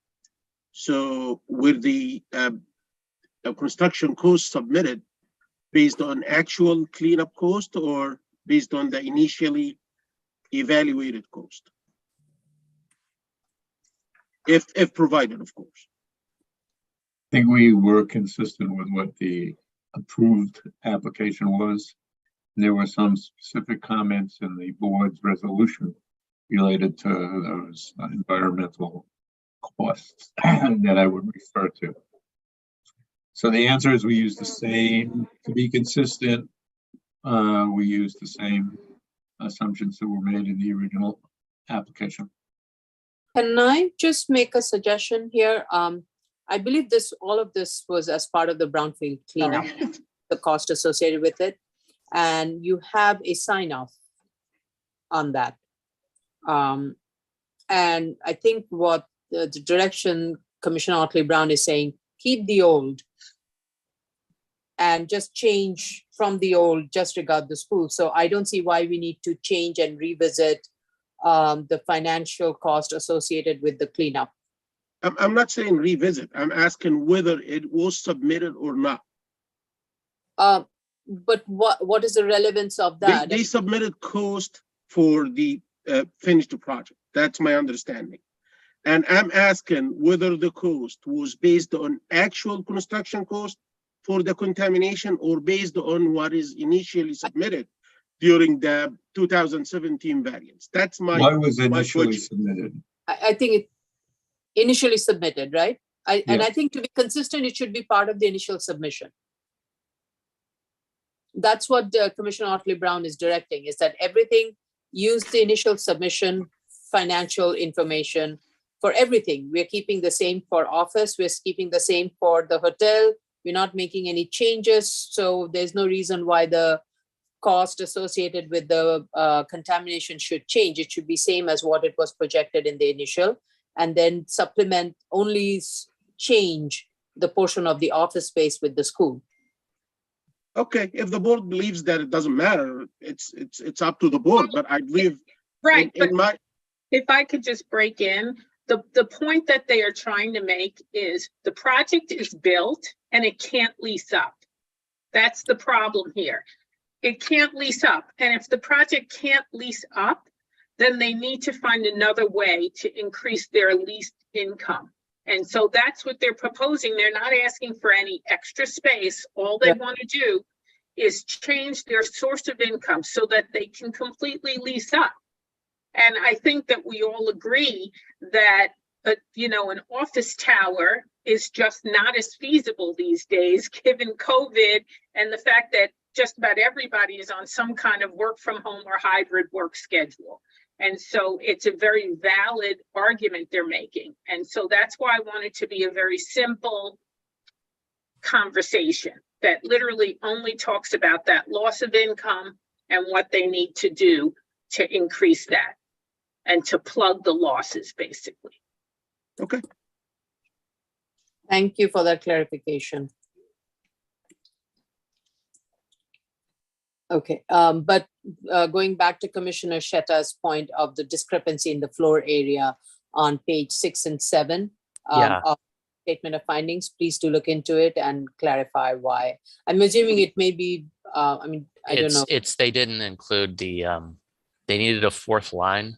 So were the construction costs submitted based on actual cleanup cost or based on the initially evaluated cost? If provided, of course. I think we were consistent with what the approved application was. There were some specific comments in the board's resolution related to those environmental costs that I would refer to. So the answer is we use the same, to be consistent, we use the same assumptions that were made in the original application. Can I just make a suggestion here? I believe all of this was as part of the brownfield cleanup, the cost associated with it. and you have a sign off on that. And I think what the direction Commissioner Otley Brown is saying, keep the old and just change from the old, just regard the school. So I don't see why we need to change and revisit the financial cost associated with the cleanup. I'm not saying revisit. I'm asking whether it was submitted or not. But what is the relevance of that? They submitted cost for the finished project. That's my understanding. And I'm asking whether the cost was based on actual construction cost for the contamination or based on what is initially submitted during the 2017 variance. That's my Why was my initially question. submitted? I think it initially submitted, right? And Yeah. I think to be consistent, it should be part of the initial submission. That's what Commissioner Otley Brown is directing, is that everything, use the initial submission, financial information for everything. We're keeping the same for office, we're keeping the same for the hotel, we're not making any changes. So there's no reason why the cost associated with the contamination should change. It should be same as what it was projected in the initial, and then supplement, only change the portion of the office space with the school. Okay, if the board believes that it doesn't matter, it's up to the board, but I believe Right, in my, if I could just break in, the point that they are trying to make is the project is built and it can't lease up. That's the problem here. It can't lease up. And if the project can't lease up, then they need to find another way to increase their leased income. And so that's what they're proposing. They're not asking for any extra space. All they want to do is change their source of income so that they can completely lease up. And I think that we all agree that, an office tower is just not as feasible these days, given COVID and the fact that just about everybody is on some kind of work from home or hybrid work schedule. And so it's a very valid argument they're making. And so that's why I want it to be a very simple conversation that literally only talks about that loss of income and what they need to do to increase that and to plug the losses, basically. okay. Thank you for that clarification. Okay, but going back to Commissioner Shetta's point of the discrepancy in the floor area on page 6 and 7 Yeah. of statement of findings, please do look into it and clarify why. I'm assuming it may be, I don't know. They didn't include the, they needed a fourth line.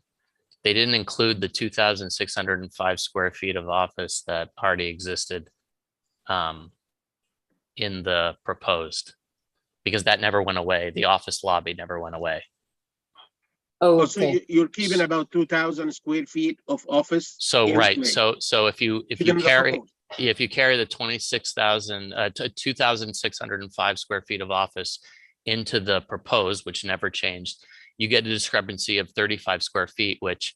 They didn't include the 2,605 square feet of office that already existed in the proposed, because that never went away. The office lobby never went away. Oh, So you're keeping about 2,000 square feet of office. So in right, place. so if you Even the carry proposed. the 2,605 square feet of office into the proposed, which never changed, you get a discrepancy of 35 square feet, which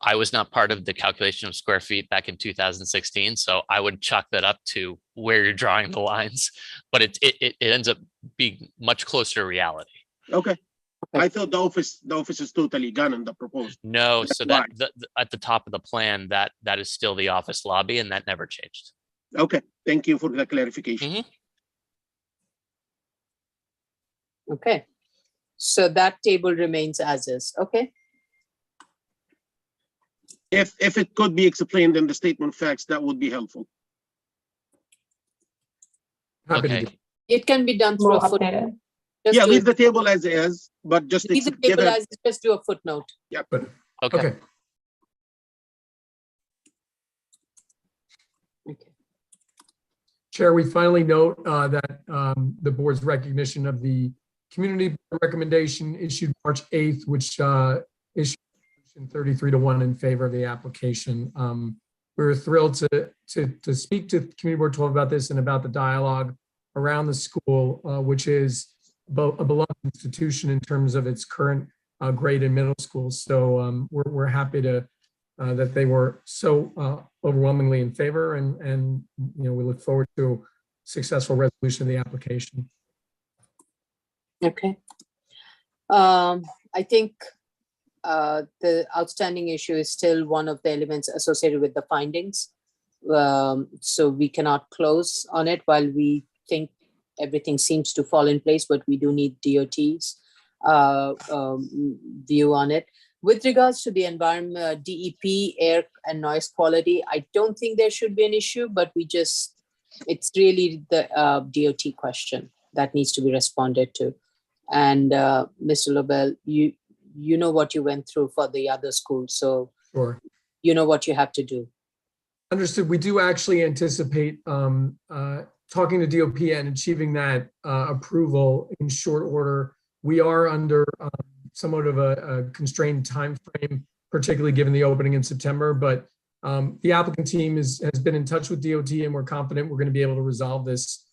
I was not part of the calculation of square feet back in 2016. So I would chalk that up to where you're drawing the lines, but it ends up being much closer to reality. Okay. I thought the office is totally gone in the proposed. No, That's so why. at the top of the plan, that is still the office lobby, and that never changed. Okay, thank you for the clarification. Okay, so that table remains as is, okay? If it could be explained in the statement of facts, that would be helpful. Happy to Okay. do it. It can be done through We'll a footnote. update it. Just Yeah, do leave it- the table as is, but just leave the give table it. as is, just do a footnote. Yep. But, Okay. okay. Chair, we finally note that the board's recognition of the community recommendation issued March 8th, which issued 33-1 in favor of the application. We were thrilled to speak to Community Board 12 about this and about the dialogue around the school, which is a beloved institution in terms of its current grade in middle school. So we're happy to that they were so overwhelmingly in favor, and we look forward to successful resolution of the application. Okay. I think the outstanding issue is still one of the elements associated with the findings. So we cannot close on it while we think everything seems to fall in place, but we do need DOT's view on it. With regards to the environment, DEP, air and noise quality, I don't think there should be an issue, but it's really the DOT question that needs to be responded to. And Mr. Lobel, you know what you went through for the other schools, so Sure. you know what you have to do. Understood. We do actually anticipate talking to DOP and achieving that approval in short order. We are under somewhat of a constrained time frame, particularly given the opening in September, but the applicant team has been in touch with DOT, and we're confident we're going to be able to resolve this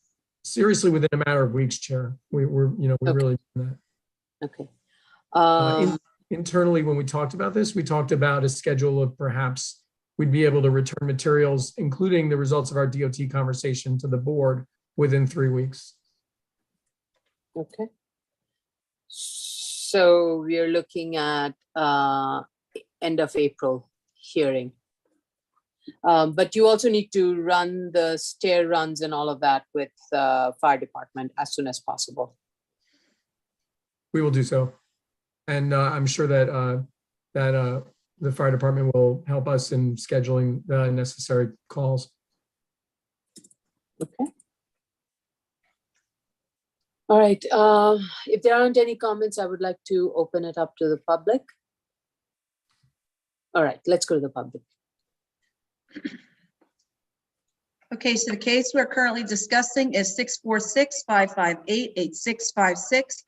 seriously within a matter of weeks, Chair. We're really doing that. Okay. Internally, when we talked about this, we talked about a schedule of perhaps we'd be able to return materials, including the results of our DOT conversation, to the board within 3 weeks. Okay. So we are looking at end of April hearing. But you also need to run the stair runs and all of that with fire department as soon as possible. We will do so. And I'm sure that the fire department will help us in scheduling the necessary calls. Okay. All right. If there aren't any comments, I would like to open it up to the public. All right, let's go to the public. Okay, so the case we're currently discussing is 646-558-8656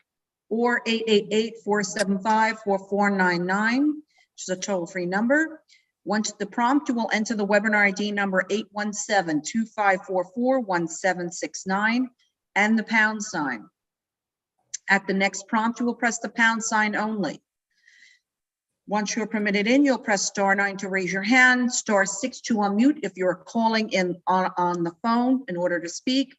or 888-475-4499, which is a toll-free number. Once the prompt, you will enter the webinar ID number 817-2544-1769 and the pound sign. At the next prompt, you will press the pound sign only. Once you're permitted in, you'll press *9 to raise your hand, *6 to unmute if you're calling in on the phone in order to speak.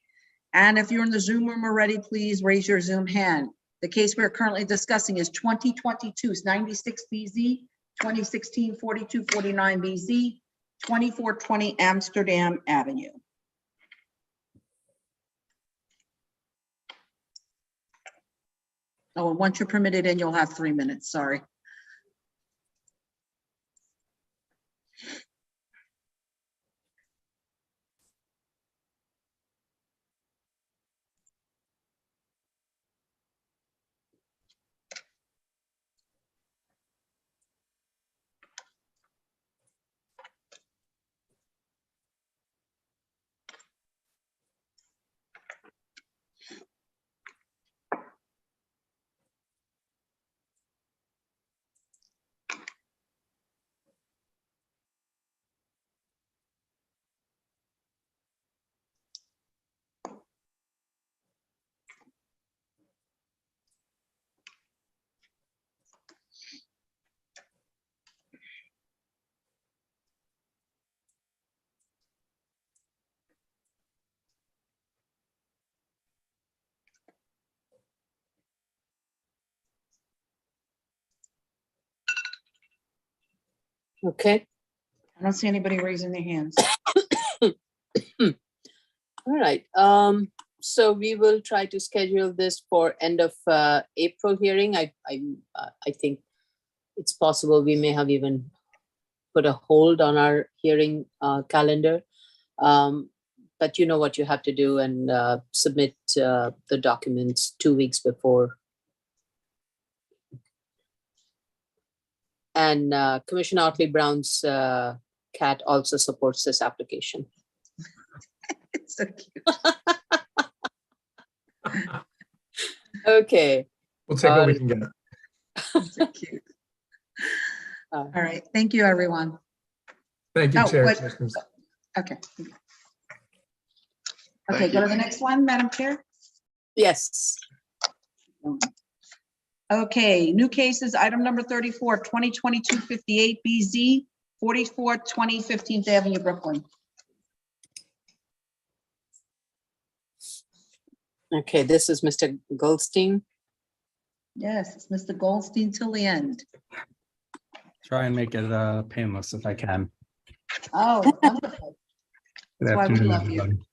And if you're in the Zoom room already, please raise your Zoom hand. The case we're currently discussing is 2022-96BZ, 2016-4249BZ, 2420 Amsterdam Avenue. Oh, and once you're permitted in, you'll have 3 minutes, sorry. Okay. I don't see anybody raising their hands. All right. So we will try to schedule this for end of April hearing. I think it's possible we may have even put a hold on our hearing calendar. But you know what you have to do and submit the documents 2 weeks before. And Commissioner Otley Brown's cat also supports this application. It's so cute. Okay. We'll take what we can get. So cute. All right, thank you, everyone. Thank you, Oh, Chair. wait. Okay. Okay, go to the next one, Madam Chair. Yes. Okay, new cases, item number 34, 2022-58BZ, 4420 15th Avenue, Brooklyn. Okay, this is Mr. Goldstein. Yes, it's Mr. Goldstein till the end. Try and make it painless if I can. Oh, wonderful. Good That's why we afternoon, love you. everybody.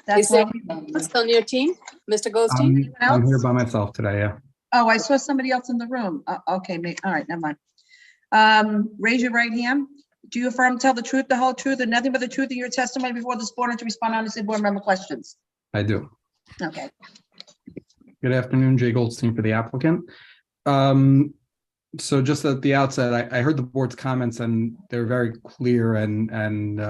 That's Is why there we love you. else on your team, Mr. Goldstein? I'm here by myself today, yeah. Oh, I saw somebody else in the room. Okay, all right, never mind. Raise your right hand. Do you affirm to tell the truth, the whole truth, and nothing but the truth in your testimony before this board and to respond honestly to board member questions? I do. Okay. Good afternoon, Jay Goldstein for the applicant. So just at the outset, I heard the board's comments and they're very clear and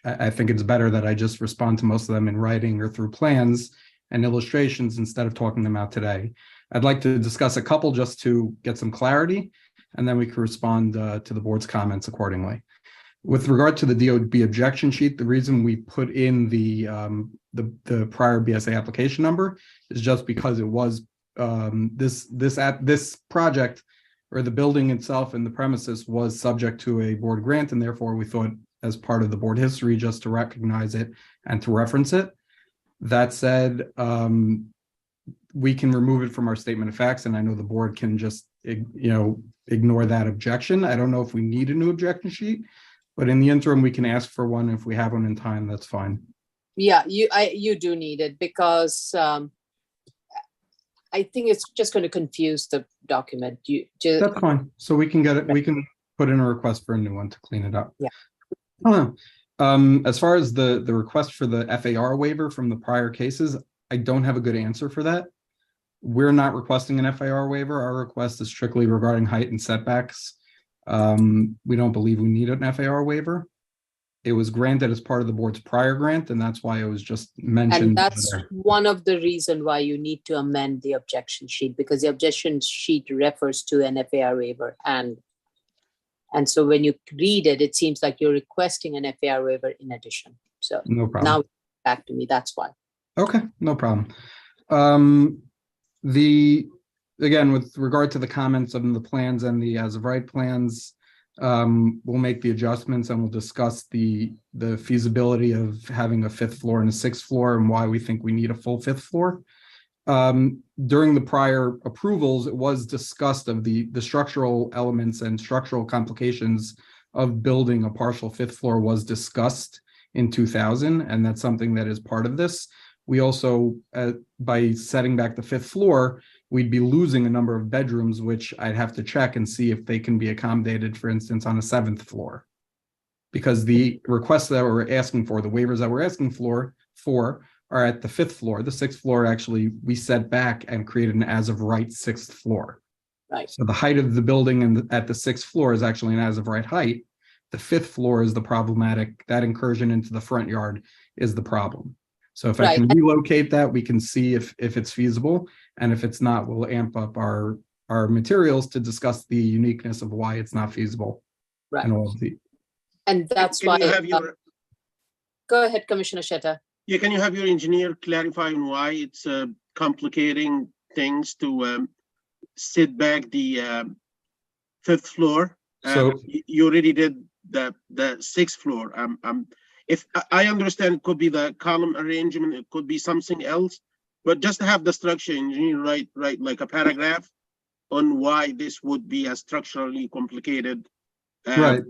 I think it's better that I just respond to most of them in writing or through plans and illustrations instead of talking them out today. I'd like to discuss a couple just to get some clarity, and then we can respond to the board's comments accordingly. With regard to the DOB objection sheet, the reason we put in the prior BSA application number is just because it was this project or the building itself and the premises was subject to a board grant, and therefore we thought as part of the board history just to recognize it and to reference it. That said, we can remove it from our statement of facts, and I know the board can just ignore that objection. I don't know if we need a new objection sheet, but in the interim, we can ask for one. If we have one in time, that's fine. Yeah, you do need it because I think it's just going to confuse the document. That's fine. So we can get it. We can put in a request for a new one to clean it up. Yeah. As far as the request for the FAR waiver from the prior cases, I don't have a good answer for that. We're not requesting an FAR waiver. Our request is strictly regarding height and setbacks. We don't believe we need an FAR waiver. It was granted as part of the board's prior grant, and that's why it was just mentioned. And that's one of the reasons why you need to amend the objection sheet, because the objection sheet refers to an FAR waiver. And so when you read it, it seems like you're requesting an FAR waiver in addition. So no problem. Now back to me, that's why. Okay, no problem. Again, with regard to the comments on the plans and the as of right plans, we'll make the adjustments and we'll discuss the feasibility of having a 5th floor and a 6th floor and why we think we need a full 5th floor. During the prior approvals, it was discussed of the structural elements and structural complications of building a partial 5th floor was discussed in 2000, and that's something that is part of this. We also, by setting back the 5th floor, we'd be losing a number of bedrooms, which I'd have to check and see if they can be accommodated, for instance, on a 7th floor. Because the requests that we're asking for, the waivers that we're asking for are at the 5th floor. The 6th floor, actually, we set back and created an as-of-right 6th floor. Right. So the height of the building at the 6th floor is actually an as-of-right height. The 5th floor is the problematic. That incursion into the front yard is the problem. So if I can relocate that, we can see if it's feasible. And if it's not, we'll amp up our materials to discuss the uniqueness of why it's not feasible. Right. And that's why. Go ahead, Commissioner Shetta. Yeah, can you have your engineer clarify on why it's complicating things to sit back the 5th floor? So you already did the 6th floor. If I understand, it could be the column arrangement, it could be something else, but just to have the structure engineer write like a paragraph on why this would be a structurally complicated. Right.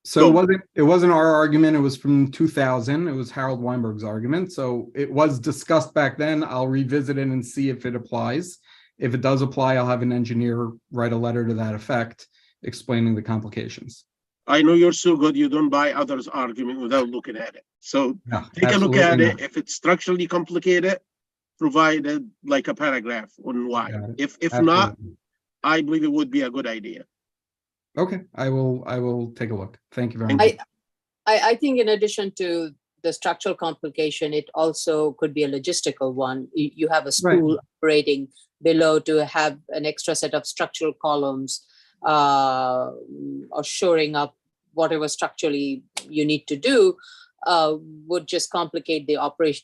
So it wasn't our argument. It was from 2000. It was Harold Weinberg's argument. So it was discussed back then. I'll revisit it and see if it applies. If it does apply, I'll have an engineer write a letter to that effect, explaining the complications. I know you're so good, you don't buy others' argument without looking at it. So no, take a look at it. If it's structurally complicated, provide like a paragraph on why. If not, I believe it would be a good idea. Okay, I will take a look. Thank you very much. I think in addition to the structural complication, it also could be a logistical one. You have a school operating below to have an extra set of structural columns or shoring up whatever structurally you need to do would just complicate the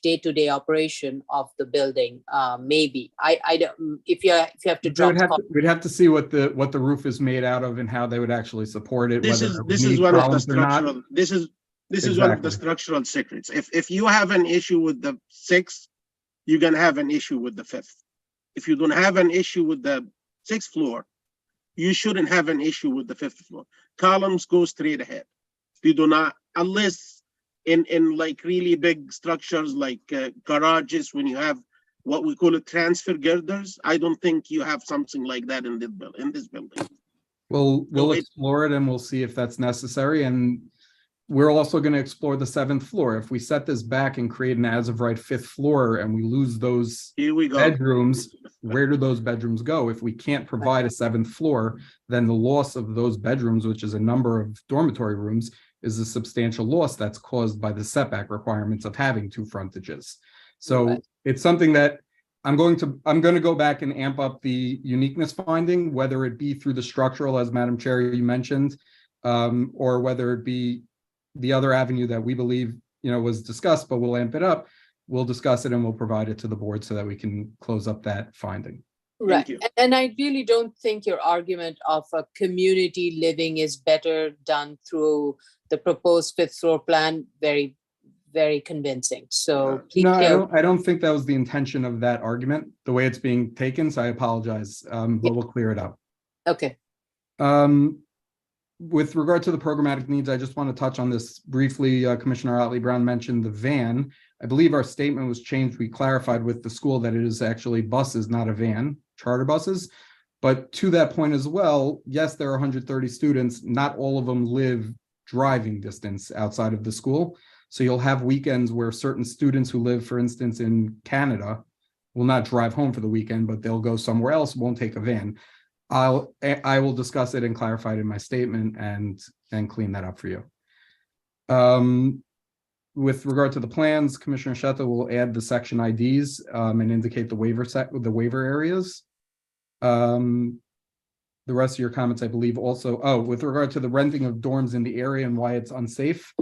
day-to-day operation of the building. Maybe I don't. If you have to drop, we'd have to see what the roof is made out of and how they would actually support it. This is one of the structural. This is one of the structural secrets. If you have an issue with the 6th, you're gonna have an issue with the 5th. if you don't have an issue with the 6th floor, you shouldn't have an issue with the 5th floor. Columns go straight ahead. You do not, unless in like really big structures like garages, when you have what we call it transfer girders, I don't think you have something like that in this building. We'll explore it and we'll see if that's necessary. And we're also going to explore the 7th floor. If we set this back and create an as of right 5th floor and we lose those bedrooms, where do those bedrooms go? If we can't provide a 7th floor, then the loss of those bedrooms, which is a number of dormitory rooms, is a substantial loss that's caused by the setback requirements of having 2 frontages. So it's something that I'm going to go back and amp up the uniqueness finding, whether it be through the structural, as Madam Chair, you mentioned, or whether it be the other avenue that we believe, was discussed, but we'll amp it up. We'll discuss it and we'll provide it to the board so that we can close up that finding. Right. And I really don't think your argument of a community living is better done through the proposed 5th floor plan very, very convincing. So no, I don't think that was the intention of that argument, the way it's being taken. So I apologize, but we'll clear it up. Okay. With regard to the programmatic needs, I just want to touch on this briefly. Commissioner Otley Brown mentioned the van. I believe our statement was changed. We clarified with the school that it is actually buses, not a van, charter buses. But to that point as well, yes, there are 130 students. Not all of them live driving distance outside of the school. So you'll have weekends where certain students who live, for instance, in Canada will not drive home for the weekend, but they'll go somewhere else, won't take a van. I will discuss it and clarify it in my statement and clean that up for you. With regard to the plans, Commissioner Shetta will add the section IDs and indicate the waiver areas. The rest of your comments, I believe, also. With regard to the renting of dorms in the area and why it's unsafe.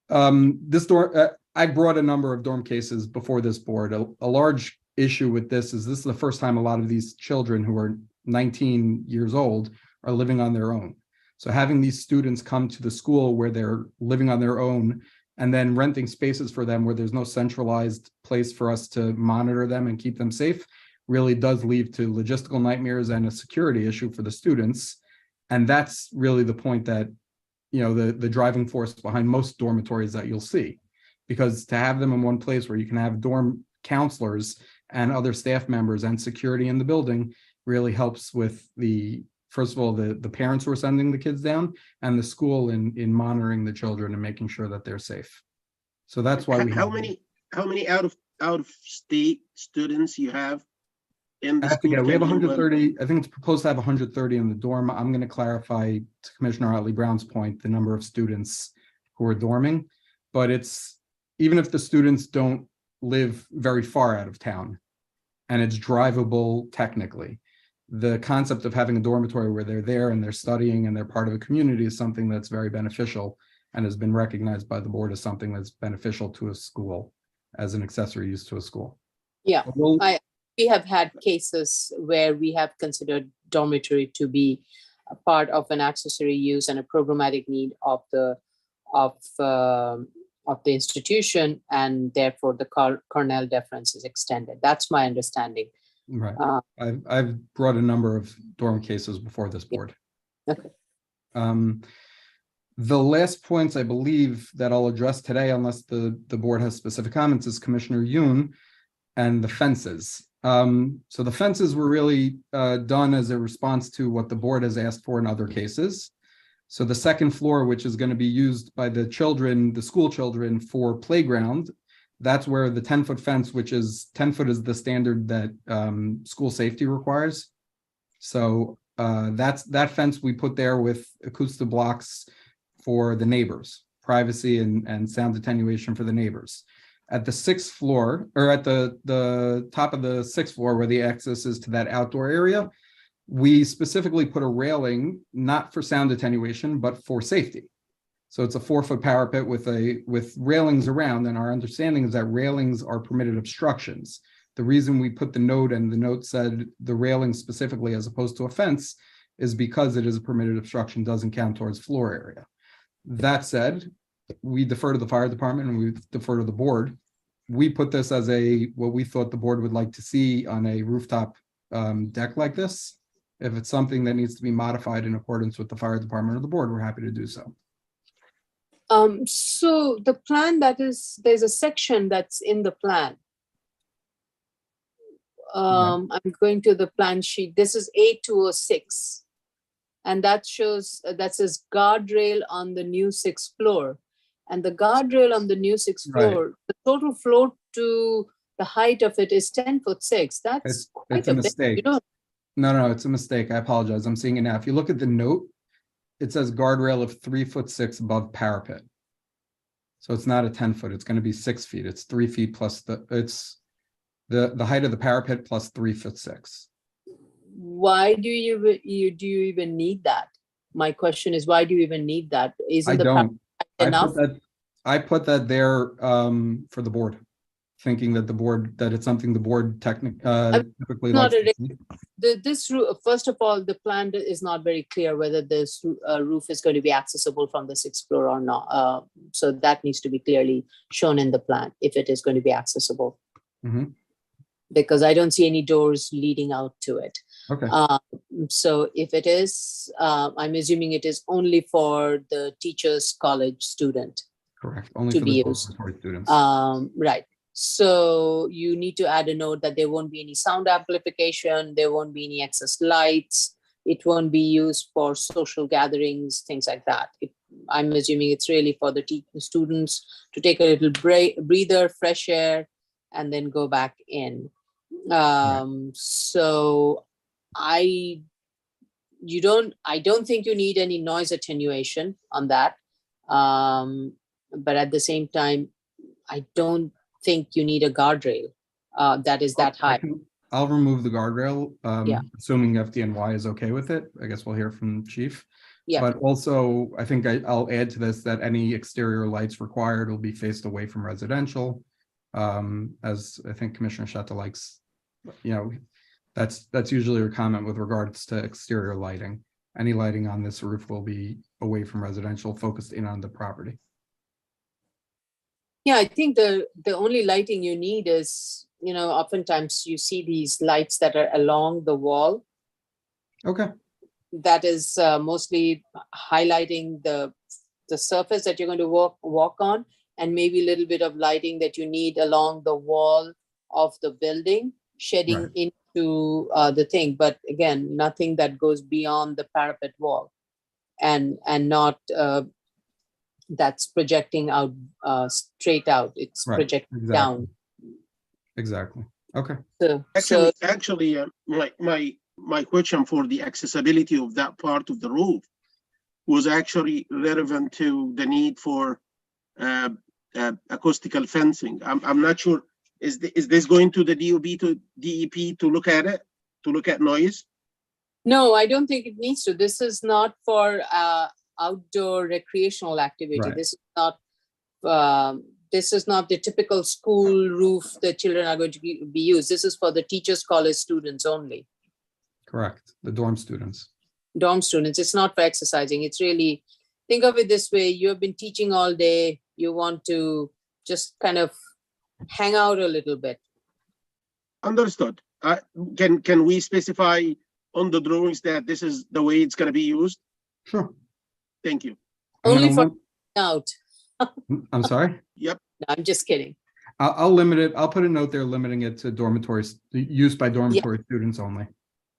I brought a number of dorm cases before this board. A large issue with this is the first time a lot of these children who are 19 years old are living on their own. So having these students come to the school where they're living on their own and then renting spaces for them where there's no centralized place for us to monitor them and keep them safe really does lead to logistical nightmares and a security issue for the students. And that's really the point that, the driving force behind most dormitories that you'll see, because to have them in one place where you can have dorm counselors and other staff members and security in the building really helps with first of all, the parents who are sending the kids down and the school in monitoring the children and making sure that they're safe. So that's why how many out of state students you have in the school? We have 130. I think it's proposed to have 130 in the dorm. I'm going to clarify to Commissioner Otley Brown's point the number of students who are dorming, but it's even if the students don't live very far out of town and it's drivable technically, the concept of having a dormitory where they're there and they're studying and they're part of a community is something that's very beneficial and has been recognized by the board as something that's beneficial to a school as an accessory use to a school. Yeah, we have had cases where we have considered dormitory to be a part of an accessory use and a programmatic need of the institution, and therefore the Cornell deference is extended. That's my understanding. Right. I've brought a number of dorm cases before this board. Okay. The last points I believe that I'll address today, unless the board has specific comments, is Commissioner Yoon and the fences. So the fences were really done as a response to what the board has asked for in other cases. So the 2nd floor, which is going to be used by the school children for playground, that's where the 10-foot fence, which is 10 foot is the standard that school safety requires. So that fence we put there with acoustic blocks for the neighbors, privacy and sound attenuation for the neighbors. At the 6th floor, or at the top of the 6th floor where the access is to that outdoor area, we specifically put a railing, not for sound attenuation, but for safety. So it's a 4-foot parapet with railings around, and our understanding is that railings are permitted obstructions. The reason we put the note, and the note said the railing specifically as opposed to a fence, is because it is a permitted obstruction, doesn't count towards floor area. That said, we defer to the fire department and we defer to the board we put this as what we thought the board would like to see on a rooftop deck like this. If it's something that needs to be modified in accordance with the fire department or the board, we're happy to do so. So the plan there's a section that's in the plan. I'm going to the plan sheet. This is A206. And that shows, that says guardrail on the new 6th floor. And the guardrail on the new 6th floor, the total floor to the height of it is 10'6". That's quite It's a bit. mistake. You know, No, it's a mistake. I apologize. I'm seeing it now. If you look at the note, it says guardrail of 3'6" above parapet. So it's not a 10-foot. It's going to be 6 feet. It's 3 feet plus the height of the parapet plus 3'6". why do you even need that? My question is, why do you even need that? Isn't the don't. enough? I put that there for the board, thinking that it's something the board typically likes to see. First of all, the plan is not very clear whether this roof is going to be accessible from the 6th floor or not. So that needs to be clearly shown in the plan if it is going to be accessible. Mhm. Because I don't see any doors leading out to it. Okay. So if it is, I'm assuming it is only for the teachers college student. Correct. Only to for be the used. students. Right. So you need to add a note that there won't be any sound amplification, there won't be any excess lights, it won't be used for social gatherings, things like that. I'm assuming it's really for the students to take a little breather, fresh air, and then go back in. So I don't think you need any noise attenuation on that. But at the same time, I don't think you need a guardrail that is that high. I'll remove the guardrail, Yeah. assuming FDNY is okay with it. I guess we'll hear from the chief. Yeah. But also, I think I'll add to this that any exterior lights required will be faced away from residential. As I think Commissioner Shetta likes, that's usually your comment with regards to exterior lighting. Any lighting on this roof will be away from residential, focused in on the property. Yeah, I think the only lighting you need is, oftentimes you see these lights that are along the wall. Okay. That is mostly highlighting the surface that you're going to walk on, and maybe a little bit of lighting that you need along the wall of the building, shedding into the thing. But again, nothing that goes beyond the parapet wall and not that's projecting out straight out. It's projecting down. Exactly. Okay. Actually, my question for the accessibility of that part of the roof was actually relevant to the need for acoustical fencing. I'm not sure. Is this going to the DEP to look at it, to look at noise? No, I don't think it needs to. This is not for outdoor recreational activity. Right. This is not the typical school roof that children are going to be used. This is for the teachers, college students only. Correct. The dorm students. Dorm students. It's not for exercising. It's really, think of it this way. You have been teaching all day. You want to just kind of hang out a little bit. Understood. Can we specify on the drawings that this is the way it's going to be used? Sure. Thank you. Only for out. I'm sorry? Yep. No, I'm just kidding. I'll limit it. I'll put a note there limiting it to dormitories, use by dormitory students only.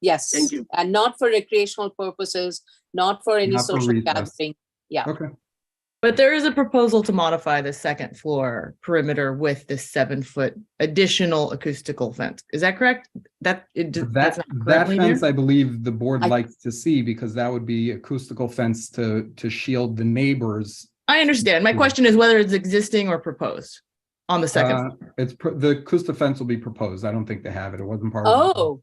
Yes. Thank you. And not for recreational purposes, not for any Not for social recess. gathering. Yeah. Okay. But there is a proposal to modify the 2nd floor perimeter with this 7-foot additional acoustical fence. Is that correct? That's not That currently fence, there? I believe the board likes to see, because that would be acoustical fence to shield the neighbors. I understand. My question is whether it's existing or proposed on the 2nd floor. The acoustic fence will be proposed. I don't think they have it. It wasn't part of. Oh.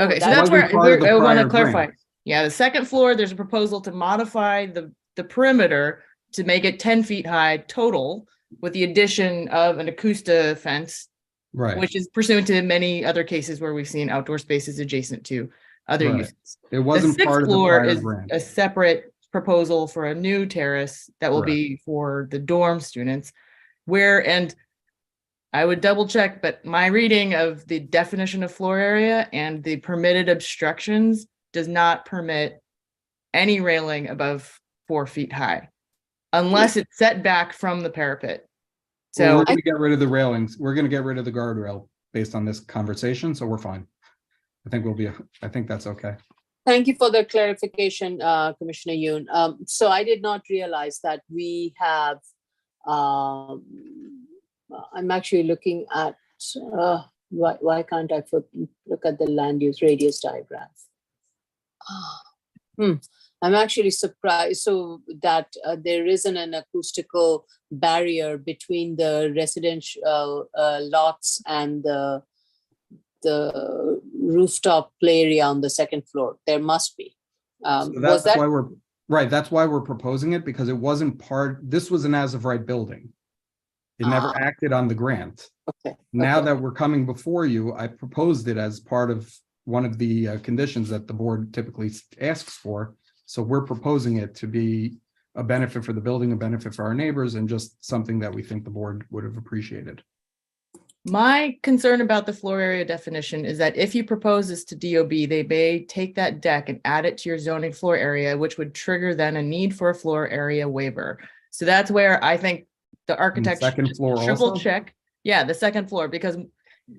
Okay, so that that's where wasn't part of the I want to prior clarify. grant. Yeah, the 2nd floor, there's a proposal to modify the perimeter to make it 10 feet high total with the addition of an acoustic fence, Right. which is pursuant to many other cases where we've seen outdoor spaces adjacent to other Right. uses. It wasn't the 6th part of the floor prior is grant. a separate proposal for a new terrace that will Correct. be for the dorm students, and I would double check, but my reading of the definition of floor area and the permitted obstructions does not permit any railing above 4 feet high, unless it's set back from the parapet. Well, So we're going to get rid of the railings. We're going to get rid of the guardrail based on this conversation, so we're fine. I think that's okay. Thank you for the clarification, Commissioner Yoon. So I did not realize that we have, I'm actually looking at, why can't I look at the land use radius diagram? I'm actually surprised so that there isn't an acoustical barrier between the residential lots and the rooftop play area on the second floor. There must be. So Was that why we're right? That's why we're proposing it, because it wasn't part. This was an as of right building. It never acted on the grant. Okay. Now that we're coming before you, I proposed it as part of one of the conditions that the board typically asks for. So we're proposing it to be a benefit for the building, a benefit for our neighbors, and just something that we think the board would have appreciated. my concern about the floor area definition is that if you propose this to DOB, they may take that deck and add it to your zoning floor area, which would trigger then a need for a floor area waiver. So that's where I think the architect second floor triple also? check. Yeah, the second floor, because an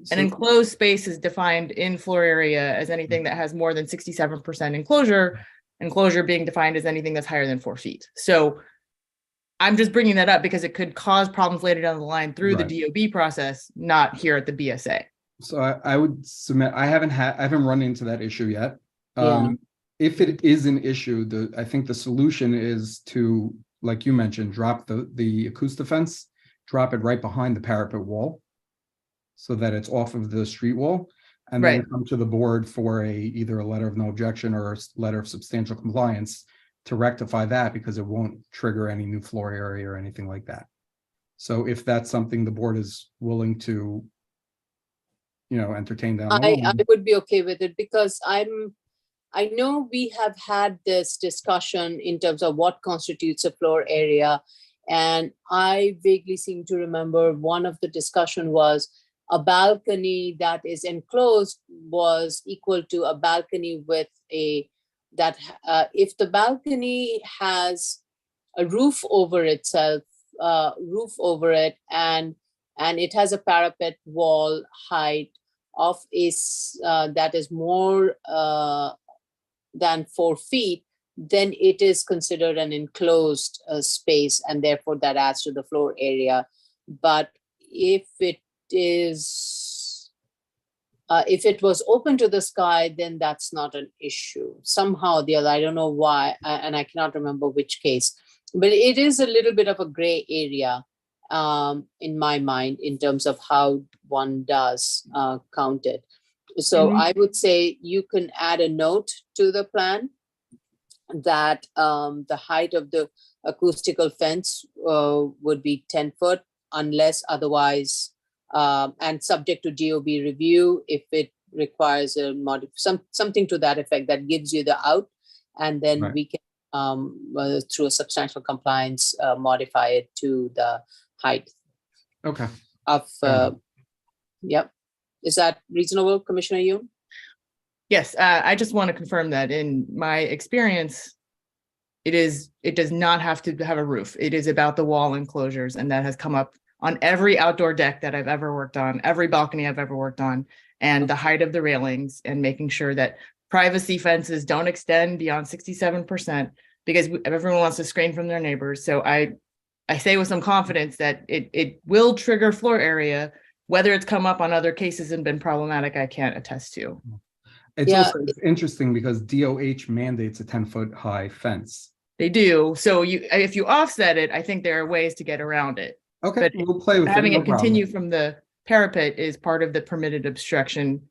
So- enclosed space is defined in floor area as anything that has more than 67% enclosure being defined as anything that's higher than 4 feet. So I'm just bringing that up because it could cause problems later down the line through Right. the DOB process, not here at the BSA. So I would submit, I haven't run into that issue yet. Yeah. If it is an issue, I think the solution is to, like you mentioned, drop the acoustic fence, drop it right behind the parapet wall, so that it's off of the street wall, and then Right. come to the board for either a letter of no objection or a letter of substantial compliance to rectify that, because it won't trigger any new floor area or anything like that. So if that's something the board is willing to, entertain down the I line. would be okay with it because I know we have had this discussion in terms of what constitutes a floor area. And I vaguely seem to remember one of the discussion was a balcony that is enclosed was equal to a balcony with if the balcony has a roof over itself, and it has a parapet wall height of that is more than 4 feet, then it is considered an enclosed space, and therefore that adds to the floor area. But if it was open to the sky, then that's not an issue. Somehow the other, I don't know why, and I cannot remember which case, but it is a little bit of a gray area in my mind in terms of how one does count it. So I would say you can add a note to the plan that the height of the acoustical fence would be 10 foot unless otherwise, and subject to DOB review if it requires something to that effect that gives you the out, and then Right. we can through a substantial compliance modify it to the height Okay. of yep. Is that reasonable, Commissioner Yoon? Yes, I just want to confirm that in my experience, it does not have to have a roof. It is about the wall enclosures, and that has come up on every outdoor deck that I've ever worked on, every balcony I've ever worked on, and the height of the railings, and making sure that privacy fences don't extend beyond 67%, because everyone wants to screen from their neighbors. So I say with some confidence that it will trigger floor area. Whether it's come up on other cases and been problematic, I can't attest to. It's Yeah. also interesting because DOH mandates a 10-foot high fence. They do. So if you offset it, I think there are ways to get around it. Okay, But we'll play with having it. it continue from the parapet is part of the permitted obstruction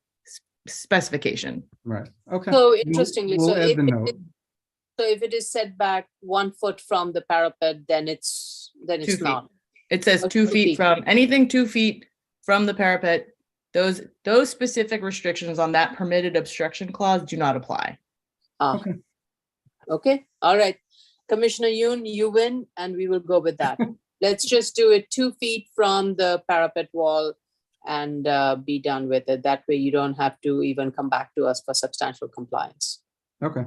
specification. Right. Okay. So interestingly, We'll so add the note. if it is set back 1 foot from the parapet, then it's 2 feet. not. It says Oh, 2 2 feet feet. from anything 2 feet from the parapet. Those specific restrictions on that permitted obstruction clause do not apply. Okay. All right. Commissioner Yoon, you win, and we will go with that. let's just do it 2 feet from the parapet wall and be done with it. That way you don't have to even come back to us for substantial compliance. Okay.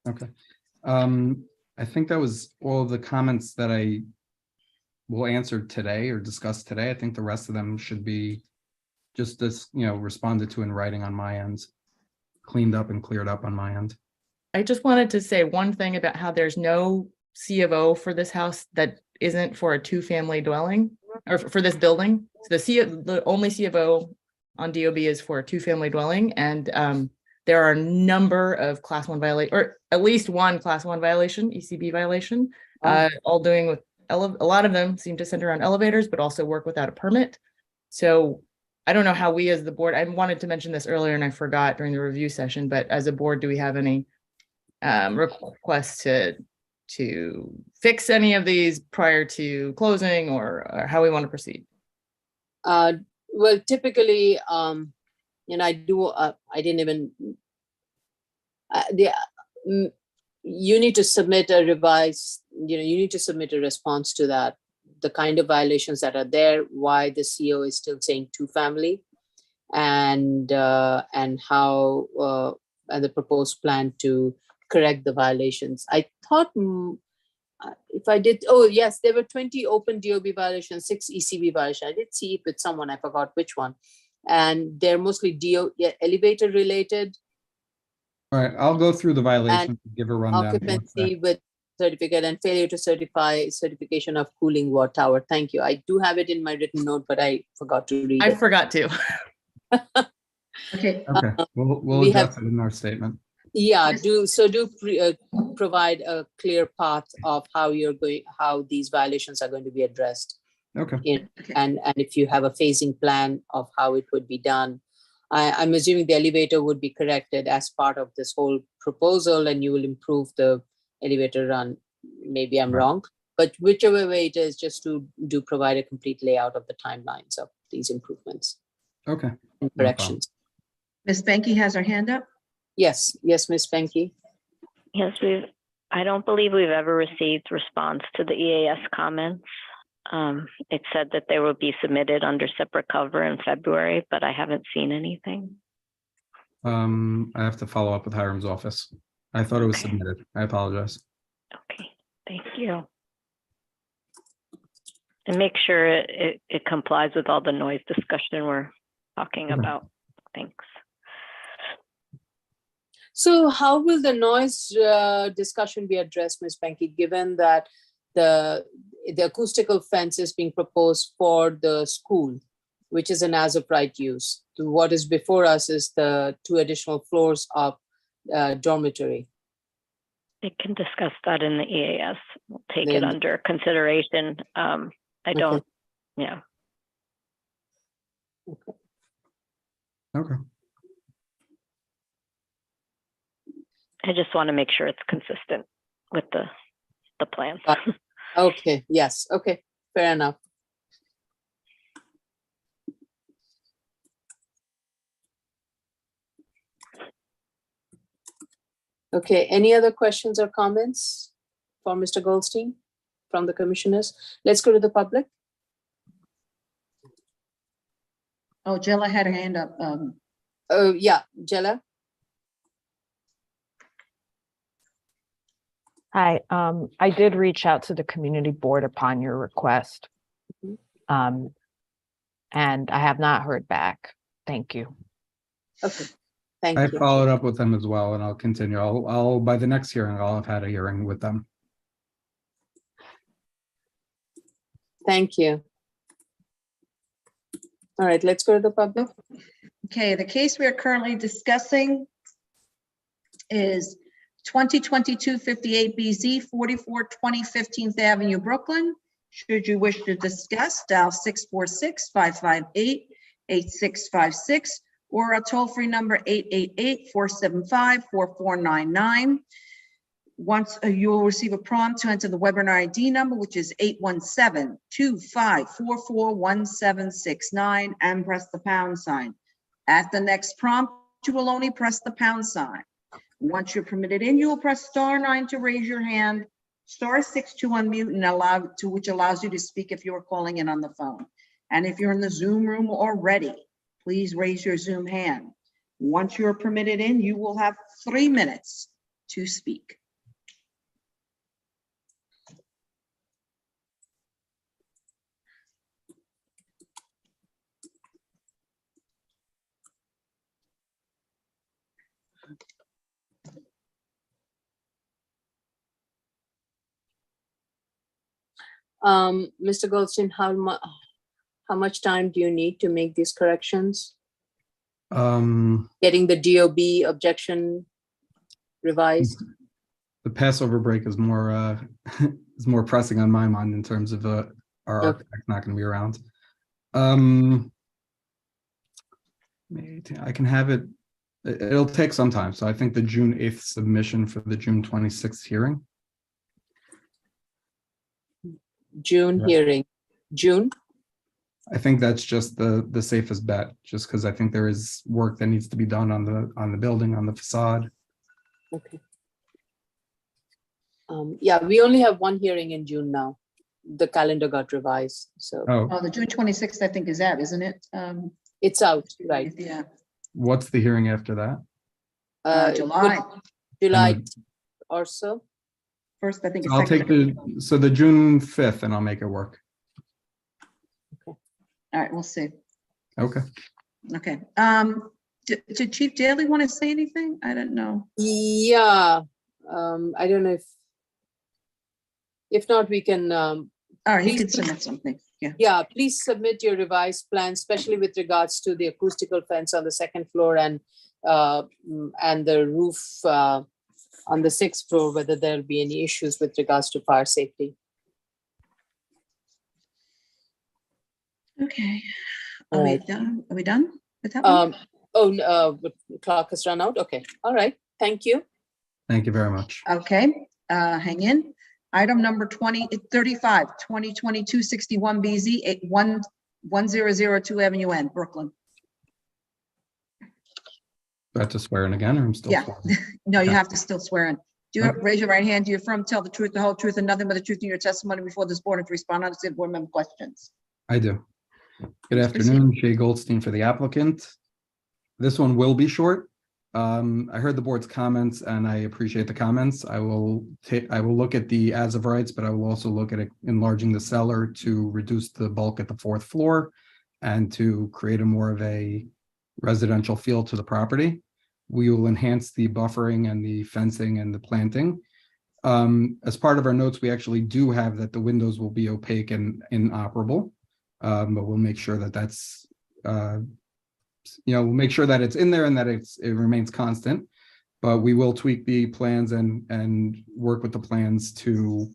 Okay. I think that was all of the comments that I will answer today or discuss today. I think the rest of them should be just as, responded to in writing on my end, cleaned up and cleared up on my end. I just wanted to say one thing about how there's no C of O for this house that isn't for a 2-family dwelling or for this building. So the only C of O on DOB is for a 2-family dwelling, and there are a number of class 1 violation, or at least one class 1 violation, ECB violation, all doing with a lot of them seem to center around elevators, but also work without a permit. So I don't know how we as the board, I wanted to mention this earlier and I forgot during the review session, but as a board, do we have any requests to fix any of these prior to closing, or how we want to proceed? Well, typically, I didn't even, you need to submit a revised, you need to submit a response to that, the kind of violations that are there, why the CO is still saying 2-family, and how, and the proposed plan to correct the violations. I thought if I did, oh yes, there were 20 open DOB violations, 6 ECB violations. I did see it with someone, I forgot which one. And they're mostly elevator related. All right, I'll go through the violations and give a rundown. Occupancy with certificate and failure to certification of cooling water tower. Thank you. I do have it in my written note, but I forgot to read it. I forgot to. Okay. Okay, we'll address it in our statement. Yeah, provide a clear path of how these violations are going to be addressed. Okay. And if you have a phasing plan of how it would be done. I'm assuming the elevator would be corrected as part of this whole proposal, and you will improve the elevator run. Maybe I'm wrong, but whichever way it is, just to provide a complete layout of the timelines of these improvements. Okay. And corrections. Ms. Benke has her hand up. Yes, Ms. Benke. Yes, I don't believe we've ever received response to the EAS comments. It said that they will be submitted under separate cover in February, but I haven't seen anything. I have to follow up with Hiram's office. I thought it was submitted. I apologize. Okay, thank you. And make sure it complies with all the noise discussion we're talking about. Thanks. So how will the noise discussion be addressed, Ms. Benke, given that the acoustical fence is being proposed for the school, which is an as-of-right use? What is before us is the 2 additional floors of dormitory. It can discuss that in the EAS. We'll take it under consideration. I don't, yeah. Okay. I just want to make sure it's consistent with the plans. Okay, yes, okay, fair enough. Okay, any other questions or comments for Mr. Goldstein from the commissioners? Let's go to the public. Oh, Jella had her hand up. Oh, yeah, Jella. Hi, I did reach out to the community board upon your request. And I have not heard back. Thank you. Okay, thank I you. followed up with them as well, and I'll continue. I'll by the next hearing, I'll have had a hearing with them. Thank you. All right, let's go to the public. Okay, the case we are currently discussing is 2022-58BZ, 4420 15th Avenue, Brooklyn. Should you wish to discuss, dial 646-558-8656 or a toll-free number 888-475-4499. Once you will receive a prompt to enter the webinar ID number, which is 817-2544-1769, and press the pound sign. At the next prompt, you will only press the pound sign. Once you're permitted in, you will press *9 to raise your hand, *6 to unmute and which allows you to speak if you are calling in on the phone. And if you're in the Zoom room already, please raise your Zoom hand. Once you're permitted in, you will have 3 minutes to speak. Mr. Goldstein, how much time do you need to make these corrections? Getting the DOB objection revised? The Passover break is more is more pressing on my mind in terms of our architect not going to be around. I can have it. It'll take some time. So I think the June 8th submission for the June 26th hearing. June hearing. June? I think that's just the safest bet, just because I think there is work that needs to be done on the building, on the facade. Okay. Yeah, we only have one hearing in June now. The calendar got revised, so. Oh, the June 26th, I think, is out, isn't it? It's out, right? Yeah. What's the hearing after that? July. July or so. First, I think it's I'll take the June 5th and I'll make it work. All right, we'll see. Okay. Okay. Did Chief Daly want to say anything? I don't know. Yeah. I don't know if not, we can. All right, he could submit something. Yeah. Yeah, please submit your revised plan, especially with regards to the acoustical fence on the 2nd floor and the roof on the 6th floor, whether there'll be any issues with regards to fire safety. Okay. Are we done? Are we done with that one? The clock has run out. Okay. All right. Thank you. Thank you very much. Okay. Hang in. Item number 35, 2022-61 BZ, 1002 Avenue N, Brooklyn. Do I have to swear in again, or I'm still Yeah. swearing? No, you have to still swear in. Do you raise your right hand? Do you affirm to tell the truth, the whole truth, and nothing but the truth in your testimony before this board and to respond honestly to board member questions? I do. Good afternoon, Jay Goldstein for the applicant. This one will be short. I heard the board's comments and I appreciate the comments. I will look at the as of rights, but I will also look at enlarging the cellar to reduce the bulk at the 4th floor and to create a more of a residential feel to the property. We will enhance the buffering and the fencing and the planting. As part of our notes, we actually do have that the windows will be opaque and inoperable, but we'll make sure that that's we'll make sure that it's in there and that it remains constant, but we will tweak the plans and work with the plans to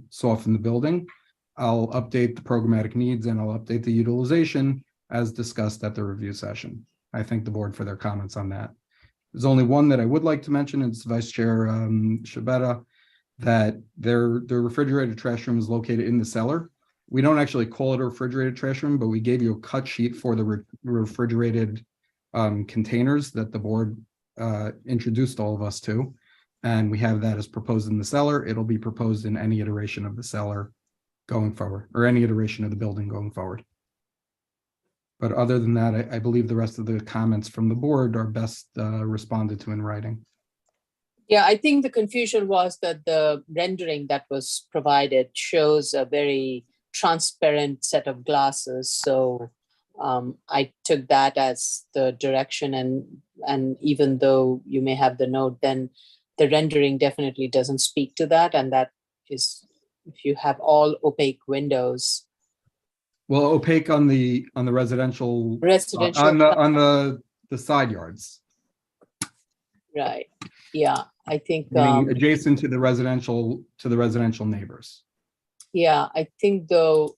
soften the building. I'll update the programmatic needs and I'll update the utilization as discussed at the review session. I thank the board for their comments on that. There's only one that I would like to mention. It's Vice Chair Shabeta, that their refrigerated trash room is located in the cellar. We don't actually call it a refrigerated trash room, but we gave you a cut sheet for the refrigerated containers that the board introduced all of us to. And we have that as proposed in the cellar. It'll be proposed in any iteration of the cellar going forward, or any iteration of the building going forward. But other than that, I believe the rest of the comments from the board are best responded to in writing. Yeah, I think the confusion was that the rendering that was provided shows a very transparent set of glasses. So I took that as the direction, and even though you may have the note, then the rendering definitely doesn't speak to that. And that is, if you have all opaque windows. Well, opaque on the residential on the side yards. Right. Yeah, I think adjacent to the residential neighbors. Yeah, I think though,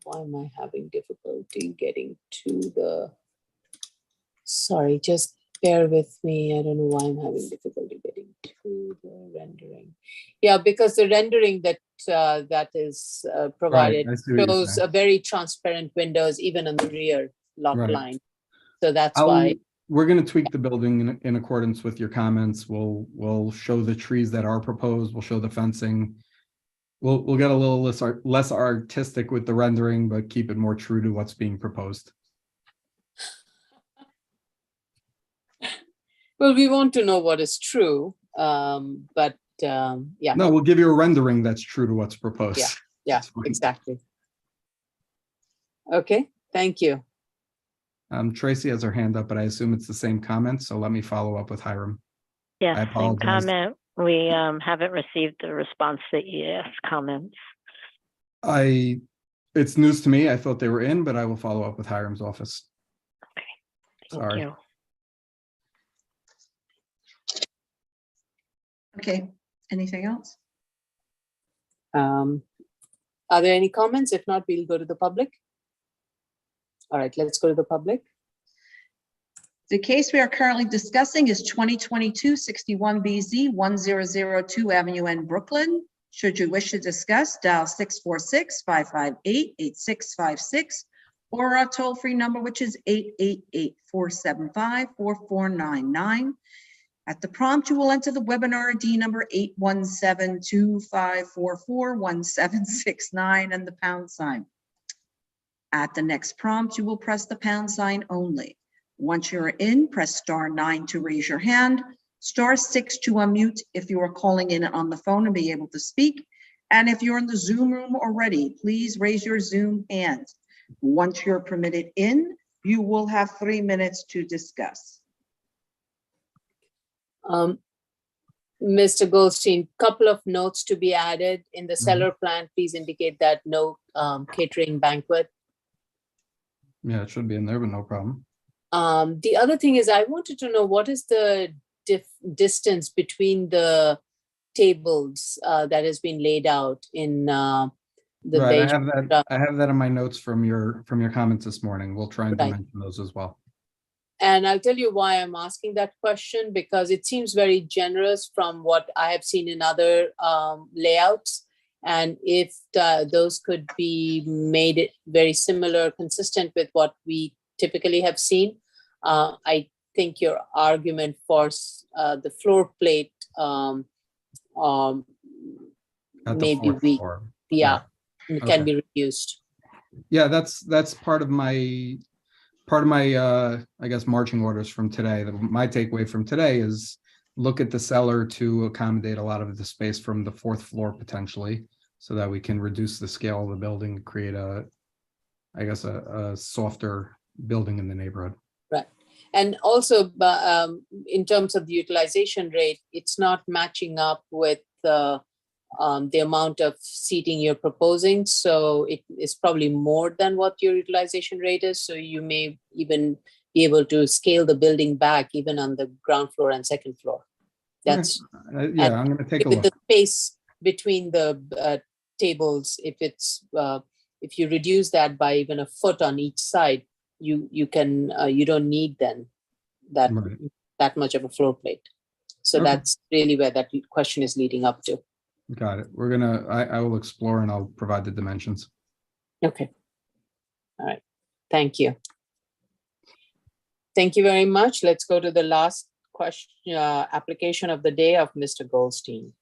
why am I having difficulty getting to the, sorry, just bear with me. I don't know why I'm having difficulty getting to the rendering. Yeah, because the rendering that is provided shows a very transparent windows even on the rear lot line. So that's why. we're going to tweak the building in accordance with your comments. We'll show the trees that are proposed. We'll show the fencing. We'll get a little less artistic with the rendering, but keep it more true to what's being proposed. Well, we want to know what is true, but yeah. No, we'll give you a rendering that's true to what's proposed. Yeah, exactly. Okay, thank you. Tracy has her hand up, but I assume it's the same comment, so let me follow up with Hiram. Yes, I same apologize. comment. We haven't received the response to EAS comments. It's news to me. I thought they were in, but I will follow up with Hiram's office. Okay, thank Sorry. you. Okay, anything else? Are there any comments? If not, we'll go to the public. All right, let's go to the public. The case we are currently discussing is 2022-61BZ 1002 Avenue N, Brooklyn. Should you wish to discuss, dial 646-558-8656 or our toll-free number, which is 888-475-4499. At the prompt, you will enter the webinar ID number 817-2544-1769 and the pound sign. At the next prompt, you will press the pound sign only. Once you're in, press *9 to raise your hand, *6 to unmute if you are calling in on the phone and be able to speak. And if you're in the Zoom room already, please raise your Zoom hand. Once you're permitted in, you will have 3 minutes to discuss. Mr. Goldstein, couple of notes to be added in the seller plan. Please indicate that no catering banquet. Yeah, it should be in there, but no problem. The other thing is I wanted to know what is the distance between the tables that has been laid out in the Right, beige. I have that in my notes from your comments this morning. We'll try and Right. mention those as well. And I'll tell you why I'm asking that question, because it seems very generous from what I have seen in other layouts. And if those could be made it very similar, consistent with what we typically have seen, I think your argument for the floor plate maybe weak. Yeah, it can be reduced. Yeah, that's part of my I guess marching orders from today. My takeaway from today is look at the cellar to accommodate a lot of the space from the 4th floor potentially, so that we can reduce the scale of the building and create a softer building in the neighborhood. Right. And also in terms of the utilization rate, it's not matching up with the amount of seating you're proposing. So it is probably more than what your utilization rate is. So you may even be able to scale the building back even on the ground floor and 2nd floor. That's yeah, I'm going to take a look. The space between the tables, if you reduce that by even a foot on each side, you don't need then that much of a floor plate. So that's really where that question is leading up to. Got it. I will explore and I'll provide the dimensions. Okay. All right. Thank you. Thank you very much. Let's go to the last question, application of the day of Mr. Goldstein.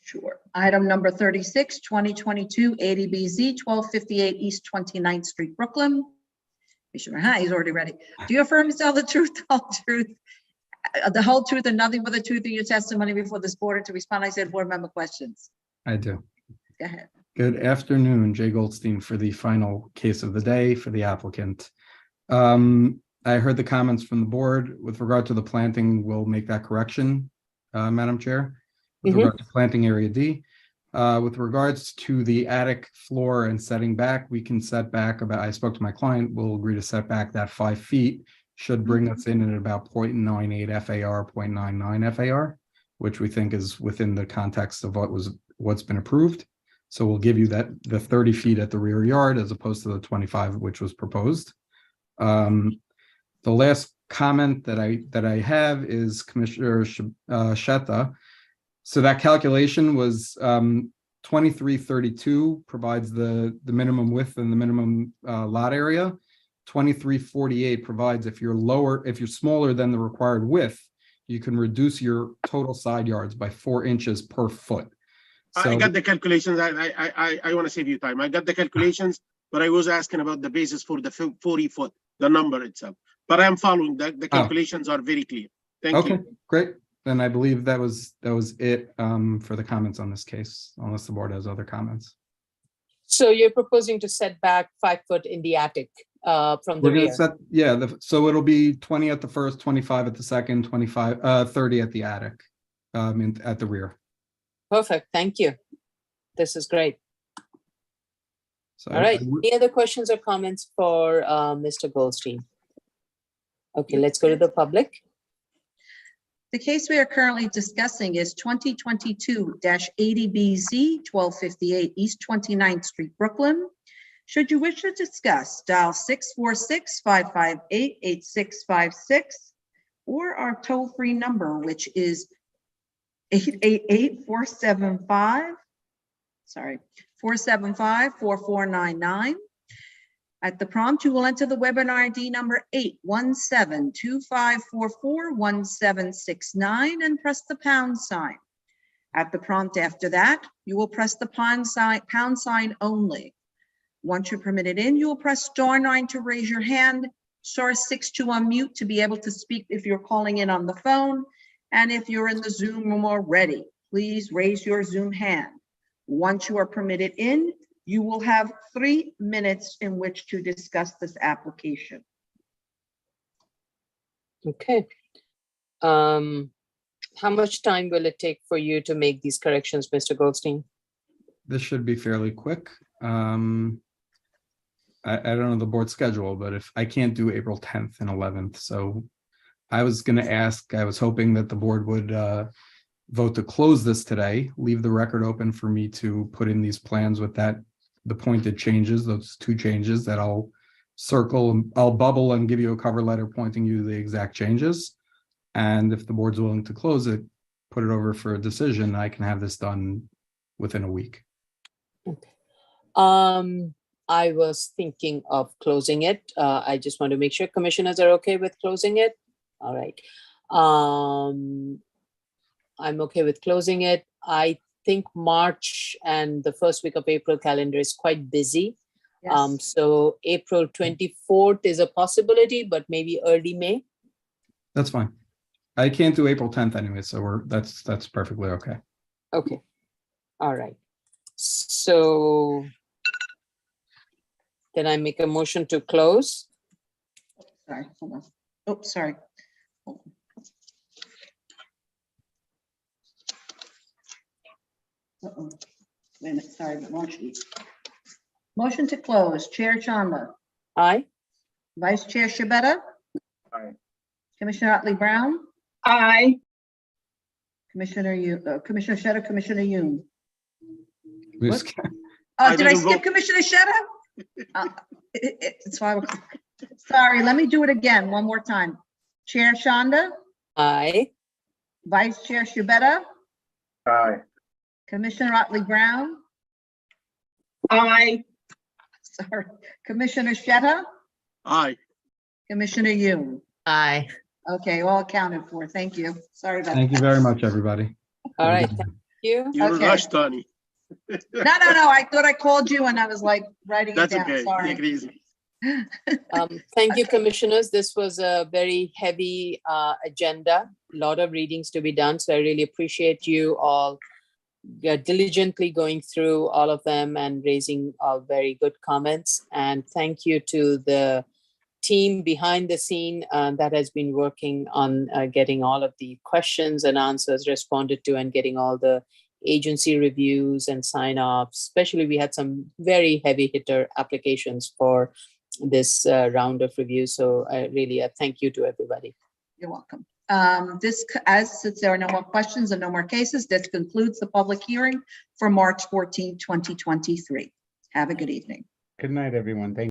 Sure. Item number 36, 2022 80BZ 1258 East 29th Street, Brooklyn. He's already ready. Do you affirm to tell the truth, the whole truth, and nothing but the truth in your testimony before this board, and to respond, I said, board member questions? I do. Go ahead. Good afternoon, Jay Goldstein for the final case of the day for the applicant. I heard the comments from the board with regard to the planting. We'll make that correction, Madam Chair, with regard to planting area D. With regards to the attic floor and setting back, we can set back about, I spoke to my client, we'll agree to set back that 5 feet, should bring us in at about 0.98 FAR, 0.99 FAR, which we think is within the context of what's been approved. So we'll give you the 30 feet at the rear yard as opposed to the 25, which was proposed. The last comment that I have is Commissioner Sheta. So that calculation was 2332 provides the minimum width and the minimum lot area. 2348 provides if you're smaller than the required width, you can reduce your total side yards by 4 inches per foot. I got the calculations. I want to save you time. I got the calculations, but I was asking about the basis for the 40 foot, the number itself. But I'm following that. The calculations are very clear. Thank you. Okay, great. Then I believe that was it for the comments on this case, unless the board has other comments. So you're proposing to set back 5 foot in the attic from the We're gonna rear? set, yeah, so it'll be 20 at the first, 25 at the second, 30 at the attic, at the rear. Perfect, thank you. This is great. So All right, any other questions or comments for Mr. Goldstein? Okay, let's go to the public. The case we are currently discussing is 2022-80BZ 1258 East 29th Street, Brooklyn. Should you wish to discuss, dial 646-558-8656 or our toll-free number, which is 475-4499. At the prompt, you will enter the webinar ID number 817-2544-1769 and press the pound sign. At the prompt after that, you will press the pound sign only. Once you're permitted in, you will press *9 to raise your hand, *6 to unmute to be able to speak if you're calling in on the phone. And if you're in the Zoom room already, please raise your Zoom hand. Once you are permitted in, you will have 3 minutes in which to discuss this application. Okay. How much time will it take for you to make these corrections, Mr. Goldstein? This should be fairly quick. I don't know the board schedule, but if I can't do April 10th and 11th, so I was going to ask, I was hoping that the board would vote to close this today, leave the record open for me to put in these plans with the pointed changes, those 2 changes that I'll circle, I'll bubble and give you a cover letter pointing you the exact changes. And if the board's willing to close it, put it over for a decision, I can have this done within a week. Okay. I was thinking of closing it. I just want to make sure commissioners are okay with closing it. All right. I'm okay with closing it. I think March and the first week of April calendar is quite busy. Yes. So April 24th is a possibility, but maybe early May. That's fine. I can't do April 10th anyway, so that's perfectly okay. Okay. All right. So can I make a motion to close? Sorry, hold on. Oh, sorry. Hold on. Uh-oh. Wait a minute, sorry, but motion to close. Chair Chamba. Aye. Vice Chair Shabeta. Aye. Commissioner Otley Brown. Aye. Commissioner Shedder, Commissioner Yoon. Whoops. Did I I didn't skip vote. Commissioner Shedder? It's 5 o'clock. Sorry, let me do it again, one more time. Chair Shanda, Aye. Vice Chair Shabeta, Aye. Commissioner Otley Brown, Aye. sorry, Commissioner Shedder, Aye. Commissioner Yoon. Aye. Okay, all accounted for. Thank you. Sorry about Thank you that. very much, everybody. All Have a right. good Thank night. you. You're Okay. rushed, Tony. No, I thought I called you and I was like writing it That's down. okay. Take Sorry. it easy. Thank you, Okay. commissioners. This was a very heavy agenda, a lot of readings to be done. So I really appreciate you all diligently going through all of them and raising very good comments. And thank you to the team behind the scene that has been working on getting all of the questions and answers responded to and getting all the agency reviews and sign-offs. Especially we had some very heavy hitter applications for this round of review. So I really thank you to everybody. You're welcome. Since there are no more questions and no more cases, this concludes the public hearing for March 14, 2023. Have a good evening. Good night, everyone. Thank you.